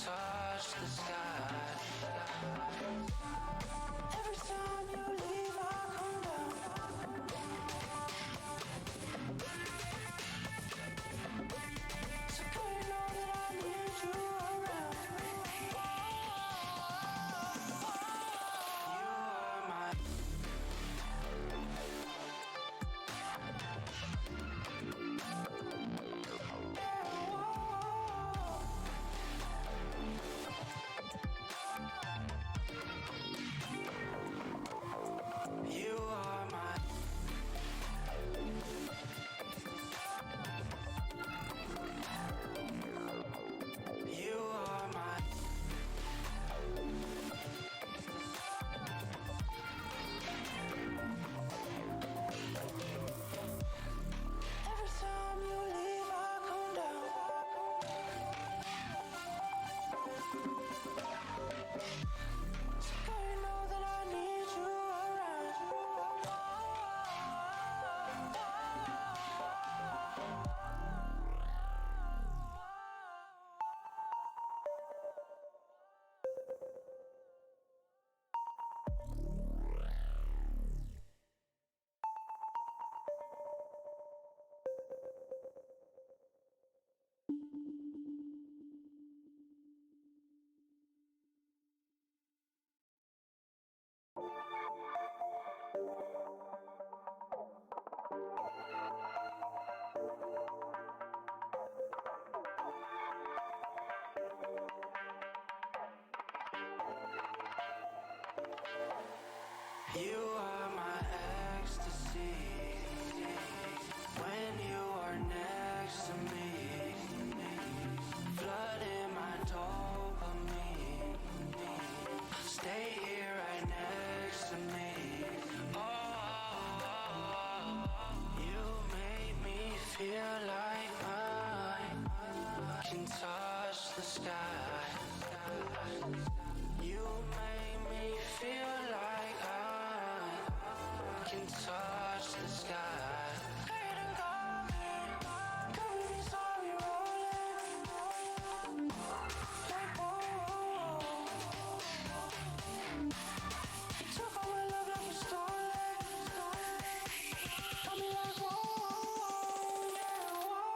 touch the sky. Every time you leave, I come down. So girl, you know that I need you around. You are my. You are my. You are my. Every time you leave, I come down. So girl, you know that I need you You are my ecstasy. When you are next to me, flooding my dopamine. Stay here right next to me. Oh, you make me feel like I can touch the sky. You make me feel like I can touch the sky. Couldn't call me, could we be sorry rolling? Like whoa, you took all my love like you stole it. Got me like whoa, yeah, whoa.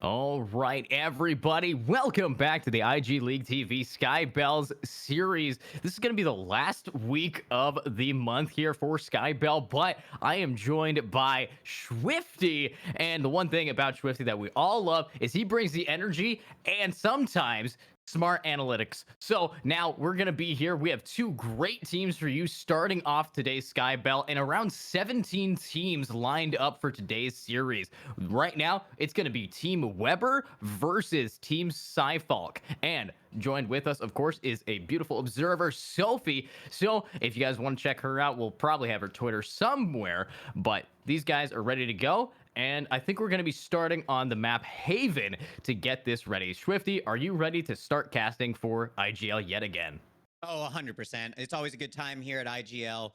All right, everybody, welcome back to the IG League TV Skybells Series. This is going to be the last week of the month here for Skybell, but I am joined by Swifty. And the one thing about Swifty that we all love is he brings the energy and sometimes smart analytics. So now we're going to be here. We have two great teams for you starting off today's Skybell and around 17 teams lined up for today's series. Right now, it's going to be Team Weber versus Team Cyfalk. And joined with us, of course, is a beautiful observer, Sophie. So if you guys want to check her out, we'll probably have her Twitter somewhere. But these guys are ready to go. And I think we're going to be starting on the map Haven to get this ready. Swifty, are you ready to start casting for IGL yet again? Oh, 100%. It's always a good time here at IGL.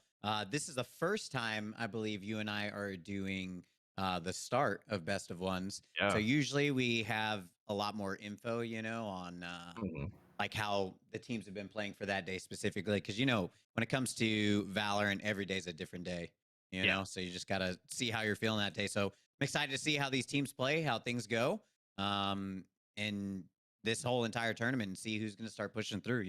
This is the first time I believe you and I are doing the start of Best of Ones. Yeah. So usually we have a lot more info, on Mhm. like how the teams have been playing for that day specifically. Because, when it comes to Valorant, every day's a different day, Yeah. So you just got to see how you're feeling that day. So I'm excited to see how these teams play, how things go. And this whole entire tournament and see who's going to start pushing through.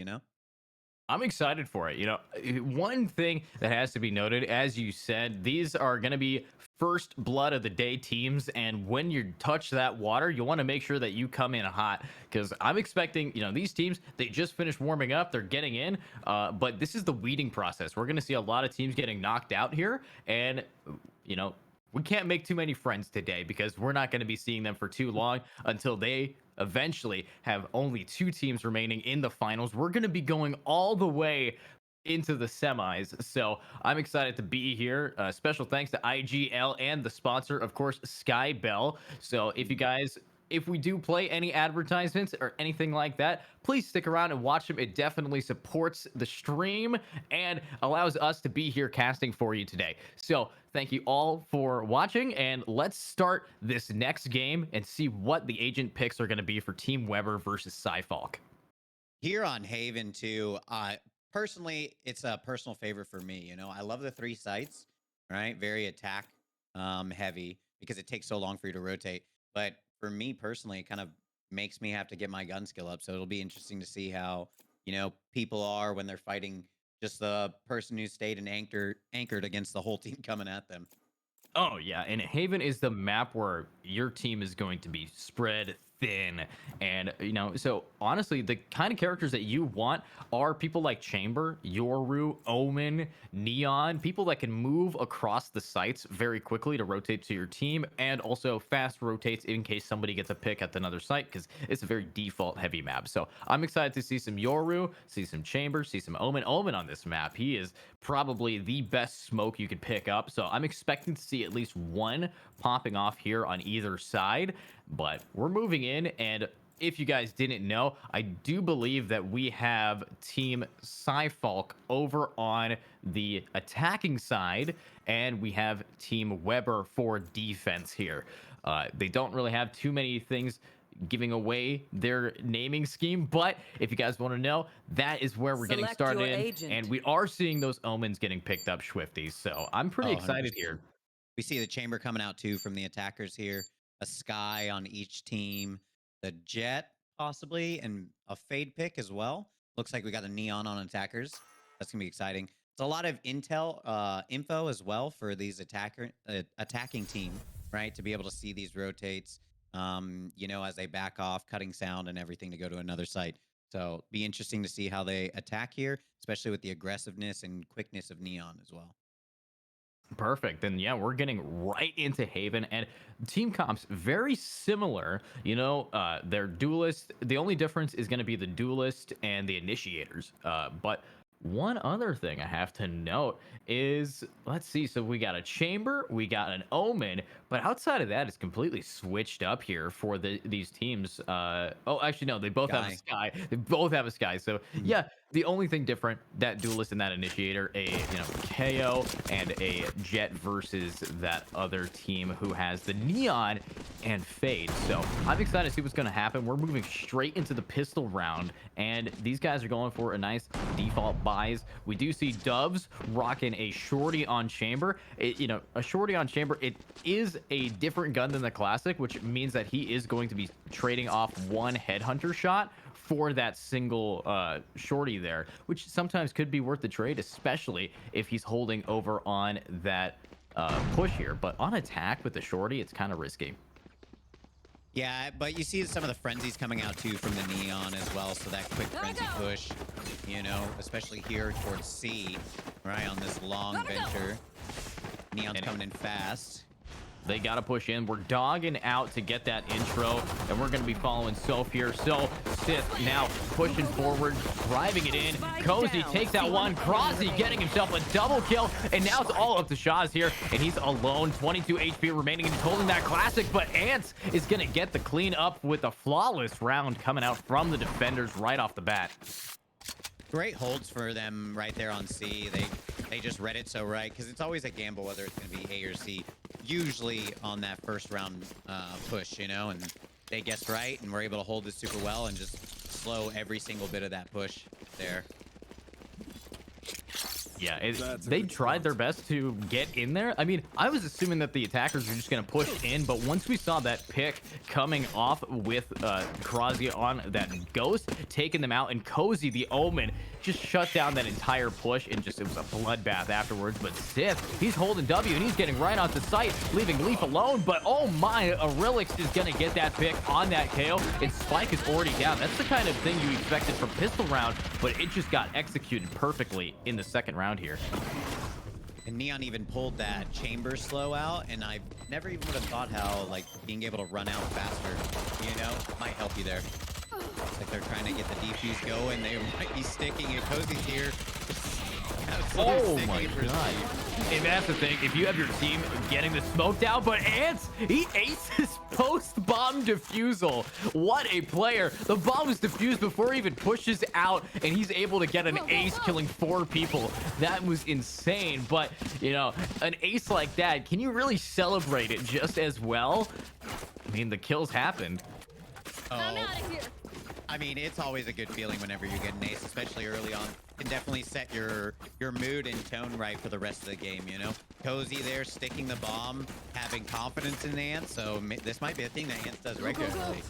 I'm excited for it. One thing that has to be noted, as you said, these are going to be first blood of the day teams. And when you touch that water, you want to make sure that you come in hot because I'm expecting, these teams, they just finished warming up, they're getting in. But this is the weeding process. We're going to see a lot of teams getting knocked out here. And, we can't make too many friends today because we're not going to be seeing them for too long until they eventually have only two teams remaining in the finals. We're going to be going all the way into the semis. So I'm excited to be here. Special thanks to IGL and the sponsor, of course, Skybell. So if you guys if we do play any advertisements or anything like that, please stick around and watch them. It definitely supports the stream and allows us to be here casting for you today. So thank you all for watching, and let's start this next game and see what the agent picks are going to be for Team Weber versus Cyfalk. Here on Haven too, personally, it's a personal favorite for me. You know, I love the 3 sites, right? Very attack heavy because it takes so long for you to rotate. But for me personally, it kind of makes me have to get my gun skill up. So it'll be interesting to see how, you know, people are when they're fighting just the person who stayed and anchored against the whole team coming at them. Oh yeah, and Haven is the map where your team is going to be spread thin. And so honestly, the kind of characters that you want are people like Chamber, Yoru, Omen, Neon, people that can move across the sites very quickly to rotate to your team, and also fast rotates in case somebody gets a pick at another site, because it's a very default heavy map. So I'm excited to see some Yoru, see some Chamber, see some Omen. Omen on this map, he is probably the best smoke you could pick up. So I'm expecting to see at least one popping off here on either side, but we're moving in. And if you guys didn't know, I do believe that we have Team Cyfalk over on the attacking side, and we have Team Weber for defense here. They don't really have too many things giving away their naming scheme, but if you guys want to know, that is where we're getting started in, and we are seeing those omens getting picked up, Swifties. So I'm pretty excited 100%. here. We see the Chamber coming out too from the attackers here. A Sky on each team. The Jet possibly, and a Fade pick as well. Looks like we got a Neon on attackers. That's gonna be exciting. It's a lot of intel, info as well for these attacking team, right? To be able to see these rotates, you know, as they back off, cutting sound and everything to go to another site. So be interesting to see how they attack here, especially with the aggressiveness and quickness of Neon as well. Perfect. Then yeah, we're getting right into Haven, and team comps very similar. They're duelist. The only difference is going to be the duelist and the initiators. But one other thing I have to note is, let's see. So we got a Chamber, we got an Omen, but outside of that, it's completely switched up here for these teams. Oh, actually, no, they both have a Sky. They both have a Sky. So yeah, the only thing different, that duelist and that initiator, a KO and a Jet versus that other team who has the Neon and Fade. So I'm excited to see what's going to happen. We're moving straight into the pistol round, and these guys are going for a nice default buys. We do see Dubs rocking a shorty on Chamber. A shorty on Chamber, it is a different gun than the classic, which means that he is going to be trading off one headhunter shot for that single shorty there, which sometimes could be worth the trade, especially if he's holding over on that push here. But on attack with the shorty, it's kind of risky. Yeah, but you see some of the frenzies coming out too from the Neon as well. So that quick frenzy push, especially here towards C, right on this long venture. Neon's coming in fast. They got to push in. We're dogging out to get that intro, and we're going to be following Soph here. So Sith now pushing forward, driving it in. Cozy takes out one. Crosby getting himself a double kill, and now it's all up to Shaz here, and he's alone. 22 HP remaining, and he's holding that classic, but Ants is going to get the clean up with a flawless round coming out from the defenders right off the bat. Great holds for them right there on C. They just read it so right, because it's always a gamble whether it's going to be A or C. Usually on that first round push, and they guessed right, and we're able to hold this super well and just slow every single bit of that push there. Yeah, they tried their best to get in there. I mean, I was assuming that the attackers were just going to push in, but once we saw that pick coming off with Crosby on that Ghost, taking them out, and Cozy, the Omen, just shut down that entire push, and it was a bloodbath afterwards. But Sith, he's holding W, and he's getting right onto site, leaving Leaf alone. But oh my, Arilix is going to get that pick on that KO, and Spike is already down. That's the kind of thing you expected from pistol round, but it just got executed perfectly in the second round here. And Neon even pulled that Chamber slow out, and I never even would have thought how being able to run out faster, might help you there. It's like they're trying to get the defuse going. They might be sticking. If Cozy's here, just kind of So Oh sick my aim for god. Steve. And that's the thing, if you have your team getting the smoke down, but Ants, he aces post-bomb defusal. What a player. The bomb is defused before he even pushes out, and he's able to get an ace, killing 4 people. That was insane, but, you know, an ace like that, can you really celebrate it just as well? I mean, the kills happened. I'm Oh, out of here. I mean, it's always a good feeling whenever you get an ace, especially early on. Can definitely set your mood and tone right for the rest of the game, you know? Cozy there, sticking the bomb, having confidence in Ants, so this might be a thing that Ants does regularly.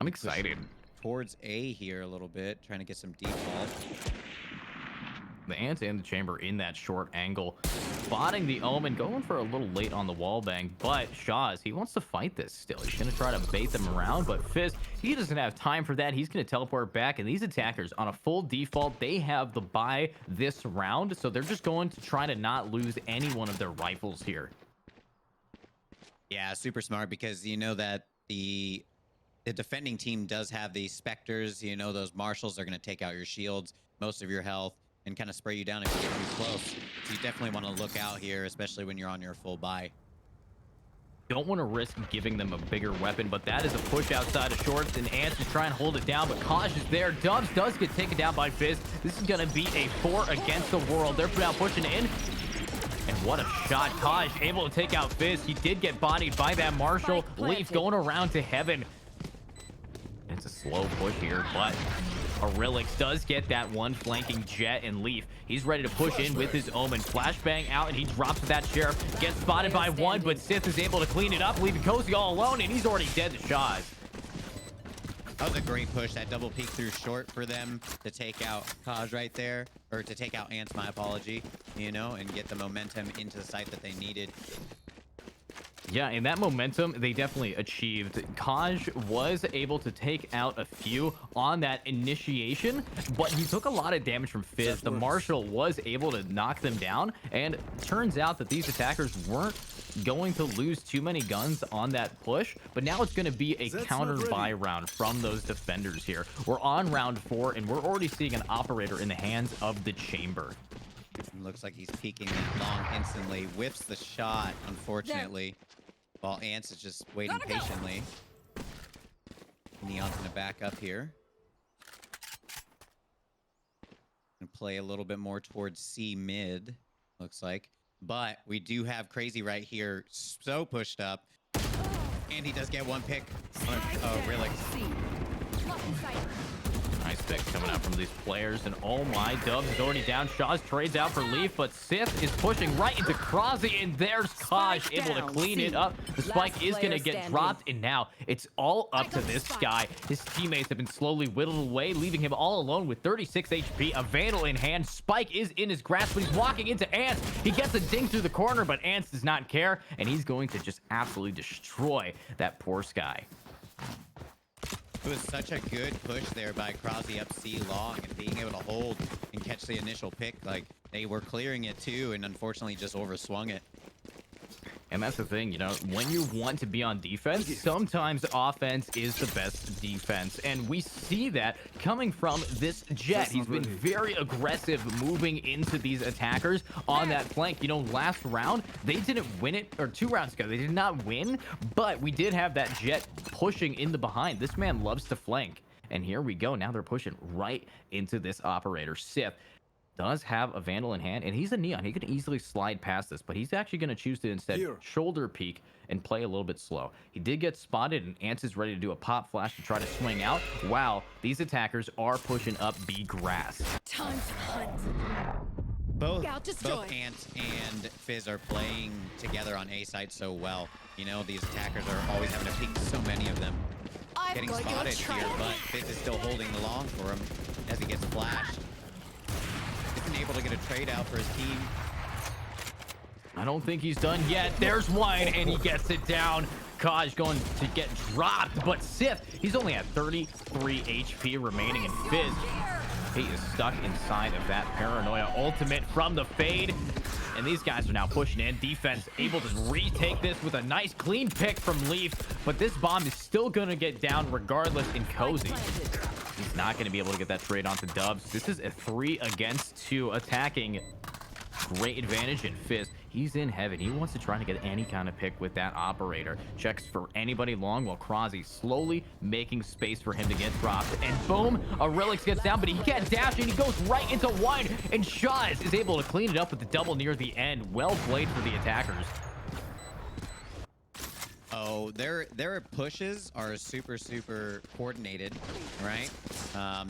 I'm excited. Towards A here a little bit, trying to get some default. The Ants and the Chamber in that short angle. Spotting the Omen, going for a little late on the wall bang, but Shaw's, he wants to fight this still. He's going to try to bait them around, but Fizz, he doesn't have time for that. He's going to teleport back, and these attackers, on a full default, they have the buy this round, so they're just going to try to not lose any one of their rifles here. Yeah, super smart, because you know that the defending team does have these Spectres, you know, those Marshals are going to take out your shields, most of your health, and kind of spray you down if you get too close. So you definitely want to look out here, especially when you're on your full buy. Don't want to risk giving them a bigger weapon, but that is a push outside of shorts, and Ants is trying to hold it down, but Kaj is there. Dubs does get taken down by Fizz. This is going to be a 4 against the world. They're now pushing in. And what a shot. Kaj able to take out Fizz. He did get bodied by that Marshal. Leaf going around to heaven. It's a slow push here, but Aurelix does get that one flanking Jet, and Leaf, he's ready to push in with his Omen. Flashbang out, and he drops that Sheriff. Gets spotted by one, but Sith is able to clean it up, leaving Cozy all alone, and he's already dead to Shaz. That was a great push, that double peek through short for them to take out Kaj right there, or to take out Ants, my apology, you know, and get the momentum into the site that they needed. Yeah, and that momentum they definitely achieved. Kaj was able to take out a few on that initiation, but he took a lot of damage from Fizz. The Marshal was able to knock them down, and turns out that these attackers weren't going to lose too many guns on that push, but now it's going to be a counter buy round from those defenders here. We're on round 4, and we're already seeing an operator in the hands of the Chamber. Looks like he's peeking it long instantly, whiffs the shot, unfortunately. While Ants is just waiting patiently. Neon's gonna back up here. And play a little bit more towards C mid, looks like. But we do have Crazy right here, so pushed up. And he does get one pick on Relix. Nice pick coming out from these players, and oh my, Dubs is already down. Shaw's trades out for Leaf, but Sith is pushing right into Krozzy, and there's Kaj able to clean it up. The spike is going to get dropped, and now it's all up to this guy. His teammates have been slowly whittled away, leaving him all alone with 36 HP, a Vandal in hand. Spike is in his grasp, but he's walking into Ants. He gets a ding through the corner, but Ants does not care, and he's going to just absolutely destroy that poor Sky. It was such a good push there by Krozzy up C long, and being able to hold and catch the initial pick. Like, they were clearing it too, and unfortunately just overswung it. And that's the thing, you know, when you want to be on defense, sometimes offense is the best defense. And we see that coming from this Jet. He's been very aggressive moving into these attackers on that flank. You know, last round, they didn't win it, or 2 rounds ago, they did not win, but we did have that Jet pushing in the behind. This man loves to flank. And here we go. Now they're pushing right into this operator. Sith does have a Vandal in hand, and he's a Neon. He could easily slide past this, but he's actually going to choose to instead shoulder peek and play a little bit slow. He did get spotted, and Ants is ready to do a pop flash to try to swing out. Wow, these attackers are pushing up B grass. Time to hunt. Both Ants and Fizz are playing together on A side so well. You know, these attackers are always having to peek so many of them. Getting spotted here, but Fizz is still holding the long for him as he gets flashed. Isn't able to get a trade out for his team. I don't think he's done yet. There's one, and he gets it down. Kaj going to get dropped, but Sith, he's only at 33 HP remaining, and Fizz, he is stuck inside of that Paranoia ultimate from the Fade. And these guys are now pushing in. Defense able to retake this with a nice clean pick from Leaf, but this bomb is still going to get down regardless in Cozy. He's not going to be able to get that trade onto Dubs. This is a 3 against 2 attacking. Great advantage in Fizz. He's in heaven. He wants to try to get any kind of pick with that operator. Checks for anybody long while Krasi slowly making space for him to get dropped. And boom, a Relix gets down, but he can't dash and he goes right into wine. And Shaz is able to clean it up with the double near the end. Well played for the attackers. Oh, their pushes are super coordinated, right?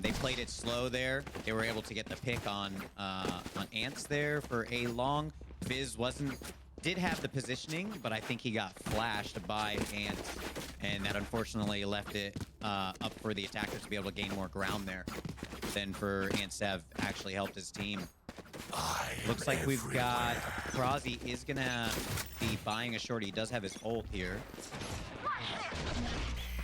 They played it slow there. They were able to get the pick on Ants there for a long. Fizz did have the positioning, but I think he got flashed by Ants, and that unfortunately left it up for the attackers to be able to gain more ground there than for Ants to have actually helped his team. Looks like we've got Krasi is gonna be buying a shorty. He does have his ult here.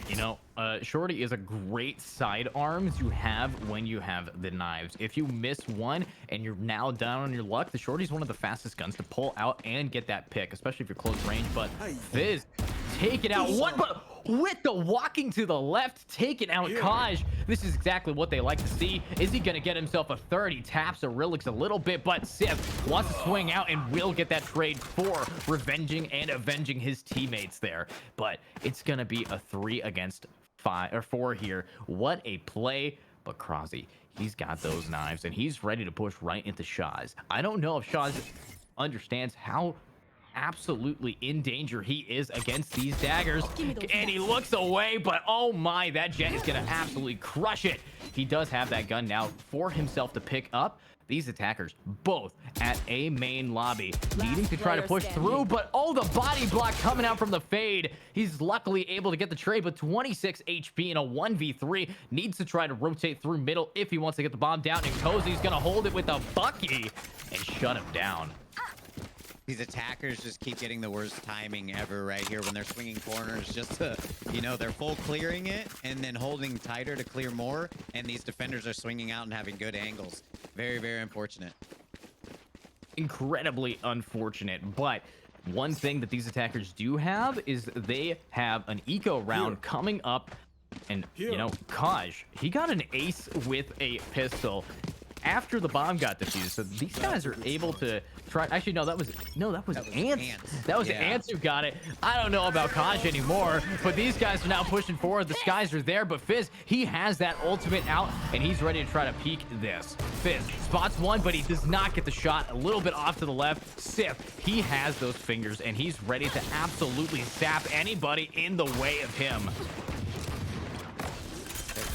You know, Shorty is a great sidearm to have when you have the knives. If you miss one and you're now down on your luck, the Shorty's one of the fastest guns to pull out and get that pick, especially if you're close range. But Fizz take it out. What? But with the walking to the left, taking out Kaj. This is exactly what they like to see. Is he going to get himself a third? He taps Arilix a little bit, but Sif wants to swing out and will get that trade for revenging and avenging his teammates there. But it's going to be a 3 against 5 or 4 here. What a play. But Krasi, he's got those knives and he's ready to push right into Shaz. I don't know if Shaz understands how absolutely in danger he is against these daggers, and he looks away, but oh my, that Jet is gonna absolutely crush it. He does have that gun now for himself to pick up. These attackers both at a main lobby needing to try to push through, but oh, the body block coming out from the fade. He's luckily able to get the trade, but 26 HP in a 1v3, needs to try to rotate through middle if he wants to get the bomb down, and Cozy's gonna hold it with a Bucky and shut him down. These attackers just keep getting the worst timing ever right here when they're swinging corners just to, you know, they're full clearing it and then holding tighter to clear more. And these defenders are swinging out and having good angles. Very unfortunate. Incredibly unfortunate. But one thing that these attackers do have is they have an eco round coming up. And, you know, Kaj, he got an ace with a pistol after the bomb got defused. So these guys are able to try. Actually, no, that was Ants. That was Ants who got it. I don't know about Kaj anymore, but these guys are now pushing forward. The skies are there, but Fizz, he has that ultimate out, and he's ready to try to peek this. Fizz spots one, but he does not get the shot. A little bit off to the left. Sif, he has those fingers, and he's ready to absolutely zap anybody in the way of him.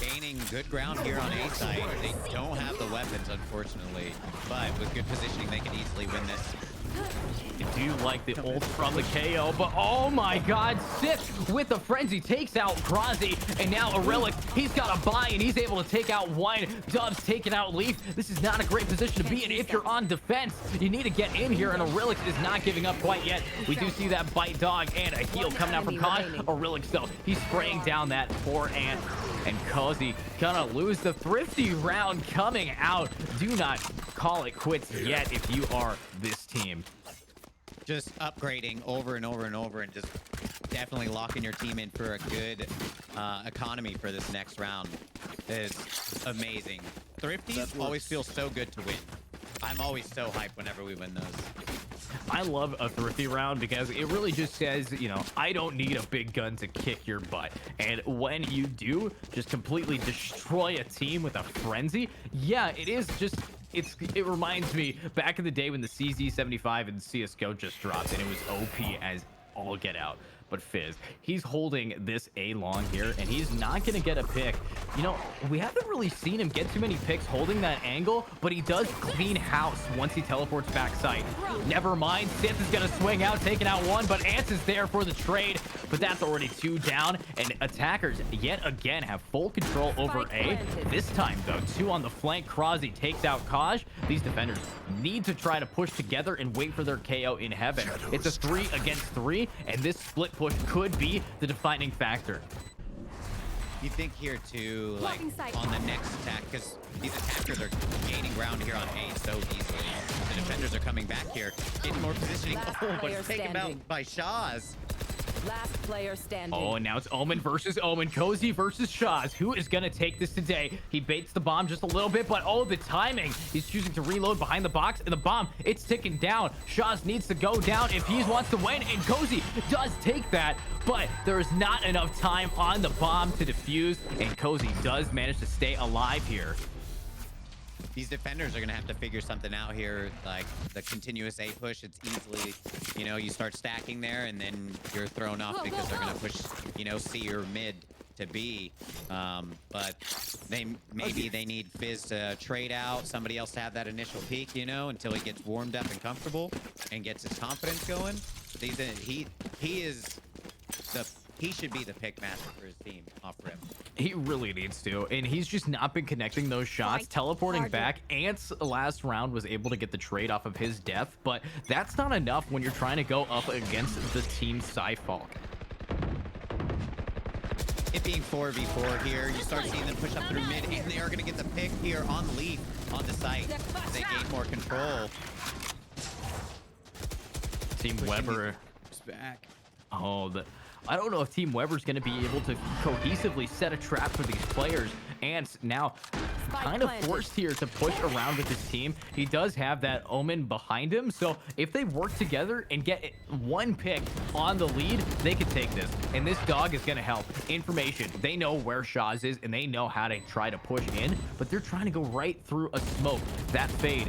Gaining good ground here on A side. They don't have the weapons, unfortunately, but with good positioning, they can easily win this. I do like the ult from the KO, but oh my god, Sif with the frenzy takes out Krasi, and now Arilix, he's got a buy and he's able to take out one. Dubs taking out Leaf. This is not a great position to be in if you're on defense. You need to get in here, and Arilix is not giving up quite yet. We do see that bite dog and a heal coming out from Kaj. Arilix though, he's spraying down that poor Ant, and Cozy gonna lose the thrifty round coming out. Do not call it quits yet if you are this team. Just upgrading over and over and over, and just definitely locking your team in for a good economy for this next round is amazing. Thrifties always feel so good to win. I'm always so hyped whenever we win those. I love a thrifty round because it really just says, you know, I don't need a big gun to kick your butt. And when you do just completely destroy a team with a frenzy, yeah, it is just, it reminds me back in the day when the CZ75 and CSGO just dropped and it was OP as all get out. But Fizz, he's holding this A long here, and he's not going to get a pick. You know, we haven't really seen him get too many picks holding that angle, but he does clean house once he teleports backside. Never mind, Sith is going to swing out, taking out one, but Ants is there for the trade, but that's already 2 down, and attackers yet again have full control over A. This time, though, 2 on the flank. Krasi takes out Kaj. These defenders need to try to push together and wait for their KO in heaven. It's a 3 against 3, and this split push could be the defining factor. You think here too, like on the next attack, because these attackers are gaining ground here on A so easily. The defenders are coming back here, getting more positioning. Oh, but it's taken out by Shaz. Last player standing. Oh, and now it's Omen versus Omen. Cozy versus Shaz. Who is going to take this today? He baits the bomb just a little bit, but oh, the timing. He's choosing to reload behind the box, and the bomb, it's ticking down. Shaz needs to go down if he wants to win, and Cozy does take that, but there is not enough time on the bomb to defuse, and Cozy does manage to stay alive here. These defenders are going to have to figure something out here, like the continuous A push. It's easily, you know, you start stacking there and then you're thrown off because they're going to push, you know, C or mid to B. But maybe they need Fizz to trade out, somebody else to have that initial peak, you know, until he gets warmed up and comfortable and gets his confidence going. But he should be the pick master for his team off rip. He really needs to, and he's just not been connecting those shots. Teleporting back, Ant's last round was able to get the trade off of his death, but that's not enough when you're trying to go up against the team Cyfalk. It being 4v4 here, you start seeing them push up through mid, and they are going to get the pick here on Leaf on the site. They gain more control. Team Weber. Back. Oh, I don't know if Team Weber's going to be able to cohesively set a trap for these players. And now kind of forced here to push around with his team. He does have that Omen behind him. So if they work together and get one pick on the lead, they can take this. And this dog is going to help. Information. They know where Shaz is and they know how to try to push in. But they're trying to go right through a smoke. That fade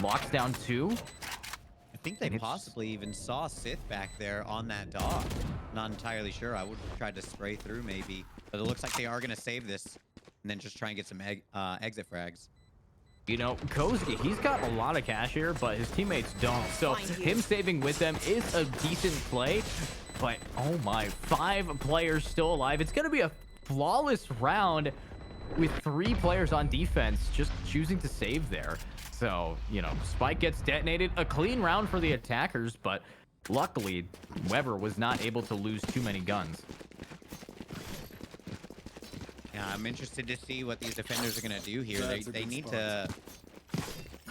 locks down 2. I think they possibly even saw Sith back there on that dog. Not entirely sure. I would have tried to spray through maybe. But it looks like they are going to save this and then just try and get some exit frags. You know, Cozy, he's got a lot of cash here, but his teammates don't. So him saving with them is a decent play. But, oh my, 5 players still alive. It's going to be a flawless round with 3 players on defense just choosing to save there. So, you know, Spike gets detonated. A clean round for the attackers, but luckily, Weber was not able to lose too many guns. Yeah, I'm interested to see what these defenders are going to do here. They need to,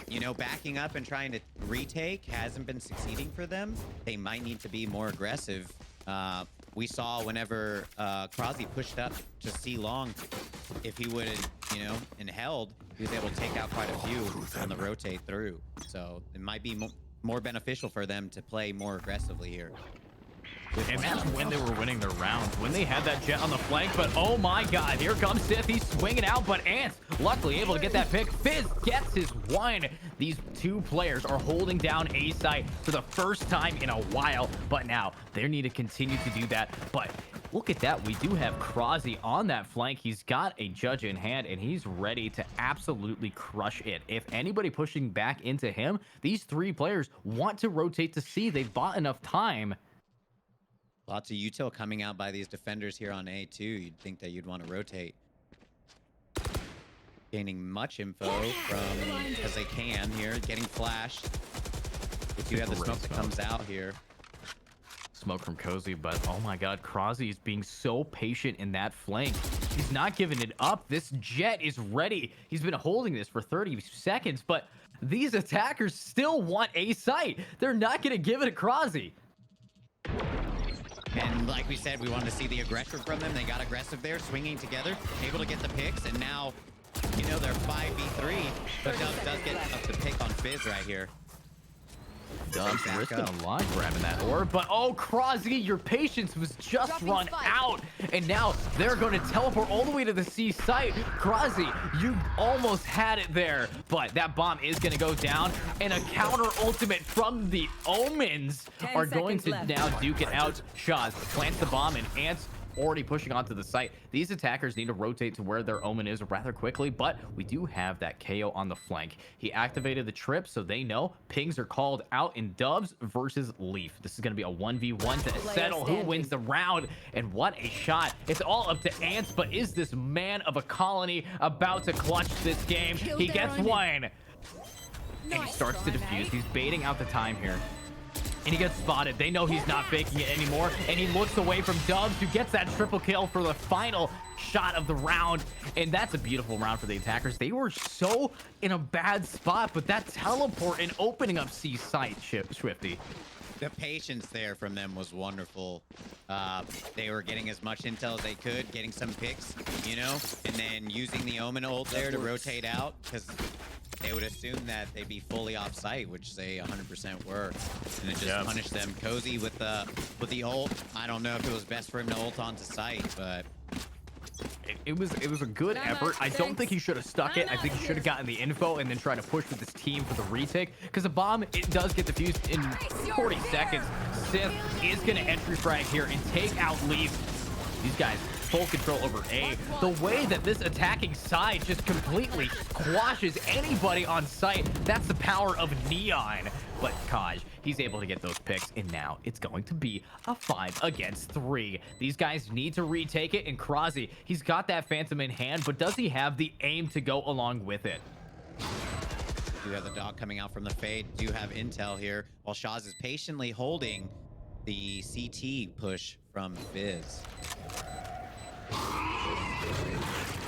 you know, backing up and trying to retake hasn't been succeeding for them. They might need to be more aggressive. We saw whenever Krasi pushed up to C long, if he would have, you know, and held, he was able to take out quite a few on the rotate through. So it might be more beneficial for them to play more aggressively here. And that's when they were winning their rounds, when they had that jet on the flank. But oh my god, here comes Sith. He's swinging out, but Ant luckily able to get that pick. Fizz gets his one. These 2 players are holding down A site for the first time in a while, but now they need to continue to do that. But look at that, we do have Krasi on that flank. He's got a judge in hand and he's ready to absolutely crush it. If anybody pushing back into him, these 3 players want to rotate to C. They've bought enough time. Lots of util coming out by these defenders here on A2. You'd think that you'd want to rotate. Gaining much info from, as they can here, getting flashed. We do have the smoke that comes out here. Smoke from Cozy, but oh my god, Krasi is being so patient in that flank. He's not giving it up. This jet is ready. He's been holding this for 30 seconds, but these attackers still want A site. They're not going to give it to Krasi. And like we said, we wanted to see the aggression from them. They got aggressive there, swinging together, able to get the picks, and now, you know, they're 5v3. But Dubs does get up the pick on Fizz right here. Dubs risking a lot grabbing that orb, but oh, Krasi, your patience was just run out, and now they're going to teleport all the way to the C site. Krasi, you almost had it there, but that bomb is going to go down, and a counter ultimate from the Omens are going to now duke it out. Shaz plants the bomb, and Ants already pushing onto the site. These attackers need to rotate to where their Omen is rather quickly, but we do have that KO on the flank. He activated the trip, so they know pings are called out in Dubs versus Leaf. This is going to be a 1v1 to settle who wins the round, and what a shot. It's all up to Ants, but is this man of a colony about to clutch this game? He gets one, and he starts to defuse. He's baiting out the time here. And he gets spotted. They know he's not faking it anymore. And he looks away from Dubs, who gets that triple kill for the final shot of the round. And that's a beautiful round for the attackers. They were so in a bad spot, but that teleport and opening up C site, Swifty. The patience there from them was wonderful. They were getting as much intel as they could, getting some picks, you know, and then using the Omen ult there to rotate out because they would assume that they'd be fully off site, which they 100% were, and it just punished them. Cozy with the ult. I don't know if it was best for him to ult onto site, but it was a good effort. I don't think he should have stuck it. I think he should have gotten the info and then tried to push with his team for the retake, because the bomb, it does get defused in 40 seconds. Sith is going to entry frag here and take out Leaf. These guys full control over A. The way that this attacking side just completely quashes anybody on site, that's the power of Neon. But Kaj, he's able to get those picks, and now it's going to be a 5 against 3. These guys need to retake it, and Krazi, he's got that Phantom in hand, but does he have the aim to go along with it? do have the dog coming out from the fade. Do have intel here, while Shaz is patiently holding the CT push from Fizz.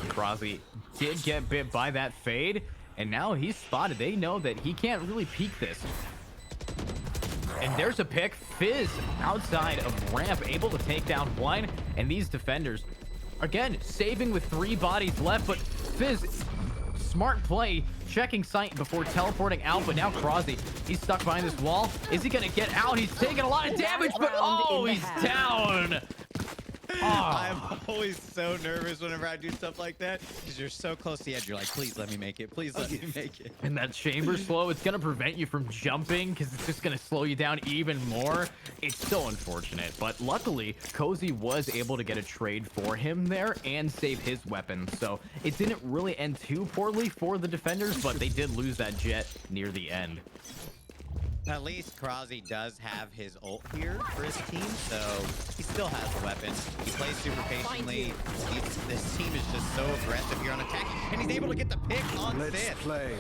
Krazi did get bit by that fade, and now he's spotted. They know that he can't really peek this. And there's a pick. Fizz outside of ramp, able to take down one. And these defenders, again, saving with 3 bodies left. But Fizz, smart play, checking sight before teleporting out. But now Krazi, he's stuck behind this wall. Is he going to get out? He's taking a lot of damage, but oh, he's down. I'm always so nervous whenever I do stuff like that, because you're so close to the edge. You're like, please let me make it. Please let me make it. And that chamber slow, it's going to prevent you from jumping, because it's just going to slow you down even more. It's so unfortunate. But luckily, Cozy was able to get a trade for him there and save his weapon. So it didn't really end too poorly for the defenders, but they did lose that jet near the end. At least Krazi does have his ult here for his team, so he still has a weapon. He plays super patiently. This team is just so aggressive here on attack, and he's able to get the pick on Sith. Play.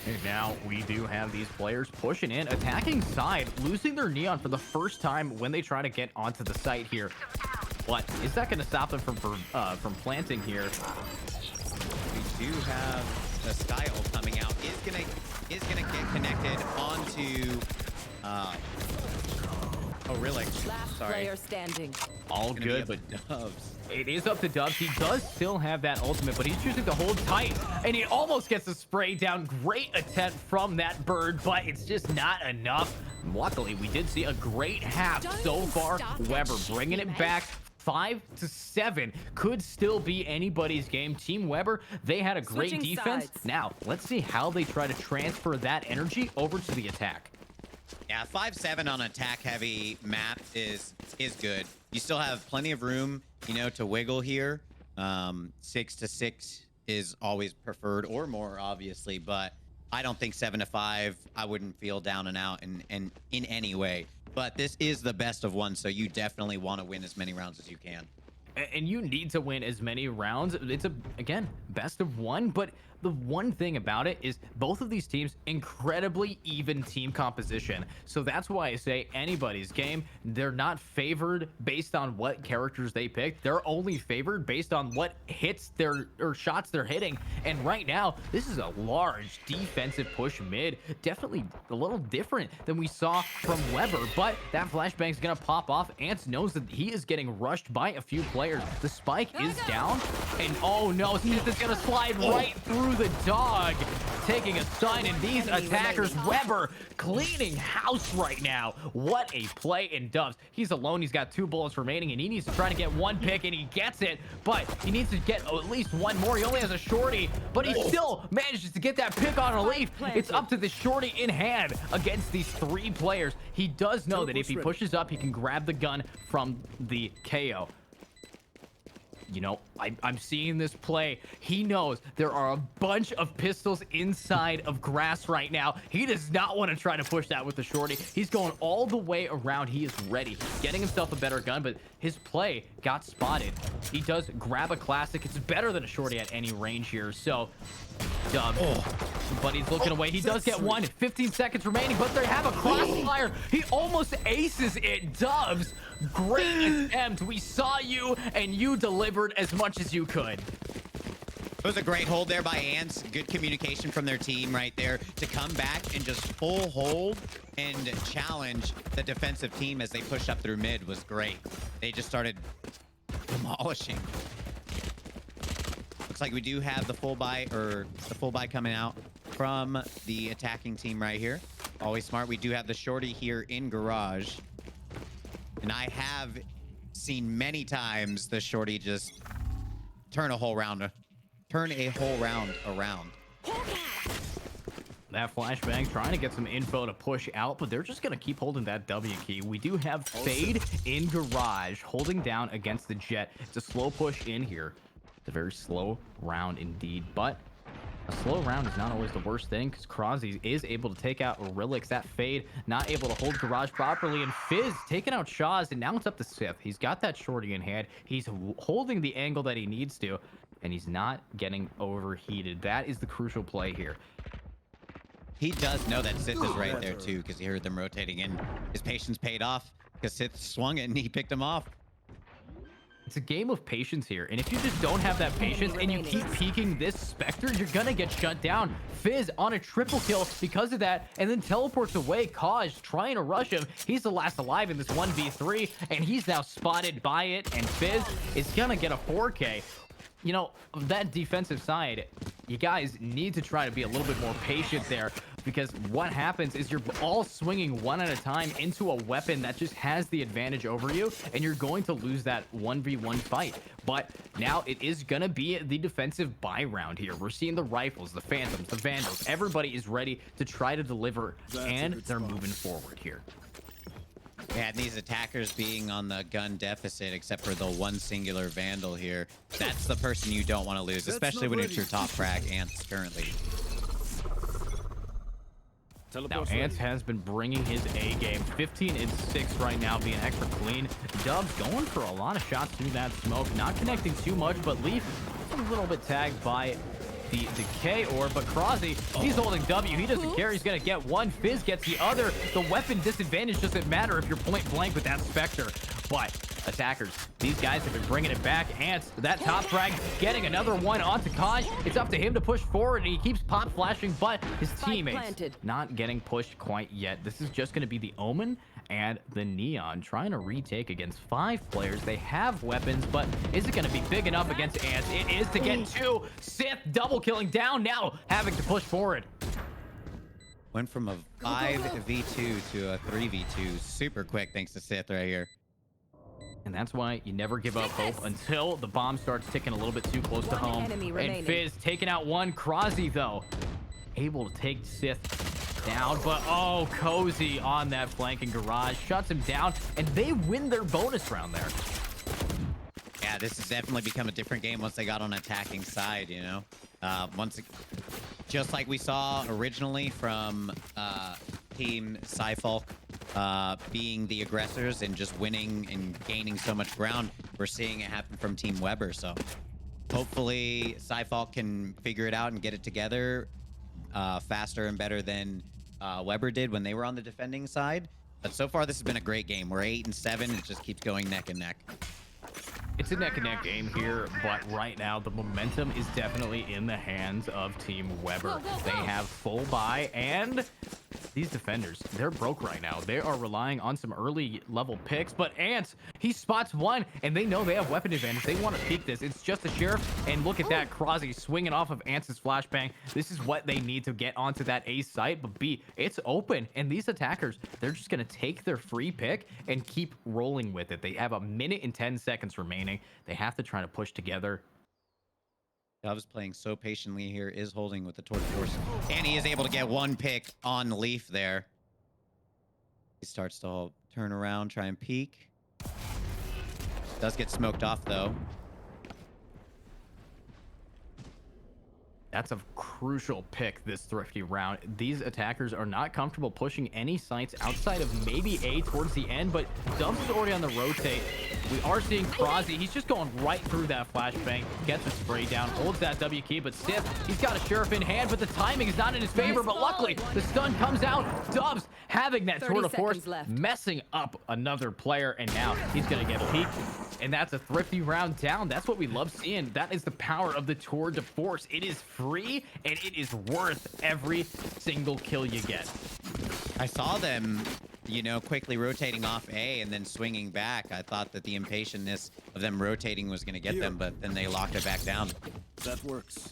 And now we do have these players pushing in, attacking side, losing their neon for the first time when they try to get onto the site here. But is that going to stop them from planting here? We do have the Sky ult coming out. Is gonna get connected onto oh really? Last Sorry. player standing. All Gonna good, be but up to Dubs. it is up to Dubs. He does still have that ultimate, but he's choosing to hold tight, and he almost gets the spray down. Great attempt from that bird, but it's just not enough. Luckily, we did see a great half so far. Weber bringing it back. 5-7 could still be anybody's game. Team Weber, they had a great Switching defense. sides. Now, let's see how they try to transfer that energy over to the attack. Yeah, 5-7 on attack heavy map is good. You still have plenty of room, you know, to wiggle here. 6-6 is always preferred, or more obviously, but I don't think 7-5. I wouldn't feel down and out in any way. But this is the best of one, so you definitely want to win as many rounds as you can. And you need to win as many rounds. It's again, best of one, but the one thing about it is both of these teams incredibly even team composition. So that's why I say anybody's game. They're not favored based on what characters they pick. They're only favored based on what hits or shots they're hitting. And right now, this is a large defensive push mid. Definitely a little different than we saw from Weber, but that flashbang is gonna pop off. Ants knows that he is getting rushed by a few players. The spike is down, and oh no, Smith is gonna slide right through the dog, taking a sign. And these attackers, Weber cleaning house right now. What a play in Dubs. He's alone. He's got 2 bullets remaining, and he needs to try to get 1 pick, and he gets it, but he needs to get at least 1 more. He only has a shorty, but he still manages to get that pick on a leaf. It's up to the shorty in hand against these 3 players. He does know that if he pushes up, he can grab the gun from the KO. You know, I'm seeing this play. He knows there are a bunch of pistols inside of grass right now. He does not want to try to push that with the shorty. He's going all the way around. He is ready, getting himself a better gun, but his play got spotted. He does grab a classic. It's better than a shorty at any range here. So, Dub, but he's looking away. He does get 1. 15 seconds remaining, but they have a crossfire. He almost aces it. Dubs, great attempt. We saw you, and you delivered as much as you could. It was a great hold there by Ants. Good communication from their team right there to come back and just full hold and challenge the defensive team as they push up through mid was great. They just started demolishing. Looks like we do have the full buy coming out from the attacking team right here. Always smart. We do have the shorty here in garage. And I have seen many times the shorty just turn a whole round around. That flashbang trying to get some info to push out, but they're just going to keep holding that W key. We do have Fade in garage holding down against the Jet. It's a slow push in here. It's a very slow round indeed, but a slow round is not always the worst thing because Krozzy is able to take out Relics. That Fade not able to hold garage properly, and Fizz taking out Shaw's, and now it's up to Sith. He's got that shorty in hand. He's holding the angle that he needs to, and he's not getting overheated. That is the crucial play here. He does know that Sith is right there too because he heard them rotating in. His patience paid off because Sith swung it and he picked him off. It's a game of patience here, and if you just don't have that patience and you keep peeking this Spectre, you're gonna get shut down. Fizz on a triple kill because of that, and then teleports away. Kaj trying to rush him. He's the last alive in this 1v3, and he's now spotted by it, and Fizz is gonna get a 4K. You know, that defensive side, you guys need to try to be a little bit more patient there, because what happens is you're all swinging one at a time into a weapon that just has the advantage over you, and you're going to lose that 1v1 fight. But now it is going to be the defensive buy round here. We're seeing the rifles, the Phantoms, the Vandals. Everybody is ready to try to deliver, and they're moving forward here. Yeah, and these attackers being on the gun deficit, except for the one singular Vandal here, that's the person you don't want to lose, especially when it's your top frag, Ants, currently. Now, Ants has been bringing his A game. 15 and 6 right now, being extra clean. Dubs going for a lot of shots through that smoke, not connecting too much, but Leaf a little bit tagged by the K orb, but Krozzy, he's holding W. He doesn't care. He's going to get one. Fizz gets the other. The weapon disadvantage doesn't matter if you're point blank with that Spectre. But attackers, these guys have been bringing it back. Ants, that top frag, getting another one onto Kaj. It's up to him to push forward, and he keeps pop flashing, but his teammates not getting pushed quite yet. This is just going to be the Omen and the Neon trying to retake against 5 players. They have weapons, but is it going to be big enough against Ants? It is to get 2. Sith double killing down, now having to push forward. Went from a 5v2 to a 3v2 super quick thanks to Sith right here. And that's why you never give up hope until the bomb starts ticking a little bit too close to home. And Fizz taking out one. Krozzy, though, able to take Sith down. But, oh, Cozy on that flanking garage. Shuts him down. And they win their bonus round there. Yeah, this has definitely become a different game once they got on attacking side, you know? Just like we saw originally from Team Cyfolk being the aggressors and just winning and gaining so much ground, we're seeing it happen from Team Weber. So hopefully Cyfolk can figure it out and get it together faster and better than Weber did when they were on the defending side. But so far, this has been a great game. We're 8 and 7. It just keeps going neck and neck. It's a neck and neck game here, but right now the momentum is definitely in the hands of Team Weber. They have full buy, and these defenders, they're broke right now. They are relying on some early level picks, but Ants, he spots one, and they know they have weapon advantage. They want to peek this. It's just a Sheriff, and look at that. Krozzy swinging off of Ants' flashbang. This is what they need to get onto that A site, but B, it's open, and these attackers, they're just going to take their free pick and keep rolling with it. They have a minute and 10 seconds remaining. They have to try to push together. Dove's playing so patiently here, is holding with the torch force, and he is able to get one pick on Leaf there. He starts to turn around, try and peek. Does get smoked off though. That's a crucial pick this Thrifty round. These attackers are not comfortable pushing any sites outside of maybe A towards the end, but Dubs is already on the rotate. We are seeing Krozzy. He's just going right through that flashbang, gets the spray down, holds that W key, but Sith, he's got a Sheriff in hand, but the timing is not in his favor, but luckily the stun comes out. Dubs having that tour de force, messing up another player, and now he's gonna get peeked, and that's a Thrifty round down. That's what we love seeing. That is the power of the tour de force. It is free, and it is worth every single kill you get. I saw them, you know, quickly rotating off A and then swinging back. I thought that the impatientness of them rotating was going to get them, but then they locked it back down. That works.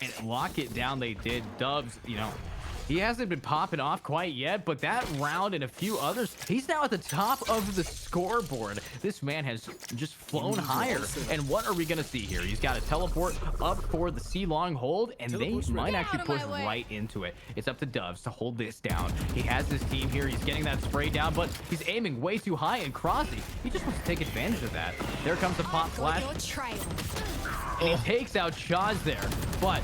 And lock it down they did. Dubs, you know, he hasn't been popping off quite yet, but that round and a few others, he's now at the top of the scoreboard. This man has just flown higher. And what are we going to see here? He's got a teleport up for the C-long hold, and they might actually push right into it. It's up to Dubs to hold this down. He has his team here. He's getting that spray down, but he's aiming way too high, and Krozzy, he just wants to take advantage of that. There comes the pop flash, and he takes out Shaz there, but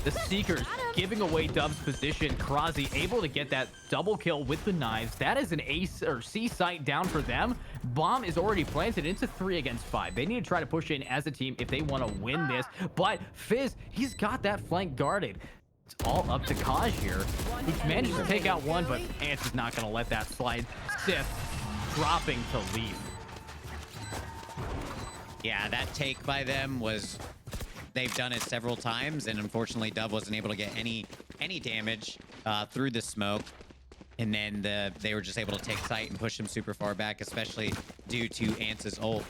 the Seekers giving away Dub's position. Krozzy able to get that double kill with the knives. That is an ace or C site down for them. Bomb is already planted into 3 against 5. They need to try to push in as a team if they want to win this. But Fizz, he's got that flank guarded. It's all up to Kaj here. He's managed to take out one, but Ants is not going to let that slide. Sith dropping to leave. Yeah, that take by them was... They've done it several times, and unfortunately, Dub wasn't able to get any damage through the smoke. And then they were just able to take sight and push him super far back, especially due to Ants' ult.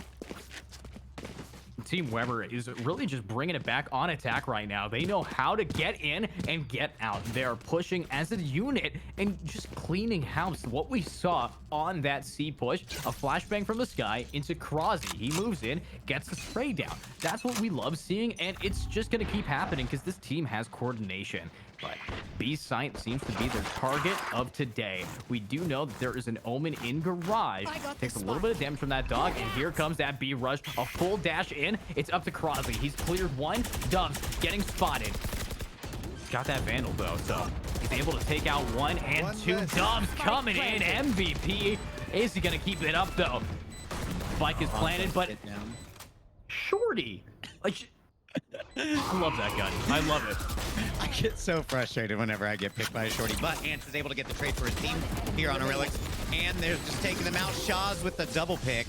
Team Weber is really just bringing it back on attack right now. They know how to get in and get out. They're pushing as a unit and just cleaning house. What we saw on that C push, a flashbang from the sky into Krozzy. He moves in, gets the spray down. That's what we love seeing, and it's just going to keep happening because this team has coordination. But B site seems to be their target of today. We do know that there is an Omen in garage. Takes a little bit of damage from that dog, and here comes that B rush. A full dash in. It's up to Krozzy. He's cleared one. Dubs getting spotted. Got that Vandal though, so he's able to take out 1 and 2. Dubs coming in. MVP. Is he gonna keep it up though? Spike is planted, but Shorty. Like, I love that gun. I love it. I get so frustrated whenever I get picked by a shorty, but Ants is able to get the trade for his team here on Aurelix, and they're just taking them out. Shaz with the double pick.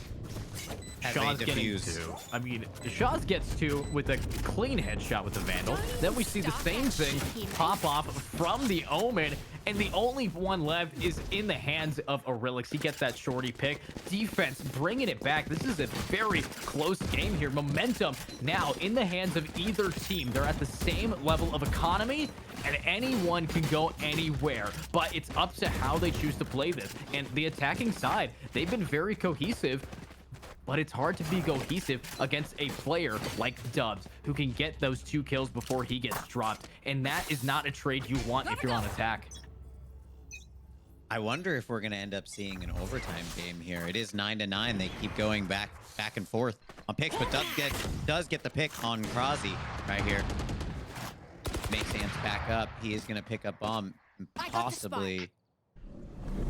Shaz getting 2. I mean, Shaz gets 2 with a clean headshot with the Vandal. Then we see the same thing pop off from the Omen, and the only one left is in the hands of Aurelix. He gets that shorty pick. Defense bringing it back. This is a very close game here. Momentum now in the hands of either team. They're at the same level of economy, and anyone can go anywhere, but it's up to how they choose to play this. And the attacking side, they've been very cohesive, but it's hard to be cohesive against a player like Dubs, who can get those 2 kills before he gets dropped. And that is not a trade you want if you're on attack. I wonder if we're going to end up seeing an overtime game here. It is 9-9. They keep going back and forth on picks, but does get the pick on Krozzy right here. Makes Ants back up. He is going to pick up Bomb and possibly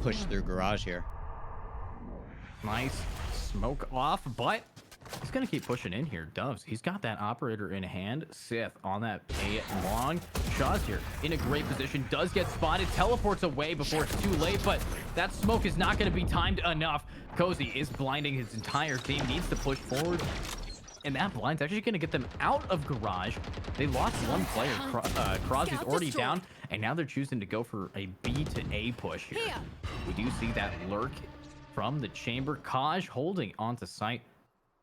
push through garage here. Nice smoke off, but he's gonna keep pushing in here. Dubs, he's got that operator in hand. Sith on that A long. Shaw's here in a great position, does get spotted, teleports away before it's too late, but that smoke is not going to be timed enough. Cozy is blinding his entire team, needs to push forward, and that blind's actually going to get them out of garage. They lost one player. Krozzy's already down, and now they're choosing to go for a B to A push here. We do see that lurk from the chamber. Kaj holding onto site.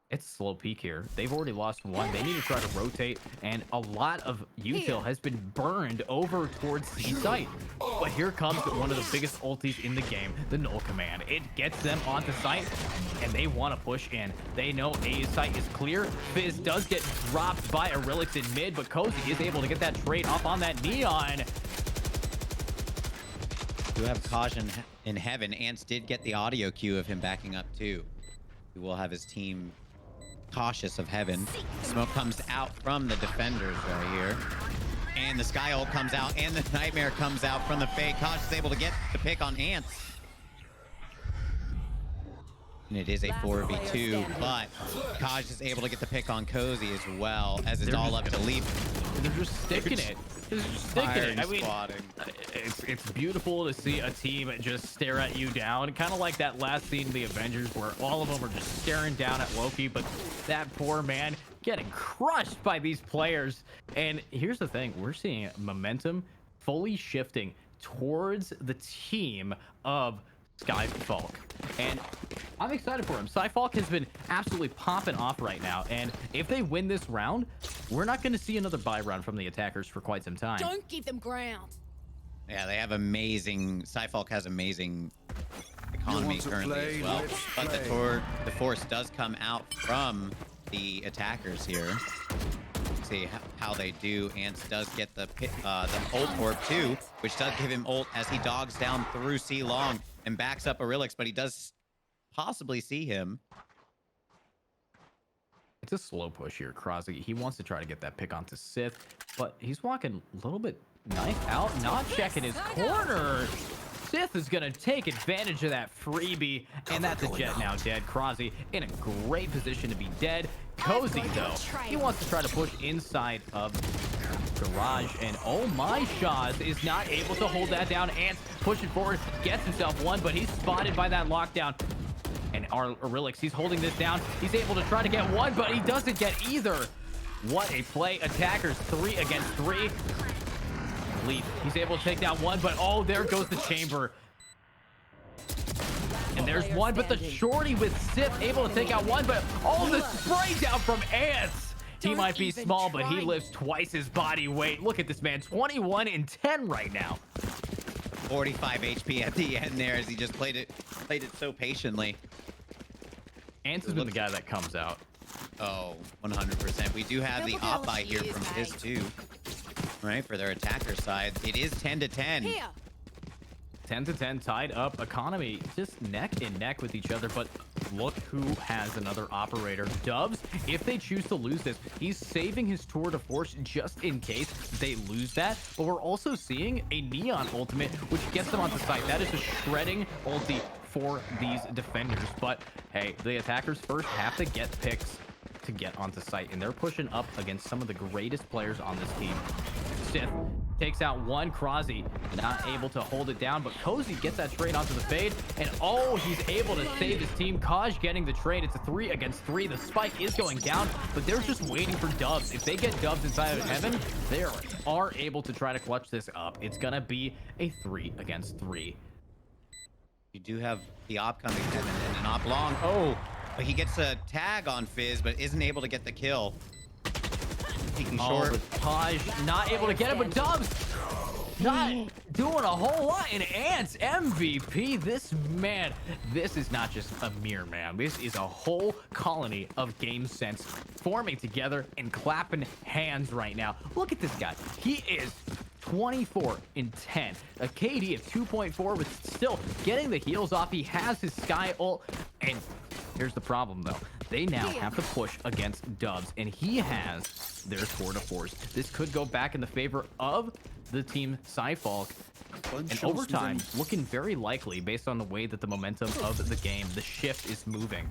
It's a slow peak here. They've already lost one. They need to try to rotate, and a lot of util has been burned over towards C site. But here comes one of the biggest ultis in the game, the null command. It gets them onto site, and they want to push in. They know A site is clear. Fizz does get dropped by Aurelix in mid, but Cozy is able to get that trade off on that Neon. Do have Caution in heaven. Ants did get the audio cue of him backing up too. He will have his team cautious of heaven. Smoke comes out from the defenders right here. And the Sky ult comes out, and the Nightmare comes out from the fake. Kosh is able to get the pick on Ants. And it is a 4v2, but Kosh is able to get the pick on Cozy as well, as it's all up to Leaf. They're just sticking it. They're just sticking it. I mean, Spotting. it's beautiful to see a team just stare at you down, kind of like that last scene in the Avengers where all of them are just staring down at Loki, but that poor man getting crushed by these players. And here's the thing, we're seeing momentum fully shifting towards the team of Skyfalk, and I'm excited for him. Skyfalk has been absolutely popping off right now, and if they win this round, we're not going to see another buy round from the attackers for quite some time. Don't give them ground. Yeah, they have amazing. Skyfalk has amazing economy currently as well. But the force does come out from the attackers here. See how they do. Ants does get the ult orb too, which does give him ult as he dogs down through C long and backs up Aurelix, but he does possibly see him. It's a slow push here, Crosby. He wants to try to get that pick onto Sith, but he's walking a little bit knife out, not checking his corner. Sith is going to take advantage of that freebie, and that's a Jet now dead. Crosby in a great position to be dead. Cozy, though, he wants to try to push inside of Garage, and oh my, Shaz is not able to hold that down. Ants pushing forward, gets himself one, but he's spotted by that lockdown. And Aurelix, he's holding this down. He's able to try to get one, but he doesn't get either. What a play. Attackers 3 against 3. Leaf, he's able to take down one, but oh, there goes the chamber. And there's one, but the shorty with Sith able to take out one, but oh, the spray down from Ants. He might be small, but he lifts twice his body weight. Look at this man, 21 and 10 right now. 45 HP at the end there as he just played it so patiently. Ants has been the guy that comes out. Oh, 100%. We do have the op buy here from his too. Right, for their attacker side. It is 10 to 10. Here. 10 to 10 tied up. Economy just neck and neck with each other, but look who has another operator. Dubs, if they choose to lose this, he's saving his tour de force just in case they lose that. But we're also seeing a Neon ultimate, which gets them onto site. That is a shredding ulti for these defenders. But hey, the attackers first have to get picks to get onto site, and they're pushing up against some of the greatest players on this team. Sith takes out one. Crosby not able to hold it down, but Cozy gets that trade onto the fade, and oh, he's able to save his team. Kaj getting the trade. It's a 3 against 3. The spike is going down, but they're just waiting for dubs. If they get dubs inside of heaven, they are able to try to clutch this up. It's gonna be a 3 against 3. You do have the op coming in and an op long. Oh, but he gets a tag on Fizz, but isn't able to get the kill. Peeking short. Taj not able to get it, but Dubs not doing a whole lot. And Ants MVP. This man, this is not just a mere man. This is a whole colony of game sense forming together and clapping hands right now. Look at this guy. He is 24 and 10, a KD of 2.4 with still getting the heals off. He has his Sky ult, and here's the problem though. They now have to push against Dubs, and he has their tour de force. This could go back in the favor of the team Skyfalk. And overtime looking very likely based on the way that the momentum of the game, the shift is moving.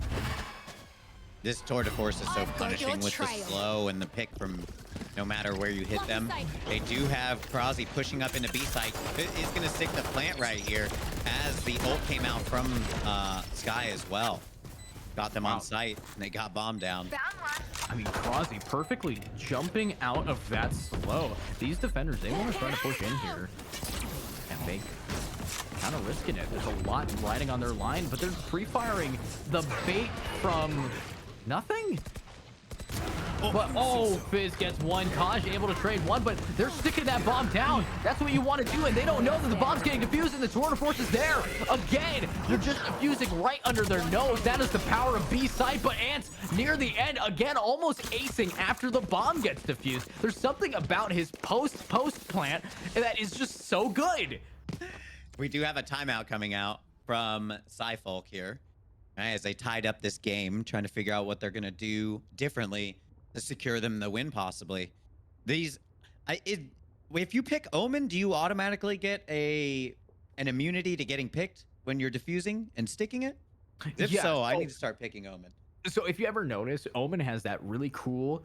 This tour de force is so punishing with the slow and the pick from no matter where you hit them. They do have Crosby pushing up into B site. He's going to stick the plant right here as the ult came out from Sky as well. Got them on site, and they got bombed down. I mean, Crosby perfectly jumping out of that slow. These defenders, they want to try to push in here. And they kind of risking it. There's a lot riding on their line, but they're pre-firing the bait from nothing. But oh, Fizz gets one. Kaj able to trade one, but they're sticking that bomb down. That's what you want to do, and they don't know that the bomb's getting defused and the tour de force is there. Again, they're just defusing right under their nose. That is the power of B site, but Ants near the end, again, almost acing after the bomb gets defused. There's something about his post plant that is just so good. We do have a timeout coming out from Skyfalk here, right, as they tied up this game, trying to figure out what they're going to do differently to secure them the win, possibly. if you pick Omen, do you automatically get an immunity to getting picked when you're defusing and sticking it? If Yeah. so, I need to start picking Omen. So if you ever notice, Omen has that really cool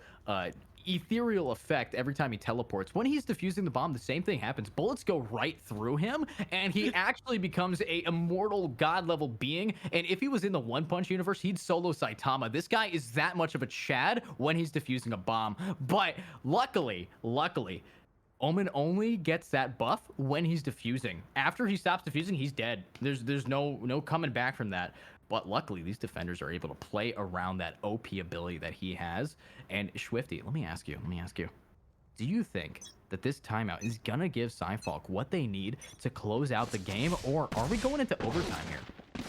ethereal effect every time he teleports. When he's defusing the bomb, the same thing happens. Bullets go right through him, and he actually becomes a immortal god level being. And if he was in the One Punch universe, he'd solo Saitama. This guy is that much of a Chad when he's defusing a bomb. But luckily, Omen only gets that buff when he's defusing. After he stops defusing, he's dead. There's no coming back from that. But luckily, these defenders are able to play around that OP ability that he has. And Swifty, let me ask you. Do you think that this timeout is gonna give Cyfalk what they need to close out the game, or are we going into overtime here?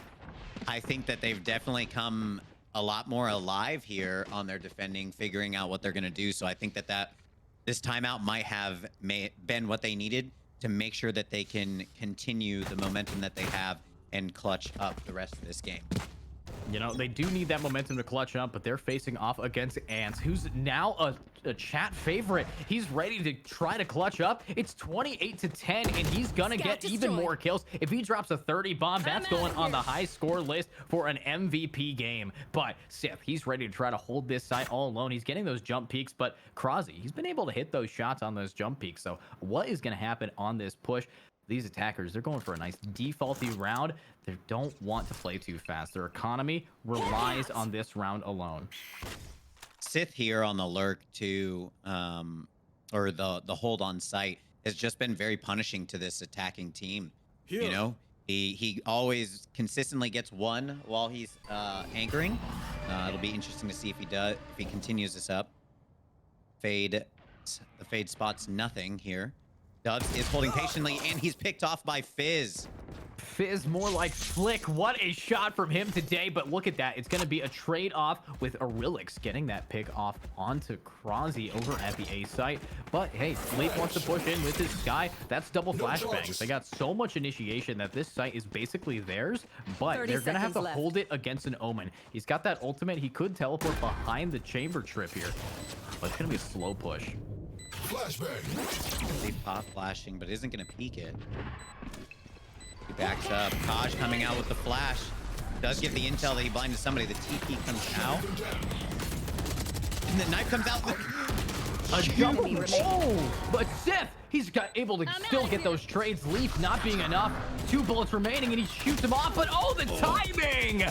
I think that they've definitely come a lot more alive here on their defending, figuring out what they're going to do. So I think that this timeout might have been what they needed to make sure that they can continue the momentum that they have and clutch up the rest of this game. You know, they do need that momentum to clutch up, but they're facing off against Ants, who's now a chat favorite. He's ready to try to clutch up. It's 28-10, and he's gonna get even more kills. If he drops a 30 bomb, that's going on the high score list for an MVP game. But Sith, he's ready to try to hold this site all alone. He's getting those jump peaks, but Krazi, he's been able to hit those shots on those jump peaks. So what is gonna happen on this push? These attackers, they're going for a nice defaulty round. They don't want to play too fast. Their economy relies on this round alone. Sith here on the lurk to, or the hold on site has just been very punishing to this attacking team. Here. You know, he always consistently gets one while he's anchoring. It'll be interesting to see if he continues this up. The fade spots nothing here. Dubs is holding patiently, and he's picked off by Fizz. Fizz more like Flick. What a shot from him today, but look at that. It's going to be a trade-off with Arilix getting that pick off onto Krazi over at the A site. But hey, Fleet wants to push in with his Sky. That's double flashbangs. They got so much initiation that this site is basically theirs, but they're going to have to hold it against an Omen. He's got that ultimate. He could teleport behind the chamber trip here, but it's going to be a slow push. They pop flashing, but isn't going to peek it. He backs up. Kaj coming out with the flash. Does give the intel that he blinded somebody. The TP comes out. And the knife comes out. A jump. Oh, but Sith, he's able to still get those trades. Leaf not being enough. 2 bullets remaining, and he shoots him off. But oh, the timing!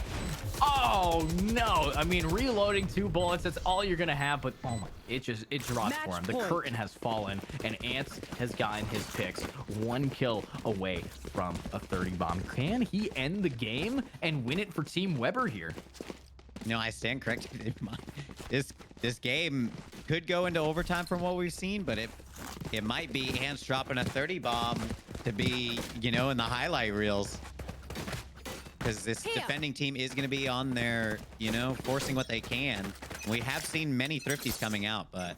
Oh no! I mean, reloading 2 bullets, that's all you're gonna have. But oh my, it drops for him. The curtain has fallen, and Ants has gotten his picks. 1 kill away from a 30 bomb. Can he end the game and win it for Team Weber here? No, I stand corrected. This game could go into overtime from what we've seen, but it might be Ants dropping a 30 bomb to be, you know, in the highlight reels. Because this defending team is going to be on their, you know, forcing what they can. We have seen many thrifties coming out, but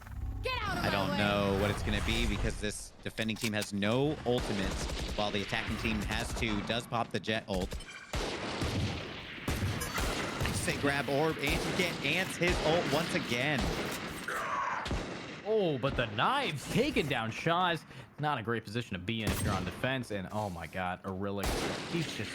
I don't know what it's going to be because this defending team has no ultimates, while the attacking team has 2. Does pop the jet ult. Say grab orb and get Ants his ult once again. Oh, but the knives taking down Shaz. Not a great position to be in if you're on defense. And oh my god, Arilix, he's just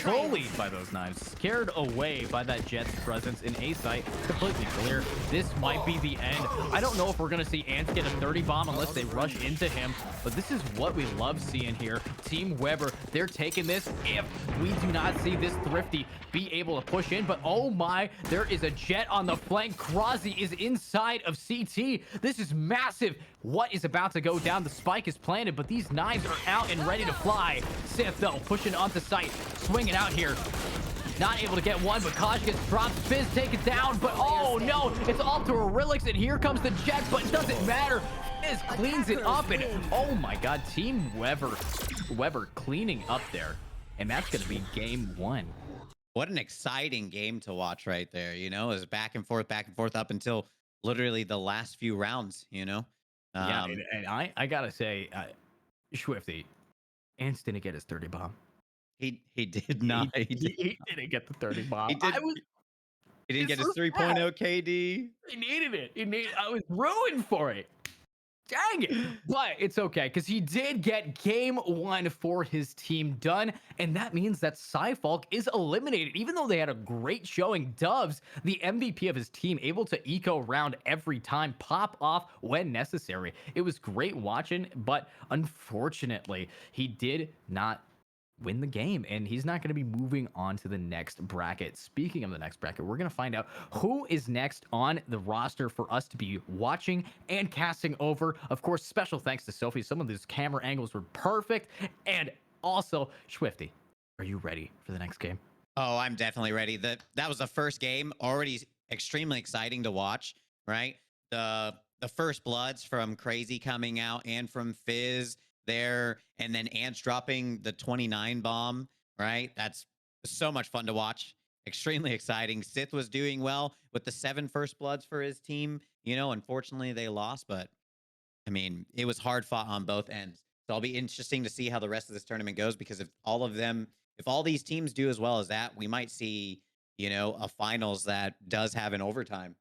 bullied by those knives. Scared away by that Jet's presence in A site. Completely clear. This might be the end. I don't know if we're going to see Ants get a 30 bomb unless they rush into him. But this is what we love seeing here. Team Weber, they're taking this if we do not see this Thrifty be able to push in. But oh my, there is a Jet on the flank. Krazi is inside of CT. This is massive. What is about to go down? The spike is planted, but these knives are out and ready to fly. Sith, though, pushing onto site, swinging out here. Not able to get one, but Kaj gets dropped. Fizz take it down, but oh no, it's all to Arilix, and here comes the Jet, but it doesn't matter. Fizz cleans it up, and oh my god, Team Weber cleaning up there, and that's going to be game 1. What an exciting game to watch right there, you know? It was back and forth up until literally the last few rounds, you know? Yeah, and I gotta say, Swifty, Ants didn't get his 30 bomb. He did not. He didn't get the 30 bomb. He didn't get his 3.0 KD. He needed it. I was ruined for it. Dang it. But it's okay because he did get game one for his team done. And that means that Cyfalk is eliminated. Even though they had a great showing, Doves, the MVP of his team, able to eco round every time, pop off when necessary. It was great watching, but unfortunately, he did not win the game and he's not going to be moving on to the next bracket. Speaking of the next bracket, we're going to find out who is next on the roster for us to be watching and casting over. Of course, special thanks to Sophie. Some of these camera angles were perfect. And also, Swifty, are you ready for the next game? Oh, I'm definitely ready. That was the first game, already extremely exciting to watch, right? The first bloods from Crazy coming out and from Fizz there, and then Ants dropping the 29 bomb, right? That's so much fun to watch. Extremely exciting. Sith was doing well with the 7 first bloods for his team. You know, unfortunately they lost, but I mean, it was hard fought on both ends. So it'll be interesting to see how the rest of this tournament goes, because if all these teams do as well as that, we might see, you know, a finals that does have an overtime.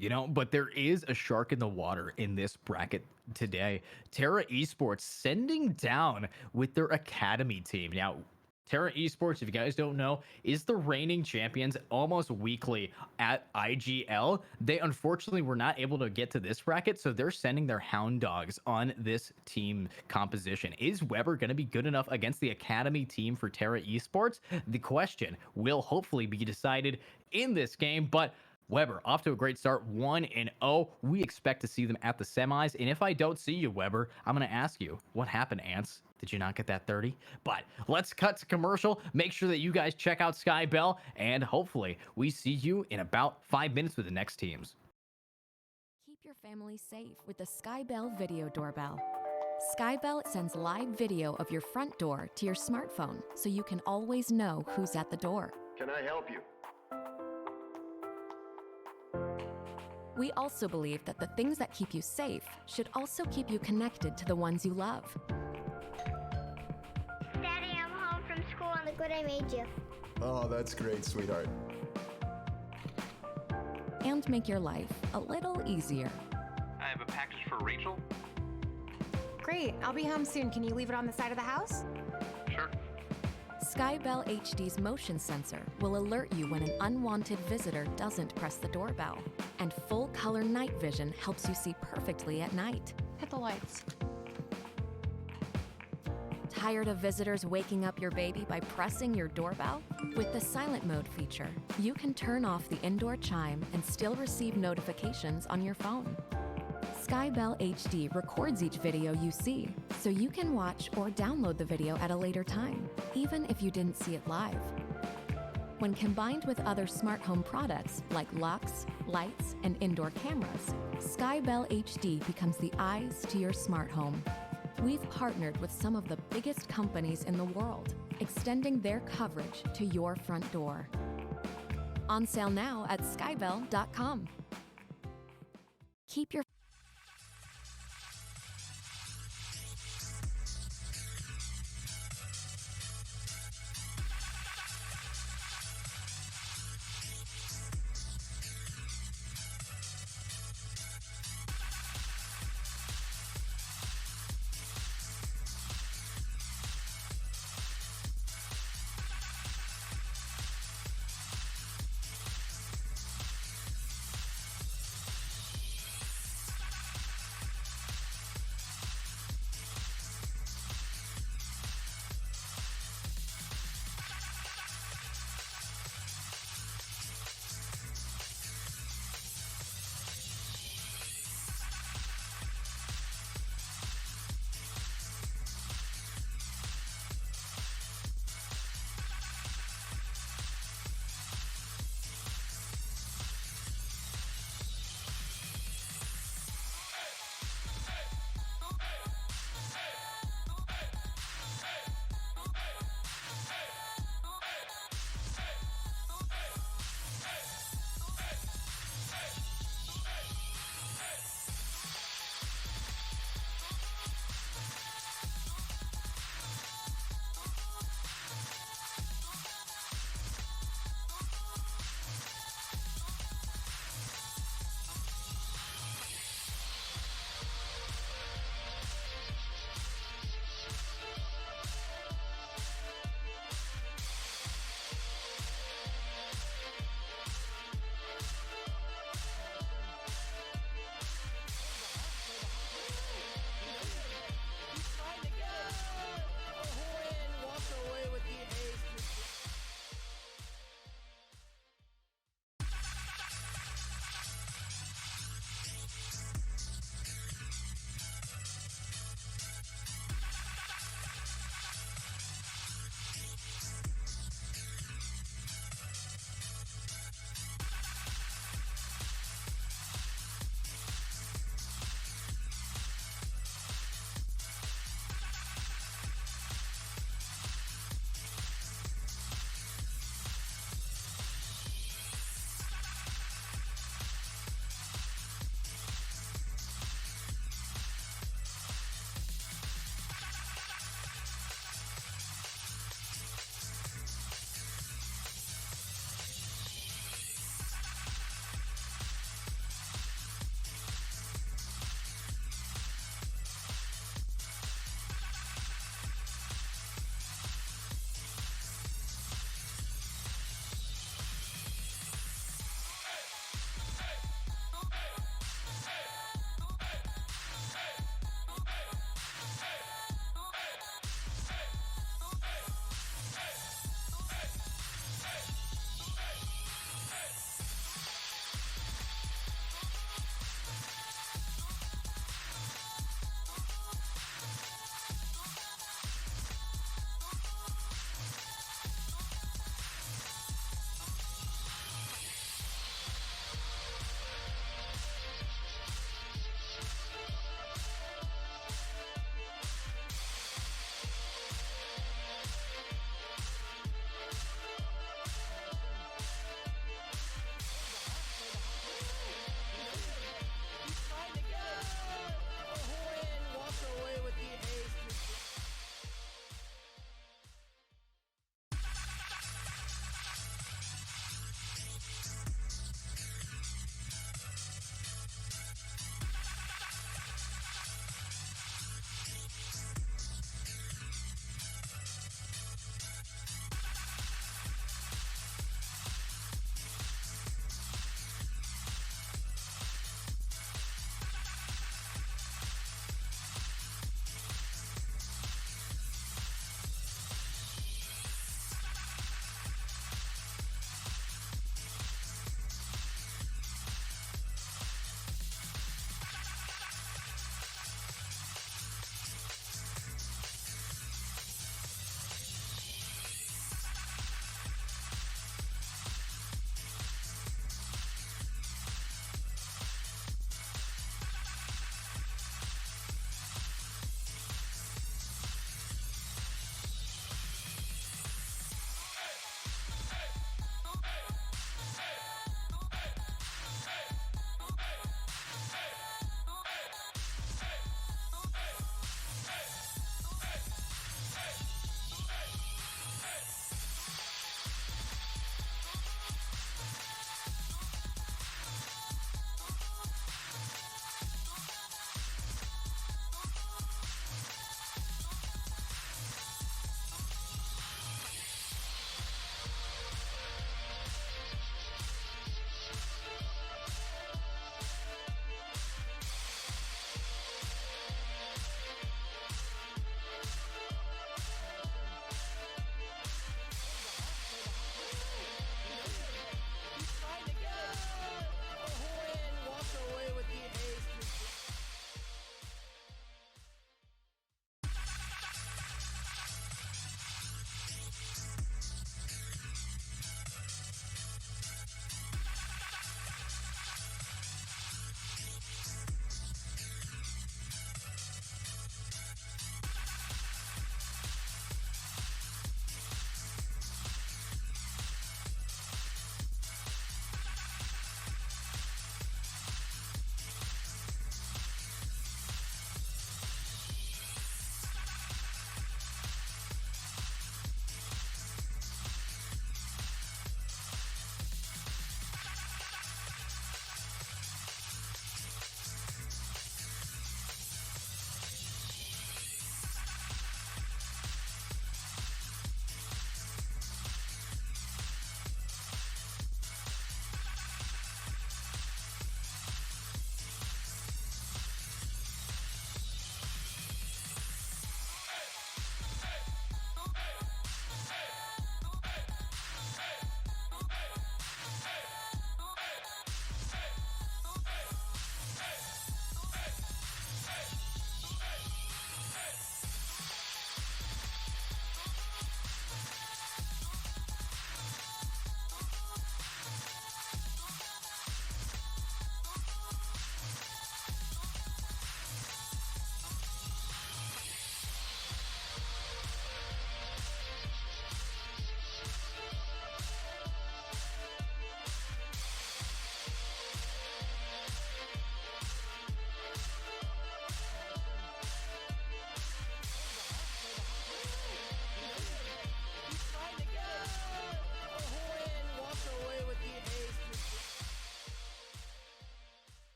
You know, but there is a shark in the water in this bracket today. Terra Esports sending down with their academy team. Now, Terra Esports, if you guys don't know, is the reigning champions almost weekly at IGL. They unfortunately were not able to get to this bracket, so they're sending their hound dogs on this team composition. Is Weber going to be good enough against the academy team for Terra Esports? The question will hopefully be decided in this game, but Weber off to a great start, 1-0. We expect to see them at the semis. And if I don't see you, Weber, I'm going to ask you, what happened, Ants? Did you not get that 30? But let's cut to commercial. Make sure that you guys check out Skybell, and hopefully we see you in about 5 minutes with the next teams. Keep your family safe with the Skybell video doorbell. Skybell sends live video of your front door to your smartphone so you can always know who's at the door. Can I help you? We also believe that the things that keep you safe should also keep you connected to the ones you love. Daddy, I'm home from school and look what I made you. Oh, that's great, sweetheart. And make your life a little easier. I have a package for Rachel. Great, I'll be home soon. Can you leave it on the side of the house? Sure. Skybell HD's motion sensor will alert you when an unwanted visitor doesn't press the doorbell. And full color night vision helps you see perfectly at night. Hit the lights. Tired of visitors waking up your baby by pressing your doorbell? With the silent mode feature, you can turn off the indoor chime and still receive notifications on your phone. Skybell HD records each video you see, so you can watch or download the video at a later time, even if you didn't see it live. When combined with other smart home products like locks, lights, and indoor cameras, Skybell HD becomes the eyes to your smart home. We've partnered with some of the biggest companies in the world, extending their coverage to your front door. On sale now at skybell.com. Keep your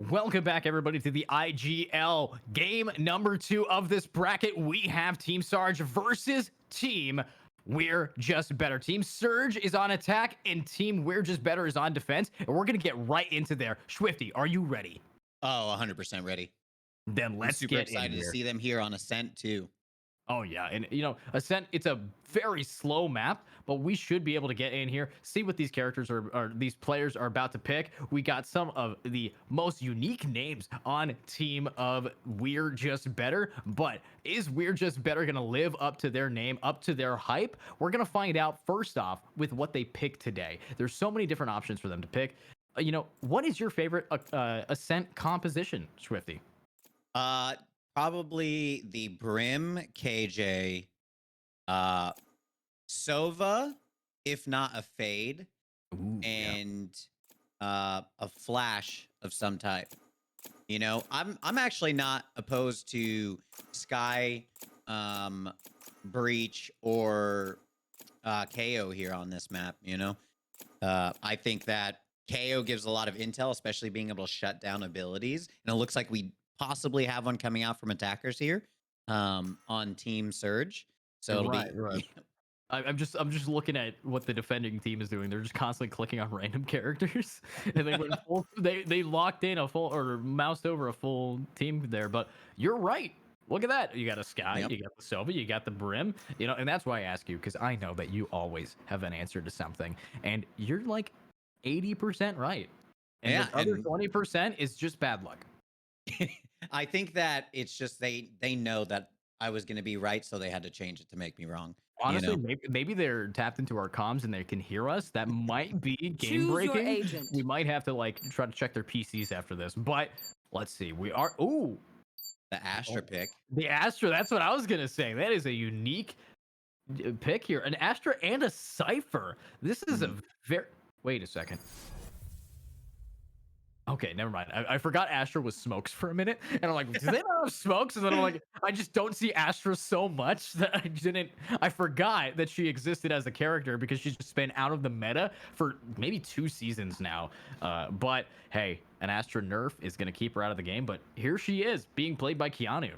Welcome back, everybody, to the IGL game number 2 of this bracket. We have Team Sarge versus Team We're Just Better. Team Surge is on attack, and Team We're Just Better is on defense. And we're going to get right into there. Swifty, are you ready? Oh, 100% ready. Then let's super get excited in to here. see them here on Ascent too. Oh, yeah. And, you know, Ascent, it's a very slow map, but we should be able to get in here, see what these characters are these players are about to pick. We got some of the most unique names on Team of We're Just Better, but is We're Just Better going to live up to their name, up to their hype? We're going to find out first off with what they pick today. There's so many different options for them to pick. You know, what is your favorite Ascent composition, Swifty? Probably the Brim, KJ, Sova, if not a Fade, Ooh, and a Flash of some type. You know, I'm actually not opposed to Sky, Breach, or KO here on this map. You know, I think that KO gives a lot of intel, especially being able to shut down abilities, and it looks like we possibly have one coming out from attackers here on Team Surge. So it'll be I'm just looking at what the defending team is doing. They're just constantly clicking on random characters, and they went full, they locked in a full or moused over a full team there. But you're right. Look at that. You got a Sky, Yep. you got the Sova, you got the Brim. You know, and that's why I ask you, because I know that you always have an answer to something, and you're like 80% right, and Yeah, the other and 20% is just bad luck. I think that it's just they know that I was going to be right, so they had to change it to make me wrong. Honestly, You know? maybe they're tapped into our comms and they can hear us. That might be game Choose your breaking. agent. We might have to like try to check their PCs after this. But let's see. We are The Astra pick. the Astra. That's what I was gonna say. That is a unique pick here. An Astra and a Cypher. This is a very. Wait a second. Okay, never mind. I forgot Astra was smokes for a minute, and I'm like, do they not have smokes? And then I'm like, I just don't see Astra so much that I forgot that she existed as a character because she's just been out of the meta for maybe 2 seasons now. But hey, an Astra nerf is gonna keep her out of the game, but here she is being played by Keanu.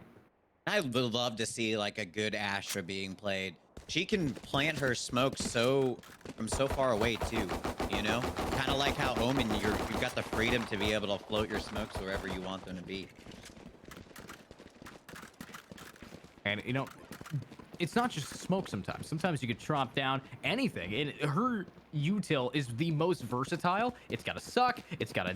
I would love to see like a good Astra being played. She can plant her smoke from so far away too, you know? Kind of like how Omen, you've got the freedom to be able to float your smokes wherever you want them to be. And you know, it's not just smoke sometimes. Sometimes you could chop down anything. And her util is the most versatile. It's got a suck, it's got a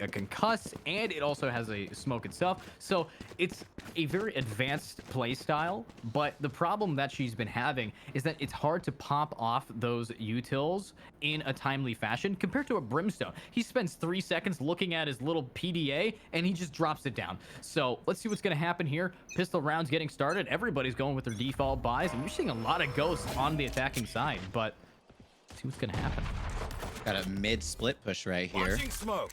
concuss, and it also has a smoke itself. So it's a very advanced play style, but the problem that she's been having is that it's hard to pop off those utils in a timely fashion compared to a Brimstone. He spends 3 seconds looking at his little PDA and he just drops it down. So let's see what's going to happen here. Pistol rounds getting started. Everybody's going with their default buys, and you're seeing a lot of ghosts on the attacking side, but let's see what's going to happen. Got a mid split push right here. Smoke.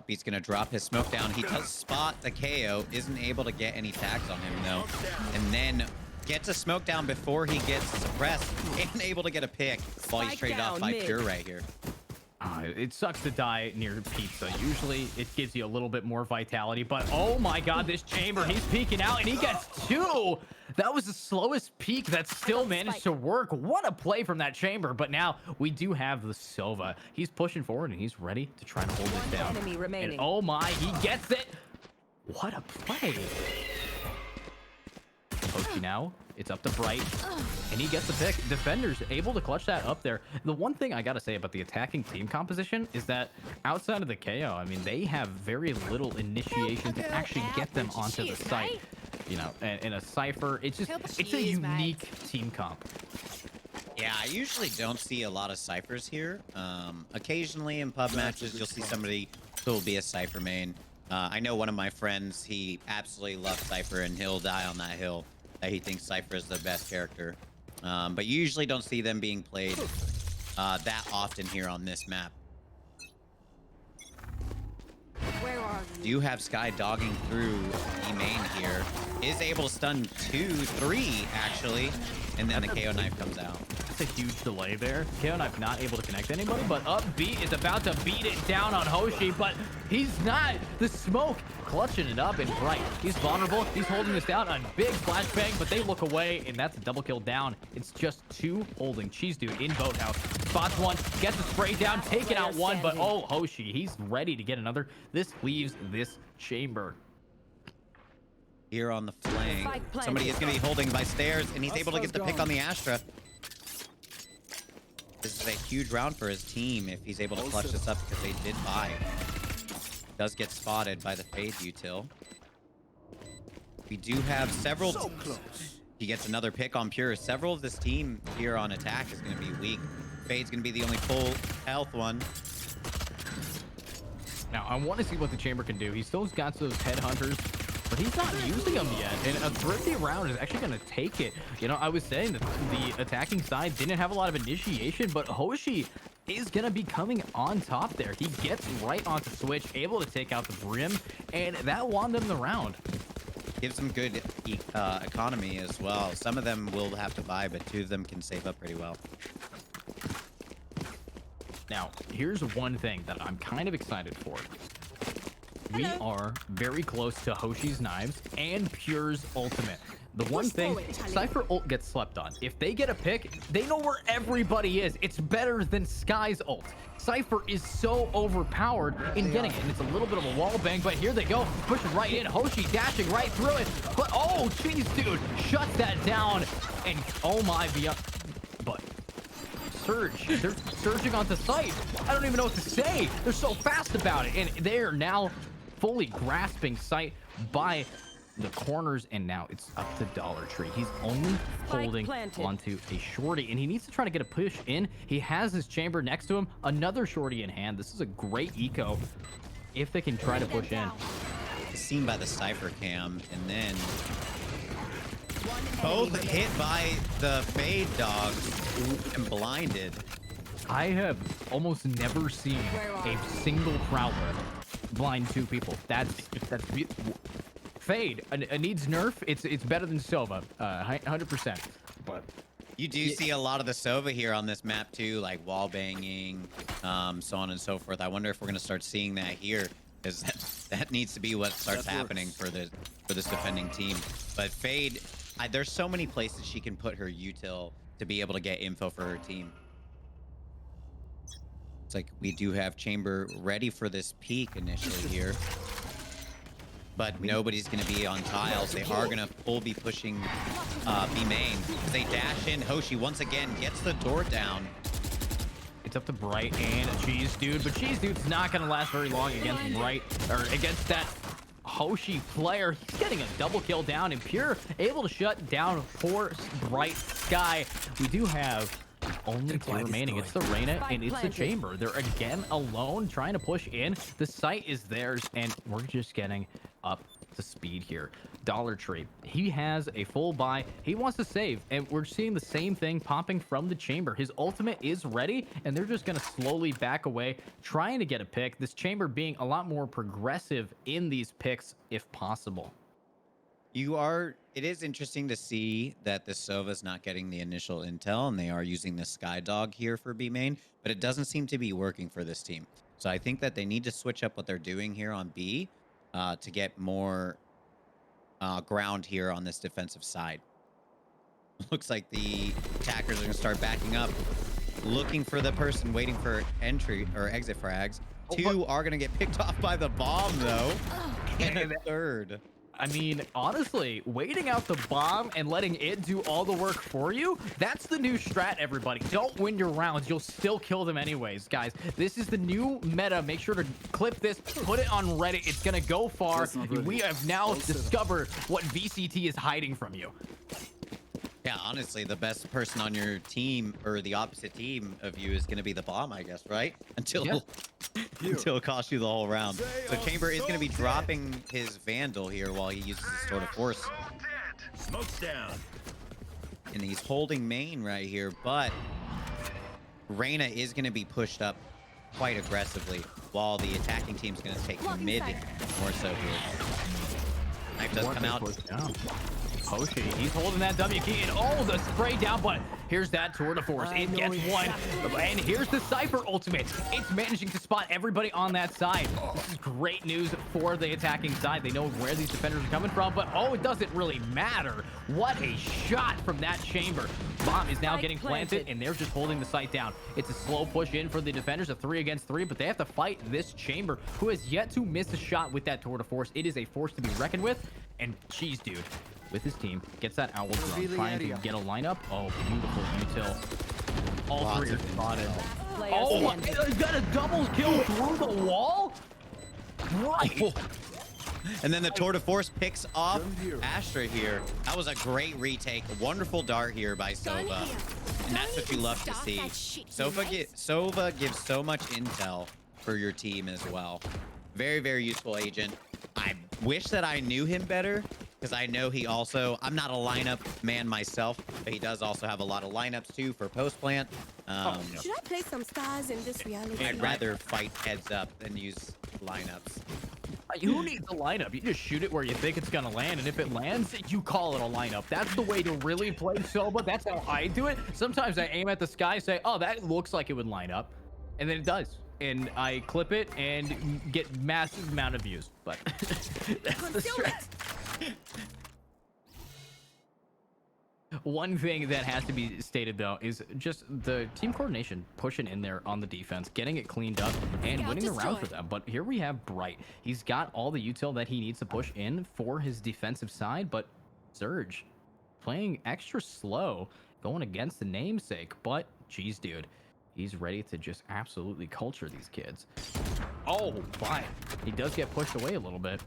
He's gonna drop his smoke down. He does spot the KO, isn't able to get any tags on him though, and then gets a smoke down before he gets suppressed and able to get a pick while he's traded off by Pure right here. It sucks to die near pizza. Usually it gives you a little bit more vitality, but oh my god, this chamber, he's peeking out and he gets 2. That was the slowest peak that still managed to work. What a play from that chamber. But now we do have the Sova. He's pushing forward and he's ready to try and hold it down. Enemy remaining. And oh my, he gets it. What a play. Pochi now. It's up to Bright, and he gets the pick. Defenders able to clutch that up there. The one thing I got to say about the attacking team composition is that outside of the KO, I mean, they have very little initiation to actually get them onto the site. You know, and in a Cypher, it's a unique team comp. Yeah, I usually don't see a lot of Cyphers here. Occasionally in pub matches, you'll see somebody who will be a Cypher main. I know one of my friends, he absolutely loves Cypher, and he'll die on that hill that he thinks Cypher is the best character. But you usually don't see them being played that often here on this map. Where are you? Do have Sky dogging through E main here. Is able to stun 2, 3 actually. And then the KO knife comes out. That's a huge delay there. KO Knife not able to connect anybody, but Up B is about to beat it down on Hoshi, but he's not. The smoke clutching it up and right. He's vulnerable. He's holding this down on big flashbang, but they look away, and that's a double kill down. It's just 2 holding. Cheese Dude in boathouse. Spots 1, gets the spray down, taking out 1, but oh, Hoshi, he's ready to get another. This leaves this chamber. Here on the flank. Somebody is going to be holding by stairs, and he's able to get the pick on the Astra. This is a huge round for his team if he's able to clutch this up because they did buy. Does get spotted by the Fade util. We do have several. So close. He gets another pick on Pure. Several of this team here on attack is going to be weak. Fade's going to be the only full health one. Now, I want to see what the chamber can do. He still's got those headhunters, but he's not using them yet. And a thrifty round is actually going to take it. You know, I was saying that the attacking side didn't have a lot of initiation, but Hoshi is going to be coming on top there. He gets right onto Switch, able to take out the Brim, and that won them the round. Gives them good economy as well. Some of them will have to buy, but 2 of them can save up pretty well. Now, here's one thing that I'm kind of excited for. We are very close to Hoshi's knives and Pure's ultimate. The one thing, Cypher ult gets slept on. If they get a pick, they know where everybody is. It's better than Sky's ult. Cypher is so overpowered in getting it, and it's a little bit of a wall bang, but here they go, pushing right in. Hoshi dashing right through it, but oh, jeez, dude, shuts that down, and oh my, but Surge, they're surging onto site. I don't even know what to say. They're so fast about it, and they're now fully grasping site by the corners, and now it's up to Dollar Tree. He's only holding onto a shorty, and he needs to try to get a push in. He has his chamber next to him, another shorty in hand. This is a great eco if they can try to push in. Seen by the Cypher cam, and then both hit by the Fade dogs and blinded. I have almost never seen a single Prowler blind 2 people. That's Fade needs nerf. It's better than Sova, 100%. But you do see a lot of the Sova here on this map too, like wall banging, so on and so forth. I wonder if we're gonna start seeing that here, because that needs to be what starts happening for this defending team. But Fade, there's so many places she can put her util to be able to get info for her team. It's like we do have chamber ready for this peak initially here. But nobody's going to be on tiles. They are going to full be pushing B main. As they dash in, Hoshi once again gets the door down. it's up to Bright and Cheese Dude, but Cheese Dude's not going to last very long against Bright, or against that Hoshi player. He's getting a double kill down, and Pure able to shut down poor Bright Sky. We do have only 2 remaining. It's the Reyna and it's the Chamber. They're again alone trying to push in. The site is theirs, and we're just getting up to speed here. Dollar Tree, he has a full buy. He wants to save, and we're seeing the same thing popping from the Chamber. His ultimate is ready, and they're just going to slowly back away, trying to get a pick. This Chamber being a lot more progressive in these picks if possible. It is interesting to see that the Sova's not getting the initial intel, and they are using the Sky Dog here for B main, but it doesn't seem to be working for this team. So I think that they need to switch up what they're doing here on B to get more ground here on this defensive side. Looks like the attackers are going to start backing up, looking for the person waiting for entry or exit frags. 2 are going to get picked off by the bomb, though. And a third. I mean, honestly, waiting out the bomb and letting it do all the work for you, that's the new strat, everybody. Don't win your rounds. You'll still kill them anyways, guys. This is the new meta. Make sure to clip this, put it on Reddit. It's going to go far. We have now discovered what VCT is hiding from you. Yeah, honestly, the best person on your team or the opposite team of you is going to be the bomb, I guess, right? Until it costs you the whole round. So Chamber is going to be dropping his Vandal here while he uses his Sword of Force. Smoke's down. And he's holding main right here, but Reyna is going to be pushed up quite aggressively. while the attacking team's going to take mid more so here. Knife does come out. Hoshi, he's holding that W key, and oh, the spray down, but here's that tour de force. It gets one, and here's the Cypher ultimate. It's managing to spot everybody on that side. This is great news for the attacking side. They know where these defenders are coming from, but oh, it doesn't really matter. What a shot from that chamber. Bomb is now getting planted, and they're just holding the site down. It's a slow push in for the defenders, a 3 against 3, but they have to fight this chamber, who has yet to miss a shot with that tour de force. It is a force to be reckoned with, and Cheese Dude with his team gets that owl drone, trying to get a lineup. Oh, beautiful util. All three are spotted. Oh, he's got a double kill through the wall. Right. And then the tour de force picks off Astra here. That was a great retake. A wonderful dart here by Sova. And that's what you love to see. Sova gives so much intel for your team as well. Very, very useful agent. I wish that I knew him better, because I know he also, I'm not a lineup man myself, but he does also have a lot of lineups too for post plant. Should I play some stars in this reality? I'd rather fight heads up than use lineups. Who needs a lineup? You just shoot it where you think it's gonna land, and if it lands, you call it a lineup. That's the way to really play Soba. That's how I do it. Sometimes I aim at the sky, say, oh, that looks like it would line up, and then it does. And I clip it and get massive amount of views, but that's the strat. One thing that has to be stated though is just the team coordination, pushing in there on the defense, getting it cleaned up and winning the round for them. But here we have Bright. He's got all the util that he needs to push in for his defensive side, but Surge playing extra slow, going against the namesake, but geez, dude, he's ready to just absolutely culture these kids. Oh, fine. He does get pushed away a little bit.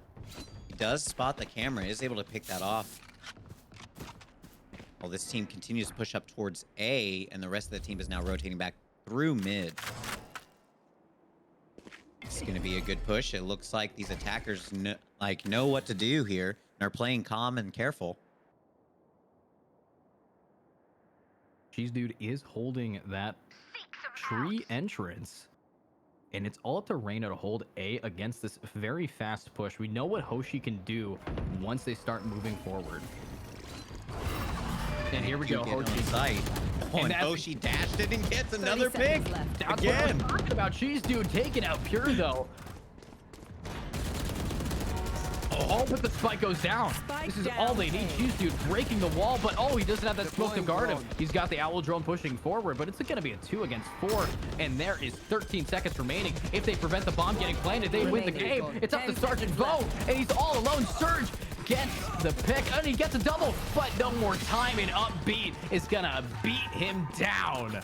He does spot the camera, is able to pick that off. Well, this team continues to push up towards A, and the rest of the team is now rotating back through mid. It's going to be a good push. It looks like these attackers know what to do here and are playing calm and careful. Cheese Dude is holding that tree entrance, and it's all up to Reyna to hold A against this very fast push. We know what Hoshi can do once they start moving forward. And here we go, Hoshi. Site. Oh, and Hoshi dashed it and gets another pick. That's again. What I'm talking about. Cheese Dude taking out Pure though. Oh, but the spike goes down. This is all they need. Cheese Dude breaking the wall, but oh, he doesn't have that smoke to guard him. He's got the owl drone pushing forward, but it's going to be a 2 against 4, and there is 13 seconds remaining. If they prevent the bomb getting planted, they win the game. It's up to Sergeant Bo, and he's all alone. Surge gets the pick, and he gets a double, but no more time, and Upbeat is going to beat him down.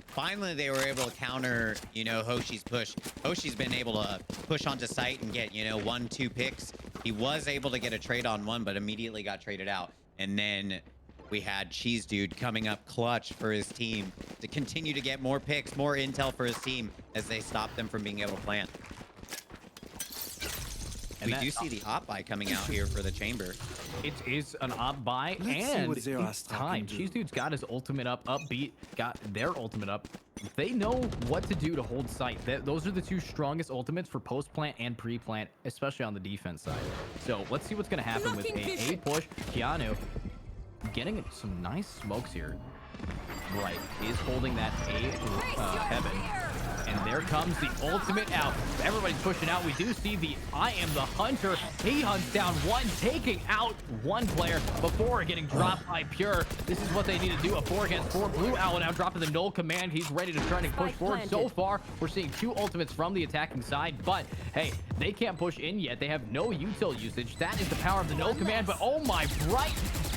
Finally, they were able to counter, Hoshi's push. Hoshi's been able to push onto site and get, 1-2 picks. He was able to get a trade on one, but immediately got traded out. And then we had Cheese Dude coming up clutch for his team to continue to get more picks, more intel for his team as they stop them from being able to plant. And we do see the op buy coming out here for the chamber. It is an op buy, and it's time. Cheese Dude's got his ultimate up. Upbeat got their ultimate up. They know what to do to hold site. Those are the two strongest ultimates for post plant and pre plant, especially on the defense side. So let's see what's going to happen with a push. Keanu getting some nice smokes here. Right, is holding that A heaven. And there comes the ultimate out. Everybody's pushing out. We do see the I am the hunter. He hunts down one, taking out one player before getting dropped by Pure. This is what they need to do. A 4 against 4. Blue Owl now dropping the null command. He's ready to try and push forward. So far, we're seeing 2 ultimates from the attacking side, but hey, they can't push in yet. They have no util usage. That is the power of the null command, but oh my, Bright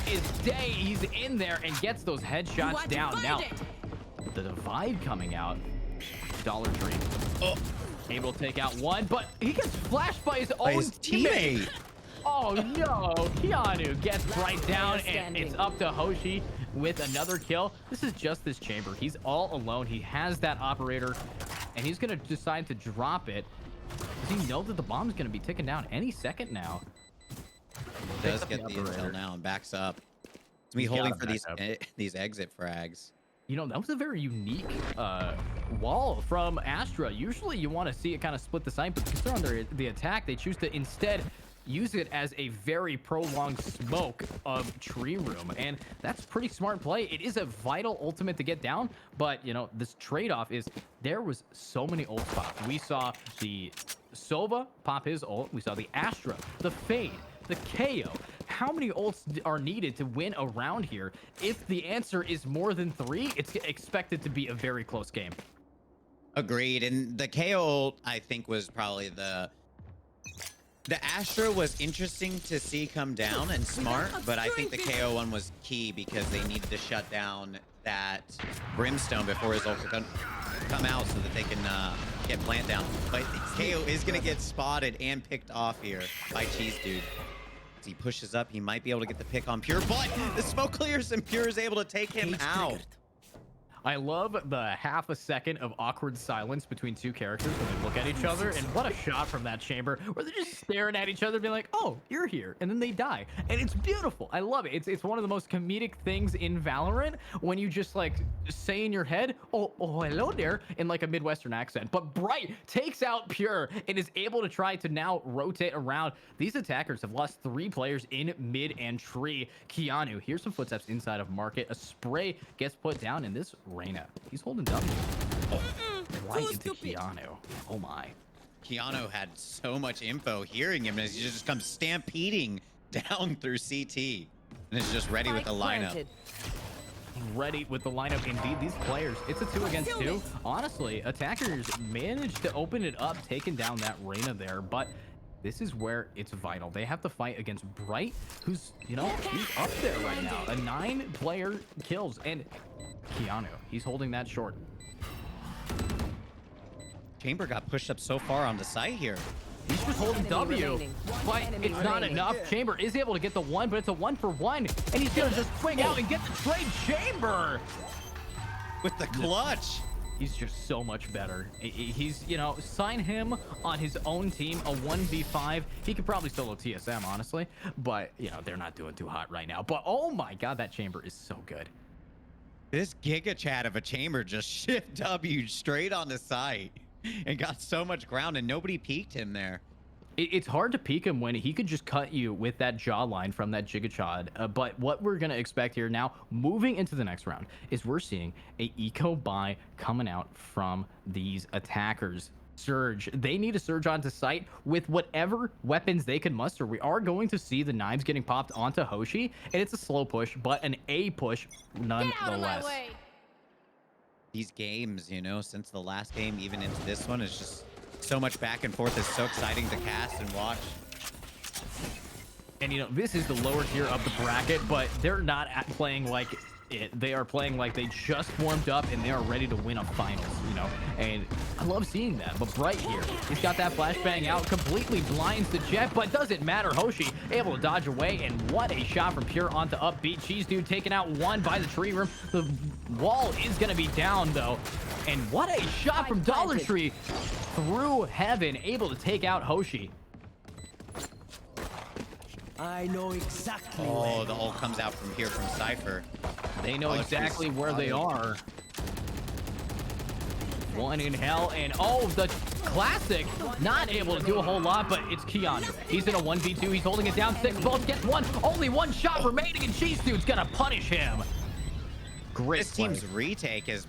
is day. He's in there and gets those headshots down. Now, the divide coming out. Dollar Tree. Oh, able to take out one, but he gets flashed by his own teammate. Oh no, Keanu gets right down, and it's up to Hoshi with another kill. This is just this chamber. He's all alone. He has that operator, and he's gonna decide to drop it. Does he know that the bomb is gonna be ticking down any second now? Does get the intel now and backs up. It's me holding for these exit frags. You know, that was a very unique wall from Astra. Usually you want to see it kind of split the site, but because they're under the attack, they choose to instead use it as a very prolonged smoke of tree room. And that's pretty smart play. It is a vital ultimate to get down, but you know, this trade-off is there was so many ults popped. We saw the Sova pop his ult. We saw the Astra, the Fade, the KO. How many ults are needed to win a round here? If the answer is more than 3, it's expected to be a very close game. Agreed. And the KO ult, I think, was probably the Astra was interesting to see come down and smart, but I think the KO one was key because they needed to shut down that Brimstone before his ult could come out so that they can get plant down. But KO is going to get spotted and picked off here by Cheese Dude. As he pushes up, he might be able to get the pick on Pure, but the smoke clears and Pure is able to take him out. I love the half a second of awkward silence between two characters when they look at each other, and what a shot from that chamber where they're just staring at each other being like, oh, you're here, and then they die, and it's beautiful. I love it. It's one of the most comedic things in Valorant when you just like say in your head, oh hello there, in like a Midwestern accent. But Bright takes out Pure and is able to try to now rotate around. These attackers have lost 3 players in mid and tree. Keanu, here's some footsteps inside of Market. A spray gets put down, and this Reyna, he's holding W. Oh, right into Keanu. Oh my. Keanu had so much info hearing him as he just comes stampeding down through CT and is just ready with the lineup. Ready with the lineup indeed. These players, it's a 2 against 2. Honestly, attackers managed to open it up, taking down that Reyna there, but this is where it's vital. They have to fight against Bright, who's, you know, he's up there right now. A 9-player kills, and Keanu, he's holding that short. Chamber got pushed up so far on the site here. He's just holding W, but it's not enough. Chamber is able to get the 1, but it's a 1-for-1, and he's gonna just swing out and get the trade. Chamber with the clutch. He's just so much better. He's, you know, sign him on his own team, a 1v5. He could probably solo TSM, honestly, but, you know, they're not doing too hot right now. But, oh my God, that Chamber is so good. This Giga Chat of a Chamber just shift W straight on the site and got so much ground, and nobody peeked him there. It's hard to peek him when he could just cut you with that jawline from that Gigachad. But what we're going to expect here now, moving into the next round, is we're seeing a eco buy coming out from these attackers. Surge. They need to surge onto site with whatever weapons they can muster. We are going to see the knives getting popped onto Hoshi, and it's a slow push, but an A push nonetheless. These games, you know, since the last game, even into this one, is just so much back and forth. It's so exciting to cast and watch. And, you know, this is the lower tier of the bracket, but they're not playing like it. They are playing like they just warmed up and they are ready to win a finals, you know, and I love seeing that. But Bright here, he's got that flashbang out, completely blinds the Jet, but doesn't matter. Hoshi able to dodge away, and what a shot from Pure onto upbeat. Cheese Dude taking out 1 by the tree room. The wall is going to be down though, and what a shot from Dollar Tree through heaven, able to take out Hoshi. I know exactly. Oh, the ult comes out from here from Cypher. They know exactly where they are. 1 in hell, and oh, the classic, not able to do a whole lot, but it's Keanu. He's in a 1v2, he's holding it down. 6 bullets, gets 1, only 1 shot remaining, and Cheese Dude's gonna punish him. Great This team's retake has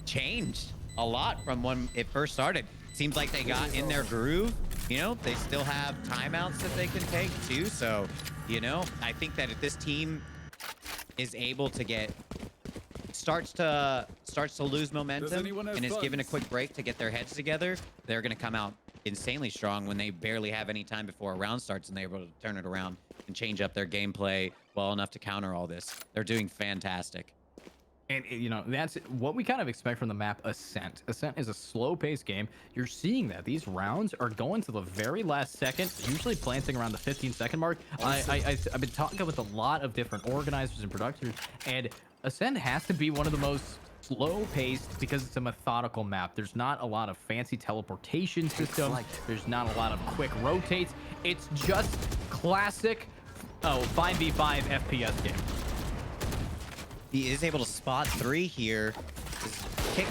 changed a lot from when it first started. Seems like they got in their groove. You know, they still have timeouts that they can take too. So, you know, I think that if this team is able to get starts to lose momentum and is given a quick break to get their heads together, they're going to come out insanely strong when they barely have any time before a round starts and they're able to turn it around and change up their gameplay well enough to counter all this. They're doing fantastic. And, you know, that's what we kind of expect from the map Ascent. Ascent is a slow-paced game. You're seeing that. These rounds are going to the very last second, usually planting around the 15-second mark. I've been talking with a lot of different organizers and producers, and Ascent has to be one of the most slow-paced because it's a methodical map. There's not a lot of fancy teleportation systems. There's not a lot of quick rotates. It's just classic 5v5 FPS game. He is able to spot 3 here. His kick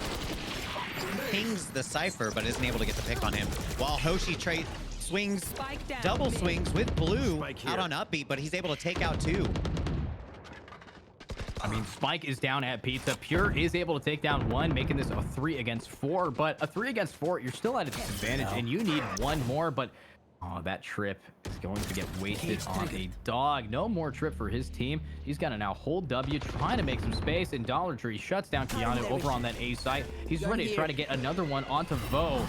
pings the Cypher, but isn't able to get the pick on him. While Hoshi swings, double swings with Blue out on Upbeat, but he's able to take out 2. I mean, Spike is down at Pizza. Pure is able to take down 1, making this a 3 against 4. But a 3 against 4, you're still at a disadvantage, and you need 1 more. But oh, that trip is going to get wasted on a dog. No more trip for his team. He's got to now hold W, trying to make some space. And Dollar Tree shuts down Keanu over on that A site. He's ready to try to get another one onto Vo.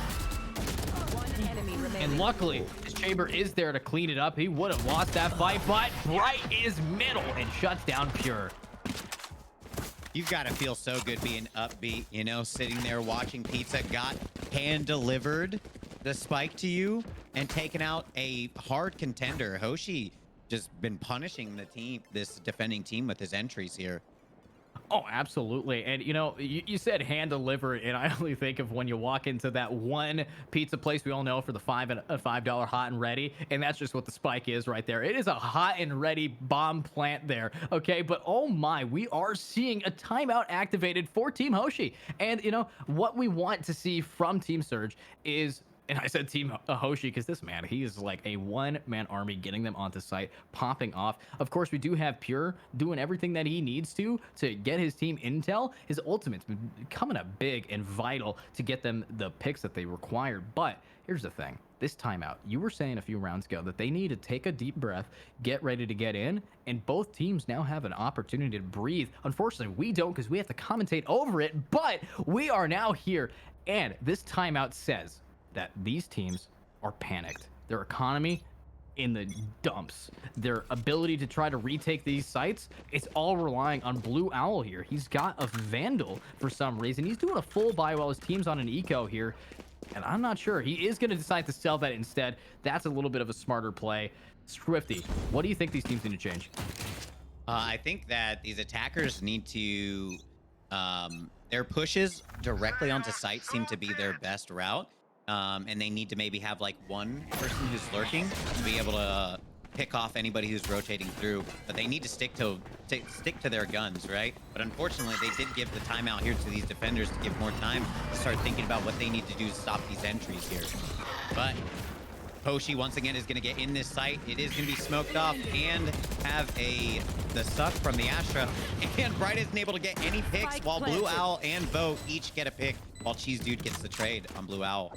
And luckily, his chamber is there to clean it up. He would have lost that fight, but Bright is middle and shuts down Pure. You've got to feel so good being Upbeat, you know, sitting there watching Pizza got hand delivered the spike to you and taken out a hard contender. Hoshi just been punishing the team, this defending team, with his entries here. Oh, absolutely. And, you know, you said hand delivered, and I only think of when you walk into that one pizza place we all know for the $5 hot and ready, and that's just what the spike is right there. It is a hot and ready bomb plant there, okay? But, oh my, we are seeing a timeout activated for Team Hoshi. And, you know, what we want to see from Team Surge is... And I said Team Hoshi because this man, he is like a one-man army getting them onto site, popping off. Of course, we do have Pure doing everything that he needs to get his team intel. His ultimate's been coming up big and vital to get them the picks that they required. But here's the thing. This timeout, you were saying a few rounds ago that they need to take a deep breath, get ready to get in, and both teams now have an opportunity to breathe. Unfortunately, we don't because we have to commentate over it, but we are now here. And this timeout says that these teams are panicked. Their economy in the dumps. Their ability to try to retake these sites, it's all relying on Blue Owl here. He's got a Vandal for some reason. He's doing a full buy while his team's on an eco here. And I'm not sure. He is going to decide to sell that instead. That's a little bit of a smarter play. Swifty, what do you think these teams need to change? I think that these attackers need to... their pushes directly onto site seem to be their best route. And they need to maybe have like one person who's lurking to be able to pick off anybody who's rotating through. But they need to stick to their guns, right? But unfortunately, they did give the timeout here to these defenders to give more time to start thinking about what they need to do to stop these entries here. But Hoshi once again is going to get in this site. It is going to be smoked off and have the suck from the Astra. And Bright isn't able to get any picks while Blue Owl and Vo each get a pick while Cheese Dude gets the trade on Blue Owl.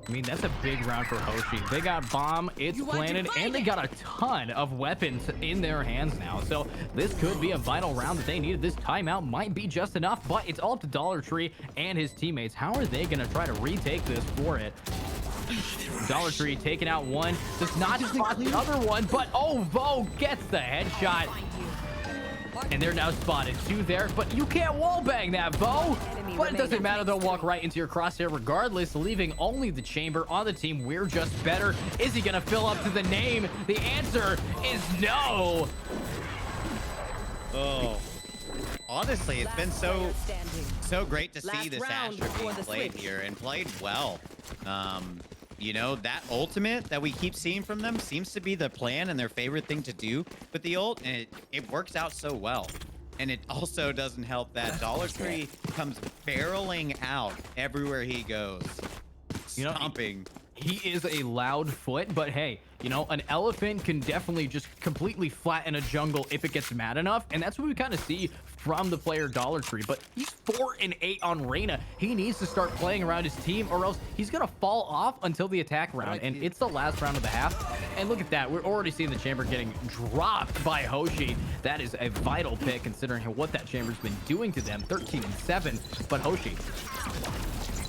I mean, that's a big round for Hoshi. They got bomb, it's planted, and they got a ton of weapons in their hands now. So this could be a vital round that they needed. This timeout might be just enough, but it's all up to Dollar Tree and his teammates. How are they going to try to retake this for it? Dollar Tree taking out one, does not spot the other one, but oh, Vo gets the headshot. And they're now spotted 2 there, but you can't wallbang that, Vo. But it doesn't matter, they'll walk right into your crosshair regardless, leaving only the chamber on the team. We're just better. Is he gonna fill up to the name? The answer is no. Oh, honestly, it's been so great to see this Astra being played here and played well. You know, that ultimate that we keep seeing from them seems to be the plan and their favorite thing to do with the ult, and it works out so well. And it also doesn't help that Dollar Tree comes barreling out everywhere he goes, stomping. He is a loud foot, but hey, you know, an elephant can definitely just completely flatten a jungle if it gets mad enough, and that's what we kind of see from the player Dollar Tree. But he's 4-8 on Reyna. He needs to start playing around his team, or else he's gonna fall off until the attack round, and it's the last round of the half. And look at that, we're already seeing the chamber getting dropped by Hoshi. That is a vital pick considering what that chamber's been doing to them. 13-7, but Hoshi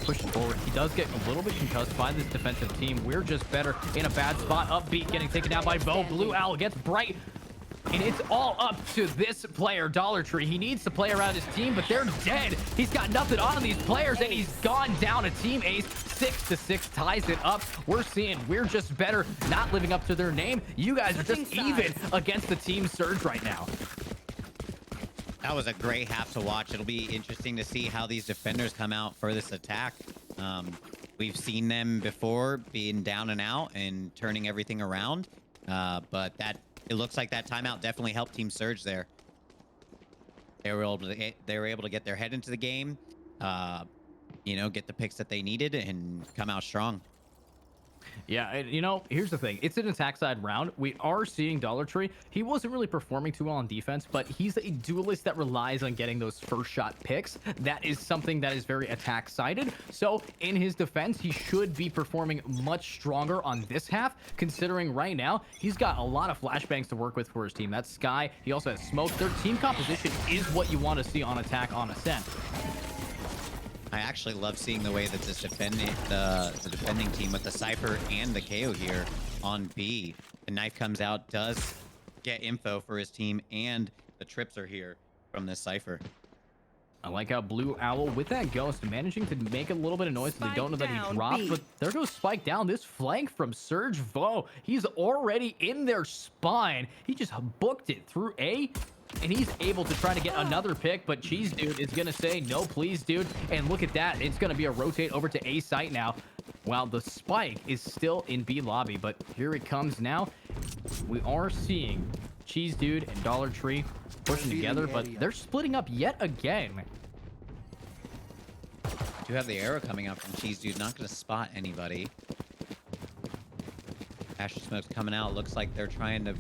pushing forward. He does get a little bit concussed by this defensive team. We're just better in a bad spot. Upbeat getting taken down by Vo. Blue Owl gets Bright. And it's all up to this player, Dollar Tree. He needs to play around his team, but they're dead. He's got nothing on these players, and he's gone down a team ace. 6-6 ties it up. We're seeing we're just better, not living up to their name. You guys are just even against the Team Surge right now. That was a great half to watch. It'll be interesting to see how these defenders come out for this attack. We've seen them before being down and out and turning everything around, but it looks like that timeout definitely helped Team Surge there. they were able to get their head into the game, get the picks that they needed and come out strong. Yeah, and, here's the thing. It's an attack side round. We are seeing Dollar Tree. He wasn't really performing too well on defense, but he's a duelist that relies on getting those first shot picks. That is something that is very attack sided. So in his defense, he should be performing much stronger on this half, considering right now he's got a lot of flashbangs to work with for his team. That's Sky. He also has Smoke. Their team composition is what you want to see on attack on Ascent. I actually love seeing the way that this defending team with the Cypher and the KO here on B. The knife comes out, does get info for his team, and the trips are here from this Cypher. I like how Blue Owl with that ghost managing to make a little bit of noise. They don't know that he dropped, but there goes Spike down. This flank from Surge Vo. He's already in their spine. He just booked it through A. And he's able to try to get another pick, but Cheese Dude is going to say, no, please, dude. And look at that. It's going to be a rotate over to A site now. While the Spike is still in B lobby, but here it comes now. We are seeing Cheese Dude and Dollar Tree pushing together, but they're splitting up yet again. Do have the arrow coming out from Cheese Dude. Not going to spot anybody. Asher Smoke's coming out. Looks like they're trying to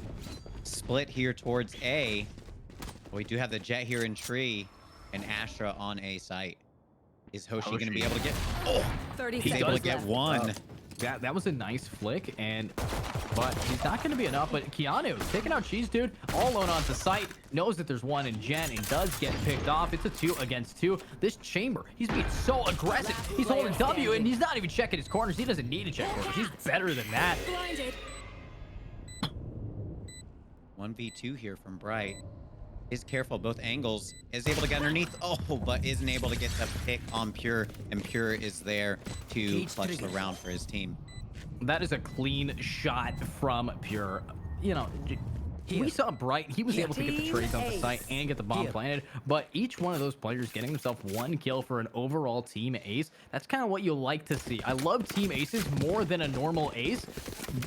split here towards A. We do have the Jet here in tree and Astra on A site. Is Hoshi going to be able to get... Oh! 30 he's able to get one. That was a nice flick, but he's not going to be enough. But Keanu taking out Cheese Dude all alone onto site. Knows that there's one in Gen and does get picked off. It's a 2 against 2. This Chamber, he's being so aggressive. He's holding W and he's not even checking his corners. He doesn't need to check corners. He's better than that. 1v2 here from Bright. Is careful both angles, is able to get underneath, but isn't able to get the pick on Pure, and Pure is there to clutch the round for his team. That is a clean shot from Pure. We saw Bright. He was able to get the trades on the site and get the bomb planted, but each one of those players getting himself 1 kill for an overall team ace, that's kind of what you like to see. I love team aces more than a normal ace,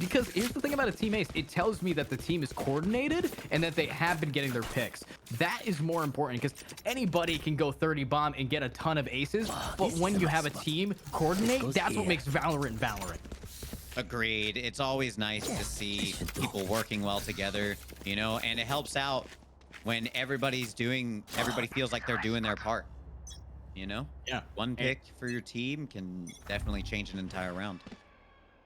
because here's the thing about a team ace. It tells me that the team is coordinated and that they have been getting their picks. That is more important, because anybody can go 30 bomb and get a ton of aces, but when you have a team coordinate, that's what makes Valorant Valorant. Agreed. It's always nice to see people working well together, and it helps out when everybody feels like they're doing their part, Yeah. One pick for your team can definitely change an entire round.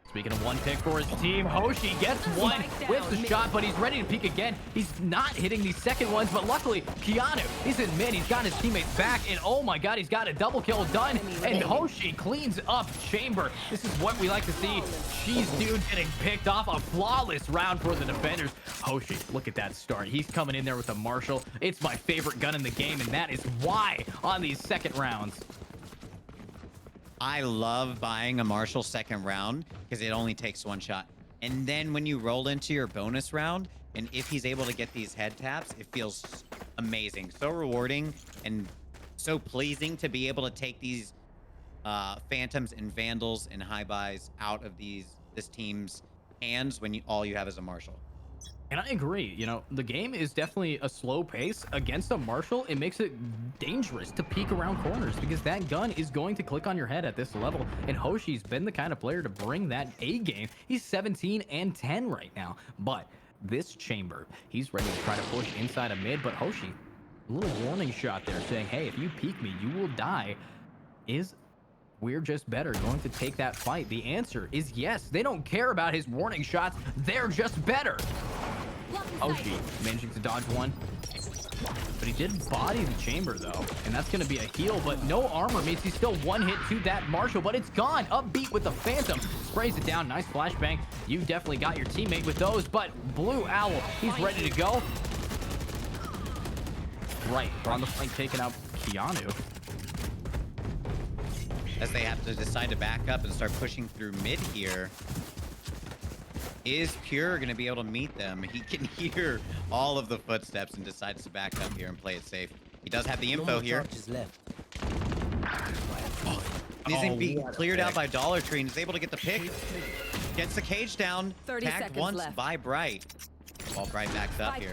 Speaking of 1 pick for his team, Hoshi gets one with the shot, but he's ready to peek again. He's not hitting these second ones, but luckily, Keanu, he's in mid. He's got his teammates back, and oh my god, he's got a double kill done, and Hoshi cleans up Chamber. This is what we like to see. Cheese Dude getting picked off. A flawless round for the defenders. Hoshi, look at that start. He's coming in there with a Marshall. It's my favorite gun in the game, and that is why on these second rounds. I love buying a Marshall second round because it only takes 1 shot. And then when you roll into your bonus round, and if he's able to get these head taps, it feels amazing. So rewarding and so pleasing to be able to take these Phantoms and Vandals and high buys out of this team's hands when all you have is a Marshall. And I agree, the game is definitely a slow pace. Against a Marshall, it makes it dangerous to peek around corners because that gun is going to click on your head at this level. And Hoshi's been the kind of player to bring that A game. He's 17 and 10 right now. But this Chamber, he's ready to try to push inside of mid, but Hoshi, a little warning shot there saying, hey, if you peek me, you will die. We're just better going to take that fight? The answer is yes. They don't care about his warning shots. They're just better. Hoshi managing to dodge one. But he did body the Chamber, though. And that's going to be a heal, but no armor means he's still 1 hit to that Marshall. But it's gone. Upbeat with the Phantom. Sprays it down. Nice flashbang. You definitely got your teammate with those. But Blue Owl, he's ready to go. Right. On the flank, taking out Keanu. As they have to decide to back up and start pushing through mid here. Is Pure going to be able to meet them? He can hear all of the footsteps and decides to back up here and play it safe. He does have the info here. He's being cleared out by Dollar Tree and is able to get the pick. Gets the cage down. 30 Tagged seconds once left. by Bright. While Bright backs up here.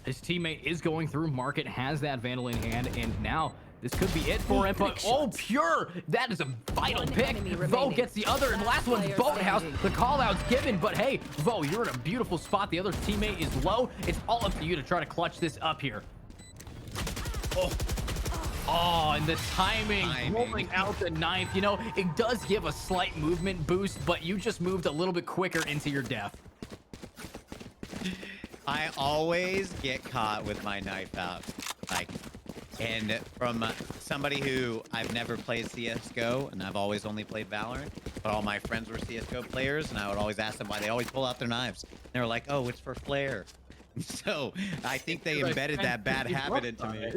His teammate is going through. Market has that Vandal in hand, and now this could be it for him. But oh, Pure! That is a vital pick. Vo gets the other, and the last one's Boathouse. The call-out's given, but hey, Vo, you're in a beautiful spot. The other teammate is low. It's all up to you to try to clutch this up here. Oh, and the timing, rolling out the knife. You know, it does give a slight movement boost, but you just moved a little bit quicker into your death. I always get caught with my knife out. Like, and from somebody who I've never played CSGO, and I've always only played Valorant, but all my friends were CSGO players, and I would always ask them why they always pull out their knives. And they were like, oh, it's for flair. So I think they embedded that bad habit into me.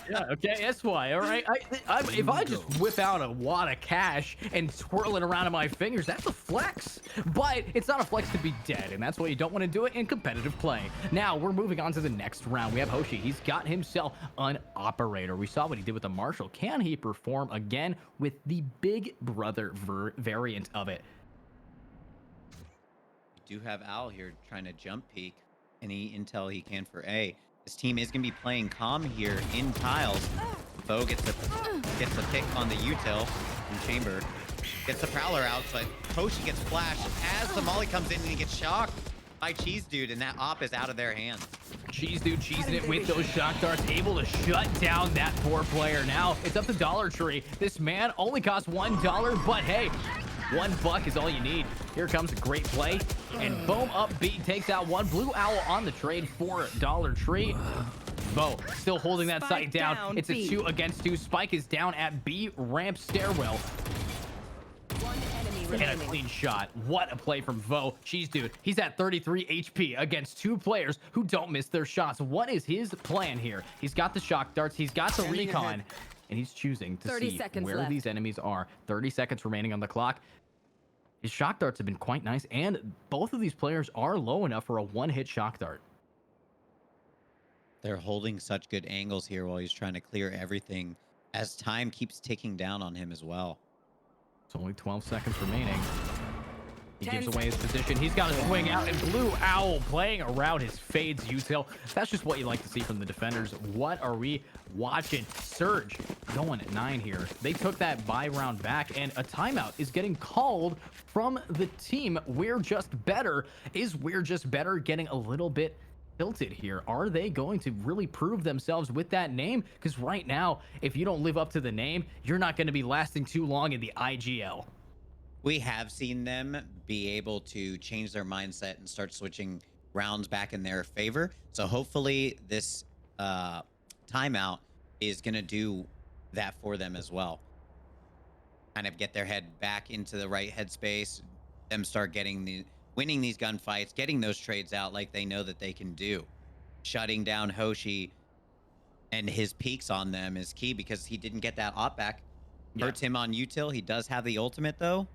Yeah, okay, that's why. All right, if I just whip out a wad of cash and swirl it around in my fingers, that's a flex. But it's not a flex to be dead, and that's why you don't want to do it in competitive play. Now we're moving on to the next round. We have Hoshi. He's got himself an operator. We saw what he did with the Marshall. Can he perform again with the Big Brother variant of it? We do have Al here trying to jump peek any intel he can for A. His team is going to be playing calm here in tiles. Bo gets a pick on the util from Chamber. Gets the Prowler out, but Hoshi gets flashed as the Molly comes in and he gets shocked by Cheese Dude, and that op is out of their hands. Cheese Dude cheesing it with those shock darts, able to shut down that poor player. Now it's up to Dollar Tree. This man only costs $1, but hey, $1 is all you need. Here comes a great play, and boom, up B takes out one. Blue Owl on the trade for Dollar Tree. Bo still holding that site down. It's a 2 against 2. Spike is down at B ramp stairwell. And a clean shot. What a play from Vo. Cheese Dude, he's at 33 HP against 2 players who don't miss their shots. What is his plan here? He's got the shock darts, he's got the recon, and he's choosing to see where these enemies are. 30 seconds remaining on the clock. His shock darts have been quite nice, and both of these players are low enough for a one-hit shock dart. They're holding such good angles here while he's trying to clear everything as time keeps ticking down on him as well. It's only 12 seconds remaining. He gives away his position. He's got to swing out, and Blue Owl playing around his fades util. That's just what you like to see from the defenders. What are we watching? Surge going at 9 here. They took that buy round back, and a timeout is getting called from the team. We're Just Better. Is We're Just Better getting a little bit tilted here? Are they going to really prove themselves with that name? Because right now, if you don't live up to the name, you're not going to be lasting too long in the IGL. We have seen them be able to change their mindset and start switching rounds back in their favor. So hopefully this timeout is going to do that for them as well. Kind of get their head back into the right headspace, them start getting winning these gunfights, getting those trades out like they know that they can do. Shutting down Hoshi and his peaks on them is key because he didn't get that op back. Hurts him on util. He does have the ultimate though.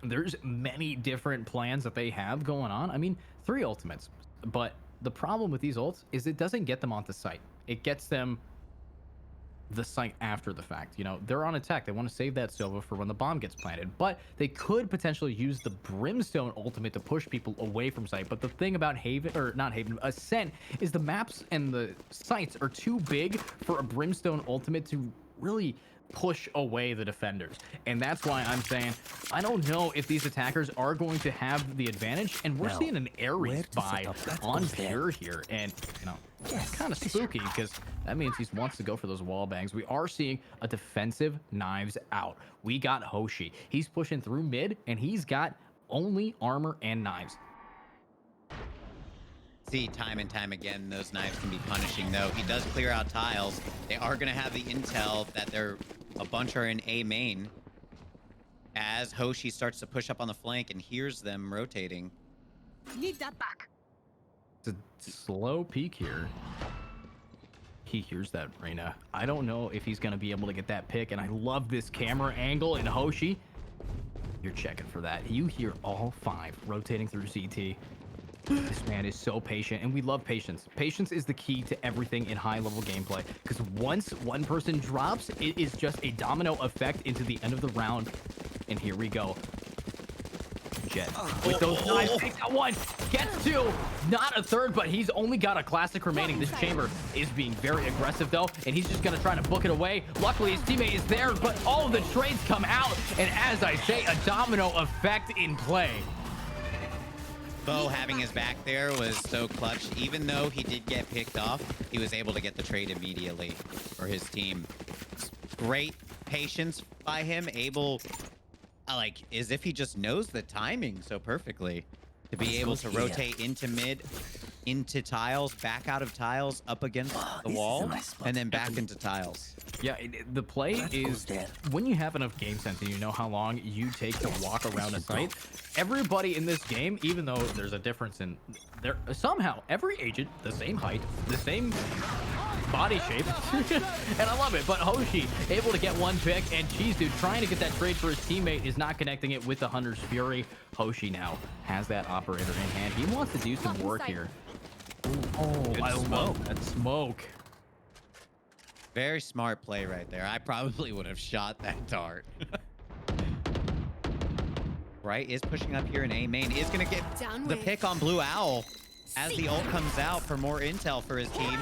There's many different plans that they have going on. I mean, 3 ultimates, but the problem with these ults is it doesn't get them onto site. It gets them the site after the fact. You know, they're on attack. They want to save that Sova for when the bomb gets planted, but they could potentially use the Brimstone ultimate to push people away from site. But the thing about Ascent is the maps and the sites are too big for a Brimstone ultimate to really push away the defenders. And that's why I'm saying I don't know if these attackers are going to have the advantage, and we're seeing an Ares buy on Pure here, and you know, it's kind of spooky because that means he wants to go for those wall bangs. We are seeing a defensive knives out. We got Hoshi. He's pushing through mid, and he's got only armor and knives. See time and time again, those knives can be punishing though. He does clear out tiles. They are going to have the intel that a bunch are in A main as Hoshi starts to push up on the flank and hears them rotating. Need that back. It's a slow peek here. He hears that Reyna. I don't know if he's going to be able to get that pick, and I love this camera angle in Hoshi. You're checking for that. You hear all 5 rotating through CT. This man is so patient, and we love patience. Patience is the key to everything in high-level gameplay, because once one person drops, it is just a domino effect into the end of the round. And here we go. Jet. With those knives, takes out one, gets two, not a third, but he's only got a classic remaining. This chamber is being very aggressive though, and he's just gonna try to book it away. Luckily, his teammate is there, but all of the trades come out, and as I say, a domino effect in play. Bo having his back there was so clutch. Even though he did get picked off, he was able to get the trade immediately for his team. Great patience by him, able, like, as if he just knows the timing so perfectly to be able to rotate into mid, into tiles, back out of tiles, up against the wall, and then back into tiles. Yeah, the play is when you have enough game sense and you know how long you take to walk around a site. Everybody in this game, even though there's a difference in there, somehow every agent the same height, the same body shape, and I love it. But Hoshi able to get one pick, and Cheese Dude trying to get that trade for his teammate is not connecting it with the Hunter's Fury. Hoshi now has that operator in hand. He wants to do some work here. Oh, I love that smoke. Very smart play right there. I probably would have shot that dart. Right, is pushing up here in A main. Is going to get the pick on Blue Owl as the ult comes out for more intel for his team.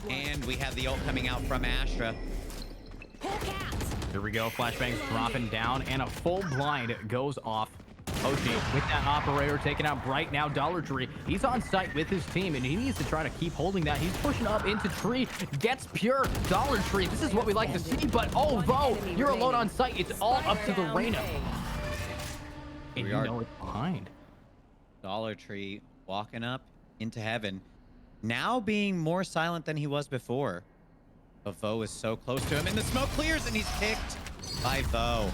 And we have the ult coming out from Astra. Here we go. Flashbangs dropping down, and a full blind goes off. Hoshi with that operator taking out Bright. Now Dollar Tree, he's on site with his team, and he needs to try to keep holding that. He's pushing up into Tree, gets pure. Dollar Tree, this is what we like to see, but oh, Vo, you're alone on site. It's all up to the Reyna. And you know it's behind. Dollar Tree walking up into heaven. Now being more silent than he was before. But Vo is so close to him, and the smoke clears, and he's picked by Vo.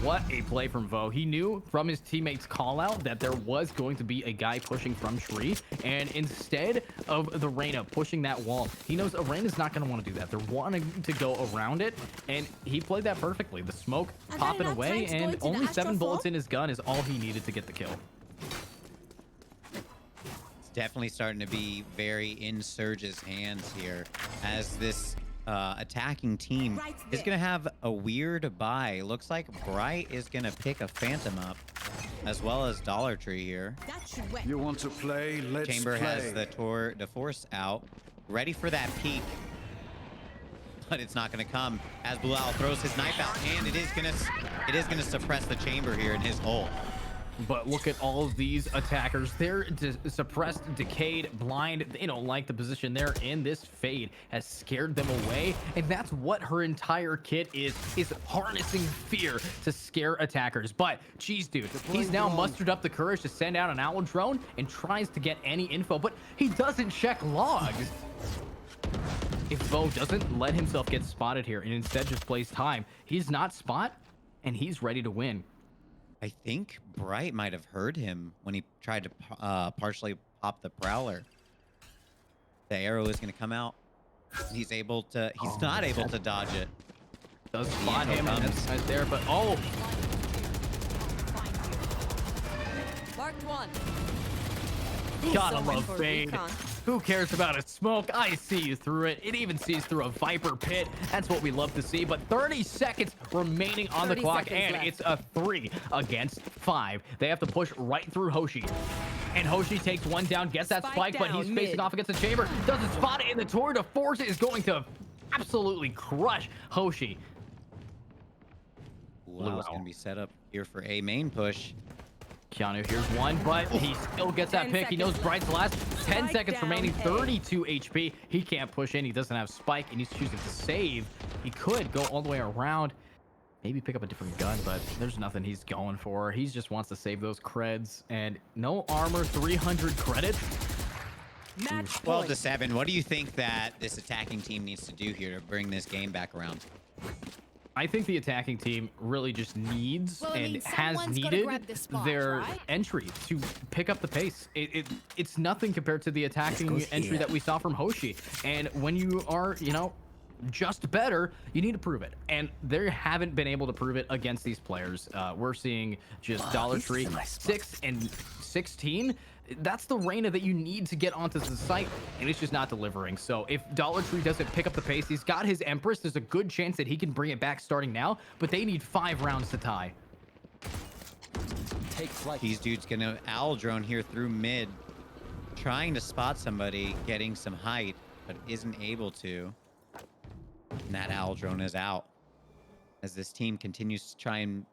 What a play from Vo. He knew from his teammates call out that there was going to be a guy pushing from Tree, and instead of the Reyna pushing that wall, he knows Reina's not going to want to do that. They're wanting to go around it, and he played that perfectly. The smoke popping away, and only 7 bullets in his gun is all he needed to get the kill. It's definitely starting to be very in Surge's hands here, as this attacking team is going to have a weird buy. Looks like Bright is going to pick a Phantom up, as well as Dollar Tree here. You want to play? Let's Chamber play. has the Tour de Force out, ready for that peek, but it's not going to come as Blue Owl throws his knife out, and it is going to suppress the Chamber here in his ult. But look at all of these attackers. They're suppressed, decayed, blind. They don't like the position they're in. This Fade has scared them away, and that's what her entire kit is harnessing fear to scare attackers. But Cheese Dude, he's now mustered up the courage to send out an owl drone and tries to get any info, but he doesn't check logs. If Vo doesn't let himself get spotted here and instead just plays time, he's not spot, and he's ready to win. I think Bright might have heard him when he tried to partially pop the Prowler. The arrow is going to come out. He's able to. He's not able to dodge it. Does spot him, and that's right there. But oh, Marked one. gotta love Fade. Who cares about a smoke? I see you through it. It even sees through a Viper pit. That's what we love to see. But 30 seconds remaining on the clock, and it's a 3 against 5. They have to push right through Hoshi. And Hoshi takes one down, gets that spike, but he's facing off against the Chamber. Doesn't spot it, and the Tour de Force is going to absolutely crush Hoshi. Blue Owl's going to be set up here for a main push. Keanu, here's one, but he still gets that pick. He knows Bright's last. 10 seconds remaining, 32 HP. He can't push in. He doesn't have spike, and he's choosing to save. He could go all the way around, maybe pick up a different gun, but there's nothing he's going for. He just wants to save those creds, and no armor, 300 credits. 12 to 7. What do you think that this attacking team needs to do here to bring this game back around? I think the attacking team really just needs and has needed their entry to pick up the pace. It's nothing compared to the attacking entry that we saw from Hoshi. And when you are, you know, just better, you need to prove it. And they haven't been able to prove it against these players. We're seeing just Dollar Tree 6 and 16. That's the Reyna that you need to get onto the site, and it's just not delivering. So if Dollar Tree doesn't pick up the pace, he's got his Empress. There's a good chance that he can bring it back starting now, but they need 5 rounds to tie. take flight. These dudes gonna owl drone here through mid, trying to spot somebody, getting some height, but isn't able to. And that owl drone is out as this team continues to try and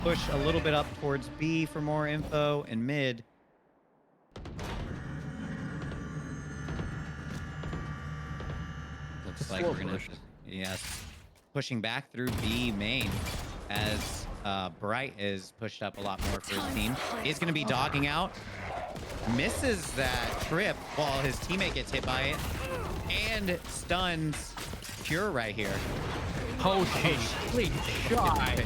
push a little bit up towards B for more info and mid. Looks like we're gonna, yes, pushing back through B main as Bright is pushed up a lot more for his team. He's gonna be dogging out, misses that trip while his teammate gets hit by it, and stuns Pure right here. Hoshi, please shy.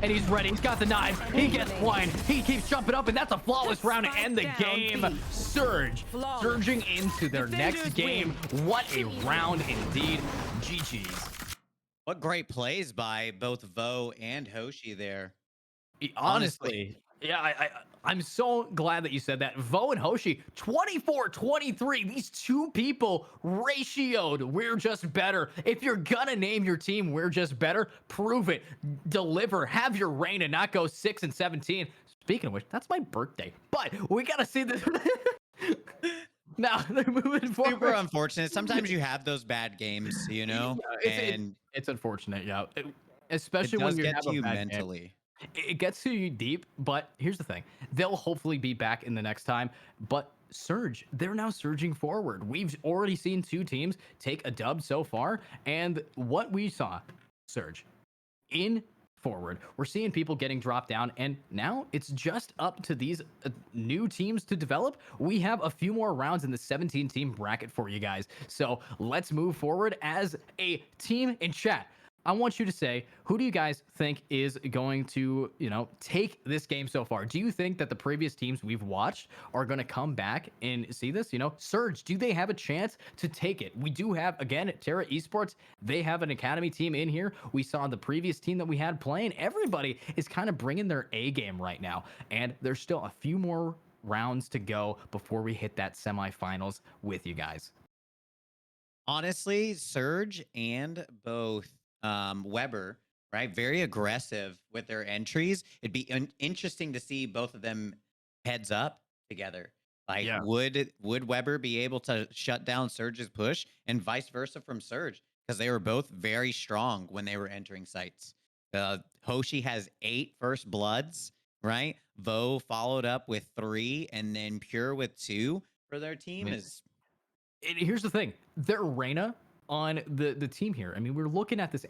And he's ready. He's got the knives. He gets one. He keeps jumping up, and that's a flawless round to end the game. Surge surging into their next game. What a round indeed. GG's. What great plays by both Vo and Hoshi there. Honestly, yeah, I'm so glad that you said that. Vo and Hoshi, 24-23. These two people ratioed. We're just better. If you're gonna name your team We're Just Better, prove it. Deliver. Have your reign and not go 6-17. Speaking of which, that's my birthday. But we gotta see this. Now they're moving forward. Super unfortunate. Sometimes you have those bad games, you know, and it's unfortunate, yeah. Especially it does when you get have to a you bad mentally. Game. It gets to you deep, but here's the thing. They'll hopefully be back in the next time, but Surge, they're now surging forward. We've already seen two teams take a dub so far, and what we saw, Surge, in forward, we're seeing people getting dropped down, and now it's just up to these new teams to develop. We have a few more rounds in the 17-team bracket for you guys, so let's move forward as a team in chat. I want you to say, who do you guys think is going to, take this game so far? Do you think that the previous teams we've watched are going to come back and see this? Surge, do they have a chance to take it? We do have, again, Terra Esports. They have an academy team in here. We saw the previous team that we had playing. Everybody is kind of bringing their A game right now. And there's still a few more rounds to go before we hit that semifinals with you guys. Honestly, Surge and both Weber, right? Very aggressive with their entries. It'd be interesting to see both of them heads up together. Like, Yeah. would Weber be able to shut down Surge's push, and vice versa from Surge? Because they were both very strong when they were entering sites. Hoshi has 8 first bloods, right? Vo followed up with 3, and then Pure with 2 for their team. Here's the thing. Their Reyna on the team here. I mean, we're looking at this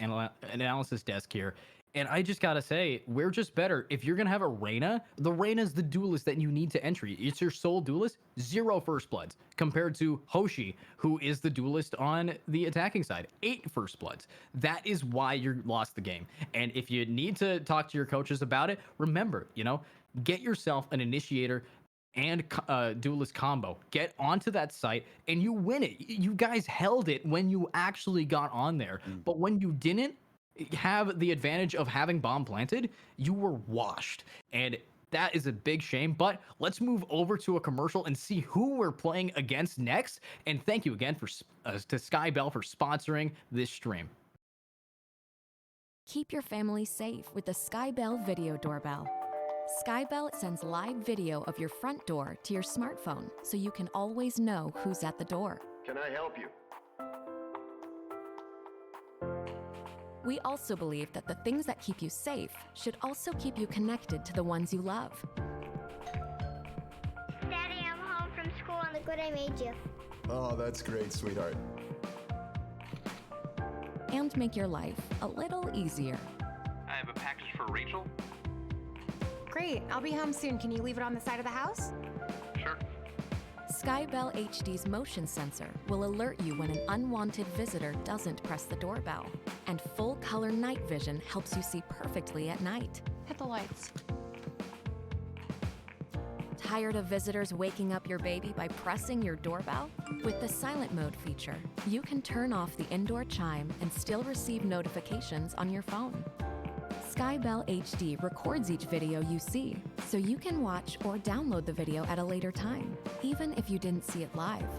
analysis desk here, and I just gotta say, We're Just Better. If you're gonna have a Reyna, the Reyna's the duelist that you need to entry. It's your sole duelist, 0 first bloods, compared to Hoshi, who is the duelist on the attacking side, 8 first bloods. That is why you lost the game. And if you need to talk to your coaches about it, remember, get yourself an initiator and duelist combo. Get onto that site and you win it. You guys held it when you actually got on there. But when you didn't have the advantage of having bomb planted, you were washed. And that is a big shame. But let's move over to a commercial and see who we're playing against next. And thank you again to Skybell for sponsoring this stream. Keep your family safe with the Skybell video doorbell. Skybell sends live video of your front door to your smartphone so you can always know who's at the door. Can I help you? We also believe that the things that keep you safe should also keep you connected to the ones you love. Daddy, I'm home from school and look what I made you. Oh, that's great, sweetheart. And make your life a little easier. I have a package for Rachel. Great, I'll be home soon. Can you leave it on the side of the house? Sure. Skybell HD's motion sensor will alert you when an unwanted visitor doesn't press the doorbell. And full-color night vision helps you see perfectly at night. Hit the lights. Tired of visitors waking up your baby by pressing your doorbell? With the silent mode feature, you can turn off the indoor chime and still receive notifications on your phone. Skybell HD records each video you see, so you can watch or download the video at a later time, even if you didn't see it live.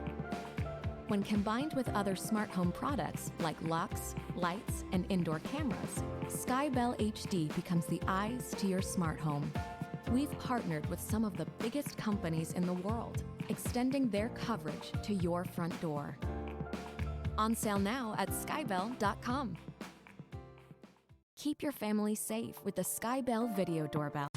When combined with other smart home products like locks, lights, and indoor cameras, Skybell HD becomes the eyes to your smart home. We've partnered with some of the biggest companies in the world, extending their coverage to your front door. On sale now at skybell.com. Keep your family safe with the Skybell Video Doorbell.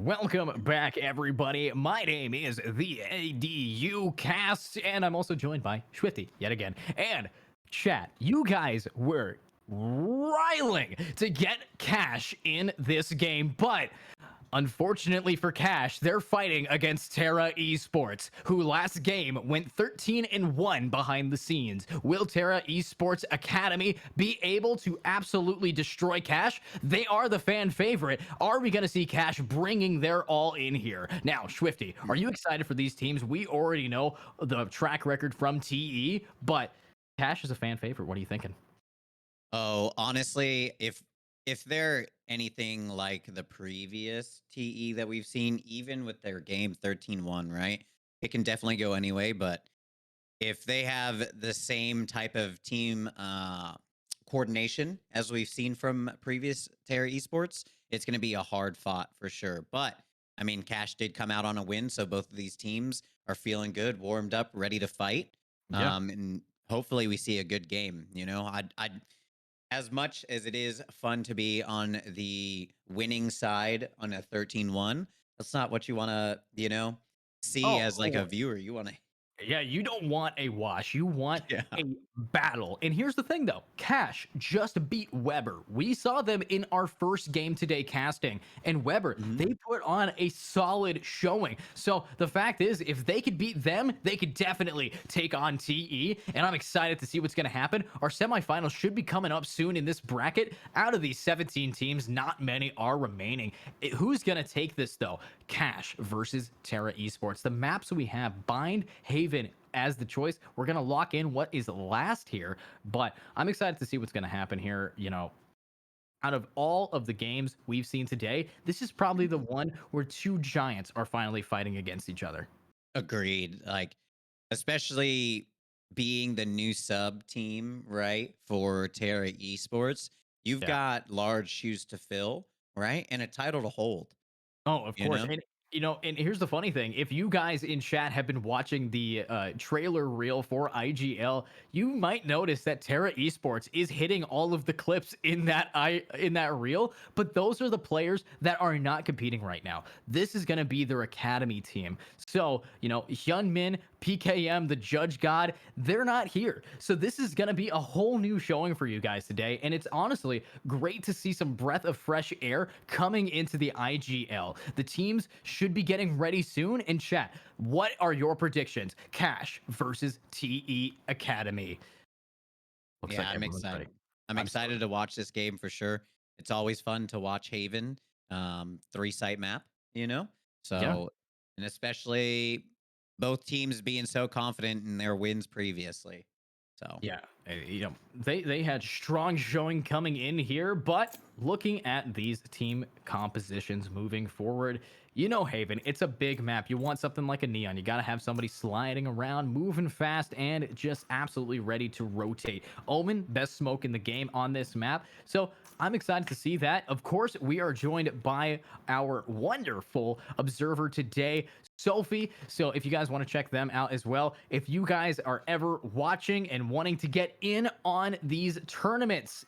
welcome back, everybody. My name is the ADU Cast, and I'm also joined by Swifty yet again. And chat, you guys were riling to get Cash in this game, but unfortunately for Cash, they're fighting against Terra Esports, who last game went 13-1 behind the scenes. Will Terra Esports Academy be able to absolutely destroy Cash? They are the fan favorite. Are we going to see Cash bringing their all in here? Now, Swifty, are you excited for these teams? We already know the track record from TE, but Cash is a fan favorite. What are you thinking? Oh, honestly, if they're anything like the previous TE that we've seen, even with their game 13-1, right? It can definitely go anyway, but if they have the same type of team coordination as we've seen from previous Terra Esports, it's going to be a hard fought for sure. But I mean, Cash did come out on a win, so both of these teams are feeling good, warmed up, ready to fight. Yeah. And hopefully we see a good game. You know, I'd as much as it is fun to be on the winning side on a 13-1, that's not what you want to, see as like a Oh, viewer. You want to, yeah, you don't want a wash. You want yeah. a battle. And here's the thing, though. Cash just beat Weber. We saw them in our first game today casting. And Weber, Mhm. they put on a solid showing. So the fact is, if they could beat them, they could definitely take on TE. And I'm excited to see what's going to happen. Our semifinals should be coming up soon in this bracket. Out of these 17 teams, not many are remaining. Who's going to take this, though? Cash versus Terra Esports. The maps we have, Bind, Haven as the choice. We're going to lock in what is last here, but I'm excited to see what's going to happen here. You know, out of all of the games we've seen today, this is probably the one where two giants are finally fighting against each other. Agreed. Like, especially being the new sub team, right, for Terra Esports, you've Yeah. got large shoes to fill, right, and a title to hold. Oh, of You course. know, And and here's the funny thing. If you guys in chat have been watching the trailer reel for IGL, you might notice that Terra Esports is hitting all of the clips in that reel, but those are the players that are not competing right now. This is going to be their academy team. So, Hyun Min, PKM, the Judge God, they're not here. So this is going to be a whole new showing for you guys today. And it's honestly great to see some breath of fresh air coming into the IGL. The teams should be getting ready soon. In chat, what are your predictions? Cash versus TE Academy. Looks yeah, like I'm everyone's ready. excited. I'm I'm so excited to watch this game for sure. It's always fun to watch Haven, 3 site map. You know, yeah. so and especially both teams being so confident in their wins previously. So Yeah, they had strong showing coming in here, but looking at these team compositions moving forward, Haven, it's a big map. You want something like a Neon. You got to have somebody sliding around, moving fast, and just absolutely ready to rotate. Omen, best smoke in the game on this map. So I'm excited to see that. Of course, we are joined by our wonderful observer today, Sophie. So if you guys want to check them out as well, if you guys are ever watching and wanting to get in on these tournaments,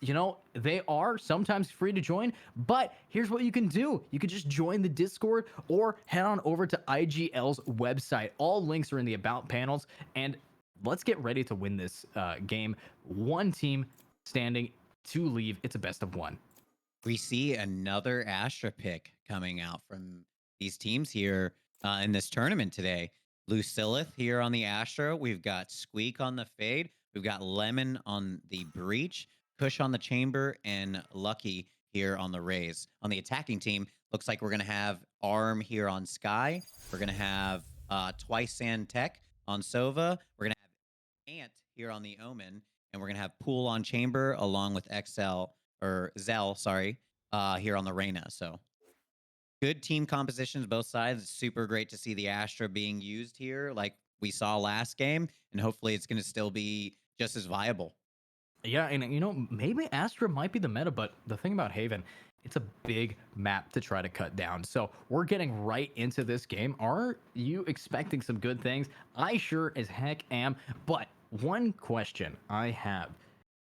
they are sometimes free to join, but here's what you can do. You can just join the Discord or head on over to IGL's website. All links are in the about panels, and let's get ready to win this game. One team standing to leave. It's a best of one. we see another Astra pick coming out from these teams here in this tournament today. Lucillith here on the Astra. We've got Squeak on the Fade. We've got Lemon on the Breach, Kush on the Chamber, and Lucky here on the Rays. On the attacking team, looks like we're going to have Arm here on Sky. We're going to have Twice Sand Tech on Sova. We're going to have Ant here on the Omen. And we're going to have Pool on Chamber along with Zell, sorry, here on the Reyna. So good team compositions, both sides. It's super great to see the Astra being used here like we saw last game. And hopefully it's going to still be just as viable. Yeah, and maybe Astra might be the meta, but the thing about Haven, it's a big map to try to cut down. So we're getting right into this game. Are you expecting some good things? I sure as heck am. But one question I have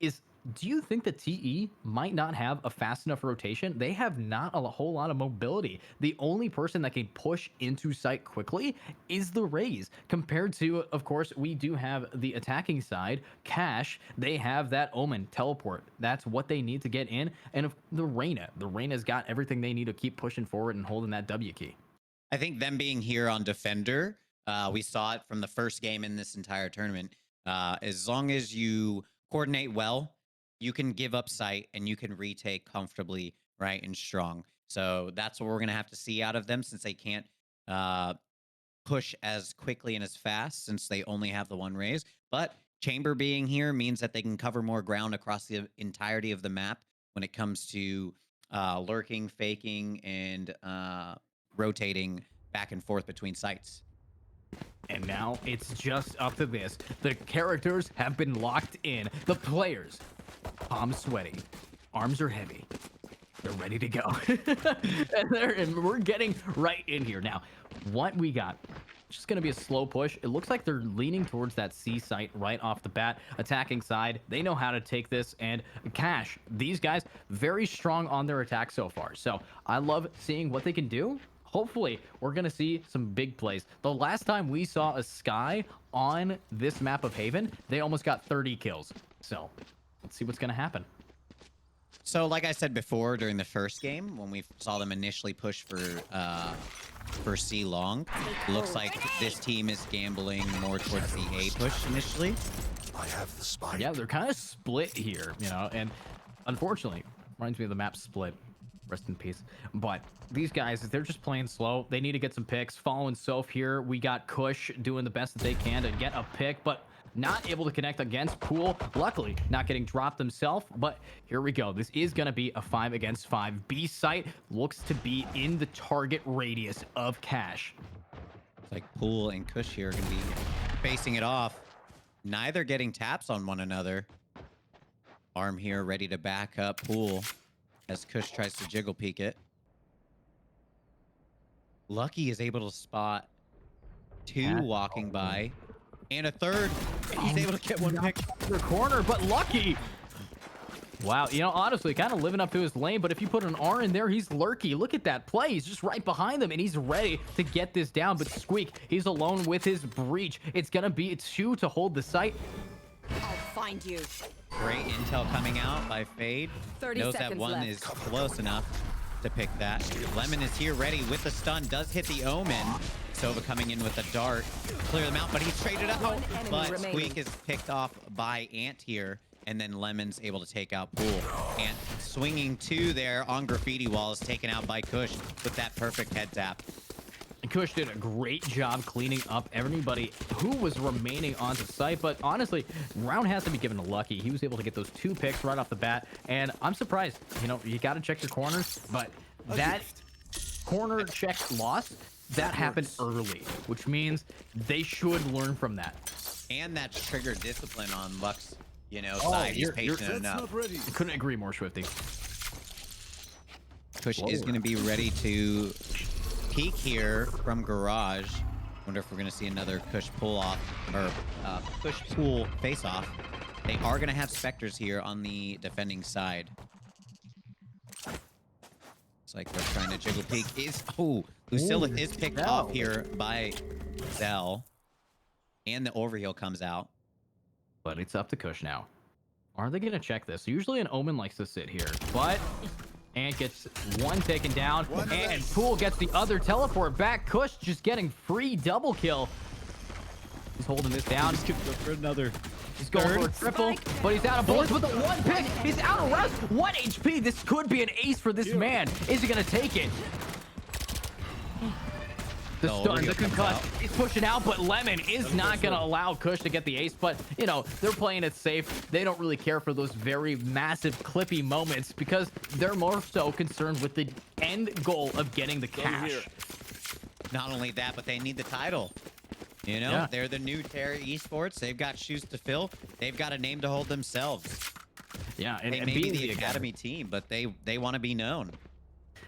is do you think that TE might not have a fast enough rotation? They have not a whole lot of mobility. The only person that can push into site quickly is the Raze. Compared to, of course, we do have the attacking side, Cash. They have that Omen teleport. That's what they need to get in. And the Reyna. The Reyna's got everything they need to keep pushing forward and holding that W key. I think them being here on Defender, we saw it from the first game in this entire tournament. As long as you coordinate well, you can give up sight and you can retake comfortably, right, and strong. So that's what we're going to have to see out of them, since they can't push as quickly and as fast, since they only have the one Raze. But Chamber being here means that they can cover more ground across the entirety of the map when it comes to lurking, faking, and rotating back and forth between sites. And now it's just up to this. The characters have been locked in. The players, palms sweaty, arms are heavy. They're ready to go. and we're getting right in here. Now, what we got, just going to be a slow push. It looks like they're leaning towards that C site right off the bat. Attacking side, they know how to take this. And Cash, these guys, very strong on their attack so far. So I love seeing what they can do. Hopefully, we're going to see some big plays. The last time we saw a Sky on this map of Haven, they almost got 30 kills. So let's see what's going to happen. So like I said before, during the first game, when we saw them initially push for C long, looks like this team is gambling more towards the A push initially. I have the spike. Yeah, they're kind of split here, you know, and unfortunately, reminds me of the map Split. Rest in peace. But these guys, they're just playing slow. They need to get some picks. Following Soph here, we got Kush doing the best that they can to get a pick, but not able to connect against Pool. Luckily, not getting dropped himself, but here we go. This is going to be a 5 against 5. B site looks to be in the target radius of Cash. It's like Pool and Kush here are going to be facing it off. Neither getting taps on one another. Arm here ready to back up Pool as Kush tries to jiggle peek it. Lucky is able to spot two walking by. And a third. And he's able to get one pick. The corner, but Lucky. Wow, you know, honestly, kind of living up to his lane, but if you put an R in there, he's lurky. Look at that play. He's just right behind them, and he's ready to get this down. But Squeak, he's alone with his breach. It's going to be 2 to hold the site. I'll find you. Great intel coming out by Fade. 30 Knows that seconds one left. is close enough to pick that. Lemon is here ready with the stun. Does hit the Omen. Sova coming in with a dart. Clear them out, but he's traded out. But remaining. Squeak is picked off by Ant here. And then Lemon's able to take out Pool. Ant swinging 2 there on Graffiti Wall is taken out by Kush with that perfect head tap. Kush did a great job cleaning up everybody who was remaining on the site, but honestly, round has to be given to Lucky. He was able to get those 2 picks right off the bat, and I'm surprised. You know, you got to check your corners, but that corner check loss, that happened early, which means they should learn from that. And that's triggered discipline on Luck's, you know, side. He's patient enough. I couldn't agree more, Swifty. Kush is going to be ready to peek here from Garage. Wonder if we're going to see another Kush pull off, or Kush Pool face off. They are going to have Spectres here on the defending side. It's like they're trying to jiggle peek. Lucilla is picked off here by Zell. And the overheal comes out. But it's up to Kush now. Are they going to check this? Usually an Omen likes to sit here, but Ant gets one taken down, and Pool gets the other teleport back. Kush just getting free double kill. He's holding this down. He's going for another. He's going for a triple, but he's out of bullets with the 1 pick. He's out of rest. 1 HP. This could be an ace for this man. Is he going to take it? The stun, the concuss, he's pushing out, but Lemon is not going to allow Kush to get the ace. But, you know, they're playing it safe. They don't really care for those very massive, clippy moments because they're more so concerned with the end goal of getting the cash. Not only that, but they need the title. You know, they're the new Terra Esports. They've got shoes to fill. They've got a name to hold themselves. Yeah, and they may be the academy team, but they want to be known.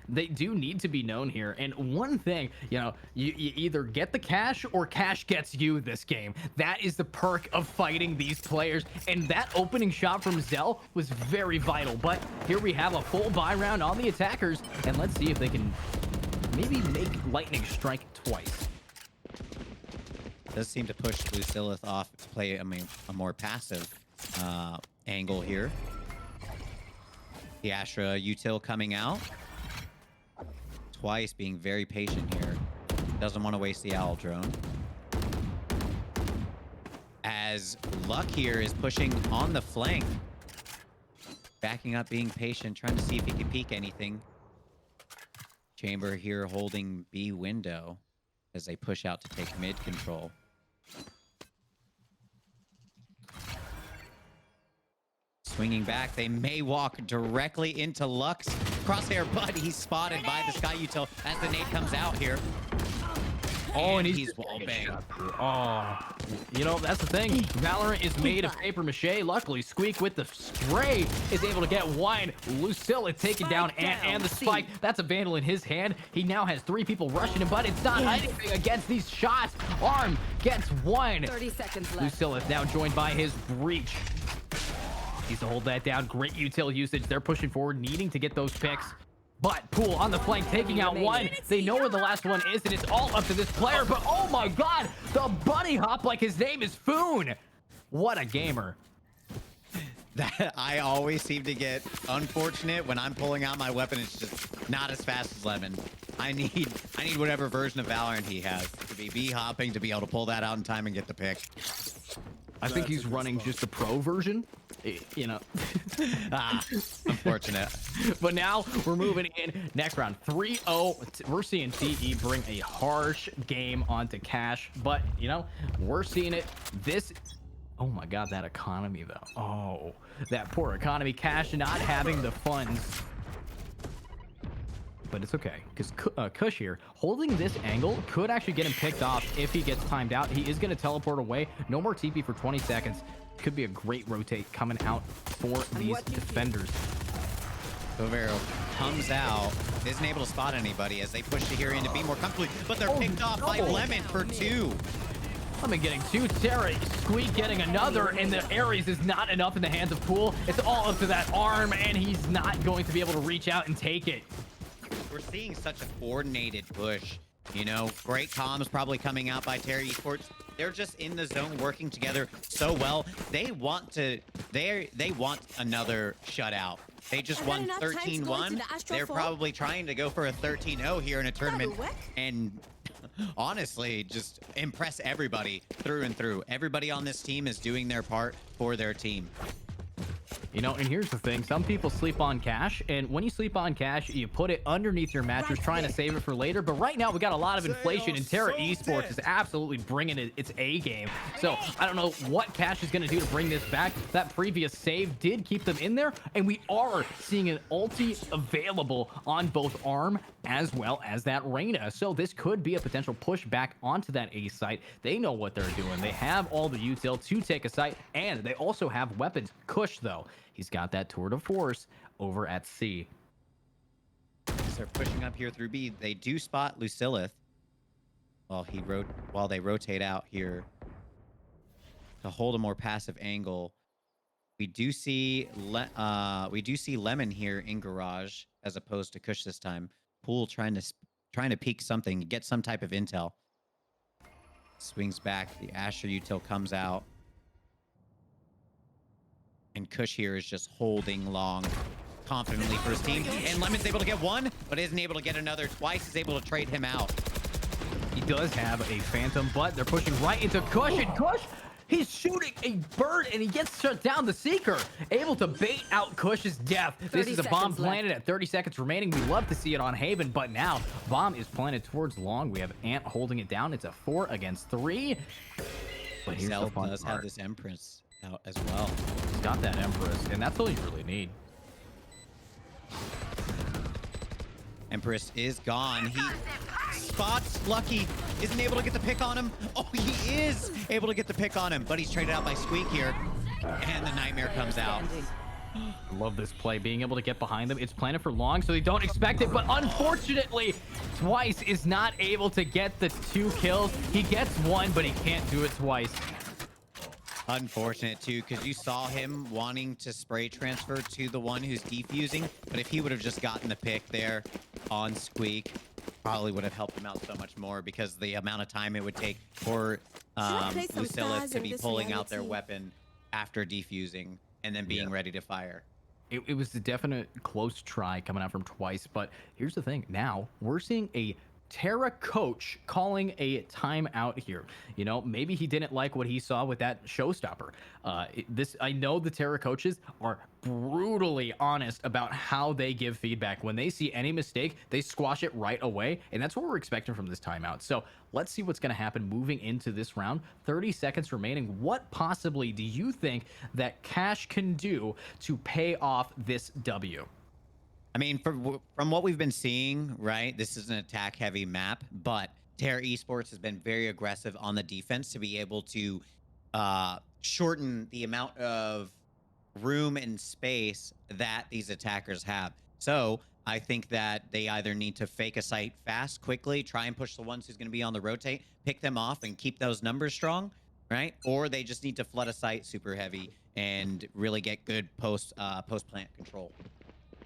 they do need to be known here. And one thing, you know, you either get the cash or cash gets you this game. That is the perk of fighting these players. And that opening shot from Zell was very vital. But here we have a full buy round on the attackers. And let's see if they can maybe make lightning strike twice. Does seem to push Lucillith off to play, a more passive angle here. The Astra util coming out. Twice being very patient here. Doesn't want to waste the owl drone. As Luck here is pushing on the flank. Backing up, being patient, trying to see if he can peek anything. Chamber here holding B window as they push out to take mid control. Swinging back, they may walk directly into Lux crosshair, but he's spotted by the Sky Util as the nade comes out here. Oh, and he's wall banged. Oh, you know, that's the thing. Valorant is made of paper mache. Luckily, Squeak with the spray is able to get one. Lucilla taken down and the spike. That's a Vandal in his hand. He now has 3 people rushing him, but it's not anything against these shots. Arm gets one. 30 seconds left. Lucilla is now joined by his breach. Needs to hold that down. Great util usage. They're pushing forward, needing to get those picks. But Pool on the flank, taking out one. They know where the last one is, and it's all up to this player. But oh my god, the bunny hop like his name is Foon. What a gamer. That I always seem to get unfortunate when I'm pulling out my weapon. It's just not as fast as Lemon. I need whatever version of Valorant he has to be B-hopping to be able to pull that out in time and get the pick. I think he's running just the pro version, you know. Unfortunate. But now we're moving in. Next round, 3-0. We're seeing TE bring a harsh game onto Cash, but, you know, we're seeing it. Oh my god, that economy, though. Oh, that poor economy. Cash not having the funds. But it's okay, because Kush here, holding this angle, could actually get him picked off if he gets timed out. He is going to teleport away. No more TP for 20 seconds. Could be a great rotate coming out for these defenders. Overo comes out, isn't able to spot anybody as they push Tahiri in to be more comfortably, but they're picked off by Lemon for 2. Lemon getting 2, Terra, Squeak getting another, and the Ares is not enough in the hands of Pool. It's all up to that arm, and he's not going to be able to reach out and take it. We're seeing such a coordinated push. You know, great comms probably coming out by Terry Esports. They're just in the zone working together so well. They want another shutout. They just won 13-1. They're probably trying to go for a 13-0 here in a tournament. And honestly, just impress everybody through and through. Everybody on this team is doing their part for their team. You know, and here's the thing. Some people sleep on cash, and when you sleep on cash, you put it underneath your mattress trying to save it for later. But right now, we got a lot of inflation, and Terra Esports is absolutely bringing its A game. So I don't know what cash is going to do to bring this back. That previous save did keep them in there, and we are seeing an ulti available on both Arm as well as that Reyna. So this could be a potential push back onto that A site. They know what they're doing. They have all the util to take a site, and they also have weapons. Kush, though, he's got that tour de force over at C. As they're pushing up here through B, they do spot Lucillith while they rotate out here to hold a more passive angle. We do see Lemon here in garage as opposed to Kush this time. Pool trying to peek something, get some type of intel. Swings back. The Asher util comes out. And Kush here is just holding long confidently for his team. And Lemon's able to get one, but isn't able to get another. Twice is able to trade him out. He does have a Phantom, but they're pushing right into Kush, and Kush, he's shooting a bird, and he gets shut down. The Seeker, able to bait out Kush's death. This is a bomb planted at 30 seconds remaining. We love to see it on Haven, but now bomb is planted towards long. We have Ant holding it down. It's a 4 against 3. But here's the fun does part. have this Empress out as well. He's got that Empress, and that's all you really need. Empress is gone. He spots Lucky, isn't able to get the pick on him. Oh, he is able to get the pick on him, but he's traded out by Squeak here. And the Nightmare comes out. I love this play, being able to get behind them. It's planted for long, so they don't expect it, but unfortunately, Twice is not able to get the 2 kills. He gets 1, but he can't do it twice. Unfortunate too, because you saw him wanting to spray transfer to the one who's defusing, but if he would have just gotten the pick there on Squeak, probably would have helped him out so much more, because the amount of time it would take for Lucilla to be pulling out their weapon after defusing and then being ready to fire. It was a definite close try coming out from Twice, but here's the thing. Now we're seeing a Terra coach calling a timeout here. You know, maybe he didn't like what he saw with that showstopper. I know the Terra coaches are brutally honest about how they give feedback. When they see any mistake, they squash it right away, and that's what we're expecting from this timeout. So let's see what's going to happen moving into this round. 30 seconds remaining. What possibly do you think that Cash can do to pay off this W? I mean, from what we've been seeing, right, this is an attack-heavy map, but Terra Esports has been very aggressive on the defense to be able to shorten the amount of room and space that these attackers have. So I think that they either need to fake a site fast, quickly, try and push the ones who's going to be on the rotate, pick them off, and keep those numbers strong, right? Or they just need to flood a site super heavy and really get good post-plant control.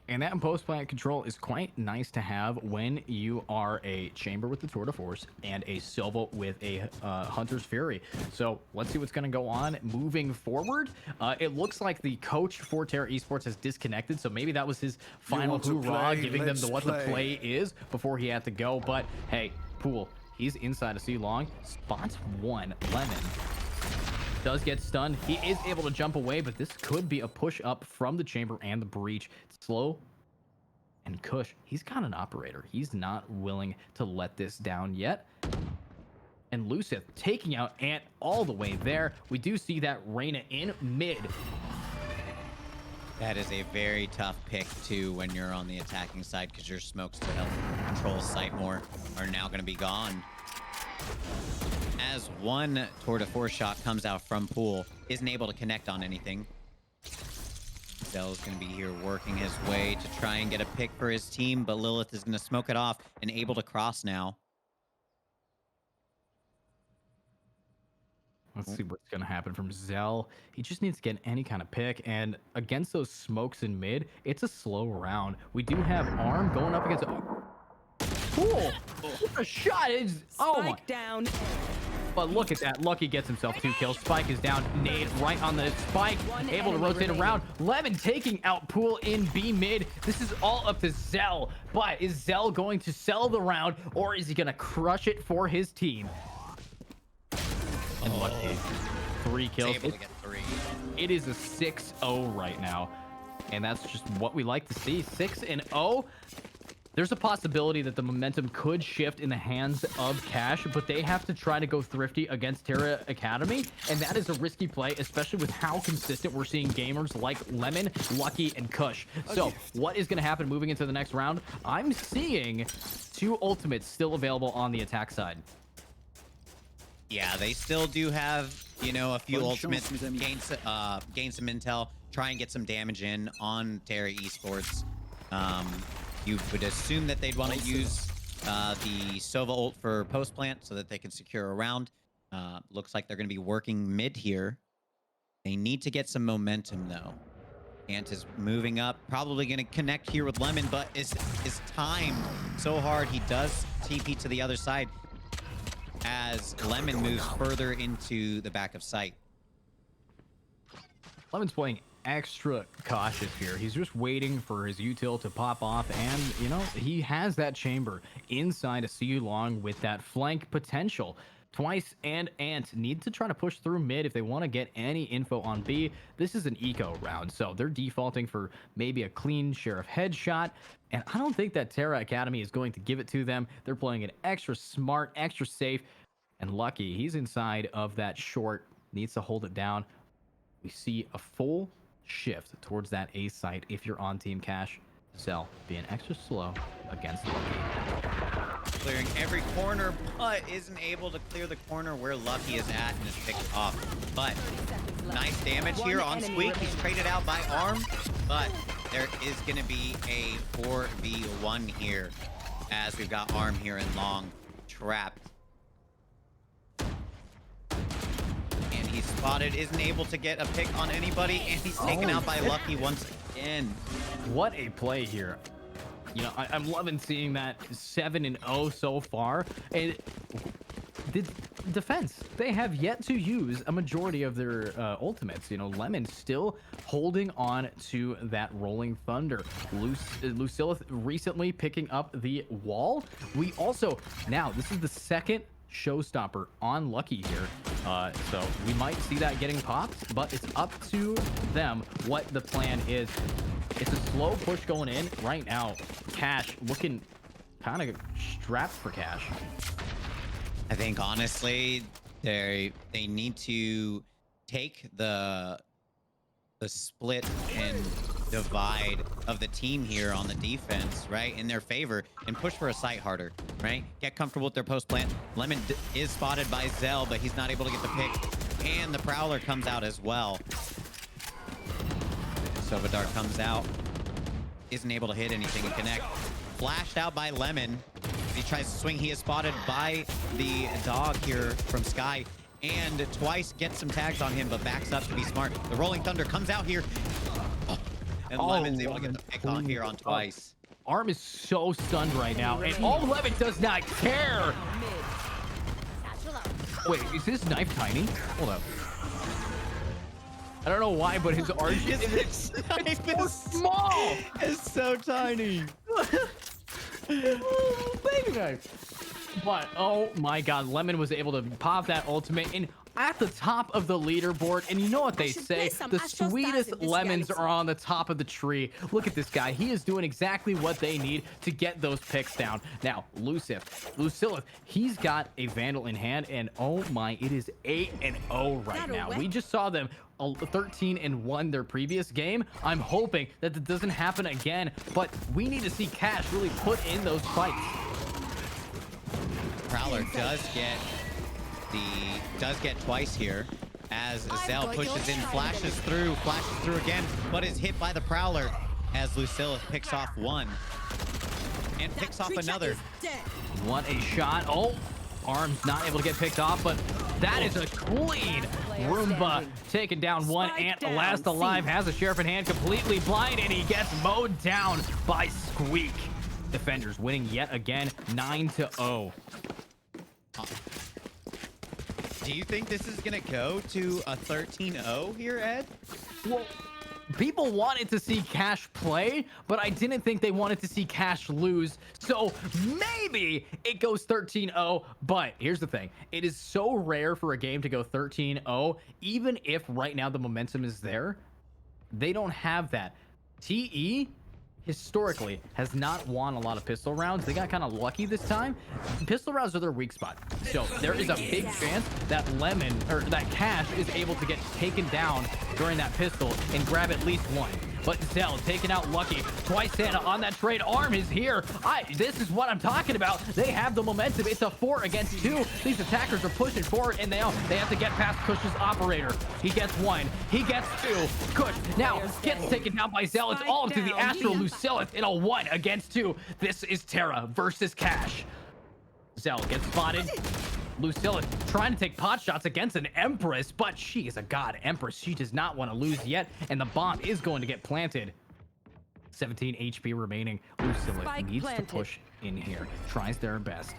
And that post-plant control is quite nice to have when you are a Chamber with the Tour de Force and a Silva with a Hunter's Fury. So let's see what's going to go on moving forward. It looks like the coach for Terra Esports has disconnected, so maybe that was his final hoorah, giving them what the play is before he had to go. But hey, Pool, he's inside of C-Long. Spots 1, Lemon. Does get stunned. He is able to jump away, but this could be a push up from the Chamber and the Breach. Slow and Kush, he's got an operator. He's not willing to let this down yet. And Lucith taking out Ant all the way there. We do see that Reyna in mid. That is a very tough pick too when you're on the attacking side, because your smokes to help control site more are now going to be gone. As one Tour de Force shot comes out from Pool, isn't able to connect on anything. Zell's going to be here working his way to try and get a pick for his team, but Lilith is going to smoke it off and able to cross now. Let's see what's going to happen from Zell. He just needs to get any kind of pick, and against those smokes in mid, it's a slow round. We do have Arm going up against... Pool! What a shot! It's... Oh my... down. But look at that. Lucky gets himself 2 kills. Spike is down. Nade right on the Spike. Able to rotate around. Lemon taking out Pool in B mid. This is all up to Zell. But is Zell going to sell the round, or is he going to crush it for his team? And Lucky, 3 kills. Able to get 3. It is a 6-0 right now. And that's just what we like to see. 6-0. There's a possibility that the momentum could shift in the hands of Cash, but they have to try to go thrifty against Terra Academy, and that is a risky play, especially with how consistent we're seeing gamers like Lemon, Lucky, and Kush. So what is going to happen moving into the next round? I'm seeing 2 ultimates still available on the attack side. Yeah, they still do have, you know, a few ultimates, gain some intel, try and get some damage in on Terra Esports. You would assume that they'd want to use the Sova ult for post plant so that they can secure a round. Looks like they're going to be working mid here. They need to get some momentum though. Ant is moving up, probably going to connect here with Lemon, but is timed so hard. He does TP to the other side as Lemon moves further into the back of sight. Lemon's playing extra cautious here. He's just waiting for his util to pop off, and you know, he has that chamber inside a C-Long with that flank potential. Twice and Ant need to try to push through mid if they want to get any info on B. This is an eco round, so they're defaulting for maybe a clean Sheriff headshot, and I don't think that Terra Academy is going to give it to them. They're playing it extra smart, extra safe, and Lucky, he's inside of that short, needs to hold it down. We see a full shift towards that A site if you're on Team Cash. Zell being extra slow against Lucky. Clearing every corner, but isn't able to clear the corner where Lucky is at and is picked off. But nice damage here on Squeak. He's traded out by Arm, but there is going to be a 4v1 here as we've got Arm here in long trapped. And he's spotted, isn't able to get a pick on anybody, and he's taken out by Lucky once again. What a play here. You know, I'm loving seeing that 7-0 so far. And the defense, they have yet to use a majority of their ultimates. You know, Lemon still holding on to that Rolling Thunder. Lucillith recently picking up the wall. We also, now, this is the second showstopper on Lucky here. So we might see that getting popped, but it's up to them what the plan is. It's a slow push going in right now. Cash looking kind of strapped for Cash. I think honestly, they need to take the split and divide of the team here on the defense, right, in their favor, and push for a site harder, right? Get comfortable with their post plant. Lemon is spotted by Zell, but he's not able to get the pick, and the Prowler comes out as well. Sovadar comes out, isn't able to hit anything and connect. Flashed out by Lemon. He tries to swing. He is spotted by the dog here from Sky, and twice gets some tags on him, but backs up to be smart. The Rolling Thunder comes out here, and Lemon's able to get the pick on here on twice. Arm is so stunned right now, and Lemon does not care. Wait, is this knife tiny? Hold up. I don't know why, but his arch is so small. It's so tiny. Baby knife. But oh my god, Lemon was able to pop that ultimate and at the top of the leaderboard. And you know what they say, the sweetest lemons are on the top of the tree. Look at this guy. He is doing exactly what they need to get those picks down. Lucillith, he's got a Vandal in hand, and oh my, it is 8-0 right now. We just saw them 13-1 their previous game. I'm hoping that it doesn't happen again, but we need to see Cash really put in those fights. Prowler does get twice here as Zell pushes in, flashes through again, but is hit by the Prowler as Lucilla picks off one and picks off another. What a shot. Oh, Arm's not able to get picked off, but that is a clean Roomba taking down one. Ant last alive, has a Sheriff in hand, completely blind, and he gets mowed down by Squeak. Defenders winning yet again, 9-0. Do you think this is gonna go to a 13-0 here, Ed? Well, people wanted to see Cash play, but I didn't think they wanted to see Cash lose. So maybe it goes 13-0, but here's the thing. It is so rare for a game to go 13-0, even if right now the momentum is there. They don't have that. TE historically has not won a lot of pistol rounds. They got kind of lucky this time. Pistol rounds are their weak spot. So there is a big chance that that Cash is able to get taken down during that pistol and grab at least one. But Zell taking out Lucky. Twice Santa on that trade. Arm is here. This is what I'm talking about. They have the momentum. It's a 4 against 2. These attackers are pushing forward, and they have to get past Kush's operator. He gets 1. He gets 2. Kush now gets taken down by Zell. It's all to the Astro Lucillith in a 1 against 2. This is Terra versus Cash. Zell gets spotted. Lucilla trying to take pot shots against an Empress, but she is a god Empress. She does not want to lose yet, and the bomb is going to get planted. 17 HP remaining. Lucilla needs to push in here. Tries their best.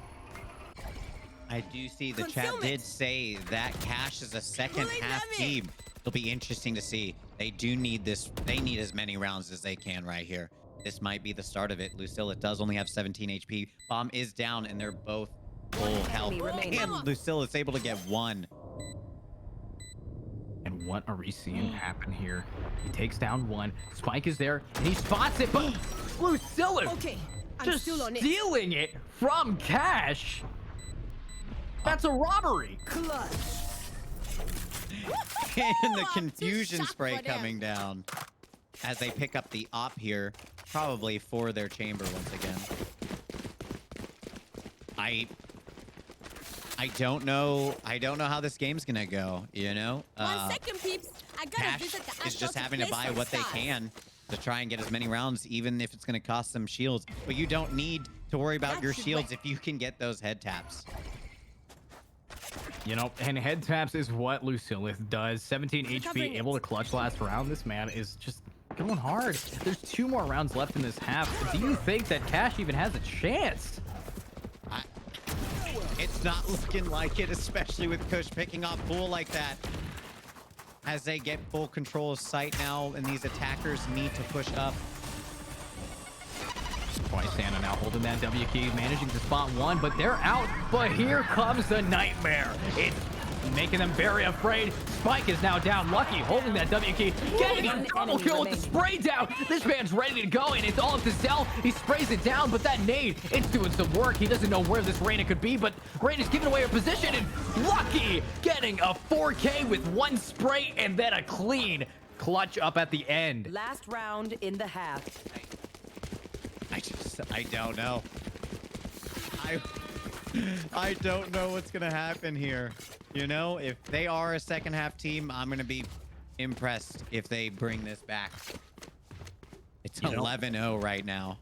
I do see the chat did say that Cash is a second half team. It'll be interesting to see. They do need this. They need as many rounds as they can right here. This might be the start of it. Lucilla does only have 17 HP. Bomb is down, and they're both full health. And Lucilla is able to get 1. And what are we seeing happen here? He takes down 1. Spike is there, and he spots it, but Lucilla just stealing it from Cash. That's a robbery. And the confusion spray coming down as they pick up the op here. probably for their chamber once again. I don't know. I don't know how this game's gonna go. You know, 1 second, peeps. I gotta Cash visit the is just Astros having to place buy some what they stars. can to try and get as many rounds, even if it's gonna cost them shields. But you don't need to worry about That your should shields wait. if you can get those head taps. You know, and head taps is what Lucillith does. 17 Recovering HP, able to clutch last round. This man is just going hard. There's 2 more rounds left in this half. Do you think that Cash even has a chance? It's not looking like it, especially with Kush picking off Pool like that. As they get full control of site now, and these attackers need to push up. Santa now holding that W key, managing to spot one, but they're out. But here comes the nightmare. It's making them very afraid. Spike is now down. Lucky holding that W key, getting a double kill with the spray down. This man's ready to go, and it's all up to Zell. He sprays it down, but that nade, it's doing some work. He doesn't know where this Reyna could be, but Reyna's giving away her position, and Lucky getting a 4K with 1 spray and then a clean clutch up at the end. Last round in the half. I don't know. I don't know what's gonna happen here. You know, if they are a second half team, I'm gonna be impressed if they bring this back. It's 11-0 right now.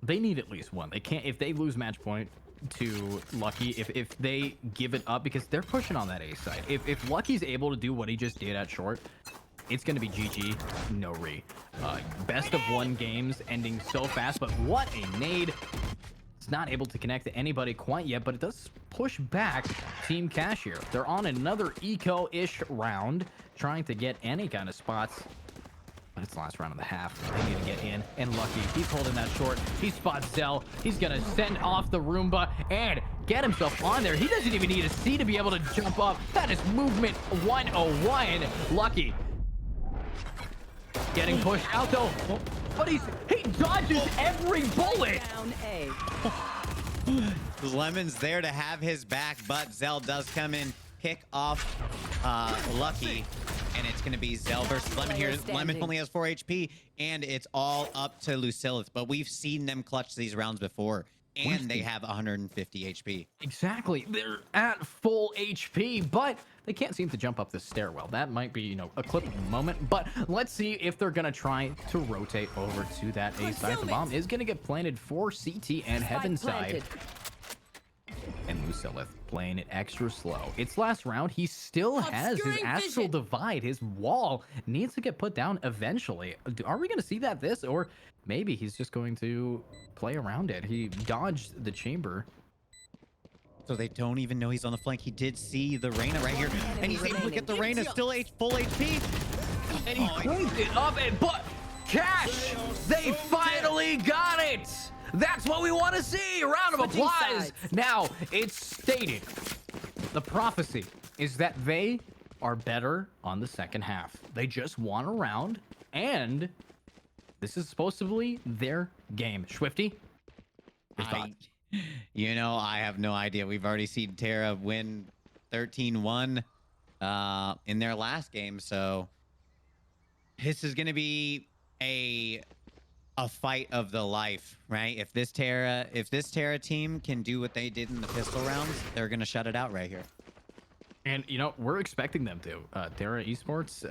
They need at least one. They can't, if they lose match point to Lucky, if they give it up, because they're pushing on that A side. If Lucky's able to do what he just did at short, it's going to be GG, no re. Best of 1 games ending so fast, but what a nade. It's not able to connect to anybody quite yet, but it does push back Team Cash here. They're on another eco-ish round, trying to get any kind of spots. But it's the last round of the half. They need to get in. And Lucky, he's holding that short. He spots Zell. He's going to send off the Roomba and get himself on there. He doesn't even need a C to be able to jump up. That is movement 101. Lucky getting pushed out though, but he dodges every bullet. Down A. Lemon's there to have his back, but Zell does come in, pick off Lucky, and it's going to be Zell versus Lemon here. Lemon only has 4 HP, and it's all up to Lucillith, but we've seen them clutch these rounds before, and they have 150 HP. Exactly. They're at full HP, but they can't seem to jump up the stairwell. That might be, you know, a clip moment, but let's see if they're going to try to rotate over to that A side. The bomb is going to get planted for CT and Heaven side. And Lucillith playing it extra slow. It's last round. He still has his astral divide. His wall needs to get put down eventually. Are we going to see this, or maybe he's just going to play around it? He dodged the chamber. So they don't even know he's on the flank. He did see the Reyna right here, and he's able to get the Reyna still full HP. And he cleans it up, and but Cash, they finally got it. That's what we want to see. A round of applause. Now, it's stated, the prophecy is that they are better on the second half. They just won a round, and this is supposed to be their game. Swifty, your thoughts? You know, I have no idea. We've already seen Terra win 13-1 in their last game, so this is going to be a fight of the life, right? If this Terra team can do what they did in the pistol rounds, they're going to shut it out right here. And, you know, we're expecting them to. Terra Esports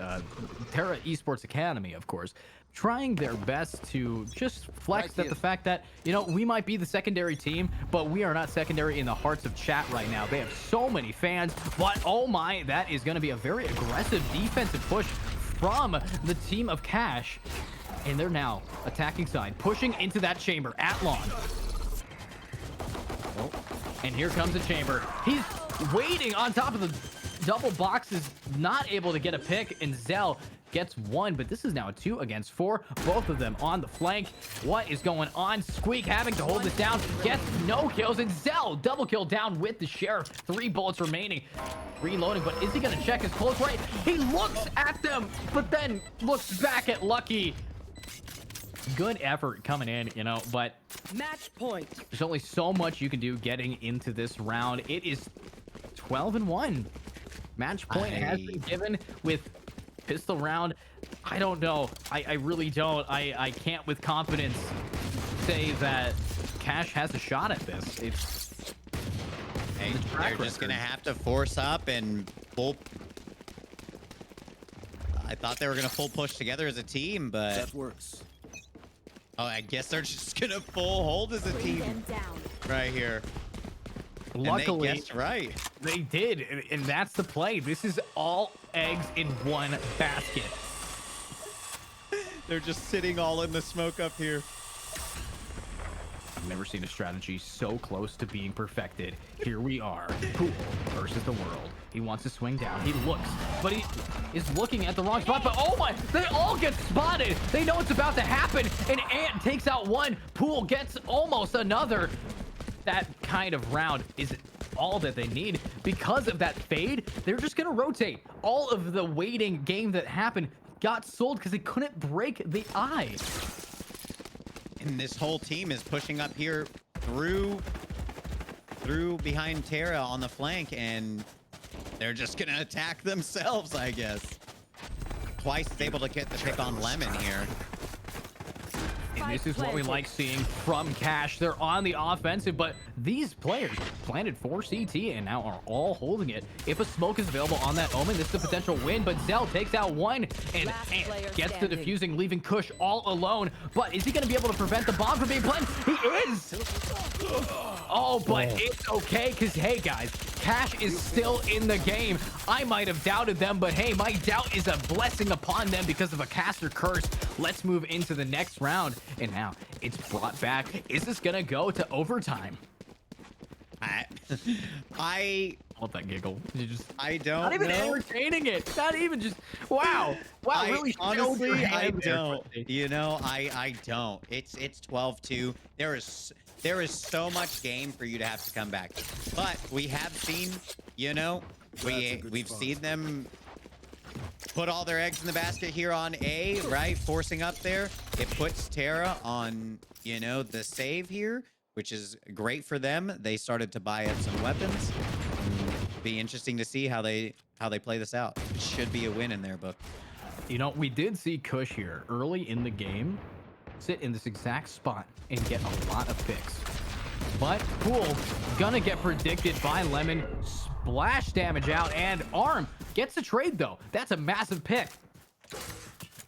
Academy, of course, trying their best to just flex that the fact that, you know, we might be the secondary team, but we are not secondary in the hearts of chat right now. They have so many fans, but oh my, that is going to be a very aggressive defensive push from the team of Cash. And they're now attacking side, pushing into that chamber at long. Oh, and here comes the chamber. He's waiting on top of the double boxes, not able to get a pick, and Zell gets 1, but this is now a 2 against 4. Both of them on the flank. What is going on? Squeak having to hold this down, gets no kills, and Zell double kill down with the Sheriff. 3 bullets remaining. Reloading, but is he going to check his close right? He looks at them, but then looks back at Lucky. Good effort coming in, you know, but match point. There's only so much you can do getting into this round. It is 12-1. Match point has been given with Pistol round, I don't know. I really don't. I can't with confidence say that Cash has a shot at this. It's Hey, they're just gonna have to force up and full. I thought they were gonna full push together as a team, but That works. oh, I guess they're just gonna full hold as a team right here. Luckily, and they guessed right. They did, and that's the play. This is all eggs in one basket. They're just sitting all in the smoke up here. I've never seen a strategy so close to being perfected. Here we are, Pool versus the world. He wants to swing down. He looks, but he is looking at the wrong spot. But oh my, they all get spotted. They know it's about to happen. And Ant takes out one. Pool gets almost another. That kind of round is all that they need. Because of that fade, they're just going to rotate. All of the waiting game that happened got sold because they couldn't break the eye. And this whole team is pushing up here through behind Terra on the flank, and they're just gonna attack themselves, I guess. Twice is able to get the pick on Lemon here. And this is what we like seeing from Cash. They're on the offensive, but these players planted for CT and now are all holding it. If a smoke is available on that Omen, this is a potential win, but Zell takes out one and gets the defusing, leaving Kush all alone. But is he going to be able to prevent the bomb from being planted? He is! Oh, but it's okay, because, hey, guys, Cash is still in the game. I might have doubted them, but hey, my doubt is a blessing upon them because of a caster curse. Let's move into the next round. And now it's brought back. Is this gonna go to overtime? I love that giggle. You just I don't not even know. entertaining it. Not even just wow. Really honestly I don't. You know, I don't. It's 12-2. There is so much game for you to have to come back. But we have seen, you know, we've seen them put all their eggs in the basket here on A, right? Forcing up there. It puts Terra on, you know, the save here, which is great for them. They started to buy up some weapons. Be interesting to see how they play this out. It should be a win in their book. You know, we did see Kush here early in the game sit in this exact spot and get a lot of picks. But Pool gonna get predicted by Lemon. Splash damage out, and Arm gets the trade though. That's a massive pick.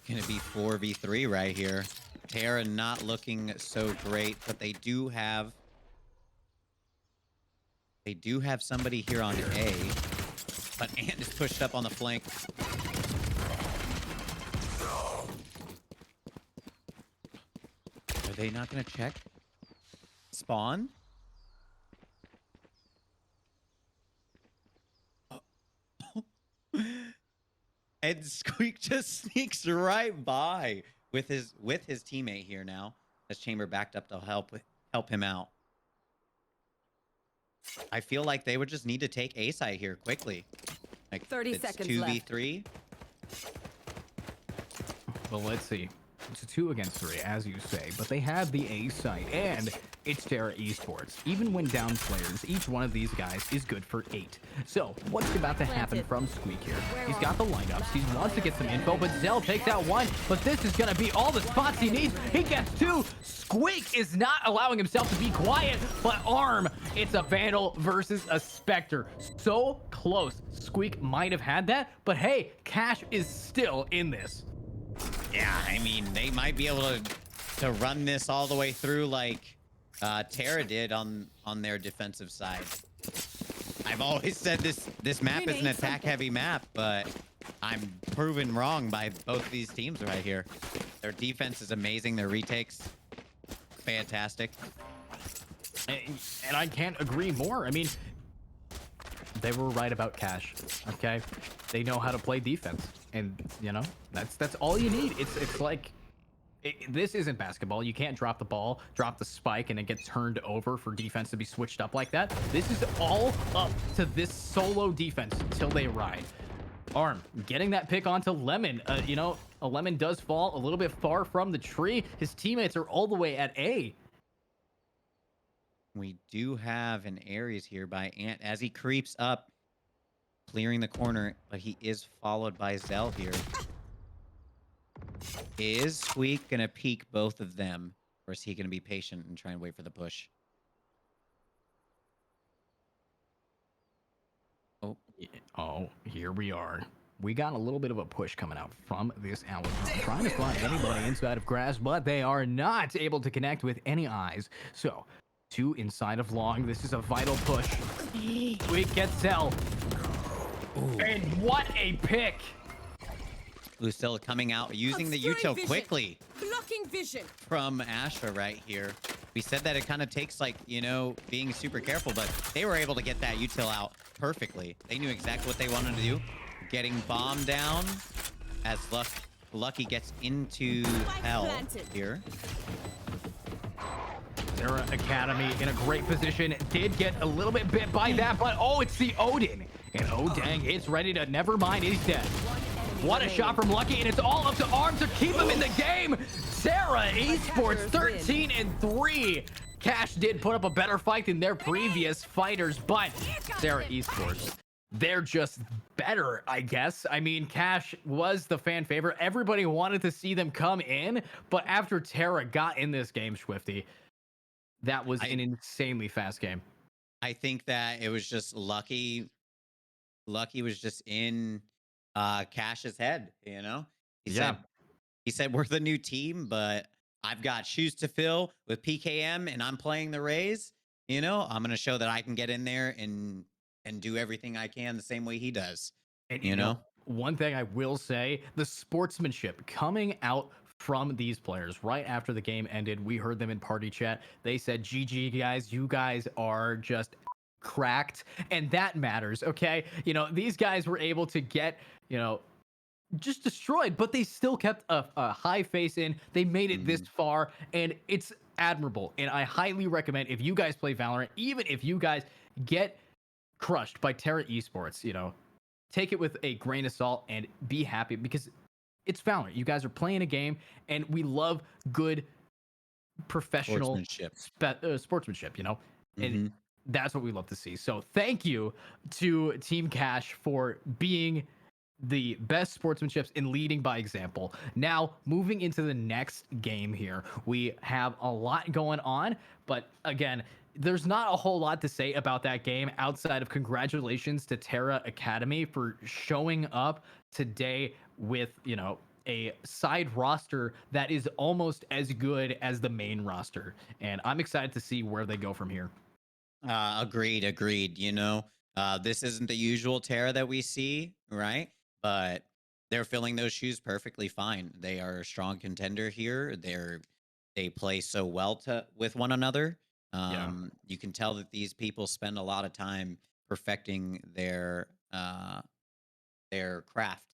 Gonna be 4v3 right here. Terra not looking so great, but they do have somebody here on A. But Ant is pushed up on the flank. Are they not gonna check? Spawn? And Squeak just sneaks right by with his teammate here now. As Chamber backed up to help him out. I feel like they would just need to take A side here quickly. Like 30 seconds 2v3. Well, let's see. It's a 2 against 3, as you say, but they have the A site, and it's Terra Esports. Even when down players, each one of these guys is good for 8. So, what's about to happen from Squeak here? He's got the lineups, he wants to get some info, but Zell takes out one, but this is going to be all the spots he needs. He gets 2. Squeak is not allowing himself to be quiet, but Arm, it's a Vandal versus a Spectre. So close. Squeak might have had that, but hey, Cash is still in this. Yeah, I mean, they might be able to run this all the way through like Terra did on their defensive side. I've always said this map is an attack-heavy map, but I'm proven wrong by both these teams right here. Their defense is amazing. Their retakes, fantastic. And I can't agree more. I mean, they were right about Cash, okay? They know how to play defense, and you know that's all you need. It's like this isn't basketball. You can't drop the ball, drop the spike, and it gets turned over for defense to be switched up like that. This is all up to this solo defense till they ride. Arm getting that pick onto Lemon. You know, a Lemon does fall a little bit far from the tree. His teammates are all the way at A. We do have an Ares here by Ant as he creeps up. clearing the corner, but he is followed by Zell here. Is Squeak going to peek both of them, or is he going to be patient and try and wait for the push? Oh, Oh, here we are. We got a little bit of a push coming out from this Alabama, trying to find anybody inside of grass, but they are not able to connect with any eyes. So, 2 inside of long. This is a vital push. Squeak gets Zell. And what a pick! Lucille coming out, using the Obscuring util vision. quickly Blocking vision. from Asha right here. We said that it kind of takes, like, you know, being super careful, but they were able to get that util out perfectly. They knew exactly what they wanted to do. Getting bomb down as Lucky gets into hell here. Terra Academy in a great position. Did get a little bit bit by that, but oh, it's the Odin. And oh dang, it's ready to never mind, he's dead. What a shot from Lucky, and it's all up to Arm to keep him in the game. Sarah Esports 13-3. Cash did put up a better fight than their previous fighters, but Sarah Esports, they're just better, I guess. I mean, Cash was the fan favorite. Everybody wanted to see them come in, but after Terra got in this game, Swifty, that was an insanely fast game. I think that it was just Lucky. Lucky was just in Cash's head, you know? He said, we're the new team, but I've got shoes to fill with PKM and I'm playing the Rays. You know, I'm going to show that I can get in there and do everything I can the same way he does. And you know, one thing I will say, the sportsmanship coming out from these players right after the game ended, we heard them in party chat. They said, GG guys, you guys are just cracked, and that matters. Okay, you know, these guys were able to get, you know, just destroyed, but they still kept a high face in. They made it this far, and it's admirable. And I highly recommend, if you guys play Valorant, even if you guys get crushed by Terra Esports, you know, take it with a grain of salt and be happy, because it's Valorant. You guys are playing a game, and we love good professional sportsmanship, you know, and that's what we love to see. So thank you to Team Cash for being the best sportsmanships and leading by example. Now, moving into the next game here, we have a lot going on, but again, there's not a whole lot to say about that game outside of congratulations to Terra Academy for showing up today with, you know, a side roster that is almost as good as the main roster. And I'm excited to see where they go from here. Agreed. You know, this isn't the usual Terra that we see, right? But they're filling those shoes perfectly fine. They are a strong contender here. They play so well with one another. You can tell that these people spend a lot of time perfecting their craft.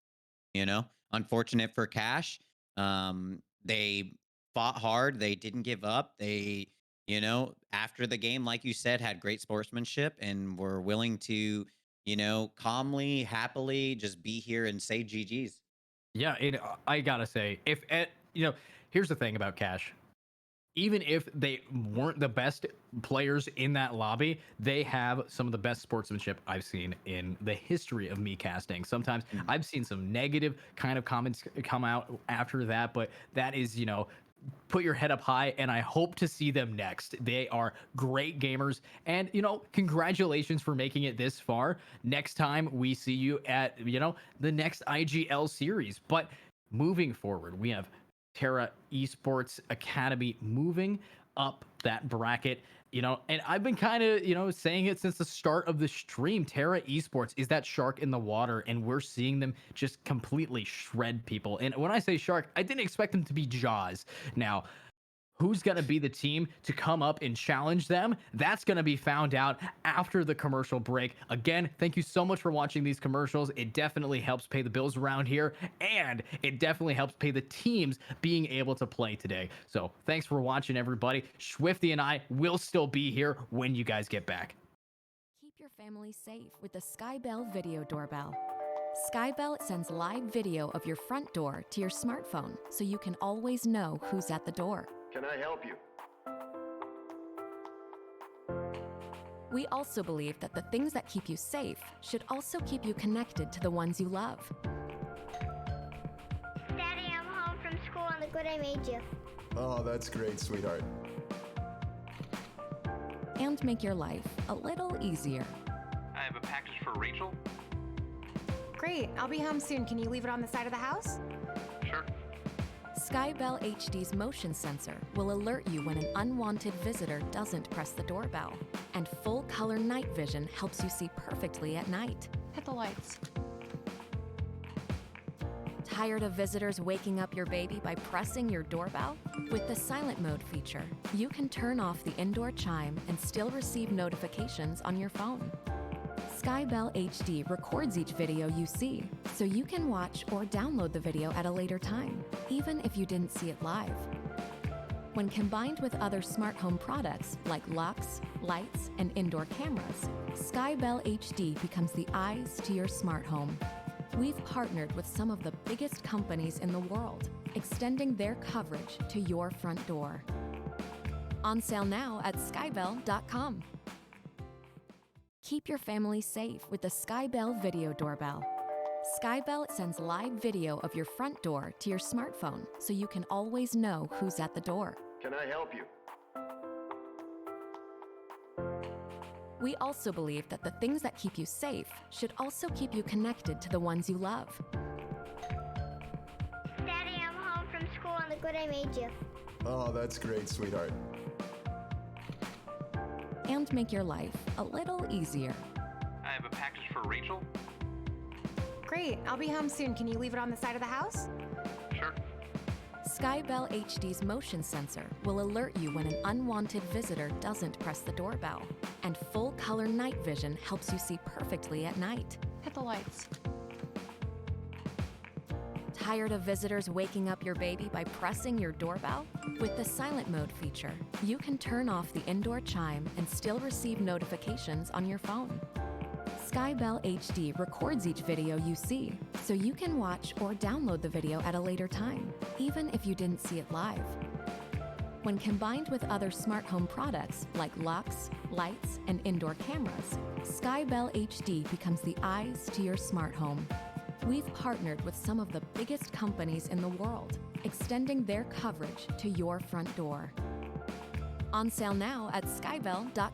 You know, unfortunate for Cash. They fought hard. They didn't give up. They, you know, after the game, like you said, had great sportsmanship and were willing to, you know, calmly, happily just be here and say GG's. Yeah, I gotta say, you know, here's the thing about Cash. Even if they weren't the best players in that lobby, they have some of the best sportsmanship I've seen in the history of me casting. Sometimes I've seen some negative kind of comments come out after that, but that is, you know, put your head up high, and I hope to see them next. They are great gamers, and, you know, congratulations for making it this far. Next time we see you at, you know, the next IGL series. But moving forward, we have Terra Esports Academy moving up that bracket, you know, and I've been kind of, you know, saying it since the start of the stream. Terra Esports is that shark in the water, and we're seeing them just completely shred people. And when I say shark, I didn't expect them to be Jaws. Now, who's going to be the team to come up and challenge them? That's going to be found out after the commercial break. Again, thank you so much for watching these commercials. It definitely helps pay the bills around here, and it definitely helps pay the teams being able to play today. So thanks for watching, everybody. Swifty and I will still be here when you guys get back. Keep your family safe with the Skybell Video Doorbell. Skybell sends live video of your front door to your smartphone, so you can always know who's at the door. Can I help you? We also believe that the things that keep you safe should also keep you connected to the ones you love. Daddy, I'm home from school and look what I made you. Oh, that's great, sweetheart. And make your life a little easier. I have a package for Rachel. Great, I'll be home soon. Can you leave it on the side of the house? Sure. Skybell HD's motion sensor will alert you when an unwanted visitor doesn't press the doorbell. And full color night vision helps you see perfectly at night. Hit the lights. Tired of visitors waking up your baby by pressing your doorbell? With the silent mode feature, you can turn off the indoor chime and still receive notifications on your phone. Skybell HD records each video you see, so you can watch or download the video at a later time, even if you didn't see it live. When combined with other smart home products like locks, lights, and indoor cameras, Skybell HD becomes the eyes to your smart home. We've partnered with some of the biggest companies in the world, extending their coverage to your front door. On sale now at skybell.com. Keep your family safe with the Skybell Video Doorbell. Skybell sends live video of your front door to your smartphone so you can always know who's at the door. Can I help you? We also believe that the things that keep you safe should also keep you connected to the ones you love. Daddy, I'm home from school and look what I made you. Oh, that's great, sweetheart. And make your life a little easier. I have a package for Rachel. Great, I'll be home soon. Can you leave it on the side of the house? Sure. Skybell HD's motion sensor will alert you when an unwanted visitor doesn't press the doorbell. And full color night vision helps you see perfectly at night. Hit the lights. Tired of visitors waking up your baby by pressing your doorbell? With the silent mode feature, you can turn off the indoor chime and still receive notifications on your phone. Skybell HD records each video you see, so you can watch or download the video at a later time, even if you didn't see it live. When combined with other smart home products like locks, lights, and indoor cameras, Skybell HD becomes the eyes to your smart home. We've partnered with some of the biggest companies in the world, extending their coverage to your front door. On sale now at skybell.com.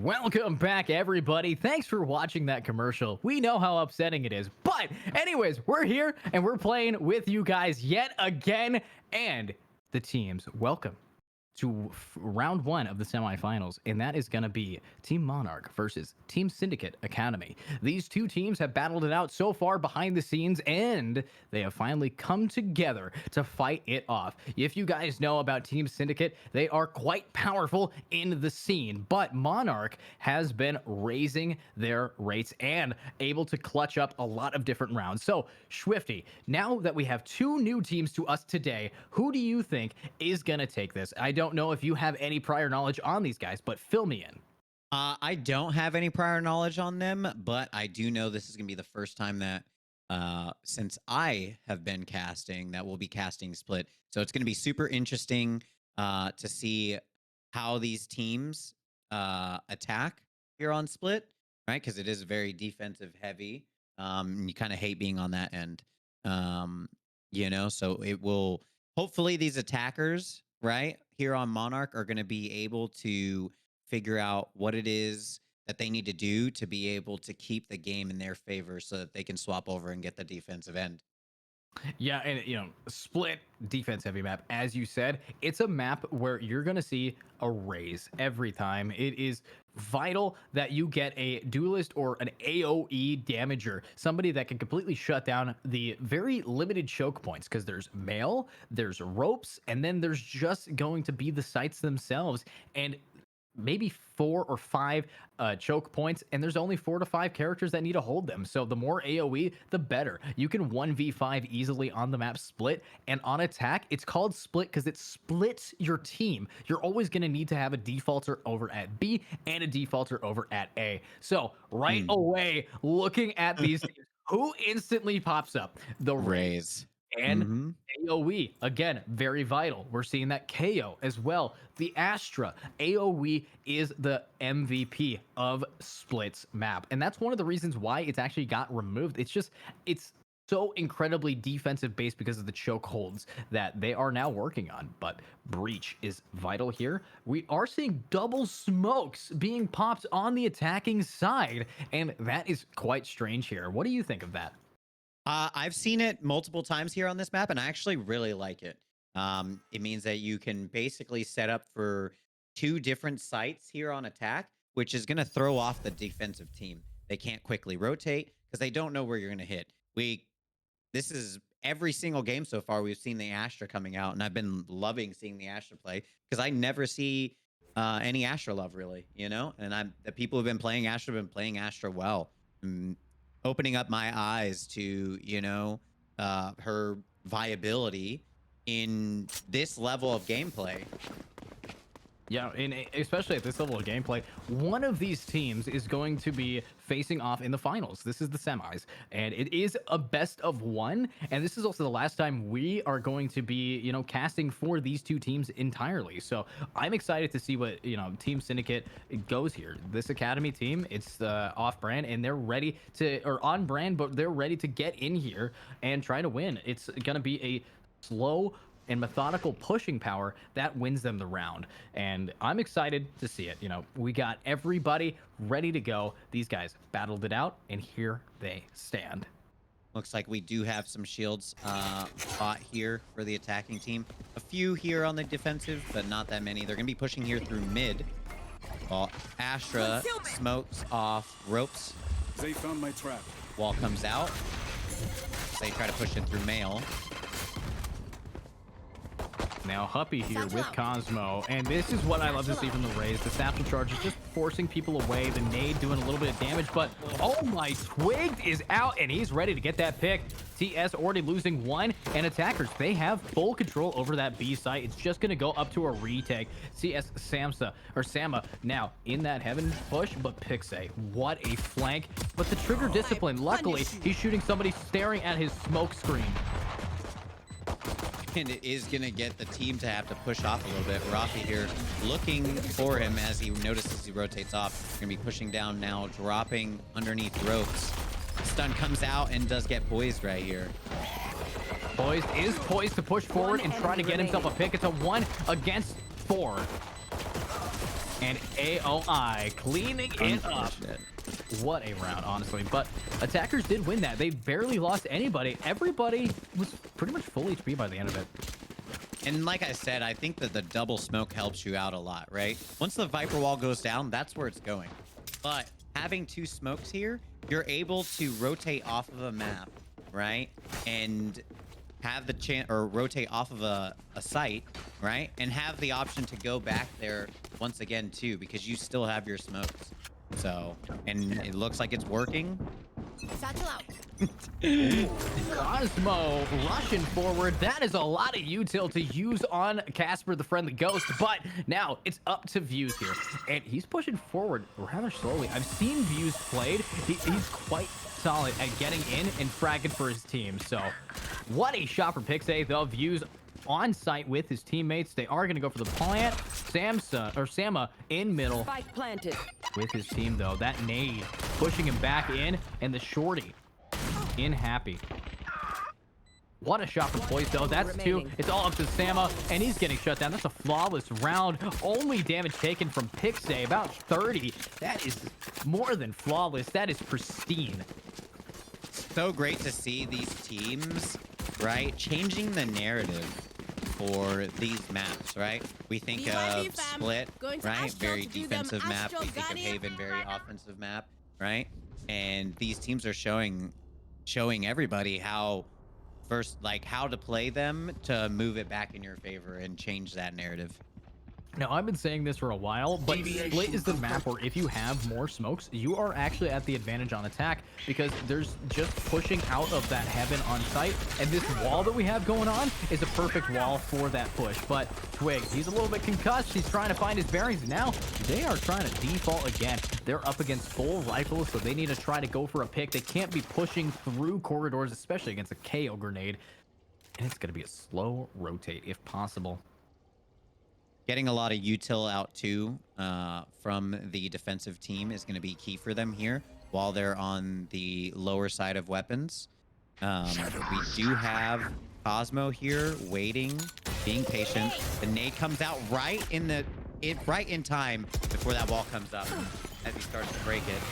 Welcome back, everybody. Thanks for watching that commercial. We know how upsetting it is. But anyways, we're here and we're playing with you guys yet again. And the teams, welcome to round one of the semifinals, and that is going to be Team Monarch versus Team Syndicate Academy. These two teams have battled it out so far behind the scenes, and they have finally come together to fight it off. If you guys know about Team Syndicate, they are quite powerful in the scene, but Monarch has been raising their rates and able to clutch up a lot of different rounds. So, Swifty, now that we have two new teams to us today, who do you think is going to take this? I don't know if you have any prior knowledge on these guys, but fill me in. I don't have any prior knowledge on them, but I do know this is going to be the first time that since I have been casting that we'll be casting Split. So it's going to be super interesting to see how these teams attack here on Split, right? Because it is very defensive heavy. You kind of hate being on that end, so it will hopefully these attackers right here on Monarch are going to be able to figure out what it is that they need to do to be able to keep the game in their favor so that they can swap over and get the defensive end. Yeah, and Split defense heavy map, as you said, it's a map where you're going to see a raise every time. It is vital that you get a duelist or an AoE damager, somebody that can completely shut down the very limited choke points, because there's mail, there's ropes, and then there's just going to be the sites themselves, and maybe 4 or 5 choke points, and there's only 4 to 5 characters that need to hold them. So the more AoE, the better. You can 1v5 easily on the map Split, and on attack, it's called Split because it splits your team. You're always going to need to have a defaulter over at B and a defaulter over at A. So right away, looking at these teams, who instantly pops up? The Raze. And AoE, again, very vital. We're seeing that KO as well. The Astra, AoE is the MVP of Split's map. And that's one of the reasons why it's actually got removed. It's so incredibly defensive based because of the choke holds that they are now working on. But Breach is vital here. We are seeing double smokes being popped on the attacking side, and that is quite strange here. What do you think of that? I've seen it multiple times here on this map, and I actually really like it. It means that you can basically set up for 2 different sites here on attack, which is going to throw off the defensive team. They can't quickly rotate because they don't know where you're going to hit. This is every single game so far we've seen the Astra coming out, and I've been loving seeing the Astra play because I never see any Astra love really, and the people who've been playing Astra have been playing Astra well. Opening up my eyes to, her viability in this level of gameplay. Yeah, and especially at this level of gameplay, one of these teams is going to be facing off in the finals. This is the semis, and it is a best of 1. And this is also the last time we are going to be, casting for these two teams entirely. So I'm excited to see what, Team Syndicate goes here. This Academy team, it's off-brand, and they're ready to, or on-brand, but they're ready to get in here and try to win. It's going to be a slow and methodical pushing power that wins them the round, and I'm excited to see it. We got everybody ready to go. These guys battled it out, and here they stand. Looks like we do have some shields bought here for the attacking team. A few here on the defensive, but not that many. They're gonna be pushing here through mid. Well, Astra smokes off ropes. They found my trap. Wall comes out. They try to push in through mail. Now Huppy here with Cosmo, and this is what I love to see from the Raze. The Satchel Charge is just forcing people away, the nade doing a little bit of damage, but oh my, Twigged is out, and he's ready to get that pick. TS already losing 1, and attackers, they have full control over that B site. It's just going to go up to a retake. CS Sama now in that heaven push, but Pixie, what a flank. But the trigger discipline, luckily, he's shooting somebody staring at his smoke screen. And it is going to get the team to have to push off a little bit. Rafi here looking for him as he notices he rotates off. Going to be pushing down now, dropping underneath ropes. Stun comes out and does get poised right here. Poised to push forward and try to get himself a pick. It's a 1 against 4. And AOI cleaning it up. Unfortunate. What a round, honestly. But attackers did win that. They barely lost anybody. Everybody was pretty much full HP by the end of it. And like I said, I think that the double smoke helps you out a lot, right? Once the Viper wall goes down, that's where it's going. But having 2 smokes here, you're able to rotate off of a map, right? And have the chance, or rotate off of a site, right? And have the option to go back there once again too, because you still have your smokes. So, and it looks like it's working. Satchel out. Cosmo rushing forward. That is a lot of util to use on Casper the Friendly Ghost, but now it's up to Views here. And he's pushing forward rather slowly. I've seen Views played. He's quite solid at getting in and fragging for his team. So what a shot for Pixay, though. Views on site with his teammates. They are going to go for the plant. Sama in middle. Spike planted. With his team, though. That nade pushing him back in, and the shorty in happy. What a shot from Poise, though. That's 2. It's all up to Sama, and he's getting shut down. That's a flawless round. Only damage taken from Pixay, about 30. That is more than flawless. That is pristine. So great to see these teams, right, changing the narrative for these maps, right? We think of Split, right? Very defensive map. We think of Haven, very offensive map, right? And these teams are showing everybody how how to play them to move it back in your favor and change that narrative. Now, I've been saying this for a while, but Split is the map where if you have more smokes, you are actually at the advantage on attack, because there's just pushing out of that heaven on site, and this wall that we have going on is a perfect wall for that push. But Twig, he's a little bit concussed. He's trying to find his bearings. Now, they are trying to default again. They're up against full rifles, so they need to try to go for a pick. They can't be pushing through corridors, especially against a KO grenade, and it's going to be a slow rotate if possible. Getting a lot of util out too from the defensive team is going to be key for them here while they're on the lower side of weapons. We do have Cosmo here waiting, being patient. The nade comes out right in time before that wall comes up as he starts to break it.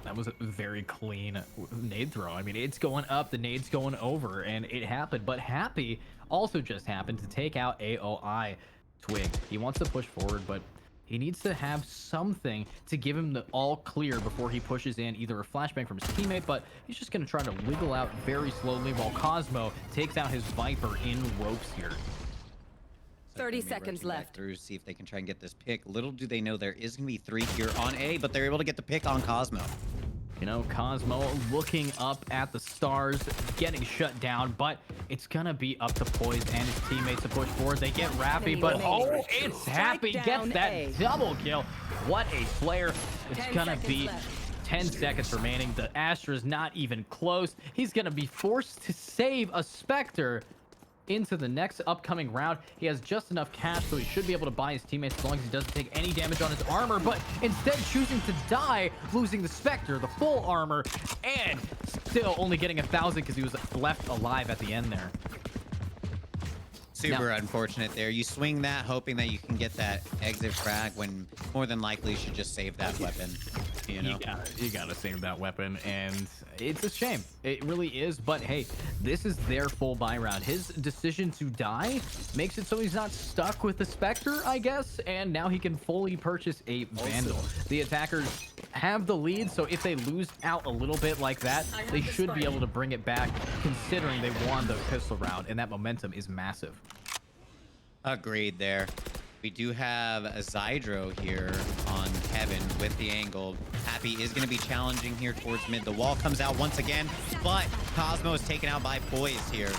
That was a very clean nade throw. I mean, it's going up, the nade's going over, and it happened. But Happy also just happened to take out AOI. Twig, he wants to push forward, but he needs to have something to give him the all clear before he pushes in either a flashbang from his teammate, but he's just going to try to wiggle out very slowly while Cosmo takes out his Viper in ropes here. 30 seconds left. Through, see if they can try and get this pick. Little do they know there is going to be 3 here on A, but they're able to get the pick on Cosmo. You know, Cosmo looking up at the stars, getting shut down, but it's gonna be up to Poise and his teammates to push forward. They get Raffy, but oh, it's Happy, gets that double kill. What a player. It's gonna be 10 seconds remaining. The Astra's not even close. He's gonna be forced to save a Spectre into the next upcoming round. He has just enough cash, so he should be able to buy his teammates as long as he doesn't take any damage on his armor, but instead choosing to die, losing the Spectre, the full armor, and still only getting 1,000 because he was left alive at the end there. Super unfortunate there. You swing that hoping that you can get that exit frag when more than likely you should just save that weapon. You know? You gotta save that weapon, and it's a shame. It really is, but hey, this is their full buy round. His decision to die makes it so he's not stuck with the Spectre, I guess, and now he can fully purchase a Vandal. The attackers have the lead, so if they lose out a little bit like that, they should be able to bring it back, considering they won the pistol round, and that momentum is massive. Agreed there. We do have a Zydro here on Kevin with the angle. Happy is going to be challenging here towards mid. The wall comes out once again, but Cosmo is taken out by Poise here.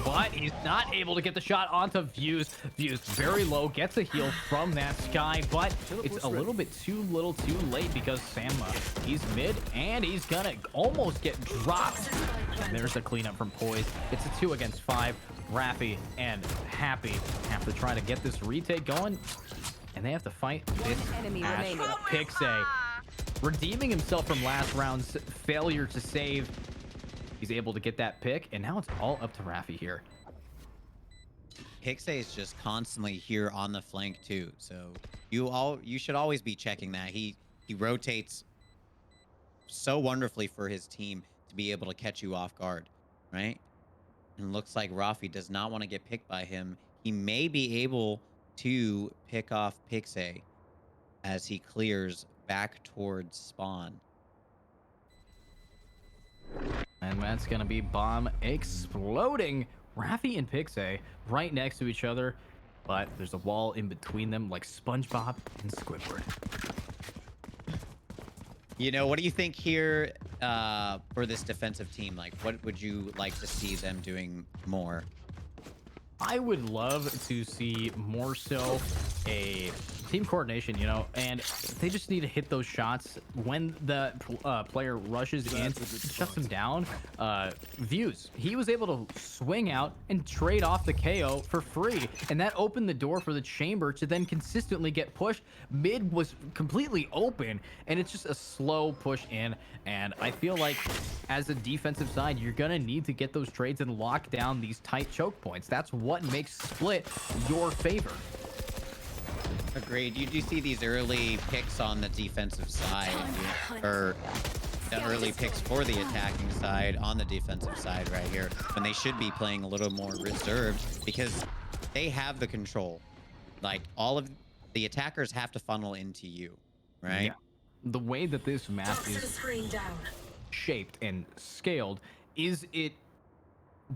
But he's not able to get the shot onto Views. Views very low, gets a heal from that Sky, but it's a little bit too late because Sama, he's mid, and he's gonna almost get dropped. And there's a cleanup from Poise. It's a 2 against 5. Raffy and Happy have to try to get this retake going, and they have to fight this Pixay. Redeeming himself from last round's failure to save. He's able to get that pick, and now it's all up to Raffy here. Pixie is just constantly here on the flank too. So you should always be checking that. He rotates so wonderfully for his team to be able to catch you off guard, right? And looks like Rafi does not want to get picked by him. He may be able to pick off Pixie as he clears back towards spawn. And that's going to be bomb exploding. Rafi and Pixie right next to each other, but there's a wall in between them like SpongeBob and Squidward. You know, what do you think here for this defensive team? Like, what would you like to see them doing more? I would love to see more so a team coordination, you know, and they just need to hit those shots when the player rushes in, shuts him down. Views, he was able to swing out and trade off the KO for free, and that opened the door for the chamber to then consistently get pushed. Mid was completely open, and it's just a slow push in, and I feel like as a defensive side, you're gonna need to get those trades and lock down these tight choke points. That's what makes Split your favor. Agreed. You do see these early picks on the defensive side, or the early picks for the attacking side on the defensive side right here, when they should be playing a little more reserved because they have the control. Like, all of the attackers have to funnel into you, right? Yeah. The way that this map is shaped and scaled is it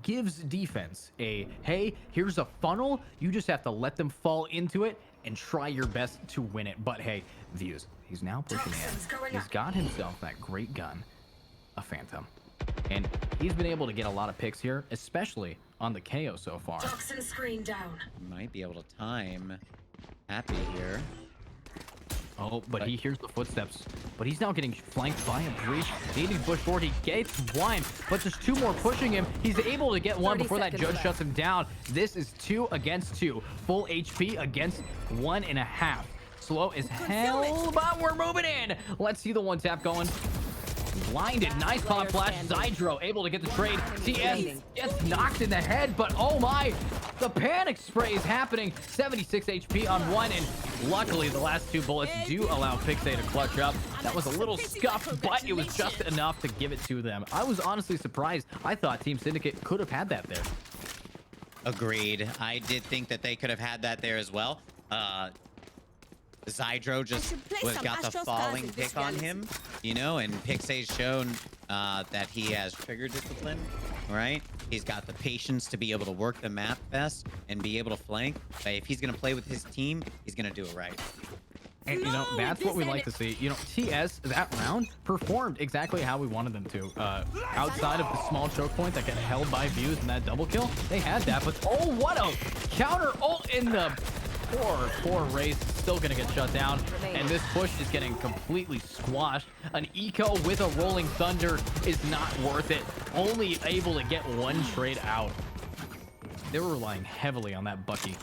gives defense a, hey, here's a funnel, you just have to let them fall into it and try your best to win it. But hey, Views, he's now pushing in. He's got himself that great gun, a Phantom, and he's been able to get a lot of picks here, especially on the KO so far. Might be able to time Happy here. Oh, but he hears the footsteps. But he's now getting flanked by a breach. Needing push forward. He gets one, but there's two more pushing him. He's able to get one before that judge shuts him down. This is 2 against 2. Full HP against 1.5. Slow as hell, but we're moving in. Let's see the one tap going. Blinded. Nice pop flash. Zydro able to get the trade. TS gets knocked in the head, but oh my, the panic spray is happening. 76 HP on one, and luckily the last 2 bullets do allow Pixie to clutch up. That was a little scuffed, but it was just enough to give it to them. I was honestly surprised. I thought Team Syndicate could have had that there. Agreed. I did think that they could have had that there as well. Zydro just got the falling pick on him, you know, and Pixie's shown that he has trigger discipline, right? He's got the patience to be able to work the map best and be able to flank. But if he's going to play with his team, he's going to do it right. And, you know, that's what we like to see. You know, TS, that round, performed exactly how we wanted them to. Outside of the small choke point that got held by Views and that double kill, they had that. But, oh, what a counter ult in the... Poor Race, still gonna get shut down, and this push is getting completely squashed. An eco with a rolling thunder is not worth it. Only able to get one trade out. They were relying heavily on that Bucky.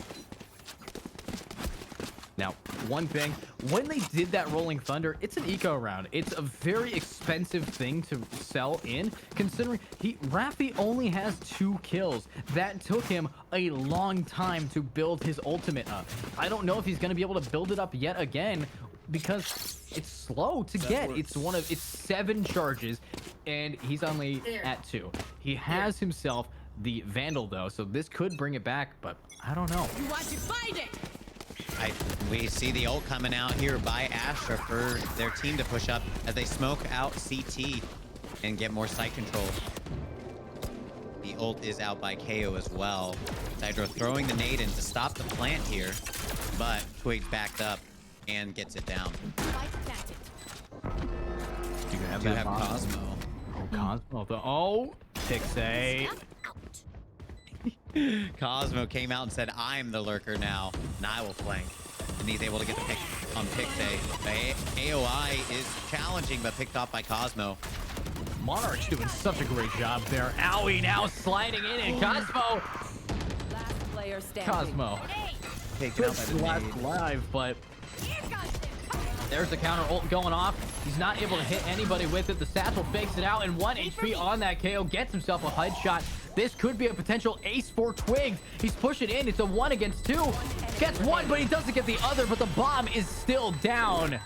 Now, one thing, when they did that rolling thunder, it's an eco round. It's a very expensive thing to sell in, considering Rafi only has 2 kills. That took him a long time to build his ultimate up. I don't know if he's going to be able to build it up yet again, because it's slow to get. It's 7 charges, and he's only at 2. He has himself the Vandal, though, so this could bring it back, but I don't know. You want to find it? We see the ult coming out here by Astra for their team to push up as they smoke out CT and get more site control. The ult is out by KO as well. Zydro throwing the nade in to stop the plant here, but Twig's backed up and gets it down. You have Cosmo. Oh, Cosmo. Oh, Pixie. Cosmo came out and said, I'm the lurker now, and I will flank. And he's able to get the pick on Pixie. AOI is challenging, but picked off by Cosmo. Monarch's doing such a great job there. Owie now sliding in, and Cosmo. Last player standing. Cosmo. Taken out by the last nade. live, but there's the counter ult going off. He's not able to hit anybody with it. The satchel fakes it out, and 1 HP on that KO gets himself a headshot. This could be a potential ace for Twigs. He's pushing in. It's a 1 against 2. Gets one, but he doesn't get the other, but the bomb is still down.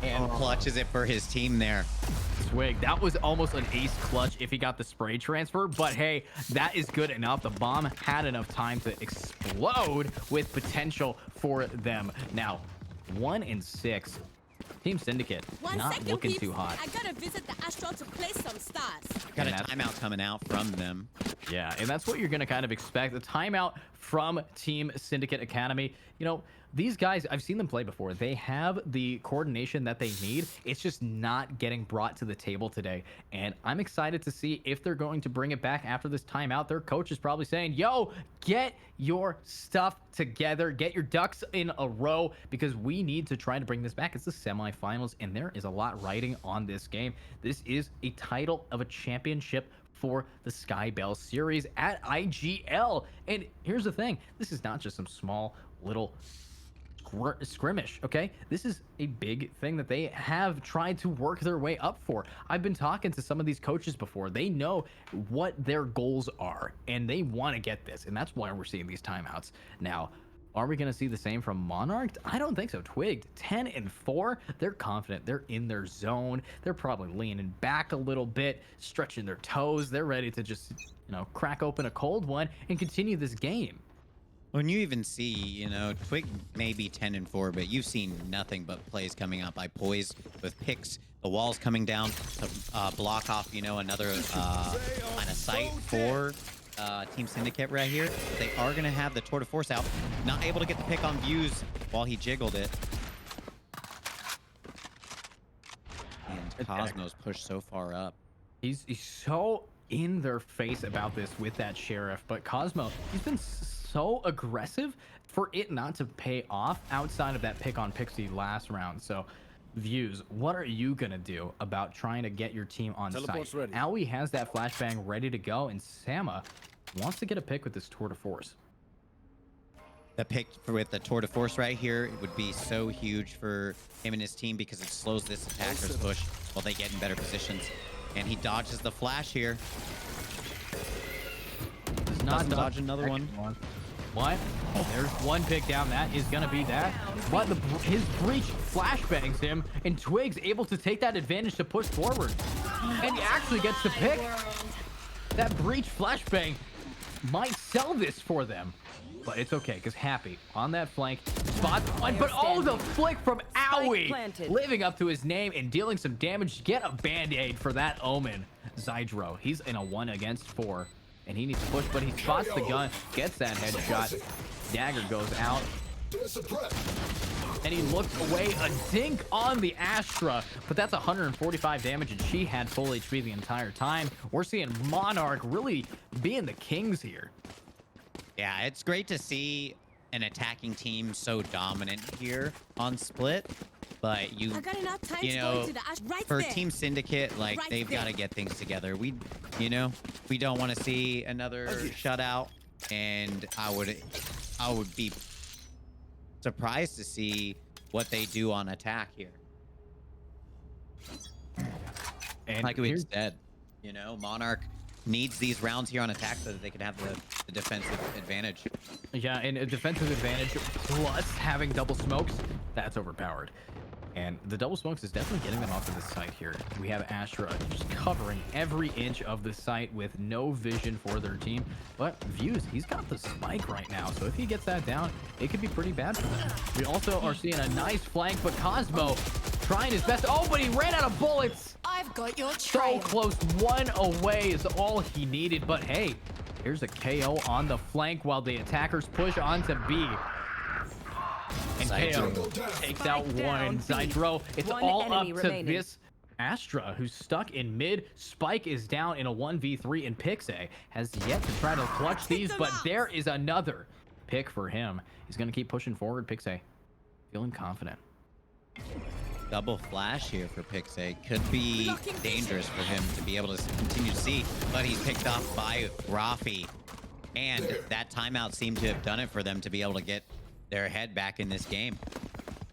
And clutches it for his team there. Twig, that was almost an ace clutch if he got the spray transfer, but hey, that is good enough. The bomb had enough time to explode with potential for them. Now, 1 and 6. Team Syndicate not looking too hot. I gotta visit the Astral to play some stars. Got a timeout coming out from them. Yeah, and that's what you're going to kind of expect. A timeout from Team Syndicate Academy. You know, these guys, I've seen them play before. They have the coordination that they need. It's just not getting brought to the table today. And I'm excited to see if they're going to bring it back after this timeout. Their coach is probably saying, yo, get your stuff together. Get your ducks in a row because we need to try to bring this back. It's the semifinals, and there is a lot riding on this game. This is a title of a championship for the Skybell Series at IGL. And here's the thing. This is not just some small little skirmish, okay? This is a big thing that they have tried to work their way up for. I've been talking to some of these coaches before. They know what their goals are, and they want to get this, and that's why we're seeing these timeouts. Now, are we going to see the same from Monarch? I don't think so. Twigged 10 and 4. They're confident. They're in their zone. They're probably leaning back a little bit, stretching their toes. They're ready to just, you know, crack open a cold one and continue this game. When you even see, you know, Twig may be 10 and 4, but you've seen nothing but plays coming out by Poise with picks, the walls coming down to block off, you know, another line of sight for Team Syndicate right here. But they are going to have the Tour de Force out. Not able to get the pick on views while he jiggled it. And Cosmos pushed so far up. He's so in their face about this with that Sheriff, but Cosmo, he's been so aggressive for it not to pay off outside of that pick on Pixie last round. So Views, what are you gonna do about trying to get your team on site? Ready. Aoi has that flashbang ready to go, and Sama wants to get a pick with this Tour de Force. The pick with the Tour de Force right here, it would be so huge for him and his team because it slows this attacker's push while they get in better positions. And he dodges the flash here. Does not dodge another one. What? There's one pick down. That is gonna be that. But his breach flashbangs him, and Twig's able to take that advantage to push forward. And he actually gets the pick. That breach flashbang might sell this for them. But it's okay, because Happy on that flank spots one, but oh, the flick from Aoi, living up to his name and dealing some damage. Get a band-aid for that Omen. Zydro, he's in a 1 against 4, and he needs to push, but he spots the gun, gets that headshot. Dagger goes out, and he looks away. A dink on the Astra, but that's 145 damage, and she had full HP the entire time. We're seeing Monarch really being the kings here. Yeah, it's great to see an attacking team so dominant here on Split, but you know, for Team Syndicate, like they've got to get things together. We don't want to see another shutout, and I would be surprised to see what they do on attack here. And like we said, you know, Monarch needs these rounds here on attack so that they can have the defensive advantage. Yeah, and a defensive advantage plus having double smokes, that's overpowered. And the double smokes is definitely getting them off of the site here. We have Astra just covering every inch of the site with no vision for their team. But Views, he's got the spike right now. So if he gets that down, it could be pretty bad for them. We also are seeing a nice flank, but Cosmo trying his best. Oh, but he ran out of bullets. I've got your trail. So close. 1 away is all he needed. But hey, here's a KO on the flank while the attackers push onto B. And KO takes out one. Zydro, it's all up to this Astra, who's stuck in mid. Spike is down in a 1v3, and Pixie has yet to try to clutch these, but there is another pick for him. He's going to keep pushing forward. Pixie feeling confident. Double flash here for Pixie could be dangerous for him to be able to continue to see, but he's picked off by Rafi. And that timeout seemed to have done it for them to be able to get their head back in this game.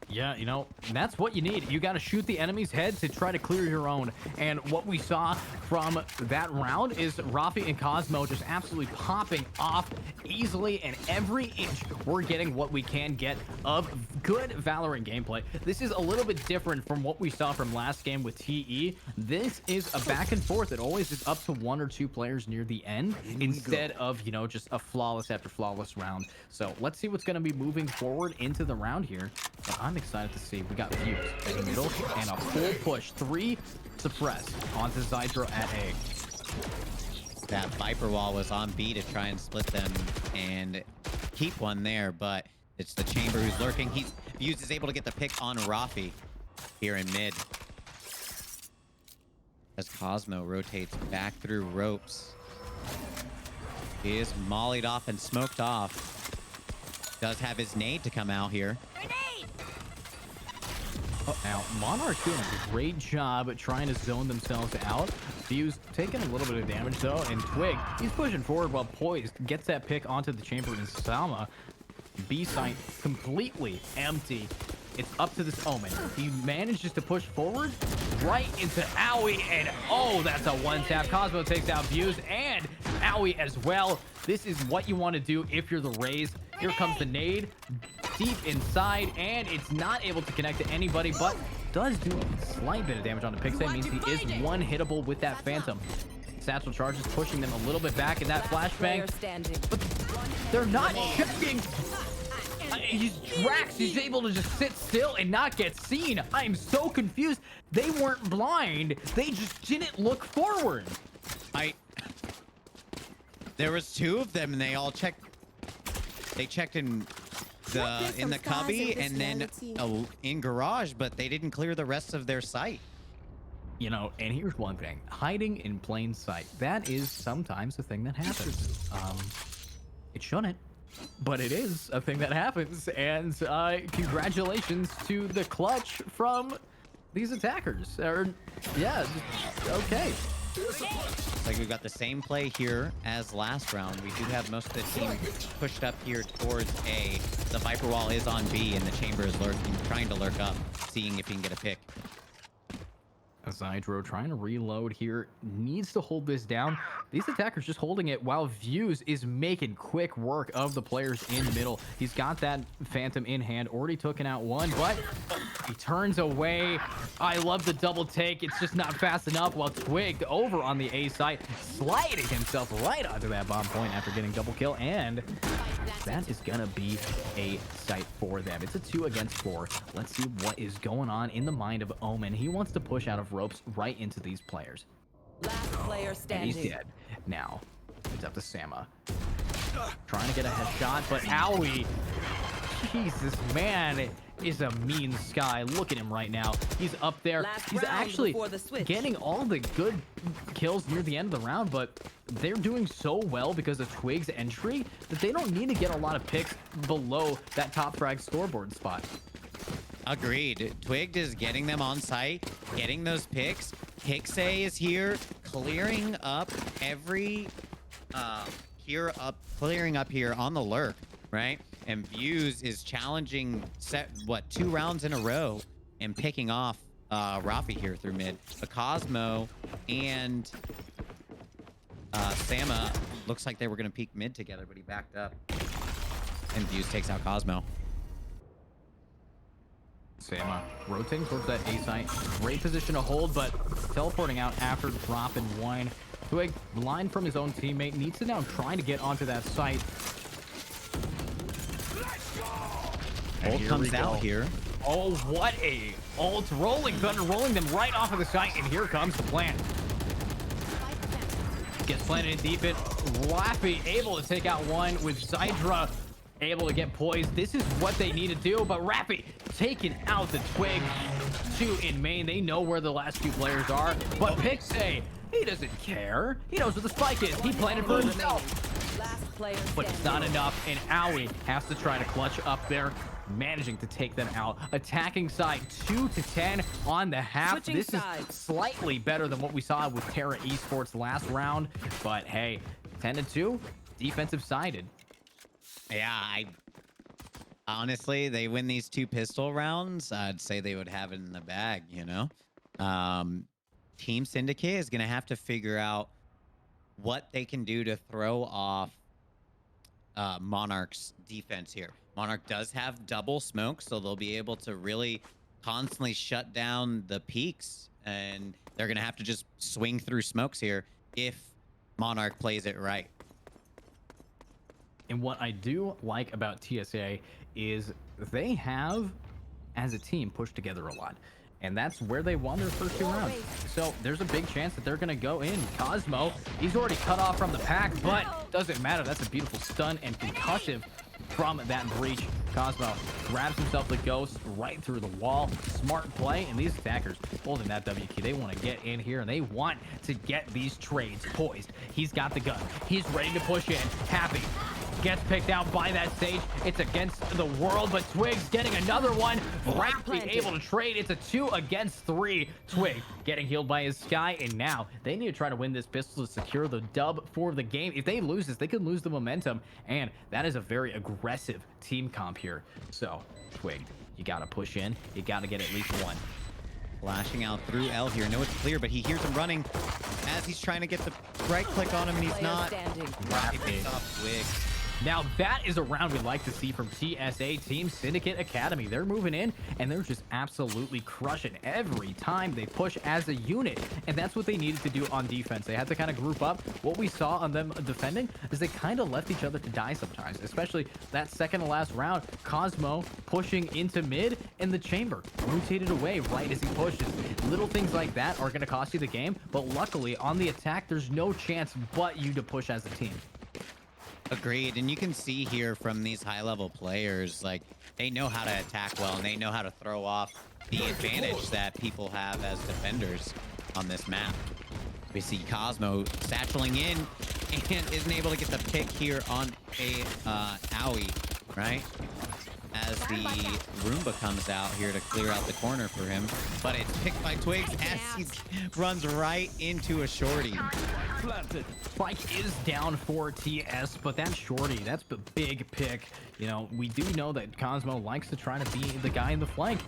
Yeah, you know, that's what you need. You got to shoot the enemy's head to try to clear your own. And what we saw from that round is Rafi and Cosmo just absolutely popping off easily. And every inch, we're getting what we can get of good Valorant gameplay. This is a little bit different from what we saw from last game with TE. This is a back and forth. It always is up to 1 or 2 players near the end instead of, you know, just a flawless after flawless round. So let's see what's going to be moving forward into the round here. But I'm excited to see. We got Fuse in the middle and a full push. 3 suppress onto Zydro at A. That Viper wall was on B to try and split them and keep one there, but it's the Chamber who's lurking. Fuse is able to get the pick on Rafi here in mid. As Cosmo rotates back through ropes. He is mollied off and smoked off. Does have his nade to come out here. Oh, now, Monarch doing a great job at trying to zone themselves out. Fuse taking a little bit of damage, though, and Twig, he's pushing forward while poised. Gets that pick onto the Chamber, and Salma. B site completely empty. It's up to this Omen. He manages to push forward right into Owie, and oh, that's a one-tap. Cosmo takes out Fuse and Owie as well. This is what you want to do if you're the Rays. Here comes the nade deep inside, and it's not able to connect to anybody, but does do a slight bit of damage on the Pixie. Means he is one-hittable with that Phantom. Satchel charges pushing them a little bit back in that flashbang, but they're not checking. He's Drax. He's able to just sit still and not get seen. I am so confused. They weren't blind. They just didn't look forward. There was 2 of them, and they all checked. They checked in the cubby and then in garage, but they didn't clear the rest of their site. You know, and here's one thing: hiding in plain sight. That is sometimes a thing that happens. It shouldn't, but it is a thing that happens. And congratulations to the clutch from these attackers. Yeah, okay. Like we've got the same play here as last round. We do have most of the team pushed up here towards A. The Viper wall is on B, and the Chamber is lurking, trying to lurk up, seeing if he can get a pick. Zydro trying to reload here, needs to hold this down. These attackers just holding it while Fuse is making quick work of the players in the middle. He's got that Phantom in hand, already taken out one, but he turns away. I love the double take. It's just not fast enough, while Twig over on the A side, sliding himself right onto that bomb point after getting double kill, and that is gonna be a sight for them. It's a 2 against 4. Let's see what is going on in the mind of Omen. He wants to push out of ropes right into these players. Last player standing. And he's dead. Now, it's up to Sama. Trying to get a headshot, but Owie, Jesus, man, is a mean Sky. Look at him right now. He's up there. He's actually getting all the good kills near the end of the round, but they're doing so well because of Twig's entry that they don't need to get a lot of picks below that top frag scoreboard spot. Agreed. Twigged is getting them on site, getting those picks. Pixie is here, clearing up every clearing up here on the lurk, right? And Fuse is challenging 2 rounds in a row and picking off Rafi here through mid. The Cosmo and Sama looks like they were gonna peek mid together, but he backed up. And Fuse takes out Cosmo. Sama rotating towards that A site. Great position to hold, but teleporting out after drop and one. Twig, blind from his own teammate, needs to now try to get onto that site. Ult comes out here. Oh, what a ult. Rolling Thunder, rolling them right off of the site, and here comes the plant. Gets planted in deep it. Rafi able to take out one with Zydra able to get poised. This is what they need to do, but Rafi taking out the Twig. 2 in main. They know where the last 2 players are, but Pixie, he doesn't care. He knows where the spike is. He planted for himself. But it's not enough, and Owie has to try to clutch up there, managing to take them out. Attacking side 2 to 10 on the half. This is slightly better than what we saw with Terra Esports last round, but hey, 10 to 2, defensive sided. Yeah, Honestly, they win these 2 pistol rounds, I'd say they would have it in the bag, you know? Um, Team Syndicate is going to have to figure out what they can do to throw off Monarch's defense here. Monarch does have double smoke, so they'll be able to really constantly shut down the peaks, and they're going to have to just swing through smokes here if Monarch plays it right. And what I do like about TSA is they have, as a team, pushed together a lot. And that's where they won their first 2 rounds. So there's a big chance that they're going to go in. Cosmo, he's already cut off from the pack, but doesn't matter. That's a beautiful stun and concussive from that breach. Cosmo grabs himself the ghost right through the wall. Smart play, and these attackers holding that W key. They want to get in here, and they want to get these trades poised. He's got the gun. He's ready to push in. Happy gets picked out by that Sage. It's against the world, but Twig's getting another one. Right, being able to trade. It's a 2 against 3. Twig getting healed by his Sky, and now they need to try to win this pistol to secure the dub for the game. If they lose this, they could lose the momentum, and that is a very aggressive team comp here. So, Twig, you got to push in. You got to get at least 1. Flashing out through L here. No, it's clear, but he hears him running as he's trying to get the right click on him, and he's not. He picks off Twig. Now that is a round we like to see from TSA, Team Syndicate Academy. They're moving in, and they're just absolutely crushing every time they push as a unit. And that's what they needed to do on defense. They had to kind of group up. What we saw on them defending is they kind of left each other to die sometimes, especially that second to last round. Cosmo pushing into mid, and the chamber rotated away right as he pushes. Little things like that are going to cost you the game, but luckily on the attack, there's no chance but you to push as a team. Agreed. And you can see here from these high-level players, like, they know how to attack well, and they know how to throw off the advantage that people have as defenders on this map. We see Cosmo satcheling in and isn't able to get the pick here on a owie, right? As the Roomba comes out here to clear out the corner for him. But it's picked by Twigs as he runs right into a shorty. Spike is down for TS, but that shorty, that's a big pick. You know, we do know that Cosmo likes to try to be the guy in the flank.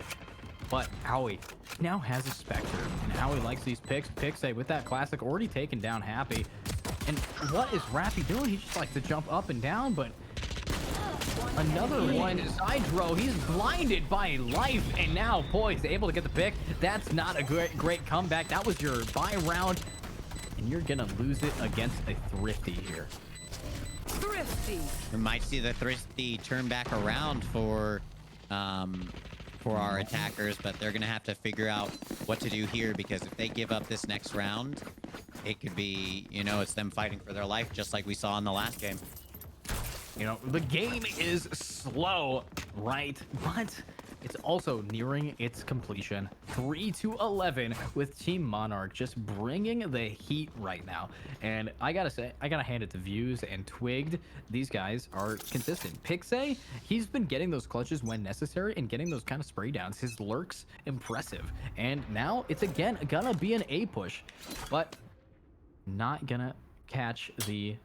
But Owie now has a Spectre, and Owie likes these picks. Pixay with that classic already taken down Happy. And what is Rappy doing? He just likes to jump up and down, but another one is Hydro. He's blinded by life, and now Poise able to get the pick. That's not a great comeback. That was your buy round, and you're gonna lose it against a Thrifty here. Thrifty. We might see the Thrifty turn back around for our attackers, but they're gonna have to figure out what to do here, because if they give up this next round, it could be, you know, it's them fighting for their life, just like we saw in the last game. You know, the game is slow, right? But it's also nearing its completion. 3-11 with Team Monarch just bringing the heat right now. And I gotta say, I gotta hand it to Views and Twigged. These guys are consistent. Pixay, he's been getting those clutches when necessary and getting those kind of spray downs. His lurks, impressive. And now it's again gonna be an A push, but not gonna catch the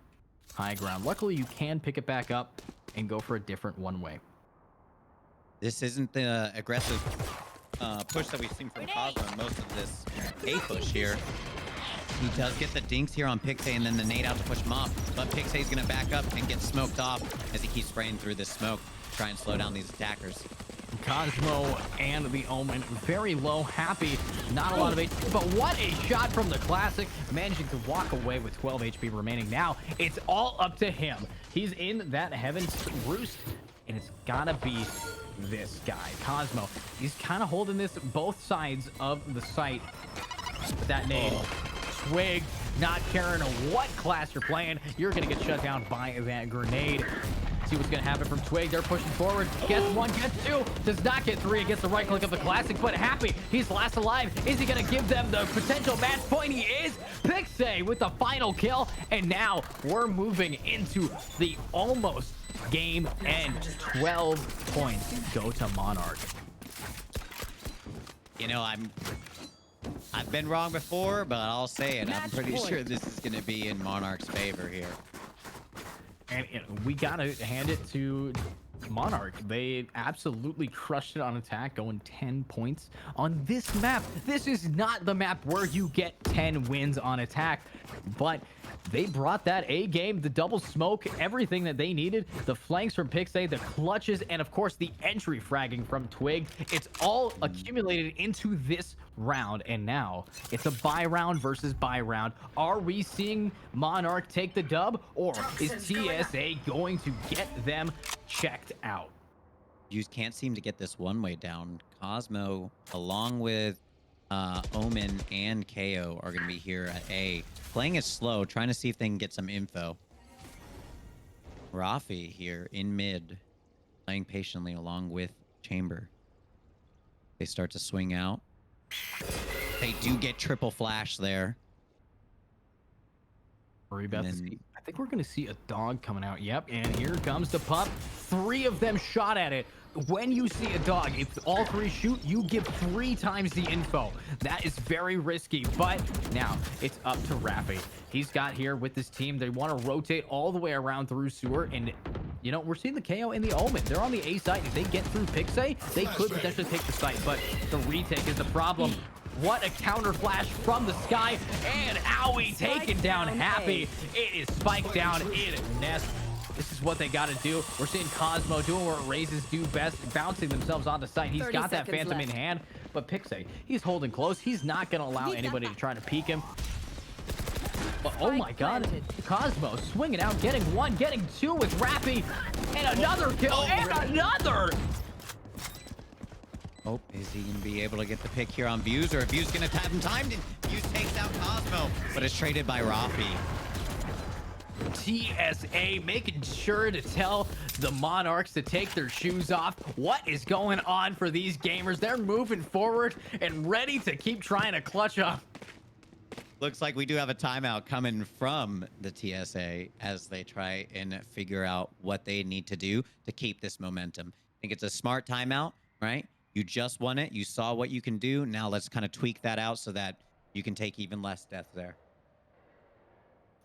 high ground. Luckily, you can pick it back up and go for a different one-way. This isn't the aggressive push that we've seen from Cosmo in most of this A push here. He does get the dinks here on Pixay and then the nade out to push him off, but Pixay's gonna back up and get smoked off as he keeps spraying through this smoke, try and slow down these attackers. Cosmo and the Omen very low. Happy, not a lot of HP, but what a shot from the classic, managing to walk away with 12 HP remaining. Now it's all up to him. He's in that Heaven's Roost, and it's gotta be this guy, Cosmo. He's kind of holding this both sides of the site. But that nade, Twig, not caring what class you're playing, you're gonna get shut down by that grenade. See what's gonna happen from Twig. They're pushing forward. Gets one, gets two, does not get three. Gets the right click of the classic, but Happy, he's last alive. Is he gonna give them the potential match point? He is. Pixay with the final kill, and now we're moving into the almost game end. 12 points go to Monarch. You know, I've been wrong before, but I'll say it. I'm pretty sure this is gonna be in Monarch's favor here. And you know, we gotta hand it to Monarch, they absolutely crushed it on attack, going 10 points on this map. This is not the map where you get 10 wins on attack, but they brought that A game, the double smoke, everything that they needed, the flanks from Pixay, the clutches, and of course the entry fragging from Twig. It's all accumulated into this round, and now it's a buy round versus buy round. Are we seeing Monarch take the dub, or is TSA going to get them checked out? You can't seem to get this one way down. Cosmo, along with Omen and KO, are going to be here at A. Playing it slow, trying to see if they can get some info. Rafi here in mid, playing patiently along with Chamber. They start to swing out. They do get triple flash there. We're about to see. I think we're going to see a dog coming out. Yep, and here comes the pup. 3 of them shot at it. When you see a dog, if all 3 shoot, you give 3 times the info. That is very risky, but now it's up to Rafi. He's got here with this team. They want to rotate all the way around through sewer, and you know, we're seeing the KO and the Omen. They're on the A side. If they get through Pixay, they could potentially take the site, but the retake is the problem. What a counter flash from the sky, and owie, taken down Happy. It is spiked down in Nest. This is what they got to do. We're seeing Cosmo doing what Razes do best, bouncing themselves onto site. He's got that Phantom in hand, but Pixay, he's holding close. He's not going to allow anybody to try to peek him. But oh my god, Cosmo swinging out, getting 1, getting 2 with Rappy, and another kill, and another! Oh, is he going to be able to get the pick here on Views, or if Views going to have him timed? Views takes out Cosmo, but it's traded by Rafi. TSA making sure to tell the Monarchs to take their shoes off. What is going on for these gamers? They're moving forward and ready to keep trying to clutch up. Looks like we do have a timeout coming from the TSA as they try and figure out what they need to do to keep this momentum. I think it's a smart timeout, right? You just won it. You saw what you can do. Now let's kind of tweak that out so that you can take even less death there.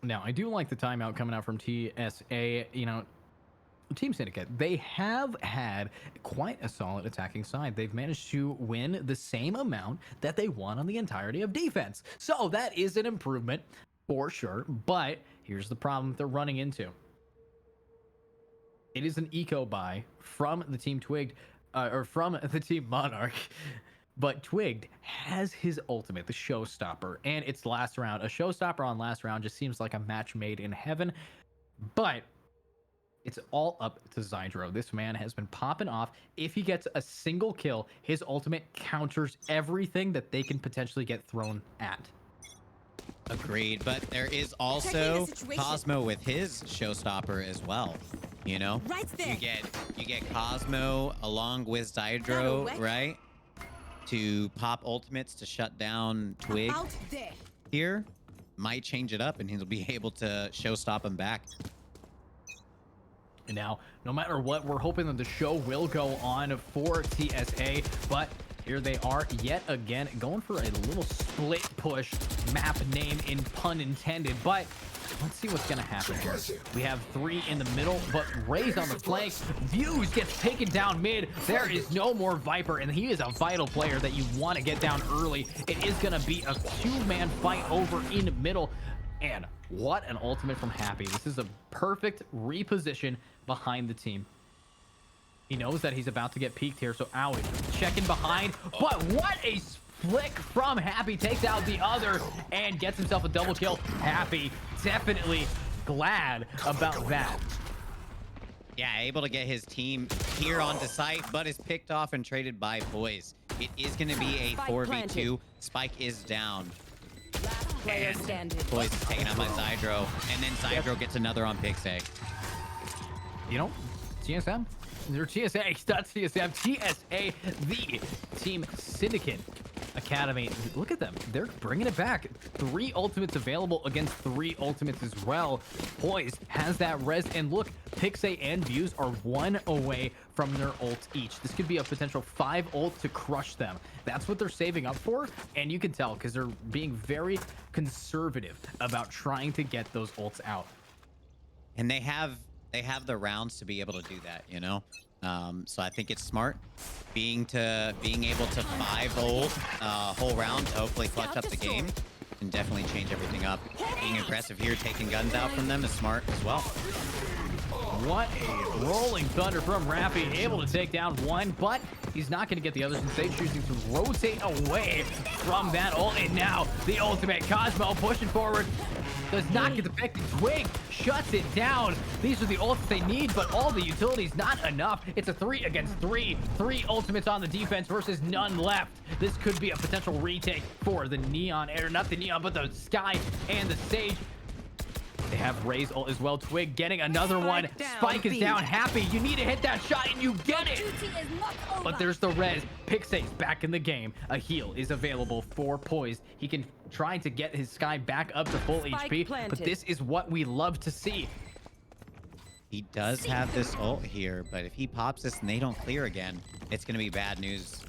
Now, I do like the timeout coming out from TSA. You know, Team Syndicate, they have had quite a solid attacking side. They've managed to win the same amount that they won on the entirety of defense. So that is an improvement for sure. But here's the problem they're running into. It is an eco buy from the Team Twigged, or from the Team Monarch. But Twigged has his ultimate, the Showstopper, and it's last round. A Showstopper on last round just seems like a match made in heaven. But it's all up to Zydro. This man has been popping off. If he gets a single kill, his ultimate counters everything that they can potentially get thrown at. Agreed, but there is also Cosmo with his Showstopper as well. You know, you get Cosmo along with Zydro, right? To pop ultimates to shut down Twig here. Might change it up and he'll be able to Showstop him back. And now, no matter what, we're hoping that the show will go on for TSA, but here they are yet again going for a little split push, map name in pun intended, but let's see what's gonna happen here. We have 3 in the middle, but Ray's on the flank. Views gets taken down mid. There is no more Viper, and he is a vital player that you want to get down early. It is gonna be a 2-man fight over in the middle, and what an ultimate from Happy. This is a perfect reposition behind the team. He knows that he's about to get peeked here, so owie, checking behind, but what a flick from Happy, takes out the other and gets himself a double kill. Happy definitely glad about that. Yeah, able to get his team here onto site, but is picked off and traded by Boys. It is going to be a 4v2. Spike is down. And Boys is taken out by Zydro, and then Zydro gets another on Pixay. You know, TSM? They're TSA, not TSM, TSA, the Team Syndicate Academy. Look at them. They're bringing it back. 3 ultimates available against 3 ultimates as well. Poise has that res, and look, Pixay and Views are 1 away from their ult each. This could be a potential 5 ult to crush them. That's what they're saving up for, and you can tell because they're being very conservative about trying to get those ults out. And they have the rounds to be able to do that, you know? So I think it's smart being able to 5-ult whole round to hopefully clutch up the game and definitely change everything up. Being aggressive here, taking guns out from them is smart as well. What a rolling thunder from Rappy, able to take down one, but he's not going to get the others instead, choosing to rotate away from that ult. And now the ultimate Cosmo pushing forward. Does not get the pick. Twig shuts it down. These are the ults they need, but all the utilities not enough. It's a 3 against 3. 3 ultimates on the defense versus none left. This could be a potential retake for the Neon, or not the Neon, but the Sky and the Sage. They have Ray's ult as well. Twig getting another one. Spike is down. Happy, you need to hit that shot and you get it. But there's the res. Pixate's back in the game. A heal is available for Poised. He can try to get his Sky back up to full HP, but this is what we love to see. He does have this ult here, but if he pops this and they don't clear again, it's going to be bad news.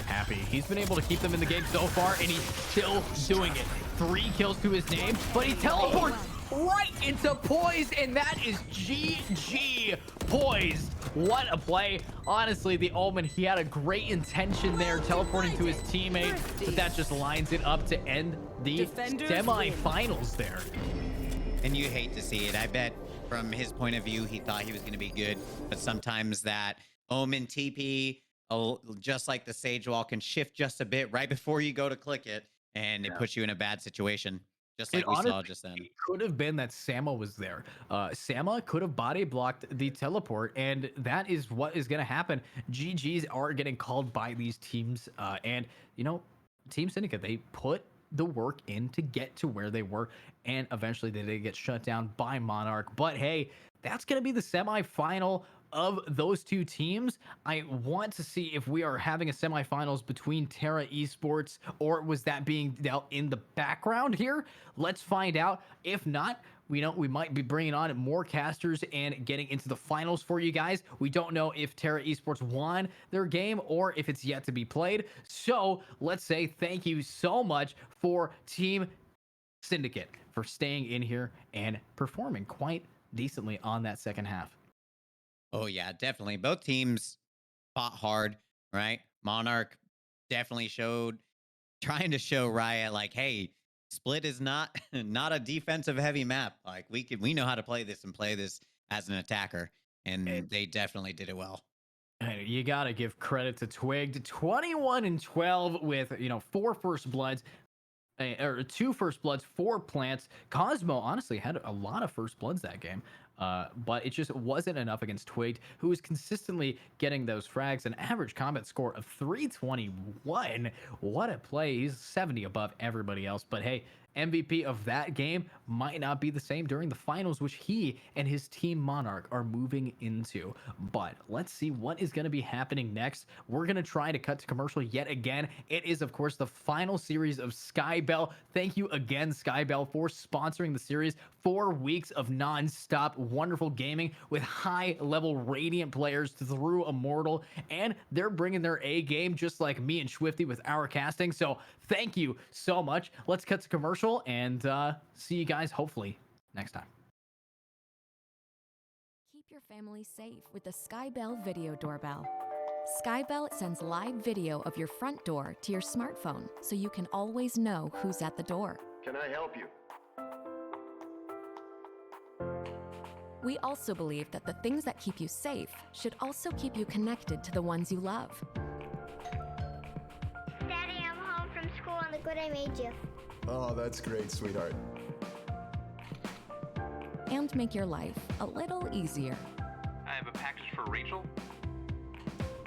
Happy, he's been able to keep them in the game so far, and he's still doing it. 3 kills to his name, but he teleports right into Poised, and that is GG Poised. What a play. Honestly, the Omen, he had a great intention there, teleporting to his teammate, but that just lines it up to end the semi-finals there. And you hate to see it. I bet from his point of view, he thought he was going to be good, but sometimes that Omen TP, just like the Sage Wall, can shift just a bit right before you go to click it, and it puts you in a bad situation, just like we saw just then. It could have been that Sama was there. Sama could have body blocked the teleport, and that is what is going to happen. GGs are getting called by these teams, and, you know, Team Syndicate, they put the work in to get to where they were, and eventually they did get shut down by Monarch. But hey, that's going to be the semifinal of those two teams. I want to see if we are having a semifinals between Terra Esports, or was that being dealt in the background here? Let's find out. If not, we might be bringing on more casters and getting into the finals for you guys. We don't know if Terra Esports won their game or if it's yet to be played. So let's say thank you so much for Team Syndicate for staying in here and performing quite decently on that second half. Oh, yeah, definitely. Both teams fought hard, right? Monarch definitely trying to show Riot, like, hey, Split is not a defensive heavy map. Like, we know how to play this and play this as an attacker, and they definitely did it well. You got to give credit to Twig. 21-12 with, 4 first bloods. Or 2 first bloods, 4 plants. Cosmo honestly had a lot of first bloods that game. But it just wasn't enough against Twig, who was consistently getting those frags. An average combat score of 321. What a play. He's 70 above everybody else. But hey, MVP of that game might not be the same during the finals, which he and his team Monarch are moving into. But let's see what is going to be happening next. We're going to try to cut to commercial yet again. It is, of course, the final series of Skybell. Thank you again, Skybell, for sponsoring the series. 4 weeks of non-stop wonderful gaming with high-level Radiant players through Immortal, and they're bringing their A game just like me and Swifty with our casting. So thank you so much. Let's cut to commercial and see you guys hopefully next time. Keep your family safe with the Skybell video doorbell. Skybell sends live video of your front door to your smartphone so you can always know who's at the door. Can I help you? We also believe that the things that keep you safe should also keep you connected to the ones you love. Daddy, I'm home from school and look what I made you. Oh, that's great, sweetheart. And make your life a little easier. I have a package for Rachel.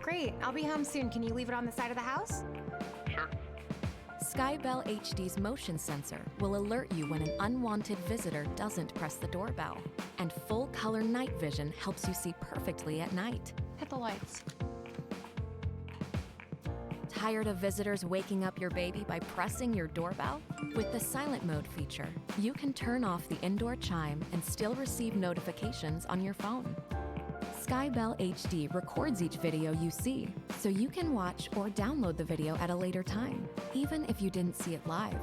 Great, I'll be home soon. Can you leave it on the side of the house? Sure. Skybell HD's motion sensor will alert you when an unwanted visitor doesn't press the doorbell. And full color night vision helps you see perfectly at night. Hit the lights. Tired of visitors waking up your baby by pressing your doorbell? With the silent mode feature, you can turn off the indoor chime and still receive notifications on your phone. Skybell HD records each video you see, so you can watch or download the video at a later time, even if you didn't see it live.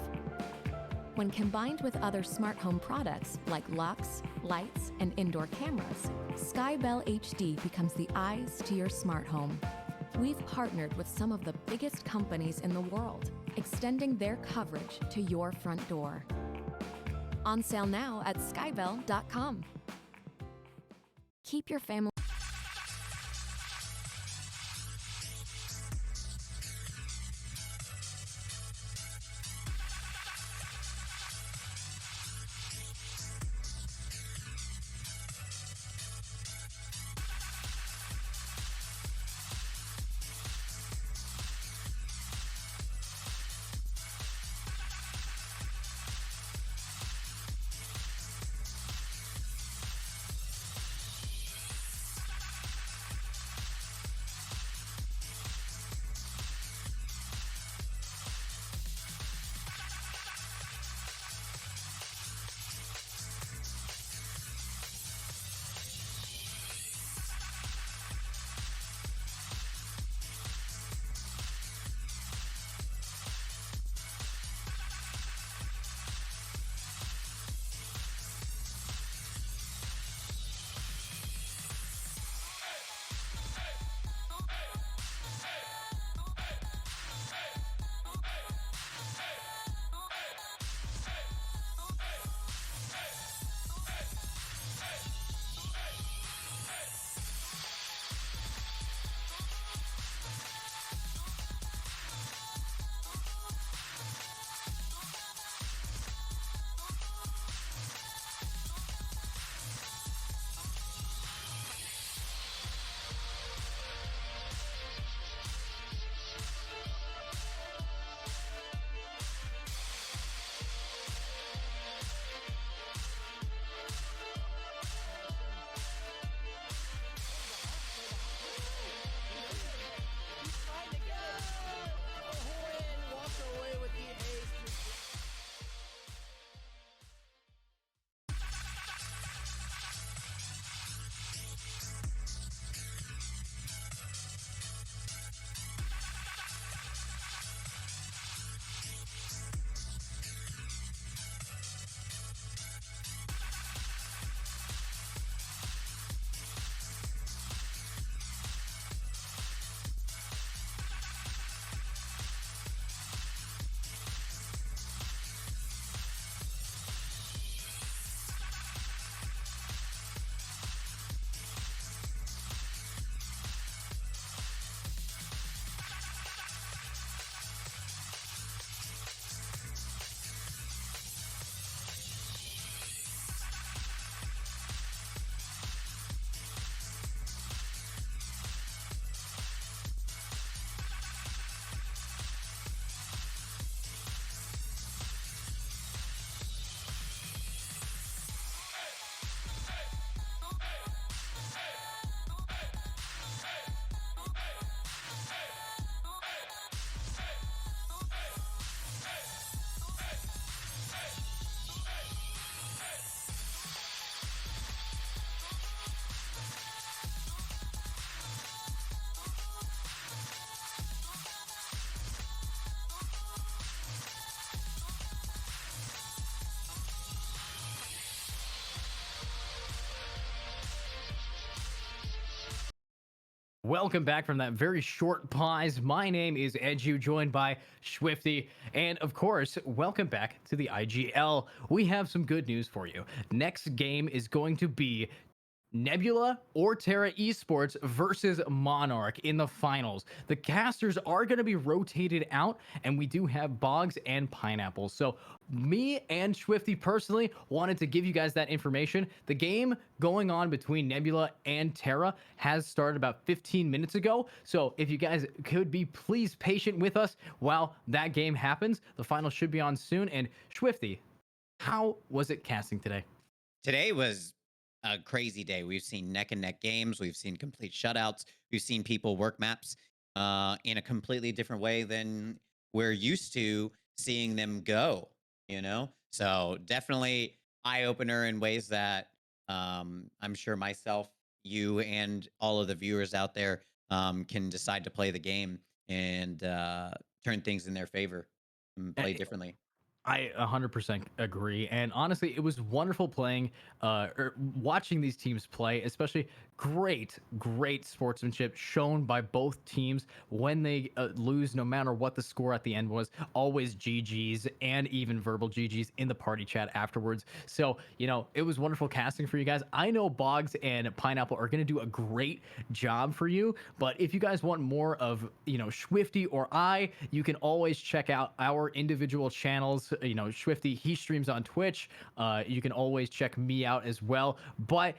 When combined with other smart home products like locks, lights, and indoor cameras, Skybell HD becomes the eyes to your smart home. We've partnered with some of the biggest companies in the world, extending their coverage to your front door. On sale now at skybell.com. Keep your family. Welcome back from that very short pause. My name is Edu, joined by Swifty. And of course, welcome back to the IGL. We have some good news for you. Next game is going to be Nebula or Terra Esports versus Monarch in the finals. The casters are going to be rotated out, and we do have Boggs and Pineapple. So me and Swifty personally wanted to give you guys that information. The game going on between Nebula and Terra has started about 15 minutes ago. So if you guys could be please patient with us while that game happens. The final should be on soon. And Swifty, how was it casting today? Today was a crazy day. We've seen neck and neck games. We've seen complete shutouts. We've seen people work maps in a completely different way than we're used to seeing them go, you know? So definitely eye opener in ways that I'm sure myself, you, and all of the viewers out there can decide to play the game and turn things in their favor and play differently. I 100% agree. And honestly, it was wonderful playing, or watching these teams play, especially great sportsmanship shown by both teams when they lose, no matter what the score at the end was. Always GGs and even verbal GGs in the party chat afterwards. So, it was wonderful casting for you guys. I know Boggs and Pineapple are going to do a great job for you. But if you guys want more of, Swifty or you can always check out our individual channels. Swifty, he streams on Twitch. You can always check me out as well. But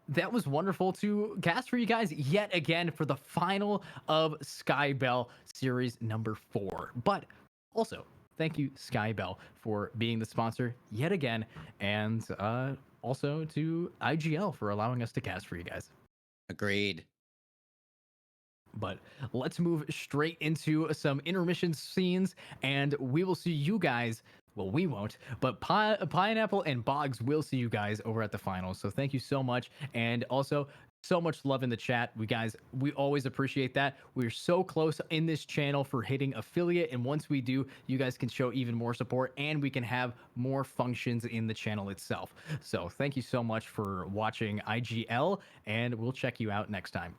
that was wonderful to cast for you guys yet again for the final of Skybell Series number 4. But also, thank you, Skybell, for being the sponsor yet again. And also to IGL for allowing us to cast for you guys. Agreed. But let's move straight into some intermission scenes, and we will see you guys. Well, we won't, but Pineapple and Boggs will see you guys over at the finals. So thank you so much. And also, so much love in the chat. We always appreciate that. We're so close in this channel for hitting affiliate. And once we do, you guys can show even more support and we can have more functions in the channel itself. So thank you so much for watching IGL, and we'll check you out next time.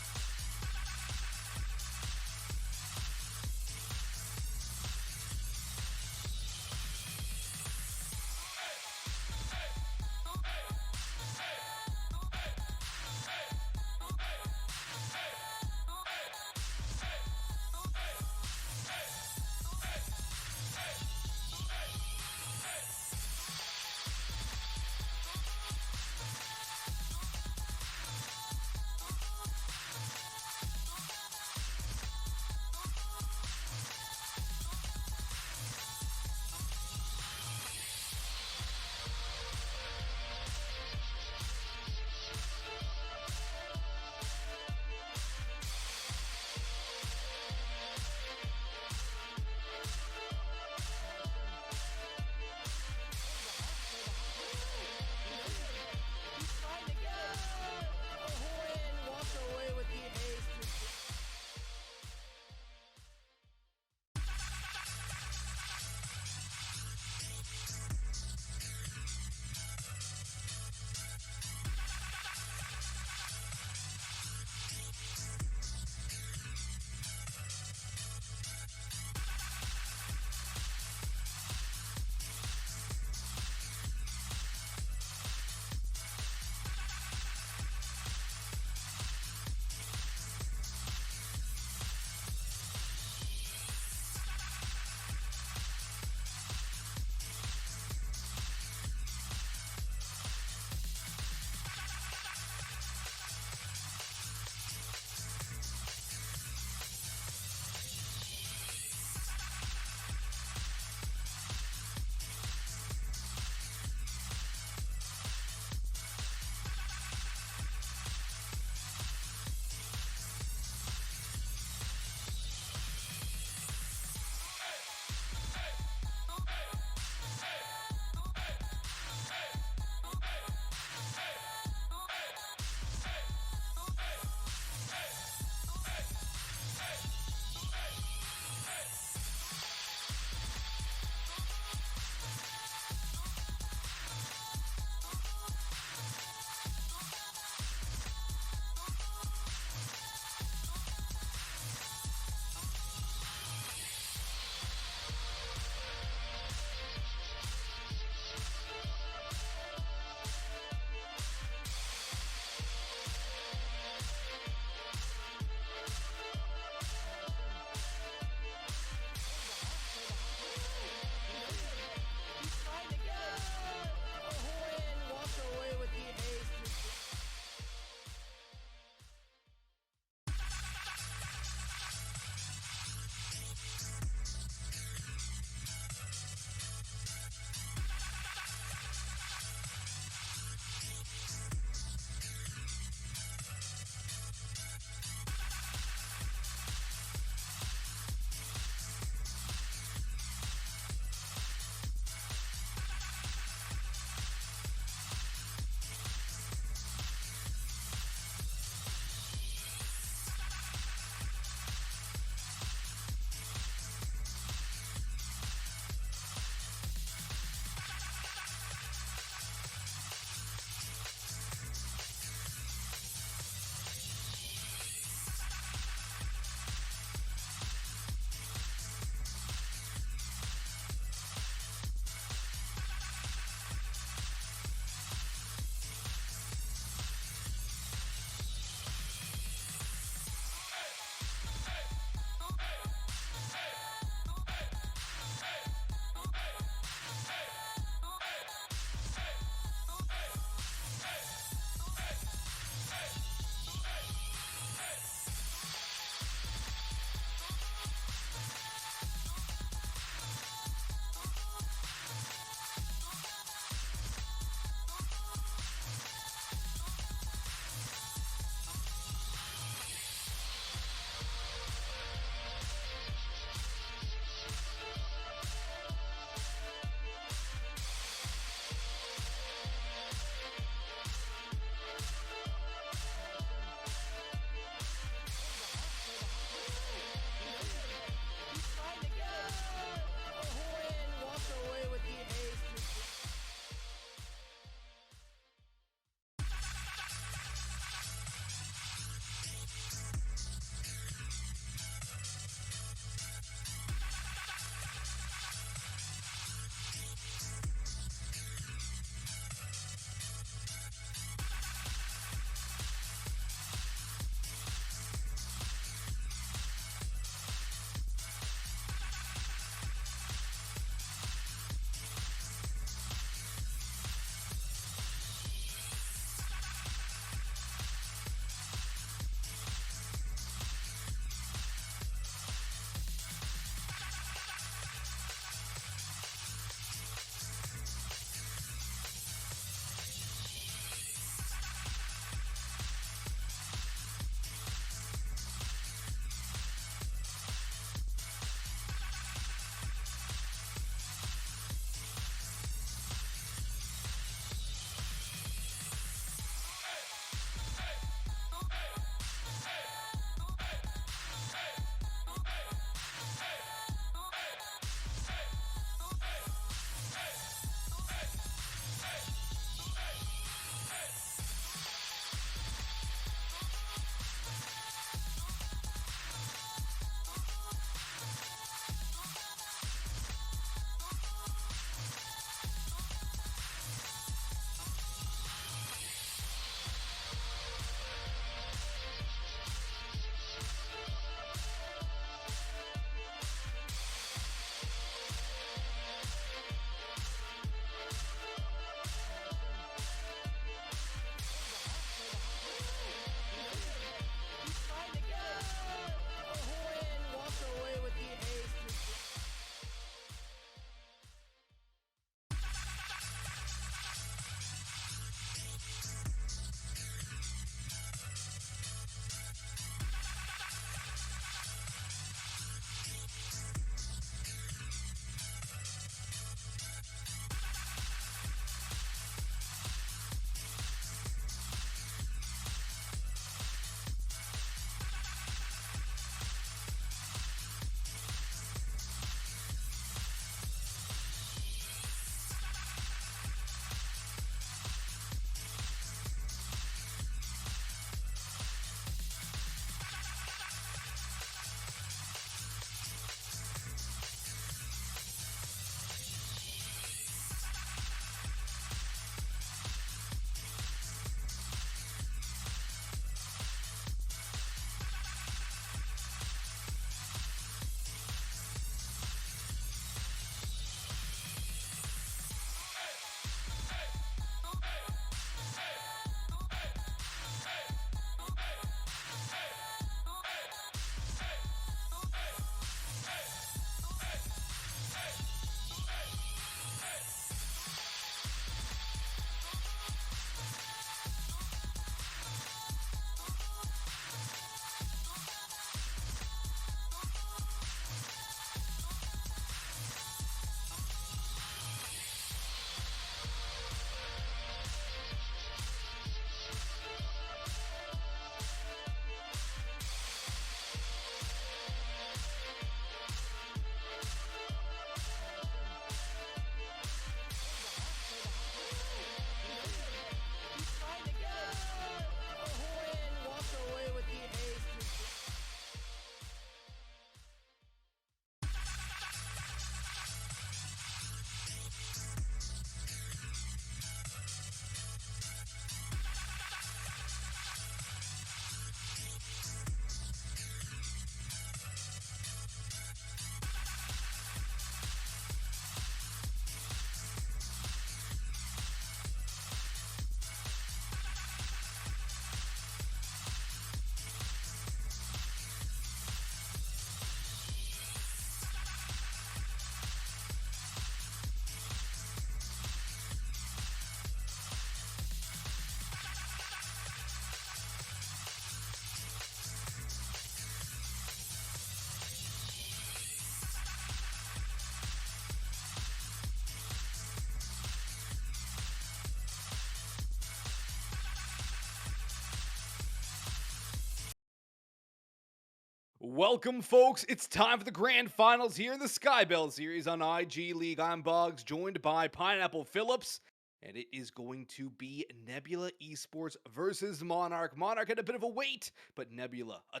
Welcome, folks. It's time for the grand finals here in the Skybell Series on IG League. I'm Boggs, joined by Pineapple Phillips, and it is going to be Nebula Esports versus Monarch. Monarch had a bit of a wait, but Nebula, a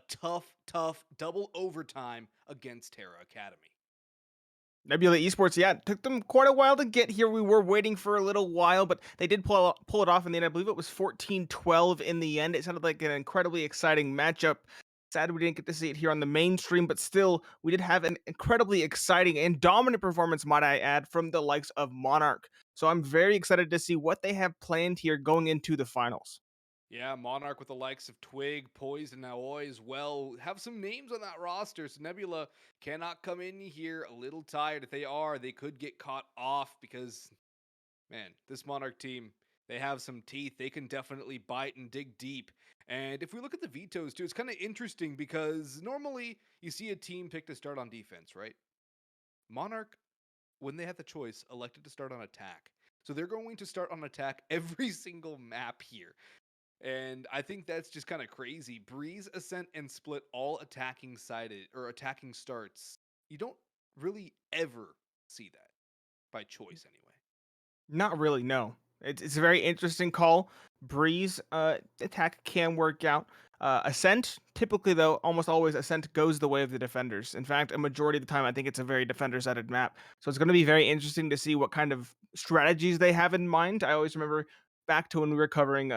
tough double overtime against Terra Academy. Nebula Esports, yeah, it took them quite a while to get here. We were waiting for a little while, but they did pull it off in the end. I believe it was 14-12 in the end. It sounded like an incredibly exciting matchup. Sad we didn't get to see it here on the mainstream, but still, we did have an incredibly exciting and dominant performance, might I add, from the likes of Monarch. So I'm very excited to see what they have planned here going into the finals. Yeah, Monarch with the likes of Twig, Poison, and Aoi as well have some names on that roster, so Nebula cannot come in here a little tired. If they are, they could get caught off because, man, this Monarch team, they have some teeth. They can definitely bite and dig deep. And if we look at the vetoes too, it's kind of interesting because normally you see a team pick to start on defense, right? Monarch, when they had the choice, elected to start on attack. So they're going to start on attack every single map here. And I think that's just kind of crazy. Breeze, Ascent, and Split all attacking sided or attacking starts. You don't really ever see that by choice anyway. Not really, no. It's a very interesting call. Breeze attack can work out. Ascent, typically though, almost always Ascent goes the way of the defenders. In fact, a majority of the time, I think it's a very defender-sided map. So it's going to be very interesting to see what kind of strategies they have in mind. I always remember back to when we were covering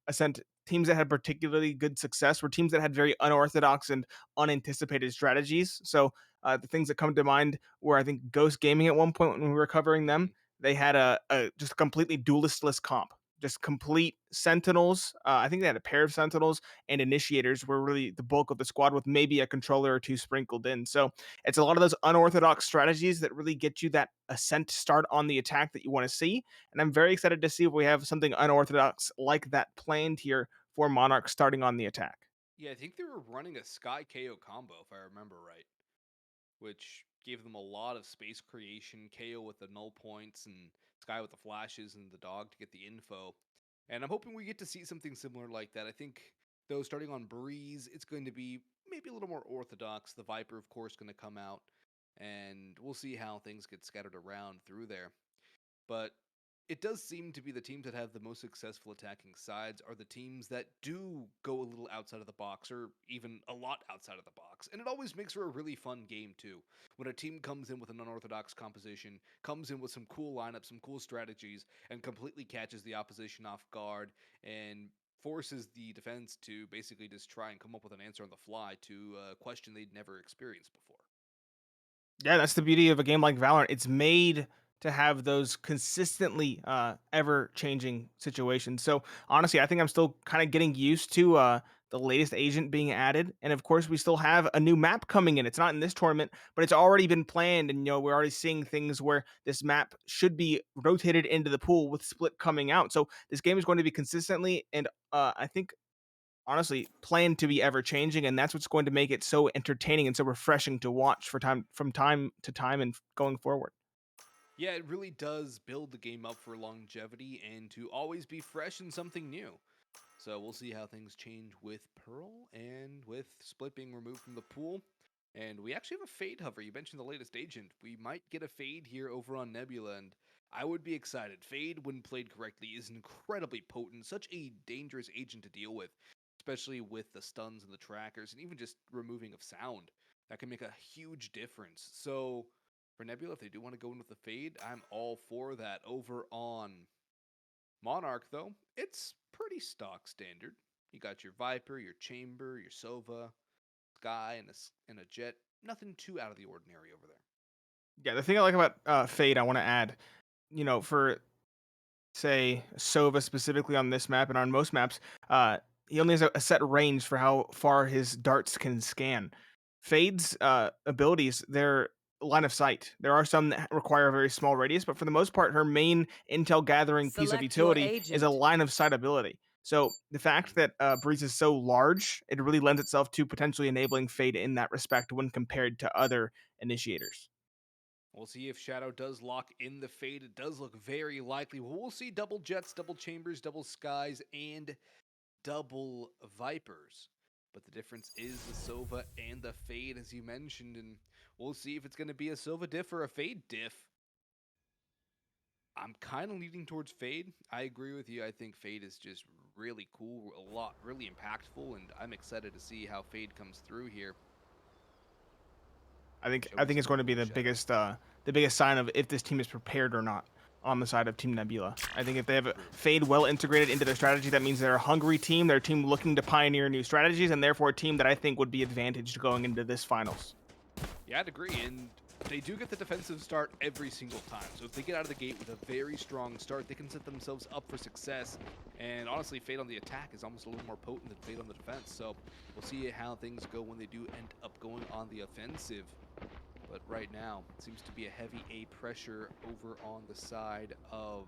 Ascent, teams that had particularly good success were teams that had very unorthodox and unanticipated strategies. So the things that come to mind were, I think, Ghost Gaming at one point when we were covering them. They had a just a completely duelistless comp, just complete sentinels. I think they had a pair of sentinels and initiators were really the bulk of the squad, with maybe a controller or two sprinkled in. So it's a lot of those unorthodox strategies that really get you that ascent start on the attack that you want to see. And I'm very excited to see if we have something unorthodox like that planned here for Monarch starting on the attack. Yeah, I think they were running a Sky KO combo, if I remember right, which gave them a lot of space creation, KO with the null points, and Sky with the flashes and the dog to get the info. And I'm hoping we get to see something similar like that. I think, though, starting on Breeze, it's going to be maybe a little more orthodox. The Viper, of course, going to come out, and we'll see how things get scattered around through there. But it does seem to be the teams that have the most successful attacking sides are the teams that do go a little outside of the box, or even a lot outside of the box. And it always makes for a really fun game too. When a team comes in with an unorthodox composition, comes in with some cool lineups, some cool strategies, and completely catches the opposition off guard and forces the defense to basically just try and come up with an answer on the fly to a question they'd never experienced before. Yeah, that's the beauty of a game like Valorant. It's made to have those consistently ever changing situations. So honestly, I think I'm still kind of getting used to the latest agent being added, and of course, we still have a new map coming in. It's not in this tournament, but it's already been planned, and we're already seeing things where this map should be rotated into the pool with Split coming out. So this game is going to be consistently and I think honestly planned to be ever changing, and that's what's going to make it so entertaining and so refreshing to watch for time from time to time and going forward. Yeah, it really does build the game up for longevity and to always be fresh and something new. So we'll see how things change with Pearl and with Split being removed from the pool. And we actually have a Fade hover. You mentioned the latest agent. We might get a Fade here over on Nebula, and I would be excited. Fade, when played correctly, is incredibly potent. Such a dangerous agent to deal with, especially with the stuns and the trackers, and even just removing of sound. That can make a huge difference. So for Nebula, if they do want to go in with the Fade, I'm all for that. Over on Monarch, though, it's pretty stock standard. You got your Viper, your Chamber, your Sova, Sky, and a Jet. Nothing too out of the ordinary over there. Yeah, the thing I like about Fade, I want to add, for say Sova specifically on this map and on most maps, he only has a set range for how far his darts can scan. Fade's abilities, they're line of sight. There are some that require a very small radius, but for the most part, her main intel gathering piece of Select your utility is a agent. line of sight ability. So the fact that Breeze is so large, it really lends itself to potentially enabling Fade in that respect when compared to other initiators. We'll see if Shadow does lock in the Fade. It does look very likely. We'll see double Jets, double Chambers, double Skies, and double Vipers. But the difference is the Sova and the Fade, as you mentioned, and we'll see if it's going to be a Sova diff or a Fade diff. I'm kind of leaning towards Fade. I agree with you. I think Fade is just really cool, really impactful, and I'm excited to see how Fade comes through here. I think it's going to be the biggest sign of if this team is prepared or not on the side of Team Nebula. I think if they have a Fade well integrated into their strategy, that means they're a hungry team. They're a team looking to pioneer new strategies, and therefore a team that I think would be advantaged going into this finals. Yeah, I'd agree, and they do get the defensive start every single time. So if they get out of the gate with a very strong start, they can set themselves up for success. And honestly, Fade on the attack is almost a little more potent than Fade on the defense. So we'll see how things go when they do end up going on the offensive. But right now, it seems to be a heavy A pressure over on the side of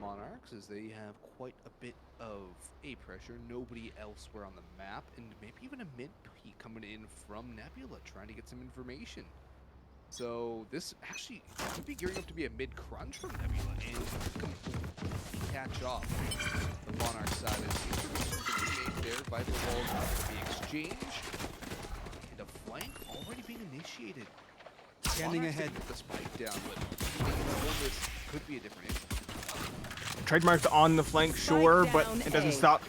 Monarchs, as they have quite a bit of A pressure. Nobody elsewhere on the map, and maybe even a mid peek coming in from Nebula, trying to get some information. So this actually could be gearing up to be a mid crunch from Nebula, and catch off the Monarch side. As there, Viper Walls going to be exchanged. A flank already being initiated. Scanning ahead. With the spike down, but this could be a different issue. Trademark's on the flank, sure, but it doesn't stop.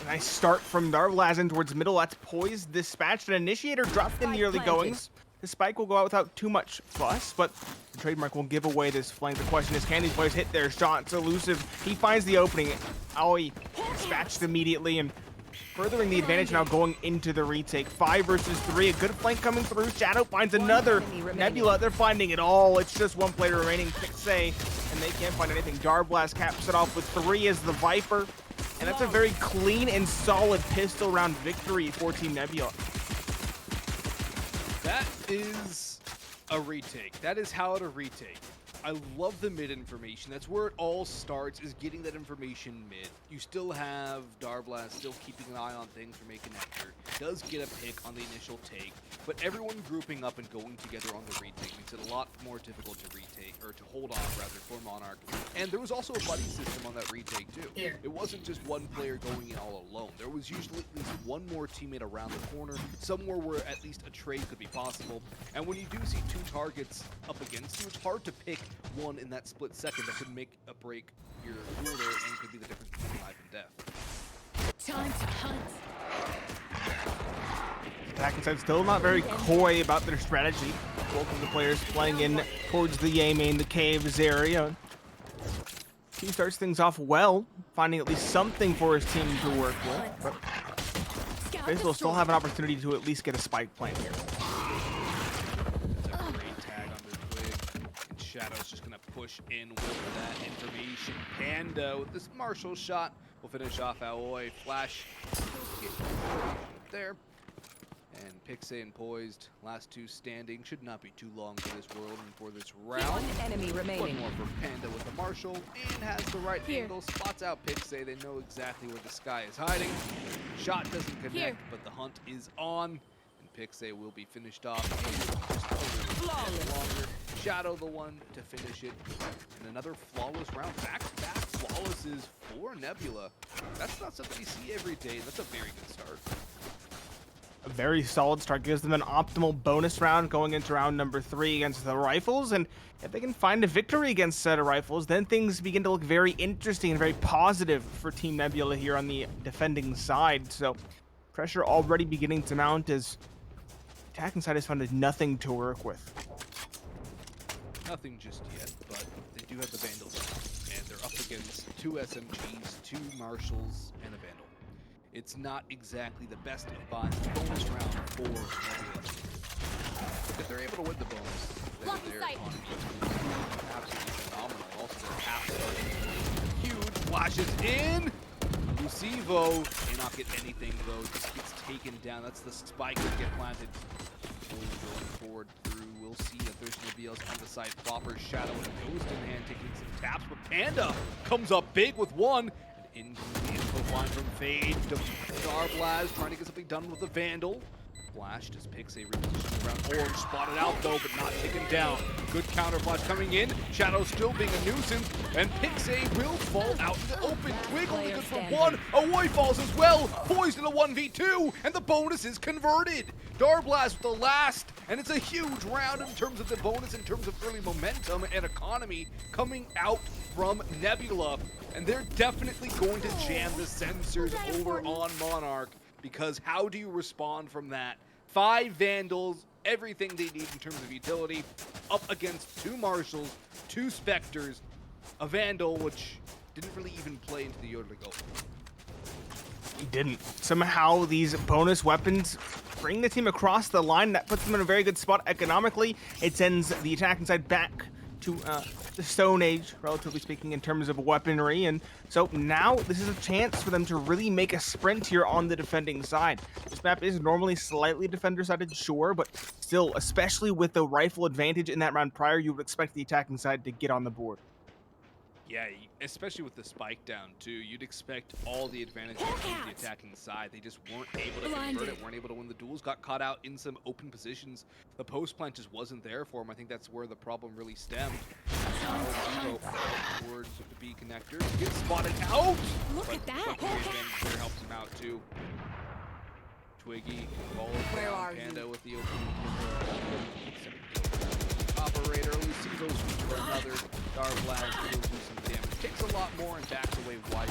Nice start from Darvlaz towards middle. That's poised, dispatched, an initiator dropped in the early goings. The spike will go out without too much fuss, but the Trademark will give away this flank. The question is, can these players hit their shots? Elusive, he finds the opening. Aoi dispatched immediately, and furthering the advantage now going into the retake. 5 versus 3, a good flank coming through. Shadow finds another. Nebula, they're finding it all. It's just one player remaining, Pixay, and they can't find anything. Darblast caps it off with 3 as the Viper, and that's a very clean and solid pistol round victory for Team Nebula. That is a retake. That is how to retake. I love the mid information. That's where it all starts, is getting that information mid. You still have Darblast still keeping an eye on things from a connector. Does get a pick on the initial take, but everyone grouping up and going together on the retake makes it a lot more difficult to retake, or to hold on rather, for Monarch. And there was also a buddy system on that retake too. It wasn't just one player going in all alone. There was usually at least one more teammate around the corner, somewhere where at least a trade could be possible. And when you do see 2 targets up against you, it's hard to pick one in that split second that could make or break your duel there, and could be the difference between life and death. Time to hunt. Attack inside still not very coy about their strategy. Both of the players playing in towards the A main, the caves area. He starts things off well, finding at least something for his team to work with. But Faze will still have an opportunity to at least get a spike plant here. Shadow's just gonna push in with that information. Panda with this Marshall shot will finish off Aoi. Flash there. And Pixay and Poised, last 2 standing. Should not be too long for this world and for this round. One enemy remaining. One more for Panda with the Marshall, and has the right angle. Spots out Pixay. They know exactly where the sky is hiding. Shot doesn't connect, but the hunt is on. Pixay will be finished off just a little bit longer. Shadow the one to finish it. And another flawless round. Back-to-back flawlesses for Nebula. That's not something you see every day. That's a very good start. A very solid start gives them an optimal bonus round going into round number 3 against the Rifles. And if they can find a victory against the Rifles, then things begin to look very interesting and very positive for Team Nebula here on the defending side. So pressure already beginning to mount as attacking side has found nothing to work with. Nothing just yet, but they do have the Vandals, and they're up against 2 SMGs, 2 Marshalls, and a Vandal. It's not exactly the best of bonus round for Nebula. If they're able to win the bonus, then their economy is absolutely phenomenal. Also, their half start huge, flashes in. Lucivo may not get anything though, just gets taken down. That's the spike that get planted. Going forward through, we'll see that there's gonna be else on the side. Proper Shadow and Ghost in hand taking some taps, but Panda comes up big with 1. And into the info line from Fade. Darblaz trying to get something done with the Vandal. flash. Does Pixie reposition around Orange? Spotted out though, but not taken down. Good counter flash coming in. Shadow still being a nuisance, and Pixie will fall out in the open. Twig only good for one. Awoi falls as well. Poised in a 1v2, and the bonus is converted. Darblast with the last, and it's a huge round in terms of the bonus, in terms of early momentum and economy coming out from Nebula. And they're definitely going to jam the sensors over on Monarch, because how do you respond from that? 5 Vandals, everything they need in terms of utility, up against 2 Marshals, 2 Spectres, a Vandal which didn't really even play into the Yodeling goal. He didn't. Somehow these bonus weapons bring the team across the line. That puts them in a very good spot economically. It sends the attacking side back to the Stone Age, relatively speaking, in terms of weaponry. And so now this is a chance for them to really make a sprint here on the defending side. This map is normally slightly defender-sided, sure, but still, especially with the rifle advantage in that round prior, you would expect the attacking side to get on the board. Yeah, especially with the spike down too, you'd expect all the advantages on the attacking side. They just weren't able to convert it, weren't able to win the duels, got caught out in some open positions. The post plant just wasn't there for him. I think that's where the problem really stemmed. Now towards the B connector, gets spotted out. Look at that. There helps him out too. Twiggy, Where are Panda you? with the open operator. Lucivo's for another. Darblast will do some damage. Takes a lot more and backs away wide.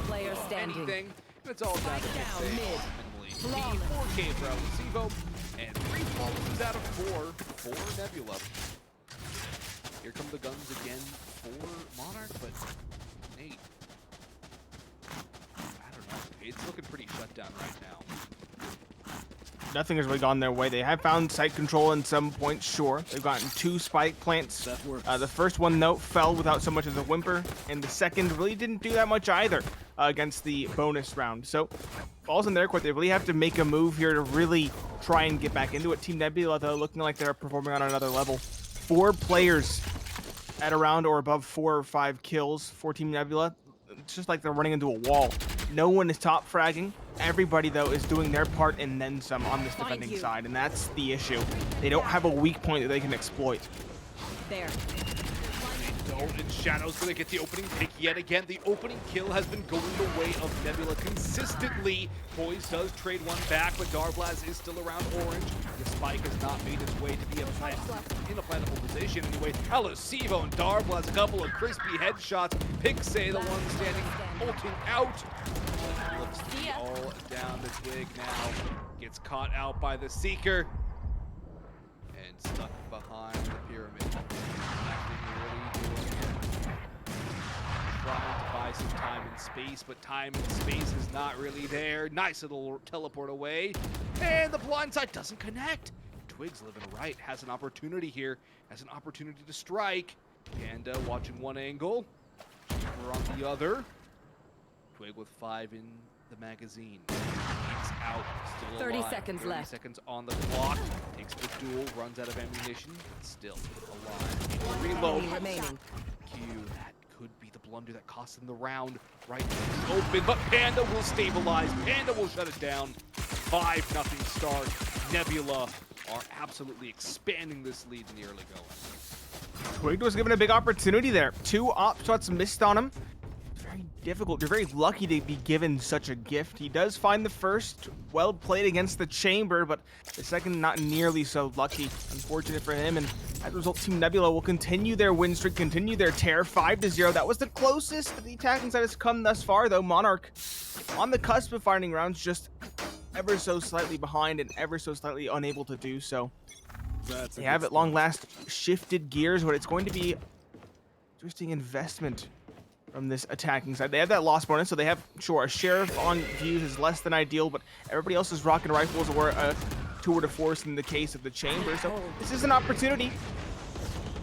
Player standing. Anything, but it's all down to Down, Pixie. Minimally. 4K for Lucivo, and 3 falls out of 4 for Nebula. Here come the guns again for Monarch, but Nate, I don't know. It's looking pretty shut down right now. Nothing has really gone their way. They have found site control in some points, sure. They've gotten 2 spike plants. The first one, though, fell without so much as a whimper, and the second really didn't do that much either against the bonus round. So, balls in their court. They really have to make a move here to really try and get back into it. Team Nebula, though, looking like they're performing on another level. 4 players at around or above 4 or 5 kills for Team Nebula. It's just like they're running into a wall. No one is top fragging. Everybody, though, is doing their part and then some on this defending side, and that's the issue. They don't have a weak point that they can exploit. There. And Shadow's gonna get the opening pick yet again. The opening kill has been going the way of Nebula consistently. Poise does trade one back, but Darblast is still around Orange. The spike has not made its way to be in a plantable position anyway. Alucivo and Darblast, a couple of crispy headshots. Pixie, the one standing, ulting out. Looks to be all down the Twig now. Gets caught out by the Seeker. And stuck behind the pyramid. Trying to buy some time and space, but time and space is not really there. Nice little teleport away. And the blind side doesn't connect. Twig's living right, has an opportunity here, has an opportunity to strike. Panda watching one angle, we're on the other. Twig with 5 in the magazine. He's out, still 30 alive. seconds 30 left. seconds on the clock. Takes the duel, runs out of ammunition, but still alive. Reload. Remaining. Q, that could be the blunder that cost him the round. Right open, but Panda will stabilize. Panda will shut it down. 5-0 start. Nebula are absolutely expanding this lead in the early going. Twig was given a big opportunity there. 2 op shots missed on him. Very difficult. You're very lucky to be given such a gift. He does find the first, well played against the chamber, but the second not nearly so lucky. Unfortunate for him, and as a result, Team Nebula will continue their win streak, continue their tear. 5-0. That was the closest that the attacking side has come thus far, though. Monarch on the cusp of finding rounds, just ever so slightly behind and ever so slightly unable to do so. They have at long last shifted gears, but it's going to be interesting investment from this attacking side. They have that loss bonus, so they have, sure, a sheriff on views is less than ideal, but everybody else is rocking rifles or a tour de force in the case of the chamber. So this is an opportunity.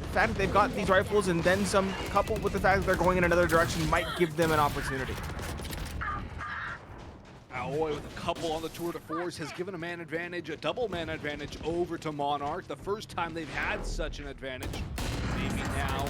The fact that they've got these rifles and then some, coupled with the fact that they're going in another direction, might give them an opportunity. Aoi with a couple on the tour de force has given a man advantage, a double man advantage over to Monarch. The first time they've had such an advantage. Maybe now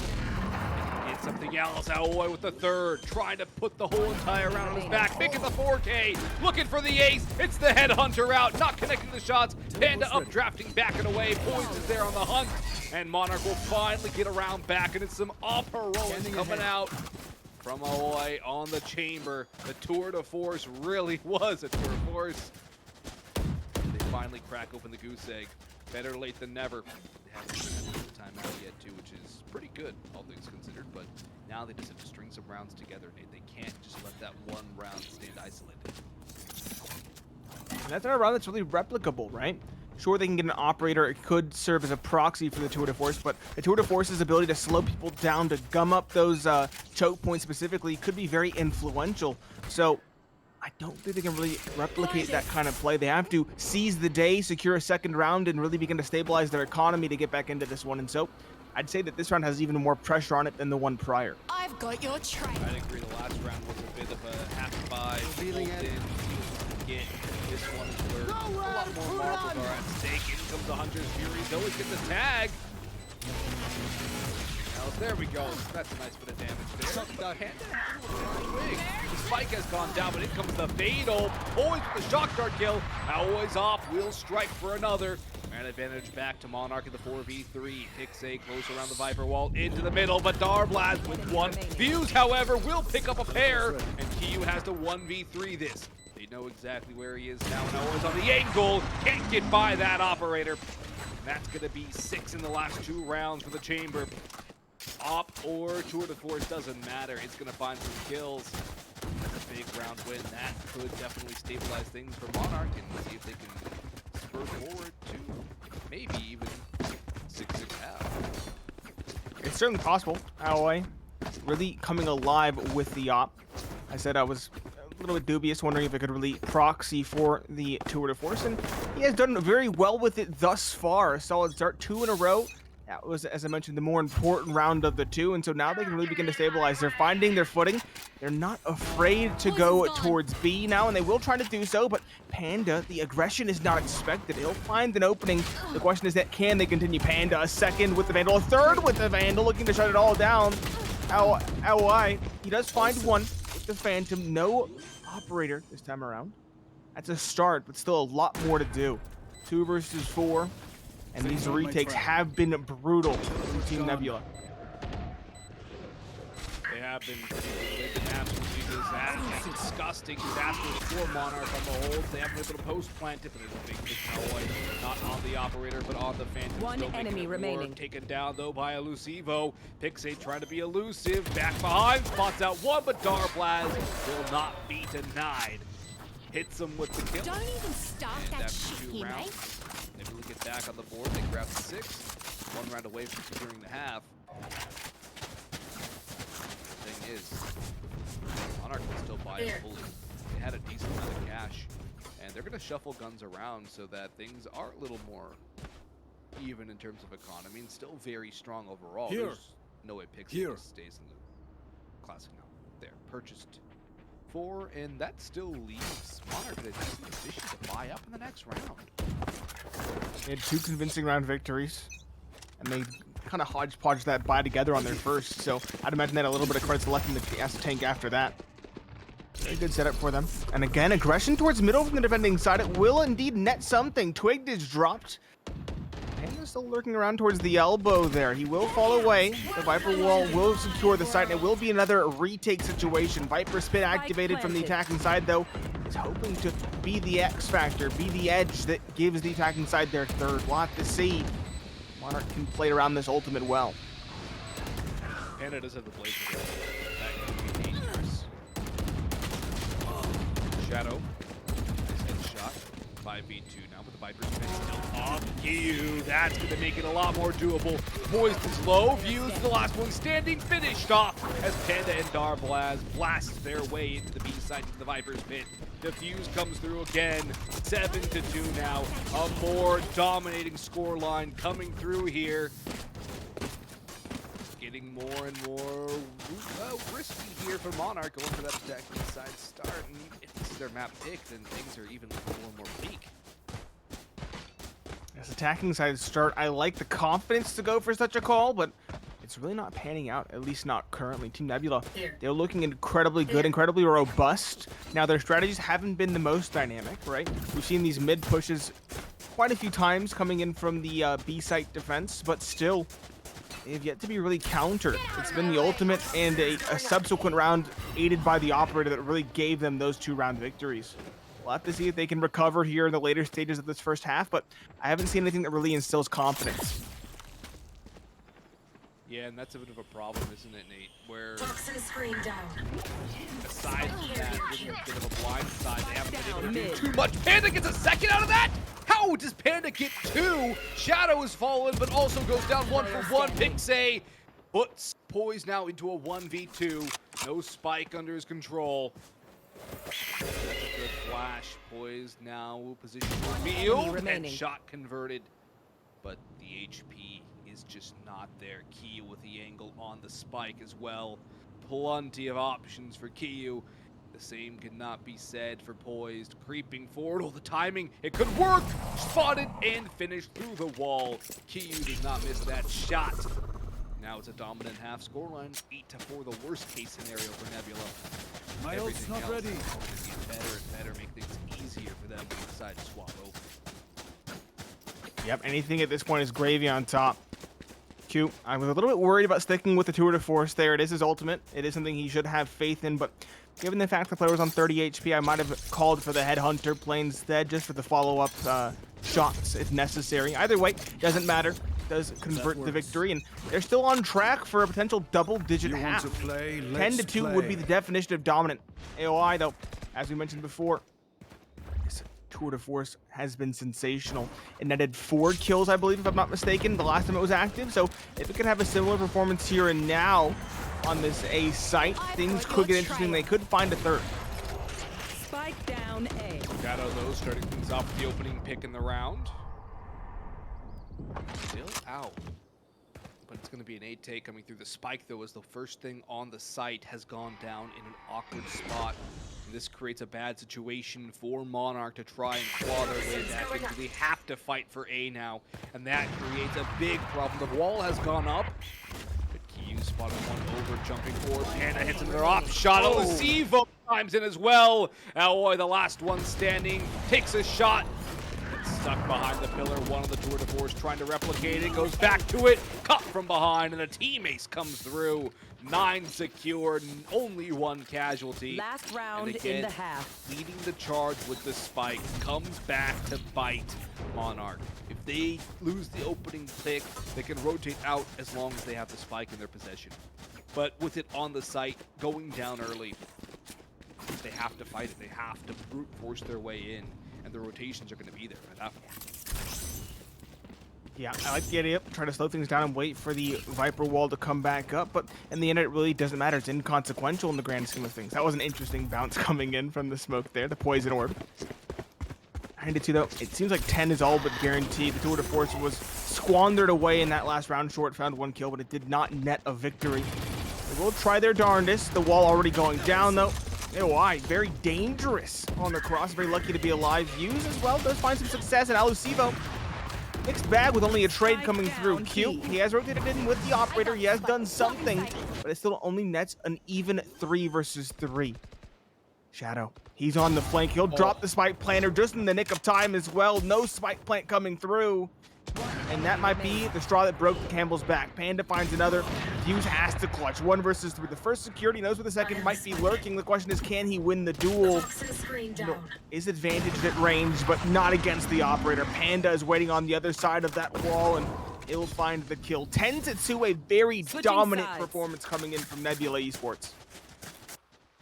it's something else. Aoi with the third, trying to put the whole entire round on his back. Making the 4K, looking for the ace. It's the headhunter out, not connecting the shots. Panda updrafting back and away. Poise is there on the hunt. And Monarch will finally get around back, and it's some operoids coming out from Aoi on the chamber. The tour de force really was a tour de force. They finally crack open the goose egg. Better late than never. They haven't had a timeout yet too, which is pretty good, all things considered, but now they just have to string some rounds together, Nate. They can't just let that one round stand isolated. And that's not a round that's really replicable, right? Sure, they can get an operator. It could serve as a proxy for the Tour de Force, but the Tour de Force's ability to slow people down, to gum up those choke points specifically, could be very influential. So I don't think they can really replicate that kind of play. They have to seize the day, secure a second round, and really begin to stabilize their economy to get back into this one. And so I'd say that this round has even more pressure on it than the one prior. I've got your train. I'd agree. The last round was a bit of a half-buy, get. This one is where a lot more marbles are at stake. In comes the Hunter's Fury. They always get the tag. Now, there we go. That's a nice bit of damage there. The hand the spike has gone down, but in comes the fatal. Always with the shock dart kill. Always off. Will strike for another. And advantage back to Monarch in the 4v3. Pixay close around the Viper wall into the middle, but Darblast with one. Fuse, however, will pick up a pair, and Kiyu has to 1v3 this. They know exactly where he is now. Now is on the angle. Can't get by that operator. And that's going to be 6 in the last 2 rounds for the chamber. Op or Tour de Force doesn't matter. It's going to find some kills. That's a big round win. That could definitely stabilize things for Monarch and see if they can spur forward to maybe even 6-6-half. It's certainly possible. Aoi really coming alive with the op. I said I was a little bit dubious, wondering if it could really proxy for the Tour de Force, and he has done very well with it thus far. A solid start, 2 in a row. That was, as I mentioned, the more important round of the 2, and so now they can really begin to stabilize. They're finding their footing. They're not afraid to go towards B now, and they will try to do so, but Panda, the aggression is not expected. He'll find an opening. The question is that can they continue? Panda, a second with the Vandal, a third with the Vandal, looking to shut it all down. Aoi, he does find one with the Phantom. No operator this time around. That's a start, but still a lot more to do. 2 versus 4. And these retakes have been brutal from Team Nebula. They have been absolutely disgusting disasters for Monarch on the hold. They haven't been able to post-plant it, but there's a big hit Aoi. Not on the operator, but on the Phantom. One enemy remaining. Taken down, though, by Elusivo. Pixay trying to be elusive. Back behind, spots out one, but Darblast will not be denied. Hits him with the kill. Don't even start And that after shit, 2 mate. rounds, they really get back on the board. They grab 6. 1 round away from securing the half. Thing is, Monarch can still buy it fully. They had a decent amount of cash, and they're going to shuffle guns around so that things are a little more even in terms of economy, and still very strong overall. There's no way Pixie just stays in the classic now. There, purchased 4, and that still leaves Monarch in a decent position to buy up in the next round. They had 2 convincing round victories, and they kind of hodgepodge that buy together on their first, so I'd imagine they had a little bit of cards left in the gas tank after that. Very good setup for them. And again, aggression towards middle from the defending side. It will indeed net something. Twigged is dropped. Panda's still lurking around towards the elbow there. He will fall away. The Viper wall will secure the site, and it will be another retake situation. Viper spin activated from the attacking side, though. Is hoping to be the X factor, be the edge that gives the attacking side their third. We'll have to see. Monarch can play around this ultimate well. Panda does have the blaze. That could be dangerous. Shadow. Nice headshot. 5v2 now with the Viper's pin still off. Kiyu, that's going to make it a lot more doable. Moist is low. Views the last one standing. Finished off as Panda and Darblast blast their way into the B side to the Viper's pit. Diffuse comes through again. 7-2 now. A more dominating scoreline coming through here. Getting more and more risky here for Monarch, going for that attacking side start. And if this is their map pick, then things are even looking more and more bleak. As attacking side start, I like the confidence to go for such a call, but it's really not panning out, at least not currently. Team Nebula, they're looking incredibly good, incredibly robust. Now, their strategies haven't been the most dynamic, right? We've seen these mid pushes quite a few times coming in from the B site defense, but still, they've yet to be really countered. It's been the ultimate and a subsequent round aided by the operator that really gave them those 2-round victories. We'll have to see if they can recover here in the later stages of this first half, but I haven't seen anything that really instills confidence. Yeah, and that's a bit of a problem, isn't it, Nate? Where Toxin screen down. aside from that, really a bit of a blind side, they haven't been able to do too much. Panda gets a second out of that? How does Panda get 2? Shadow has fallen, but also goes down 1-for-1. Pixay puts Poise now into a 1v2. No spike under his control. That's a good flash. Poise now positioned for field and shot converted. But the HP is just not there. Kiyu with the angle on the spike as well. Plenty of options for Kiyu. The same cannot be said for Poised. Creeping forward. Oh, the timing. It could work. Spotted and finished through the wall. Kiyu did not miss that shot. Now it's a dominant half scoreline. 8-4, the worst case scenario for Nebula. My ult's Everything not else ready. is going to get better and better, make things easier for them when they decide to swap over. Yep, anything at this point is gravy on top. Q, I was a little bit worried about sticking with the tour de force there. It is his ultimate. It is something he should have faith in, but given the fact the player was on 30 HP, I might have called for the headhunter play instead, just for the follow-up shots if necessary. Either way, doesn't matter. Does convert the victory, and they're still on track for a potential double-digit half. 10-2 would be the definition of dominant. AOI, though, as we mentioned before, this tour de force has been sensational. It netted 4 kills, I believe, if I'm not mistaken, the last time it was active. So if it could have a similar performance here and now on this A site, things could get interesting. They could find a third. Spike down A. Shadow, though, starting things off with the opening pick in the round. Still out. But it's going to be an 8-take coming through. The spike, though, is the first thing on the site, has gone down in an awkward spot. And this creates a bad situation for Monarch to try and claw their way back into. They have to fight for A now, and that creates a big problem. The wall has gone up, but Kiyu spotted one over, jumping forward. Panda hits another off shot. Olasivo times in as well. Alloy, the last one standing, takes a shot. Stuck behind the pillar, one of the tour de force trying to replicate it, goes back to it, cut from behind, and a team ace comes through. 9 secured, only 1 casualty. Last round again, in the half. Leading the charge with the spike, comes back to bite Monarch. If they lose the opening pick, they can rotate out as long as they have the spike in their possession. But with it on the site, going down early, they have to fight it. They have to brute force their way in. And the rotations are going to be there at that point. Yeah, I like the idea. Try to slow things down and wait for the Viper wall to come back up. But in the end, it really doesn't matter. It's inconsequential in the grand scheme of things. That was an interesting bounce coming in from the smoke there, the poison orb. 92 though, it seems like 10 is all but guaranteed. The tour de force was squandered away in that last round. Short found 1 kill, but it did not net a victory. They will try their darndest. The wall already going down though. AOI, very dangerous on the cross. Very lucky to be alive. Views as well. Does find some success. And Alusivo, mixed bag with only a trade coming through. Q, he has rotated in with the operator. He has done something, but it still only nets an even 3 versus 3. Shadow, he's on the flank. He'll drop the spike planter just in the nick of time as well. No spike plant coming through. And that might be the straw that broke the camel's back. Panda finds another. Fuse has to clutch. 1 versus 3. The first security knows where the second might be lurking. The question is, can he win the duel? Is advantaged at range, but not against the operator. Panda is waiting on the other side of that wall, and it'll find the kill. 10-2, a very dominant performance coming in from Nebula Esports.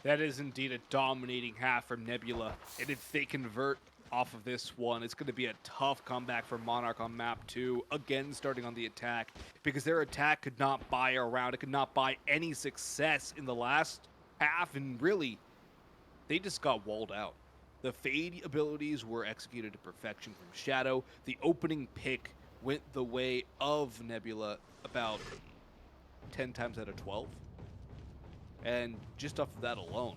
That is indeed a dominating half from Nebula. And if they convert off of this one, it's going to be a tough comeback for Monarch on map 2, again starting on the attack, because their attack could not buy a round. It could not buy any success in the last half, and really, they just got walled out. The Fade abilities were executed to perfection from Shadow. The opening pick went the way of Nebula about 10 times out of 12. And just off of that alone,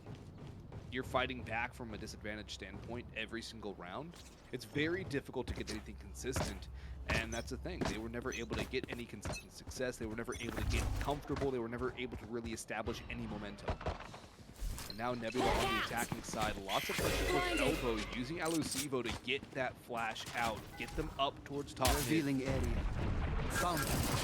you're fighting back from a disadvantage standpoint every single round. It's very difficult to get anything consistent. And that's the thing. They were never able to get any consistent success. They were never able to get comfortable. They were never able to really establish any momentum. And now Nebula on the attacking side. Lots of pressure with Elbow, using Alusivo to get that flash out. Get them up towards top mid. Revealing area.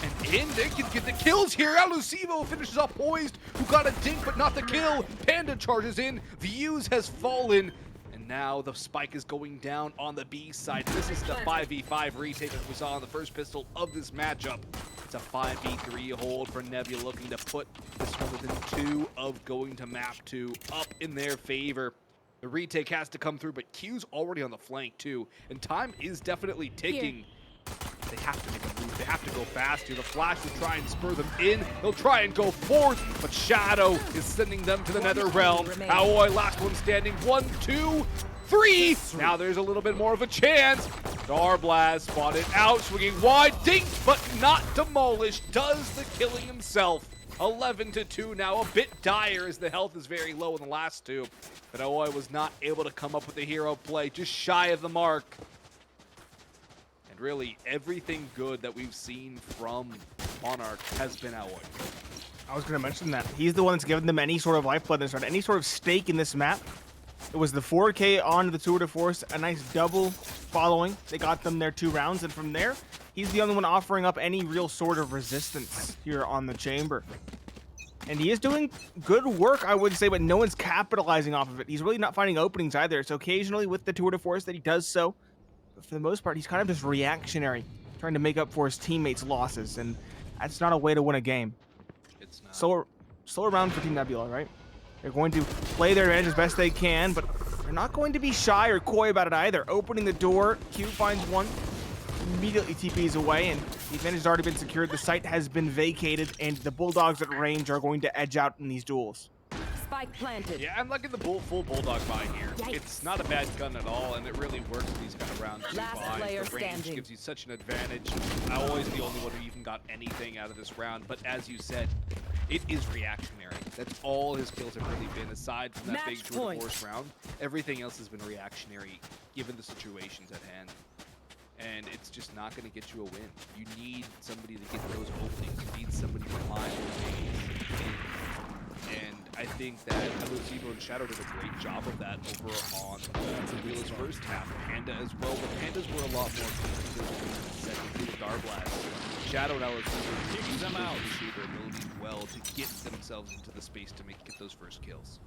And in, they can get the kills here. Alusivo finishes off Poised, who got a dink but not the kill. Panda charges in. Views has fallen. And now the spike is going down on the B side. This is the 5v5 retake that we saw in the first pistol of this matchup. It's a 5v3 hold for Nebula, looking to put this one within 2 of going to map 2 up in their favor. The retake has to come through, but Q's already on the flank too. And time is definitely ticking. Here. They have to make a move. They have to go fast here. The flash will try and spur them in. They'll try and go forth, but Shadow is sending them to the nether realm. Aoi, last one standing. 1, 2, 3. Now there's a little bit more of a chance. Darblast spotted out, swinging wide. Dinked, but not demolished. Does the killing himself. 11-2 now, a bit dire as the health is very low in the last 2. But Aoi was not able to come up with a hero play, just shy of the mark. And really, everything good that we've seen from Monarch has been Aoi. I was going to mention that. He's the one that's given them any sort of lifeblood, any sort of stake in this map. It was the 4K on the tour de force, a nice double following. They got them their 2 rounds, and from there, he's the only one offering up any real sort of resistance here on the chamber. And he is doing good work, I would say, but no one's capitalizing off of it. He's really not finding openings either. It's occasionally with the tour de force that he does so. But for the most part, he's kind of just reactionary, trying to make up for his teammates' losses, and that's not a way to win a game. It's not. Slower round for Team Nebula, right? They're going to play their advantage as best they can, but they're not going to be shy or coy about it either. Opening the door, Q finds one, immediately TPs away, and the advantage has already been secured. The site has been vacated, and the Bulldogs at range are going to edge out in these duels. Spike planted. Yeah, I'm liking the full Bulldog buy here. Yikes. It's not a bad gun at all, and it really works in these kind of rounds. Last player the range standing. gives you such an advantage. I'm always the only one who even got anything out of this round, but as you said, it is reactionary. That's all his kills have really been, aside from that big tour de force round. Everything else has been reactionary, given the situations at hand. And it's just not going to get you a win. You need somebody to get those openings. You need somebody to climb those games. And I think that Alusivo and Shadow did a great job of that over on Nebila's first half. Panda as well, but Pandas were a lot more consistent in the second through the Darblast. Shadow and Alusivo used them out their abilities well to get themselves into the space to get those first kills.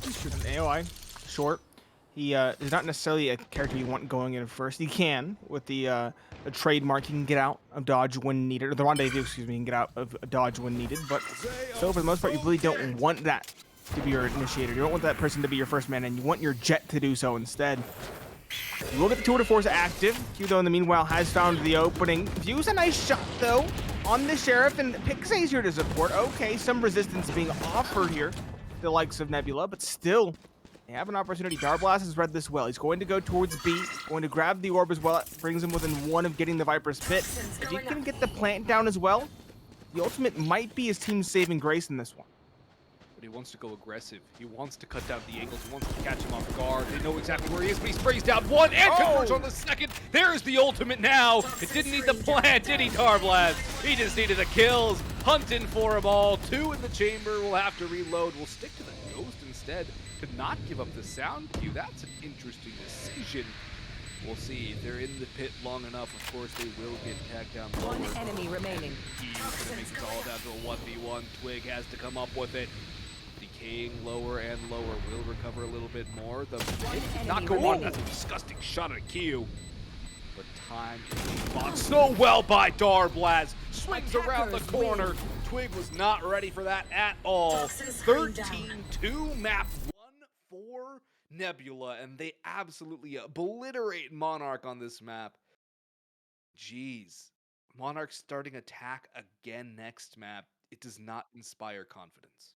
An AOI, short. He is not necessarily a character you want going in first. He can, with the trademark, he can get out of dodge when needed, or the rendezvous, excuse me, he can get out of dodge when needed, but so for the most part, you really don't want that to be your initiator. You don't want that person to be your first man, and you want your Jet to do so instead. You will get the tour de force active. Q, though, in the meanwhile, has found the opening. Views a nice shot, though, on the Sheriff, and Pixie's here to support. Okay, some resistance being offered here, the likes of Nebula, but still, they have an opportunity. Darblast has read this well. He's going to go towards B, going to grab the orb as well. It brings him within 1 of getting the Viper's Pit. If he can get the plant down as well, the ultimate might be his team's saving grace in this one. But he wants to go aggressive. He wants to cut down the angles. He wants to catch him off guard. They know exactly where he is, but he sprays down 1 and converts on the second. There's the ultimate now. It didn't need the plant, did he, Darblast? He just needed the kills. Hunting for them all. 2 in the chamber. We'll have to reload. We'll stick to the ghost instead. To not give up the sound cue. That's an interesting decision. We'll see. If they're in the pit long enough, of course, they will get tagged down lower. 1 enemy remaining. He's going to make it all down to a 1v1. Twig has to come up with it. Decaying lower and lower. Will recover a little bit more. The pit did not go on. That's a disgusting shot at Q. But time is being fought so well by Darblast. Swings around the corner. Twig was not ready for that at all. 13-2 map 1 for Nebula, and they absolutely obliterate Monarch on this map. Jeez. Monarch starting attack again next map. It does not inspire confidence.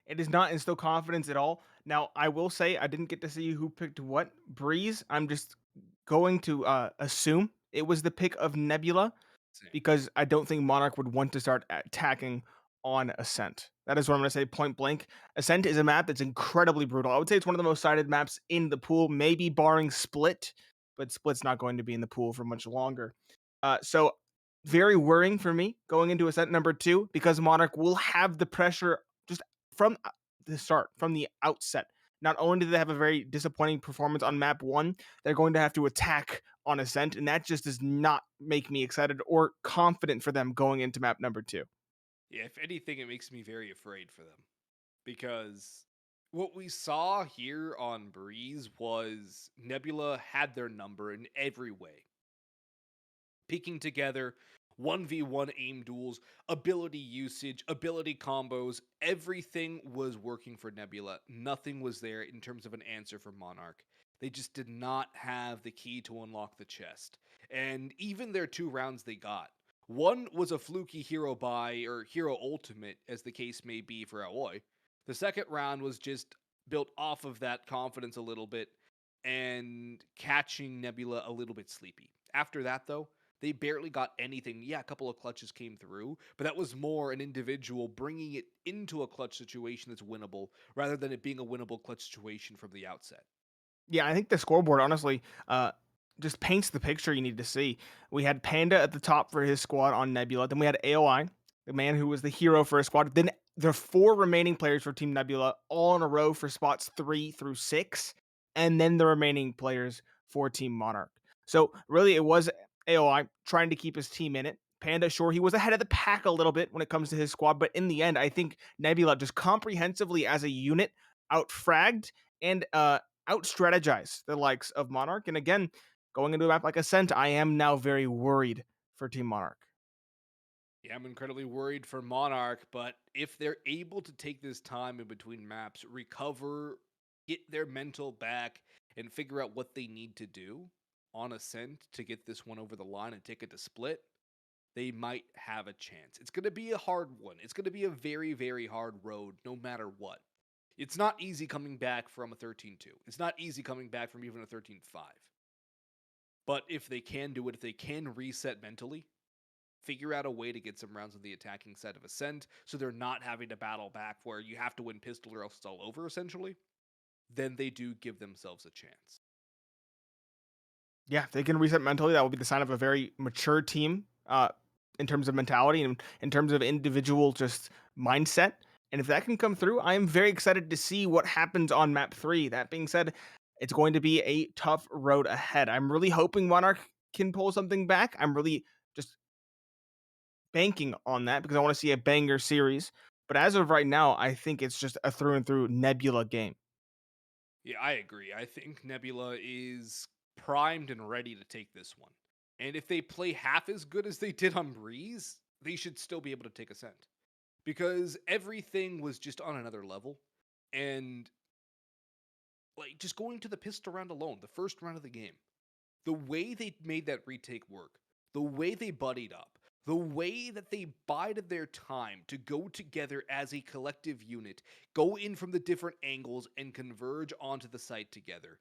It does not instill confidence at all. Now, I will say, I didn't get to see who picked what. Breeze, I'm just going to assume it was the pick of Nebula, because I don't think Monarch would want to start attacking on Ascent. That is what I'm going to say point blank. Ascent is a map that's incredibly brutal. I would say it's one of the most sided maps in the pool, maybe barring Split, but Split's not going to be in the pool for much longer. So very worrying for me going into Ascent number 2 because Monarch will have the pressure just from the start, from the outset. Not only do they have a very disappointing performance on map 1, they're going to have to attack on Ascent, and that just does not make me excited or confident for them going into map number 2. Yeah, if anything, it makes me very afraid for them because what we saw here on Breeze was Nebula had their number in every way. Peeking together, 1v1 aim duels, ability usage, ability combos, everything was working for Nebula. Nothing was there in terms of an answer for Monarch. They just did not have the key to unlock the chest. And even their 2 rounds they got. One was a fluky hero buy, or hero ultimate, as the case may be for Aoi. The second round was just built off of that confidence a little bit and catching Nebula a little bit sleepy. After that, though, they barely got anything. Yeah, a couple of clutches came through, but that was more an individual bringing it into a clutch situation that's winnable rather than it being a winnable clutch situation from the outset. Yeah, I think the scoreboard honestly just paints the picture you need to see. We had Panda at the top for his squad on Nebula. Then we had AOI, the man who was the hero for his squad. Then the 4 remaining players for Team Nebula all in a row for spots 3 through 6. And then the remaining players for Team Monarch. So really it was AOI trying to keep his team in it. Panda, sure, he was ahead of the pack a little bit when it comes to his squad. But in the end, I think Nebula just comprehensively as a unit outfragged and out strategize the likes of Monarch. And again, going into a map like Ascent, I am now very worried for Team Monarch. Yeah, I'm incredibly worried for Monarch, but if they're able to take this time in between maps, recover, get their mental back, and figure out what they need to do on Ascent to get this one over the line and take it to split, they might have a chance. It's going to be a hard one. It's going to be a very, very hard road no matter what. It's not easy coming back from a 13-2. It's not easy coming back from even a 13-5. But if they can do it, if they can reset mentally, figure out a way to get some rounds on the attacking side of Ascent so they're not having to battle back where you have to win pistol or else it's all over, essentially, then they do give themselves a chance. Yeah, if they can reset mentally, that will be the sign of a very mature team in terms of mentality and in terms of individual just mindset. And if that can come through, I am very excited to see what happens on map 3. That being said, it's going to be a tough road ahead. I'm really hoping Monarch can pull something back. I'm really just banking on that because I want to see a banger series. But as of right now, I think it's just a through and through Nebula game. Yeah, I agree. I think Nebula is primed and ready to take this one. And if they play half as good as they did on Breeze, they should still be able to take Ascent. Because everything was just on another level. And like just going to the pistol round alone, the first round of the game, the way they made that retake work, the way they buddied up, the way that they bided their time to go together as a collective unit, go in from the different angles and converge onto the site together.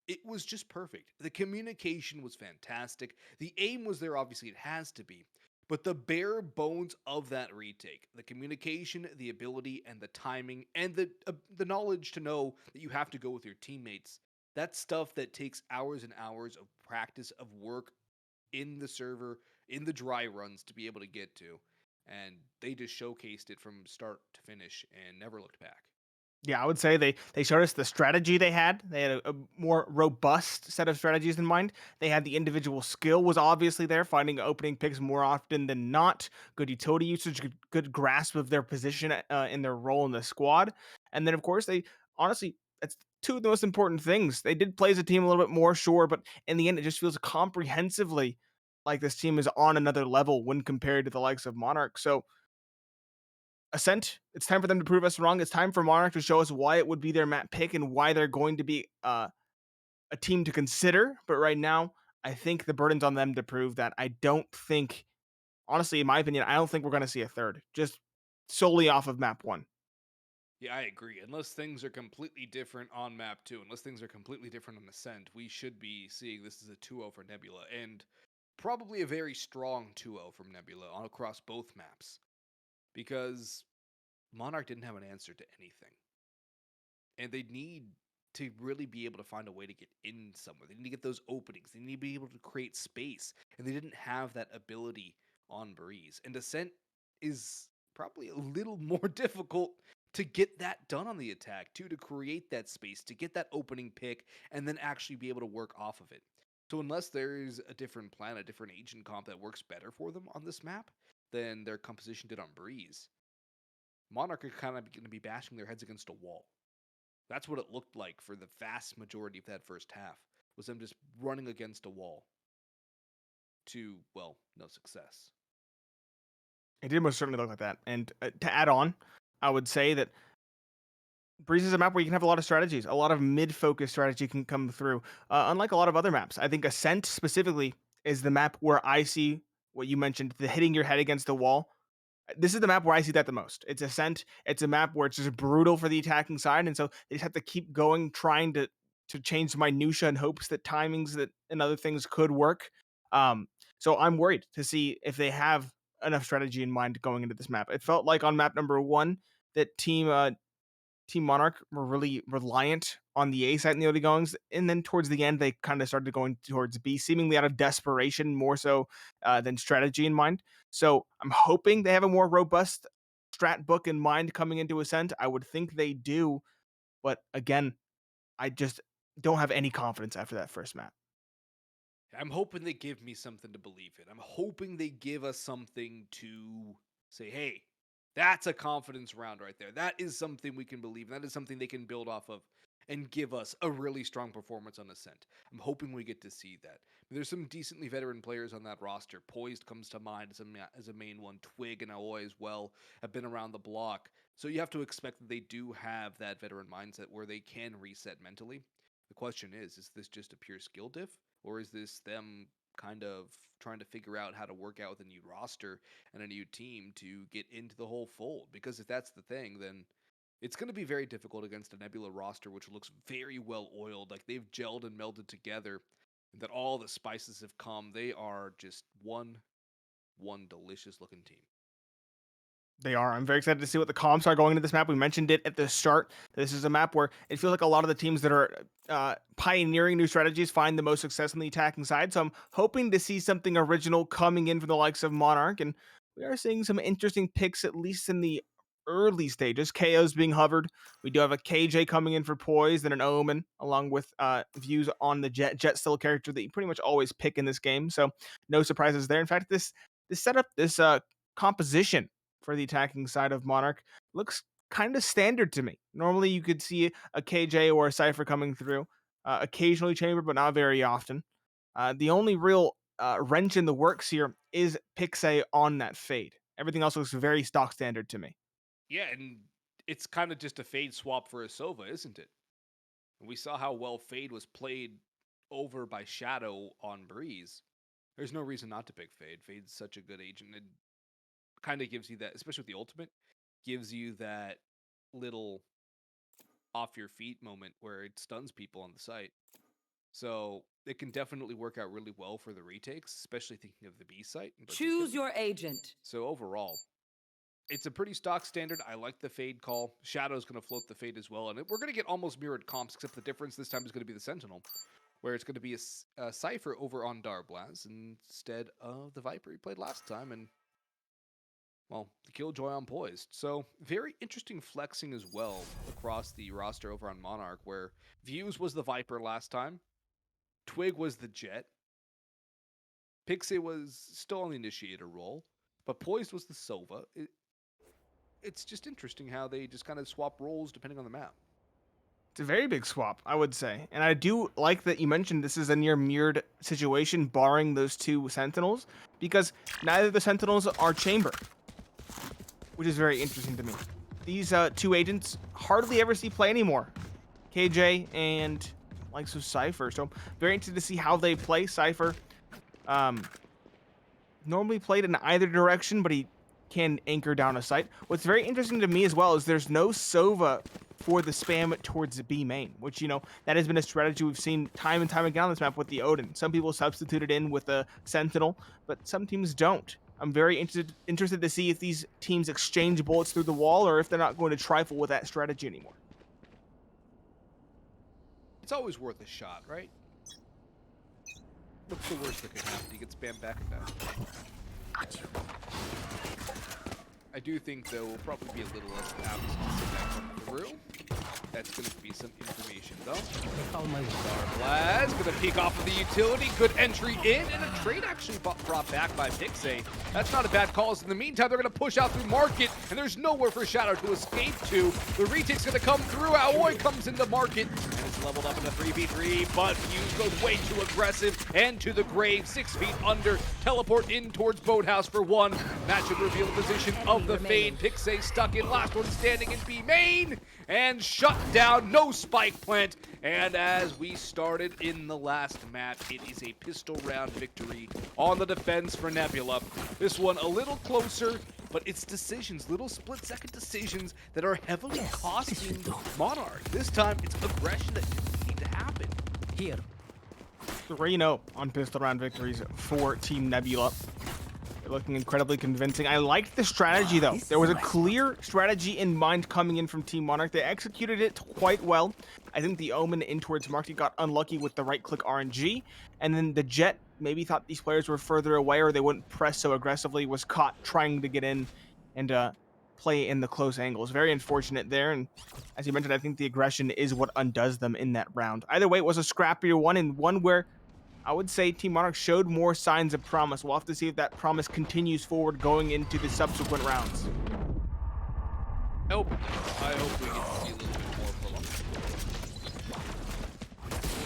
It was just perfect. The communication was fantastic. The aim was there, obviously, it has to be. But the bare bones of that retake, the communication, the ability, and the timing, and the knowledge to know that you have to go with your teammates, that's stuff that takes hours and hours of practice, of work in the server, in the dry runs to be able to get to. And they just showcased it from start to finish and never looked back. Yeah, I would say they showed us the strategy they had. They had a more robust set of strategies in mind. They had the individual skill was obviously there, finding opening picks more often than not. Good utility usage, good grasp of their position in their role in the squad, and then of course they honestly that's 2 of the most important things. They did play as a team a little bit more, sure, but in the end it just feels comprehensively like this team is on another level when compared to the likes of Monarch. So Ascent, it's time for them to prove us wrong. It's time for Monarch to show us why it would be their map pick and why they're going to be a team to consider. But right now, I think the burden's on them to prove that. I don't think, honestly, in my opinion, I don't think we're going to see a third, just solely off of map 1. Yeah, I agree. Unless things are completely different on map 2, unless things are completely different on Ascent, we should be seeing this as a 2-0 for Nebula, and probably a very strong 2-0 from Nebula on across both maps. Because Monarch didn't have an answer to anything. And they need to really be able to find a way to get in somewhere. They need to get those openings. They need to be able to create space. And they didn't have that ability on Breeze. And Ascent is probably a little more difficult to get that done on the attack, too, to create that space, to get that opening pick, and then actually be able to work off of it. So unless there's a different plan, a different agent comp that works better for them on this map than their composition did on Breeze, Monarch are kind of going to be bashing their heads against a wall. That's what it looked like for the vast majority of that first half, was them just running against a wall to, well, no success. It did most certainly look like that. And to add on, I would say that Breeze is a map where you can have a lot of strategies. A lot of mid-focus strategy can come through. Unlike a lot of other maps, I think Ascent specifically is the map where I see what you mentioned, the hitting your head against the wall. This is the map where I see that the most. It's Ascent. It's a map where it's just brutal for the attacking side, and so they just have to keep going, trying to change minutia in hopes that timings that and other things could work. So I'm worried to see if they have enough strategy in mind going into this map. It felt like on map number 1 that Team Monarch were really reliant on the A site in the early goings, and then towards the end they kind of started going towards B, seemingly out of desperation more so than strategy in mind. So I'm hoping they have a more robust strat book in mind coming into Ascent. I would think they do, but again, I just don't have any confidence after that first map. I'm hoping they give me something to believe in. I'm hoping they give us something to say, hey, that's a confidence round right there. That is something we can believe in. That is something they can build off of and give us a really strong performance on Ascent. I'm hoping we get to see that. There's some decently veteran players on that roster. Poised comes to mind as a main one. Twig and Aoi as well have been around the block. So you have to expect that they do have that veteran mindset where they can reset mentally. The question is this just a pure skill diff? Or is this them kind of trying to figure out how to work out with a new roster and a new team to get into the whole fold? Because if that's the thing, then it's going to be very difficult against a Nebula roster, which looks very well oiled. Like they've gelled and melded together, and that all the spices have come. They are just one delicious looking team. They are. I'm very excited to see what the comps are going into this map. We mentioned it at the start. This is a map where it feels like a lot of the teams that are pioneering new strategies find the most success on the attacking side. So I'm hoping to see something original coming in from the likes of Monarch. And we are seeing some interesting picks, at least in the early stages. KO's being hovered. We do have a KJ coming in for Poise and an Omen, along with views on the Jet. Jet still a character that you pretty much always pick in this game. So no surprises there. In fact, this setup, this composition for the attacking side of Monarch looks kind of standard to me. Normally you could see a KJ or a Cypher coming through, occasionally Chamber, but not very often. The only real wrench in the works here is Pixie on that Fade. Everything else looks very stock standard to me. Yeah, and it's kind of just a Fade swap for a Sova, isn't it? We saw how well Fade was played over by Shadow on Breeze. There's no reason not to pick Fade. Fade's such a good agent. It kind of gives you that, especially with the ultimate, gives you that little off your feet moment where it stuns people on the site. So it can definitely work out really well for the retakes, especially thinking of the B site. Choose your agent. So overall, it's a pretty stock standard. I like the Fade call. Shadow's going to float the Fade as well. And we're going to get almost mirrored comps, except the difference this time is going to be the Sentinel, where it's going to be a Cypher over on Darblaz instead of the Viper he played last time. And well, the Killjoy on Poised. So very interesting flexing as well across the roster over on Monarch, where Views was the Viper last time, Twig was the Jet, Pixie was still on the Initiator role, but Poised was the Sova. It's just interesting how they just kind of swap roles depending on the map. It's a very big swap, I would say. And I do like that you mentioned this is a near mirrored situation, barring those two Sentinels, because neither the Sentinels are Chamber, which is very interesting to me. These two agents hardly ever see play anymore. KJ and likes of Cypher. So very interested to see how they play. Cypher normally played in either direction, but he can anchor down a site. What's very interesting to me as well is there's no Sova for the spam towards the B main, which, you know, that has been a strategy we've seen time and time again on this map with the Odin. Some people substitute it in with a Sentinel, but some teams don't. I'm very interested to see if these teams exchange bullets through the wall or if they're not going to trifle with that strategy anymore. It's always worth a shot, right? What's the worst that could happen? He gets spammed back and back. I do think, though, we'll probably be a little less apt to sit back from through. That's going to be some information, though. Blaz going to peek off of the utility. Good entry in, and a trade actually brought back by Pixay. That's not a bad call. So in the meantime, they're going to push out through Market, and there's nowhere for Shadow to escape to. The retake's going to come through. Aoi comes into Market, and it's leveled up in the 3v3, but Fuse goes way too aggressive and to the grave. 6 feet under. Teleport in towards Boathouse for one. That should reveal the position of the Fade. Pixay stuck in. Last one standing in B main, and shut down. No spike plant. And as we started in the last match, it is a pistol round victory on the defense for Nebula. This one a little closer, but it's decisions, little split-second decisions that are heavily costing Monarch. This time, it's aggression that didn't need to happen. Here. 3-0 on pistol round victories for Team Nebula. They're looking incredibly convincing. I liked the strategy, though. There was a clear strategy in mind coming in from Team Monarch. They executed it quite well. I think the Omen in towards Market got unlucky with the right-click RNG, and then the Jet maybe thought these players were further away or they wouldn't press so aggressively, was caught trying to get in and play in the close angles. Very unfortunate there, and as you mentioned, I think the aggression is what undoes them in that round. Either way, it was a scrappier one, and one where I would say Team Monarch showed more signs of promise. We'll have to see if that promise continues forward going into the subsequent rounds. I hope we get to see a little bit more from them.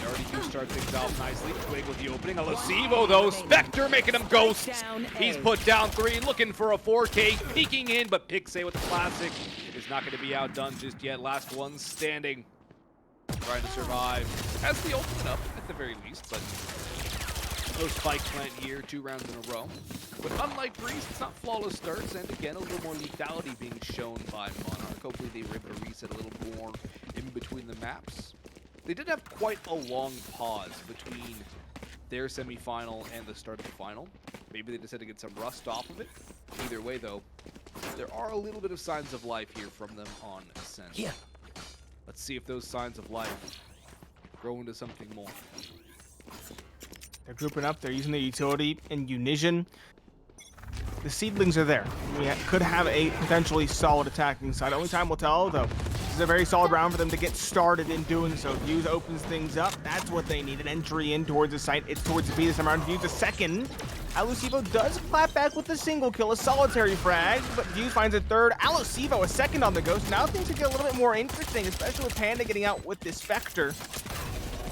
They already do start things off nicely. Twig with the opening. Alosivo, though. Spectre making him ghost. He's put down 3, looking for a 4K. Peeking in, but Pixay with the classic is not going to be outdone just yet. Last one standing. Trying to survive. Has the ultimate up, at the very least, but no spike plant here, 2 rounds in a row. But unlike Breeze, it's not flawless starts, and again, a little more lethality being shown by Monarch. Hopefully they were able to reset a little more in between the maps. They did have quite a long pause between their semifinal and the start of the final. Maybe they just had to get some rust off of it. Either way, though, there are a little bit of signs of life here from them on Ascent. Yeah. Let's see if those signs of life grow into something more. They're grouping up. They're using the utility in Unision. The seedlings are there. We could have a potentially solid attacking side. Only time will tell, though. This is a very solid round for them to get started in doing so. Fuse opens things up. That's what they need. An entry in towards the site. It's towards the B this time around. Fuse a second. Alosivo does clap back with a single kill, a solitary frag, but Fuse finds a third. Alosivo a second on the Ghost. Now things get a little bit more interesting, especially with Panda getting out with this Spectre.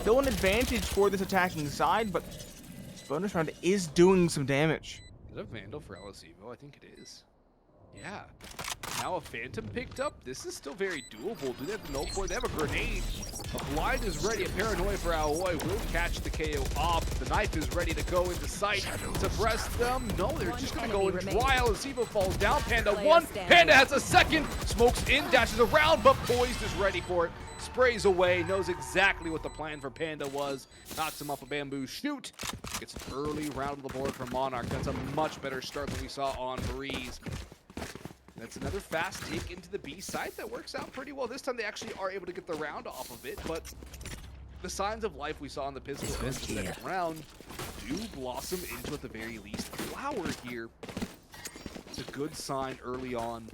Still an advantage for this attacking side, but this bonus round is doing some damage. Is it a Vandal for Alosivo? I think it is. Yeah. Now a Phantom picked up. This is still very doable. Do they have the null point? They have a grenade. A blind is ready. A paranoia for Aoi will catch the KO off. The knife is ready to go into sight. Suppress them. No, they're just going to go and dry. Alosivo falls down. Panda 1. Panda has a second. Smokes in, dashes around, but Poised is ready for it. Sprays away, knows exactly what the plan for Panda was. Knocks him off a bamboo shoot. Gets an early round of the board for Monarch. That's a much better start than we saw on Breeze. That's another fast take into the B site that works out pretty well. This time they actually are able to get the round off of it, but the signs of life we saw in the pistol in the second round do blossom into, at the very least, a flower here. It's a good sign early on.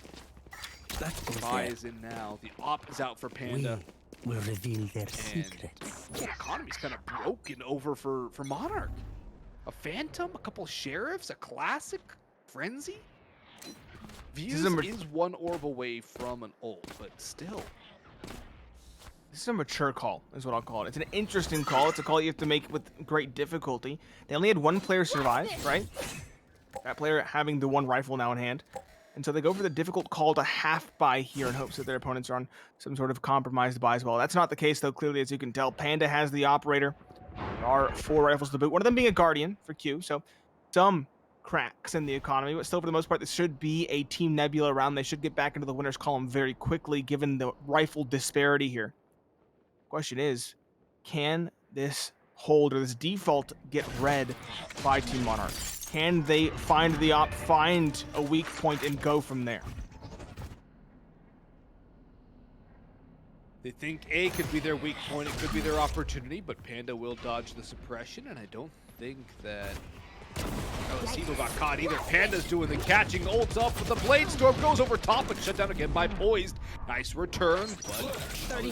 Spy is in now. The op is out for Panda. We will reveal their secrets. The economy's kind of broken over for Monarch. A Phantom, a couple Sheriffs, a Classic, Frenzy. Fuse is one orb away from an ult, but still. This is a mature call, is what I'll call it. It's an interesting call. It's a call you have to make with great difficulty. They only had one player survive, right? That player having the one rifle now in hand. And so they go for the difficult call to half buy here in hopes that their opponents are on some sort of compromised buy as well. That's not the case, though, clearly, as you can tell. Panda has the operator. There are 4 rifles to boot, one of them being a Guardian for Q. So some cracks in the economy, but still, for the most part, this should be a Team Nebula round. They should get back into the winner's column very quickly, given the rifle disparity here. Question is, can this hold or this default get read by Team Monarch? Can they find the op, find a weak point, and go from there? They think A could be their weak point, it could be their opportunity, but Panda will dodge the suppression, and I don't think that Sivo got caught either. Panda's doing the catching, ults up, but the Blade Storm goes over top, but shut down again by Poised. Nice return, but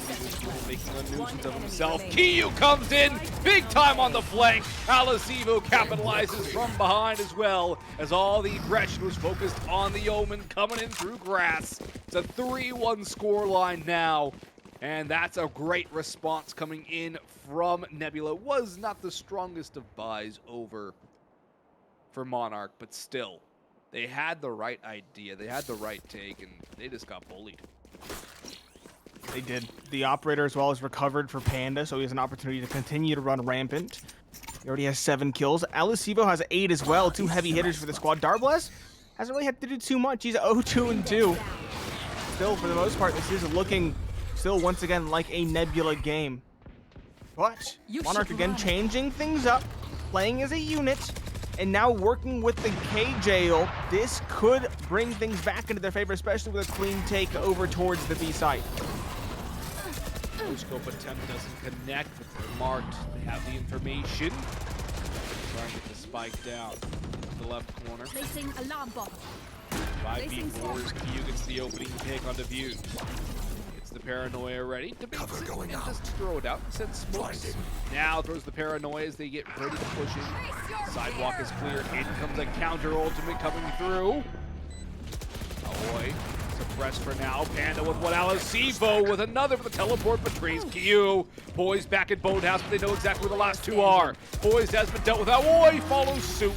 making a nuisance of himself. Kiyu comes in, big time on the flank. Alasivo capitalizes from behind as well, as all the aggression was focused on the Omen coming in through grass. It's a 3-1 scoreline now. And that's a great response coming in from Nebula. Was not the strongest of buys over for Monarch, but still, they had the right idea, they had the right take, and they just got bullied. They did. The operator as well has recovered for Panda, so he has an opportunity to continue to run rampant. He already has 7 kills. Alasivo has 8 as well, 2 heavy hitters for the squad. Darblast hasn't really had to do too much. He's 0-2-2. Still, for the most part, this is looking still once again like a Nebula game. But Monarch again changing things up, playing as a unit, and now working with the K-Jail. This could bring things back into their favor, especially with a clean take over towards the B site. No scope attempt doesn't connect, but they're marked. They have the information. Trying to get the spike down to the left corner. Placing alarm bomb. 5v4s, Kiyu gets the opening pick onto View. Gets the paranoia ready. Debates it and just throw it out. Sends smokes. Now throws the paranoia as they get ready to push in. Sidewalk is clear. In comes a counter ultimate coming through. Ahoy. Suppressed for now. Panda with one. Alasivo with another, but the teleport betrays Kiyu. Boys back at Boathouse, but they know exactly where the last 2 are. Boys has been dealt with. Ahoy follows suit.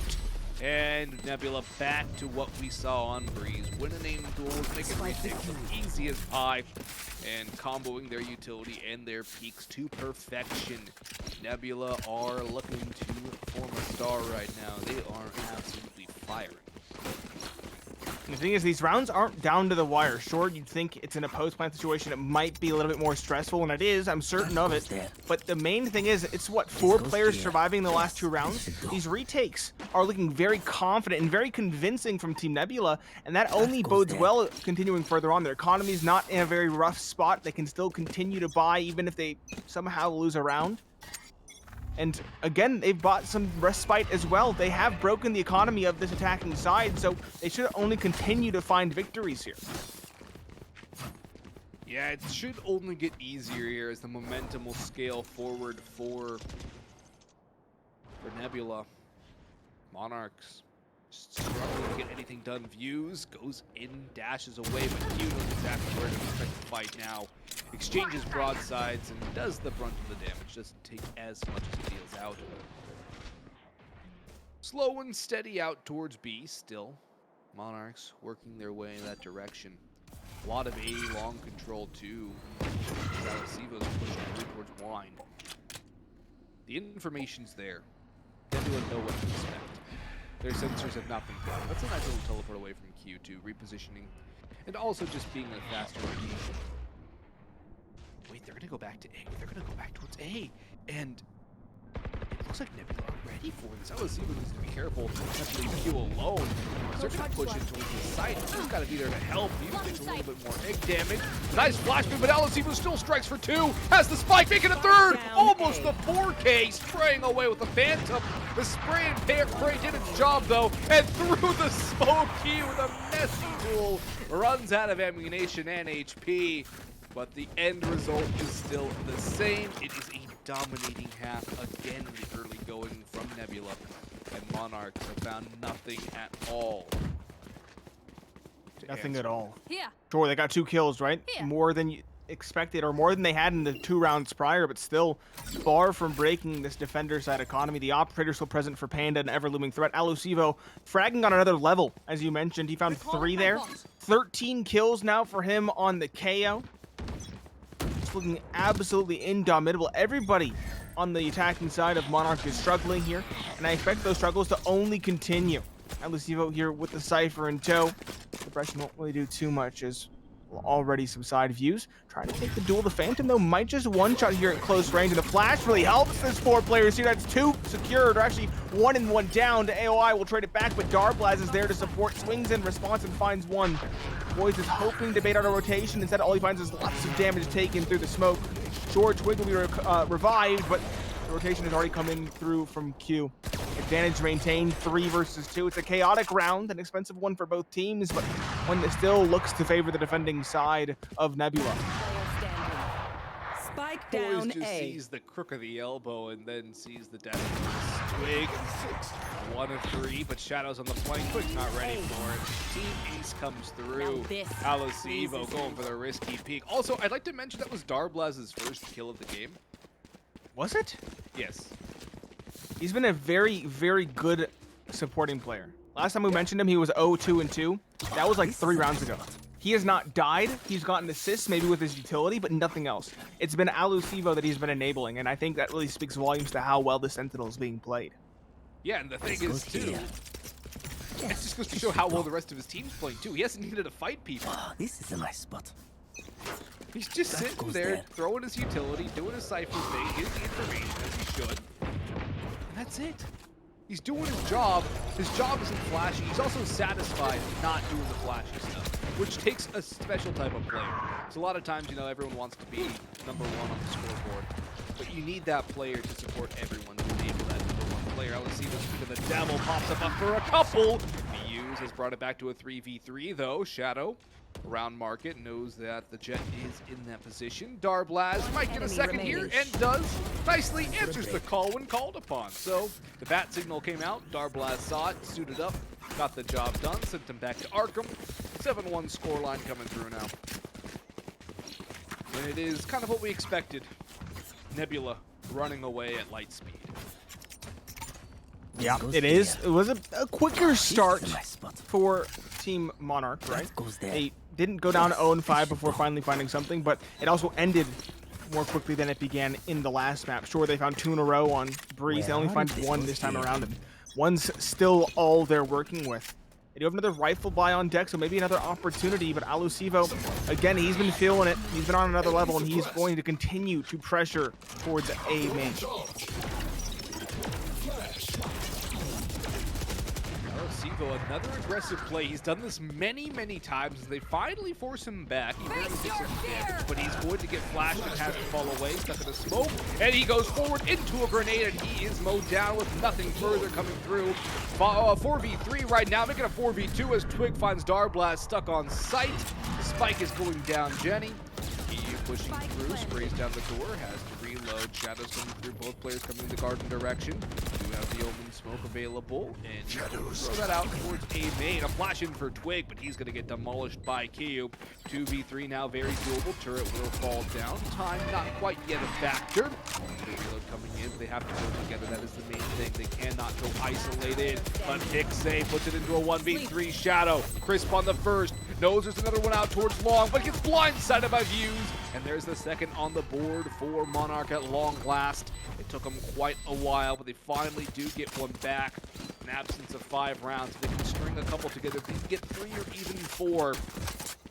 And Nebula back to what we saw on Breeze. Win and aim duels, making retakes look easy as pie. And comboing their utility and their peaks to perfection. Nebula are looking to form a star right now. They are absolutely firing. The thing is, these rounds aren't down to the wire. Sure, you'd think it's in a post-plant situation, it might be a little bit more stressful, and it is, I'm certain of it. But the main thing is, it's what, 4 players surviving the last 2 rounds? These retakes are looking very confident and very convincing from Team Nebula, and that only bodes well continuing further on. Their economy's not in a very rough spot. They can still continue to buy even if they somehow lose a round. And again, they've bought some respite as well. They have broken the economy of this attacking side, so they should only continue to find victories here. Yeah, it should only get easier here as the momentum will scale forward for Nebula. Monarchs struggling to get anything done. Views goes in, dashes away, but Q knows exactly where to expect to fight now. Exchanges broadsides and does the brunt of the damage. Doesn't take as much as he deals out. Slow and steady out towards B still. Monarchs working their way in that direction. A lot of A long control too. Alasivo's pushing towards Wine. The information's there. Nebula know what to expect. Their sensors have not been caught. That's a nice little teleport away from Q2, repositioning, and also just being a faster rotation. Wait, they're gonna go back to A. They're gonna go back towards A, and it looks like Nebula are ready for this. Alasivo needs to be careful not to leave Q alone. They're gonna push into the site. He's gotta be there to help. He takes a little bit more egg damage. Nice flashbang, but Alasivo still strikes for 2. Has the spike, making a 3rd. Almost the 4K, spraying away with the Phantom. The spray and pray did its job though, and through the smoke, Q with a messy duel runs out of ammunition and HP. But the end result is still the same. It is a dominating half again in the early going from Nebula, and Monarchs have found nothing at all. Nothing at all. Here. Sure, they got 2 kills, right? Here. More than you expected, or more than they had in the 2 rounds prior, but still far from breaking this defender side economy. The operator still present for Panda, an ever-looming threat. Alasivo fragging on another level, as you mentioned. He found 3 there. 13 kills now for him on the KO. It's looking absolutely indomitable. Everybody on the attacking side of Monarch is struggling here, and I expect those struggles to only continue. Alasivo here with the Cypher in tow. Suppression won't really do too much as already some side views. Trying to take the duel. The Phantom, though, might just one-shot here at close range, and the flash really helps this 4 players here. That's 2 secured, or actually 1 and 1 down to AOI. Will trade it back, but Darblaz is there to support. Swings in response and finds 1. Boys is hoping to bait out a rotation. Instead, all he finds is lots of damage taken through the smoke. Sure, Twig will be revived, but the rotation is already coming through from Q. Advantage maintained, 3 versus 2. It's a chaotic round, an expensive one for both teams, but one that still looks to favor the defending side of Nebula. Spike Boys down just A. sees the crook of the elbow and then sees the death. Twig, 1 of 3, but Shadow's on the flank. Twig's not ready for it. Team Ace comes through. Alosivo going for the risky peek. Also, I'd like to mention that was Darblaz's first kill of the game. Was it? Yes. He's been a very, very good supporting player. Last time we mentioned him, he was 0-2-2. That was like 3 rounds ago. He has not died. He's gotten assists, maybe with his utility, but nothing else. It's been Alosivo that he's been enabling, and I think that really speaks volumes to how well the Sentinel is being played. Yeah, and the thing is, too, it just goes to show how well the rest of his team's playing, too. He hasn't needed to fight people. This is a nice spot. He's just sitting there, throwing his utility, doing his Cypher thing, getting the information as he should. And that's it. He's doing his job. His job isn't flashy. He's also satisfied not doing the flashy stuff, which takes a special type of player. So a lot of times, you know, everyone wants to be number 1 on the scoreboard, but you need that player to support everyone to enable that number 1 player. Let's see what's the devil pops up for a couple. Muse has brought it back to a 3v3 though. Shadow around market knows that the Jet is in that position. Darblaz might get a second here and does. Nicely answers the call when called upon. So the bat signal came out. Darblaz saw it, suited up, got the job done, sent him back to Arkham. 7-1 scoreline coming through now. And it is kind of what we expected. Nebula running away at light speed. Yeah, it is. It was a quicker start for Team Monarch, right? They didn't go down 0-5 before finally finding something, but it also ended more quickly than it began in the last map. Sure, they found 2 in a row on Breeze. They only find 1 this time around, and 1's still all they're working with. They do have another rifle buy on deck, so maybe another opportunity, but Alosivo, again, he's been feeling it. He's been on another level, and he's going to continue to pressure towards A main. Alosivo, another aggressive play. He's done this many, many times. They finally force him back. He barely gets some damage, but he's going to get flashed and has to fall away, stuck in the smoke. And he goes forward into a grenade, and he is mowed down with nothing further coming through. 4v3 right now, making a 4v2 as Twig finds Darblaz stuck on site. Spike is going down Jenny. EU pushing through, sprays down the door, has to reload. Shadows coming through, both players coming in the garden direction. Do have the open smoke available, and throw that out towards A main. A flash in for Twig, but he's going to get demolished by Cube. 2v3 now, very doable. Turret will fall down. Time not quite yet a factor. The reload coming in, but they have to go together. That is the main thing. They cannot go isolated. But Pixay puts it into a 1v3. Shadow, crisp on the first. Knows there's another one out towards long, but gets blindsided by Views. And there's the second on the board for Monarch at long last. It took them quite a while, but they finally do get one back. In absence of 5 rounds, they can string a couple together. If they can get 3 or even 4,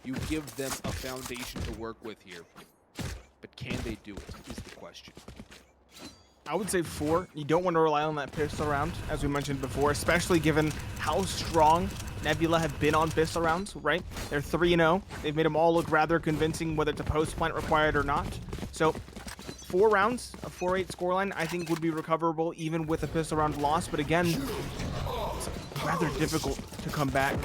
you give them a foundation to work with here. But can they do it, is the question. I would say 4. You don't want to rely on that pistol round, as we mentioned before, especially given how strong Nebula have been on pistol rounds, right? They're 3-0. They've made them all look rather convincing, whether it's a post-plant required or not. So 4 rounds, a 4-8 scoreline, I think would be recoverable even with a pistol round loss. But again, it's rather difficult to come back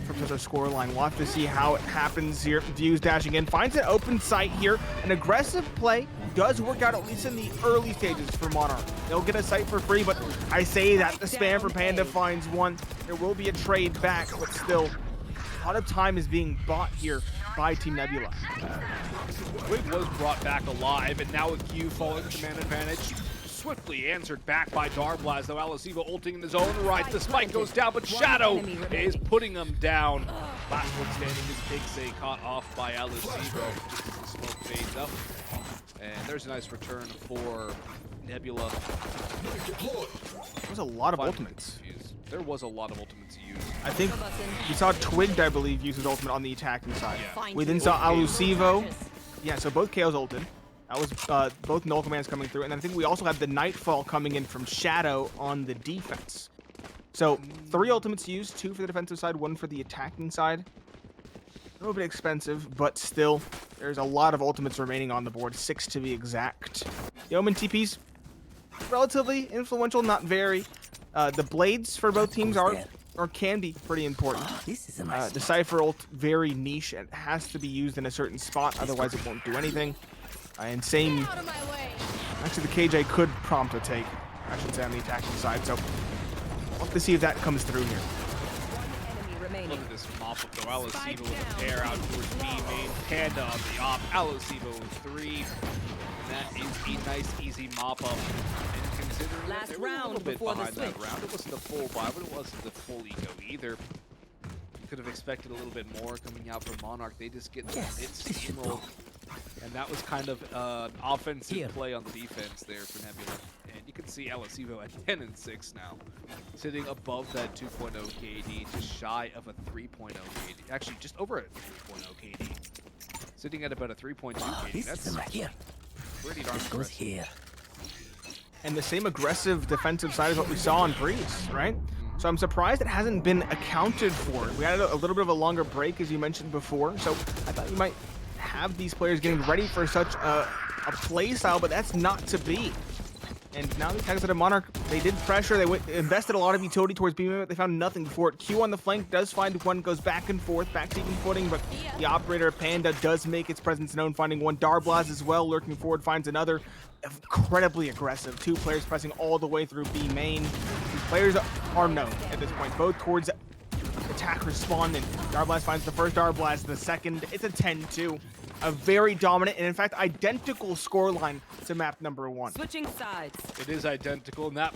from such a scoreline. We'll have to see how it happens here. Views dashing in, finds an open sight here. An aggressive play does work out, at least in the early stages for Monarch. They'll get a sight for free, but I say that the spam for Panda finds one. There will be a trade back, but still, a lot of time is being bought here by Team Nebula. Twig was brought back alive, and now with Q falling to man advantage. Swiftly answered back by Darblaz, though Alosivo ulting in his own right. The spike goes down, but Shadow is putting him down. Last one standing is Pixay, caught off by Alosivo just as the smoke fades up. And there's a nice return for Nebula. There's a lot of ultimates. There was a lot of ultimates used. I think we saw Twig, I believe, use his ultimate on the attacking side. Yeah. We then saw Alosivo. Yeah, so both KOs ulted. That was both null commands coming through. And then I think we also had the Nightfall coming in from Shadow on the defense. So 3 ultimates used, 2 for the defensive side, 1 for the attacking side. little bit expensive, but still, there's a lot of ultimates remaining on the board, 6 to be exact. The Omen TP's relatively influential, not very. The blades for both teams are or can be pretty important. The Cypher ult, very niche, and has to be used in a certain spot, otherwise it won't do anything. And same, actually the KJ could prompt a take, I should say, on the attacking side, so we'll have to see if that comes through here. Look at this mop up though. Alocivo with a pair out towards B main. Panda on the op. Alocivo with 3. And that is a nice, easy mop up. And considering that there was a little bit behind that round, it wasn't a full buy, but it wasn't the full eco either. You could have expected a little bit more coming out from Monarch. They just get steamrolled. And that was kind of an offensive play on the defense there for Nebula. And you can see Alocivo at 10 and 6 now, sitting above that 2.0 KD, just shy of a 3.0 KD. Actually, just over a 3.0 KD. Sitting at about a 3.2 KD. That's pretty darn impressive. And the same aggressive defensive side is what we saw on Breeze, right? So I'm surprised it hasn't been accounted for. We had a little bit of a longer break, as you mentioned before, so I thought you might have these players getting ready for such a play style, but that's not to be. And now the attacks at a Monarch, they did pressure, they invested a lot of utility towards B-Main, but they found nothing before it. Q on the flank does find one, goes back and forth, back to even footing, but the operator Panda does make its presence known, finding one. Darblaz as well, lurking forward, finds another. Incredibly aggressive. 2 players pressing all the way through B-Main. These players are known at this point, both towards attack respawn, and Darblaz finds the first, Darblaz the second. It's a 10-2. A very dominant and in fact identical scoreline to map number 1. Switching sides. It is identical, and that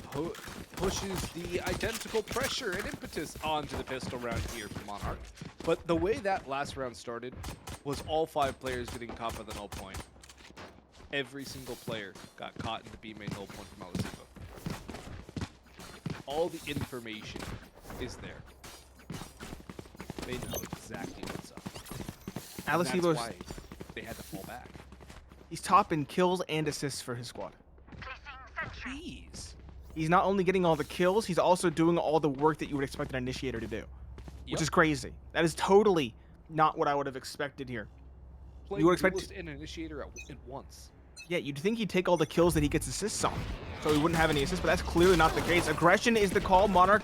pushes the identical pressure and impetus onto the pistol round here for Monarch. But the way that last round started was all 5 players getting caught by the null point. Every single player got caught in the B main null point from Alocivo. All the information is there. They know exactly what's up. Alocivo's, that's why they had to fall back. He's top in kills and assists for his squad. Jeez. He's not only getting all the kills, he's also doing all the work that you would expect an initiator to do, which is crazy. That is totally not what I would have expected here. Playing you would expect an initiator at once. Yeah, you'd think he'd take all the kills that he gets assists on, so he wouldn't have any assists, but that's clearly not the case. Aggression is the call. Monarch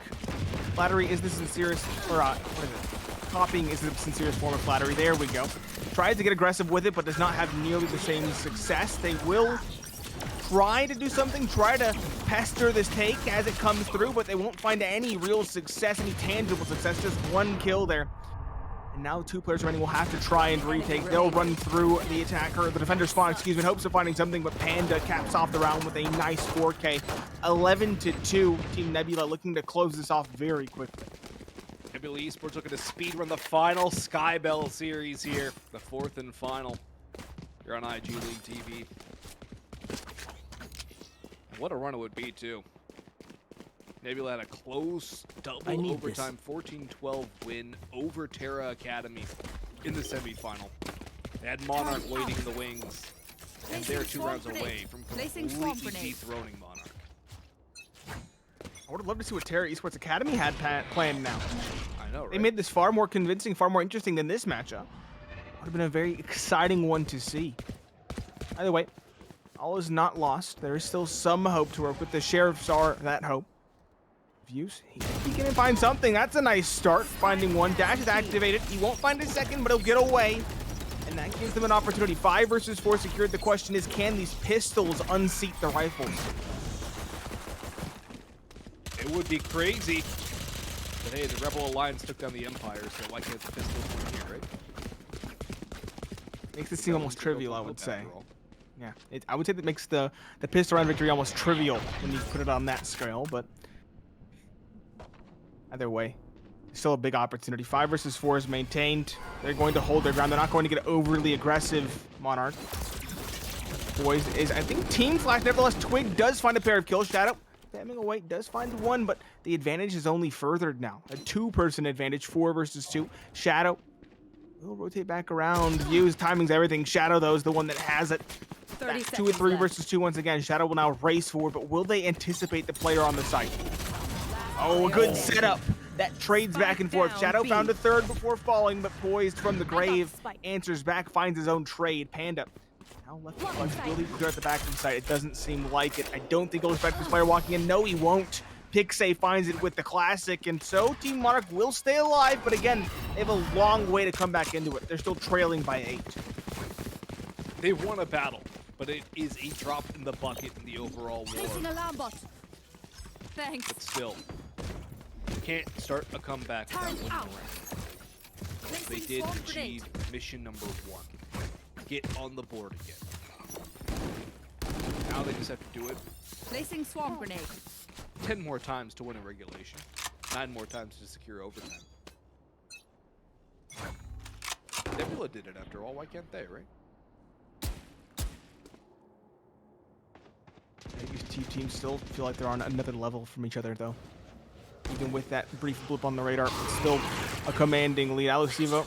flattery is the sincerest, or what is it? Copying is the sincerest form of flattery. There we go. Tries to get aggressive with it, but does not have nearly the same success. They will try to do something, try to pester this take as it comes through, but they won't find any real success, any tangible success. Just 1 kill there. And now 2 players remaining will have to try and retake. They'll run through the attacker, the defender spawn, excuse me, in hopes of finding something, but Panda caps off the round with a nice 4K. 11-2. Team Nebula looking to close this off very quickly. Nebula Esports looking to speedrun the final Skybell Series here. The 4th and final. You're on IGLeague TV. And what a run it would be, too. Nebula had a close double overtime 14-12 win over Terra Academy in the semifinal. They had Monarch waiting in the wings, and they're 2 rounds away from completely dethroning Monarch. I would have loved to see what Terra Esports Academy had planned now. I know, right? They made this far more convincing, far more interesting than this matchup. Would have been a very exciting one to see. Either way, all is not lost. There is still some hope to work with. The sheriffs are that hope. Views, he can find something. That's a nice start. Finding one. Dash is activated. He won't find a second, but he'll get away. And that gives them an opportunity. 5 versus 4 secured. The question is, can these pistols unseat the rifles? It would be crazy. But hey, the Rebel Alliance took down the Empire, so why can't the pistols win here, right? Makes it seem almost trivial, I would say. Yeah, I would say that makes the pistol round victory almost trivial when you put it on that scale, but either way, still a big opportunity. 5 versus 4 is maintained. They're going to hold their ground. They're not going to get overly aggressive, Monarch. Boys is, I think, Team Flash. Nevertheless, Twig does find a pair of kills. Shadow, spamming away, does find one, but the advantage is only furthered now. A 2-person advantage, 4 versus 2. Shadow will rotate back around. Views, timing's everything. Shadow, though, is the one that has it. 2 and 3 versus 2 once again. Shadow will now race forward, but will they anticipate the player on the site? Oh, a good setup that trades back and forth. down, Shadow B. found a third before falling, but poised from the grave, spike. answers back, finds his own trade. Panda now left with flexibility to clear at the back of the site. It doesn't seem like it. I don't think he'll expect this player walking in. No, he won't. Pixay finds it with the classic, and so Team Monarch will stay alive, but again, they have a long way to come back into it. They're still trailing by 8. They won a battle, but it is a drop in the bucket in the overall war. Placing alarm bot. Thanks. But still, you can't start a comeback without Turn winning out. a round. They did Swarm achieve grenade. mission number 1. Get on the board again. Now they just have to do it Placing swarm grenade. 10 more times to win a regulation. 9 more times to secure overtime. Nebula did it after all, why can't they, right? I think these two teams still feel like they're on another level from each other, though. Even with that brief blip on the radar, it's still a commanding lead. Alusivo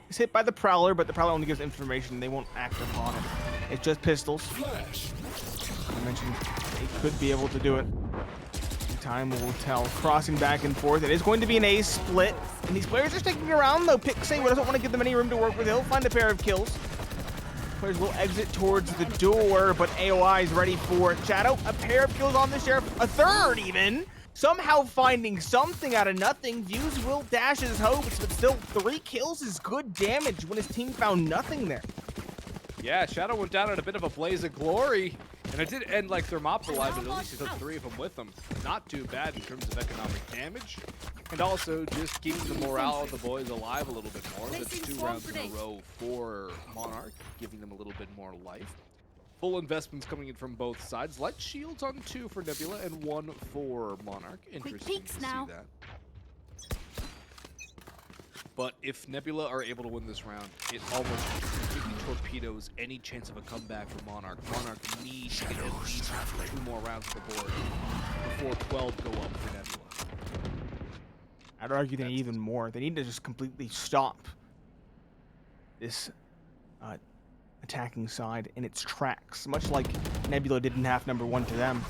is hit by the Prowler, but the Prowler only gives information. They won't act upon it. It's just pistols. I mentioned they could be able to do it. Time will tell. Crossing back and forth. It is going to be an A split. And these players are sticking around, though. Pixay doesn't want to give them any room to work with. He'll find a pair of kills. Players will exit towards the door, but AOI is ready for Shadow. A pair of kills on the Sheriff. A third, even. Somehow finding something out of nothing. Views will dash his hopes, but still 3 kills is good damage when his team found nothing there. Yeah, Shadow went down in a bit of a blaze of glory. And it did end like Thermopylae, but at least he took 3 of them with him. Not too bad in terms of economic damage. And also just keeping the morale of the boys alive a little bit more. That's 2 rounds in a row for Monarch, giving them a little bit more life. Full investments coming in from both sides. Light shields on 2 for Nebula and 1 for Monarch. Interesting to see that. But if Nebula are able to win this round, it almost completely torpedoes any chance of a comeback for Monarch. Monarch needs to get at least 2 more rounds on the board before 12 go up for Nebula. I'd argue they need even more. They need to just completely stop this attacking side in its tracks, much like Nebula did in half number 1 to them.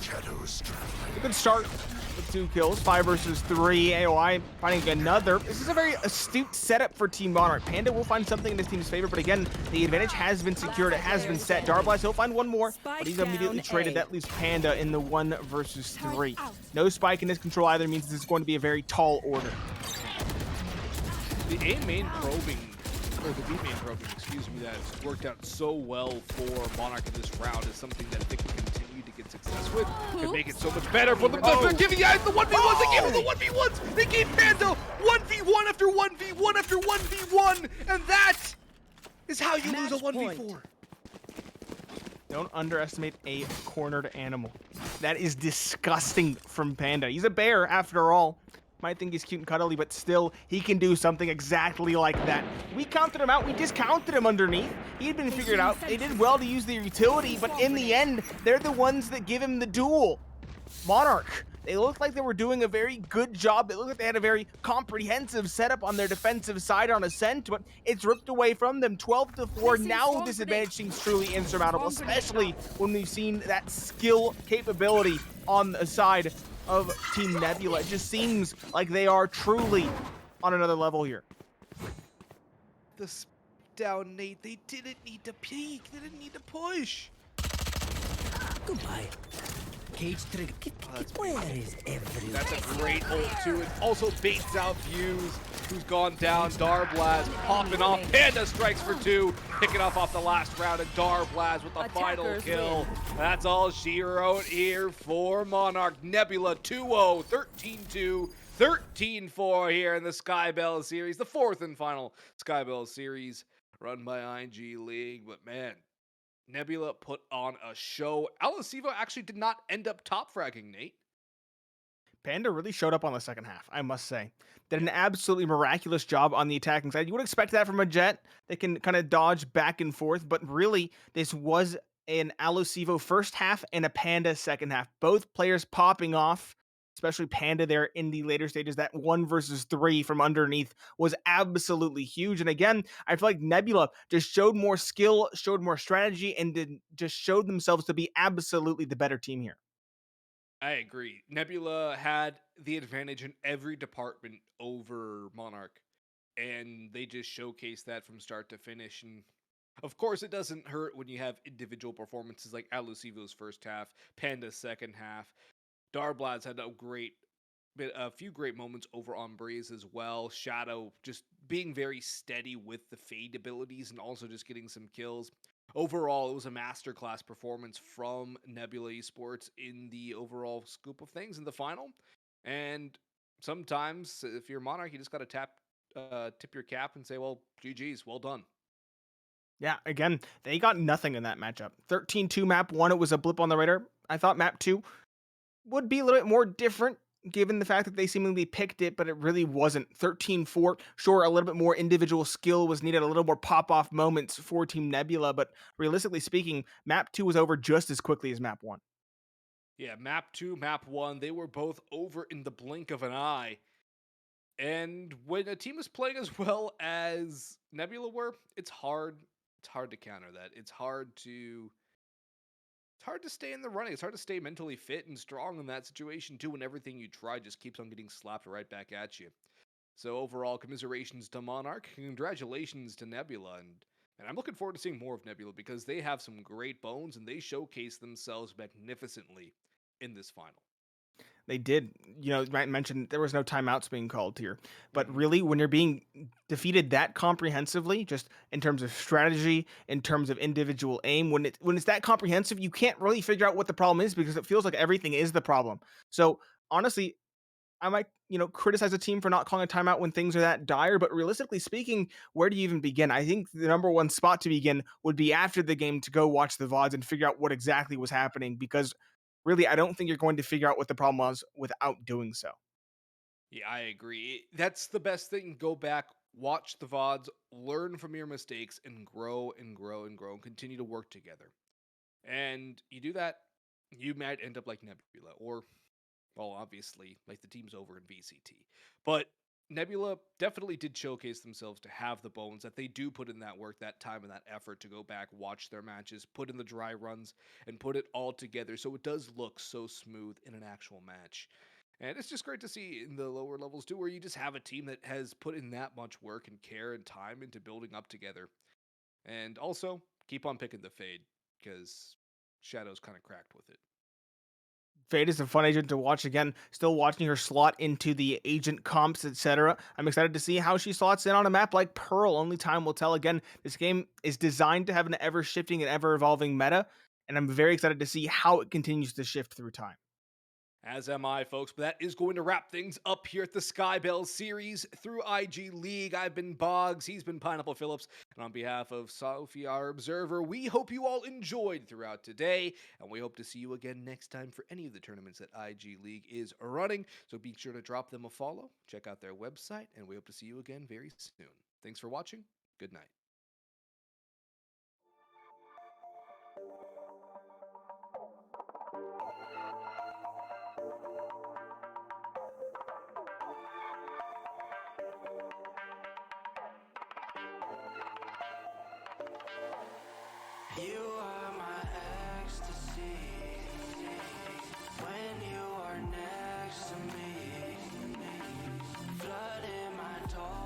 A good start with 2 kills, 5 versus 3. AOI finding another. This is a very astute setup for Team Monarch. Panda will find something in his team's favor, but again, the advantage has been secured. It has been set. Darblast, he'll find one more, but he's immediately traded. That leaves Panda in the 1 versus 3. No spike in his control either means this is going to be a very tall order. The A main probing, or the B main probing, excuse me, that has worked out so well for Monarch in this round is something that they can continue to get success with and make it so much better for them. They're giving guys the 1v1s, they gave them the 1v1s, they gave Panda 1v1 after 1v1 after 1v1, and that is how you lose a 1v4. Don't underestimate a cornered animal. That is disgusting from Panda. He's a bear, after all. Might think he's cute and cuddly, but still, he can do something exactly like that. We counted him out. We discounted him underneath. He had been figured out. They did well to use the utility, but in the end, they're the ones that give him the duel. Monarch. They looked like they were doing a very good job. It looked like they had a very comprehensive setup on their defensive side on Ascent, but it's ripped away from them. 12-4. Now this advantage seems truly insurmountable, especially when we've seen that skill capability on the side of Team Nebula. It just seems like they are truly on another level here. The down, Nate. They didn't need to peek. They didn't need to push. Goodbye. Cage trigger. Where is everyone? That's a great ult too. It also baits out Views, who's gone down. Darblast popping off. Panda strikes for 2, picking off the last round, and Darblast with the final kill. That's all she wrote here for Monarch. Nebula 2-0, 13-2, 13-4 here in the Skybell Series, the 4th and final Skybell Series run by IG League. But man, Nebula put on a show. Alasivo actually did not end up top fragging, Nate. Panda really showed up on the second half, I must say. Did an absolutely miraculous job on the attacking side. You would expect that from a Jet. They can kind of dodge back and forth, but really, this was an Alasivo first half and a Panda second half. Both players popping off, especially Panda there in the later stages. That 1 versus 3 from underneath was absolutely huge. And again, I feel like Nebula just showed more skill, showed more strategy, and just showed themselves to be absolutely the better team here. I agree. Nebula had the advantage in every department over Monarch, and they just showcased that from start to finish. And of course, it doesn't hurt when you have individual performances like Alucivo's first half, Panda's second half. Darblad's had a few great moments over on Breeze as well. Shadow just being very steady with the fade abilities and also just getting some kills. Overall, it was a masterclass performance from Nebula Esports in the overall scoop of things in the final. And sometimes, if you're Monarch, you just got to tip your cap and say, well, GG's, well done. Yeah, again, they got nothing in that matchup. 13-2 map 1, it was a blip on the radar. I thought map 2 would be a little bit more different given the fact that they seemingly picked it, but it really wasn't. 13-4, sure, a little bit more individual skill was needed, a little more pop-off moments for Team Nebula, but realistically speaking, map 2 was over just as quickly as map 1. Yeah, map 2, map 1, they were both over in the blink of an eye. And when a team is playing as well as Nebula were, it's hard to counter that. It's hard to stay in the running. It's hard to stay mentally fit and strong in that situation too when everything you try just keeps on getting slapped right back at you. So overall, commiserations to Monarch, congratulations to Nebula, and I'm looking forward to seeing more of Nebula because they have some great bones and they showcase themselves magnificently in this final. They did. You know, Matt mentioned there was no timeouts being called here. But really, when you're being defeated that comprehensively, just in terms of strategy, in terms of individual aim, when it's that comprehensive, you can't really figure out what the problem is because it feels like everything is the problem. So honestly, I might, criticize a team for not calling a timeout when things are that dire, but realistically speaking, where do you even begin? I think the number one spot to begin would be after the game to go watch the VODs and figure out what exactly was happening because really, I don't think you're going to figure out what the problem was without doing so. Yeah, I agree. That's the best thing. Go back, watch the VODs, learn from your mistakes, and grow and grow and grow and continue to work together. And you do that, you might end up like Nebula, or, well, obviously, like the teams over in VCT. But Nebula definitely did showcase themselves to have the bones, that they do put in that work, that time, and that effort to go back, watch their matches, put in the dry runs, and put it all together so it does look so smooth in an actual match. And it's just great to see in the lower levels too, where you just have a team that has put in that much work and care and time into building up together. And also, keep on picking the Fade, because Shadow's kind of cracked with it. Fade is a fun agent to watch again. Still watching her slot into the agent comps, etc. I'm excited to see how she slots in on a map like Pearl. Only time will tell. Again, this game is designed to have an ever-shifting and ever-evolving meta, and I'm very excited to see how it continues to shift through time. As am I, folks, but that is going to wrap things up here at the Skybell Series through IG League. I've been Boggs, he's been Pineapple Phillips, and on behalf of Sophie, our observer, we hope you all enjoyed throughout today, and we hope to see you again next time for any of the tournaments that IG League is running. So be sure to drop them a follow, check out their website, and we hope to see you again very soon. Thanks for watching. Good night. You are my ecstasy when you are next to me. Flood in my door.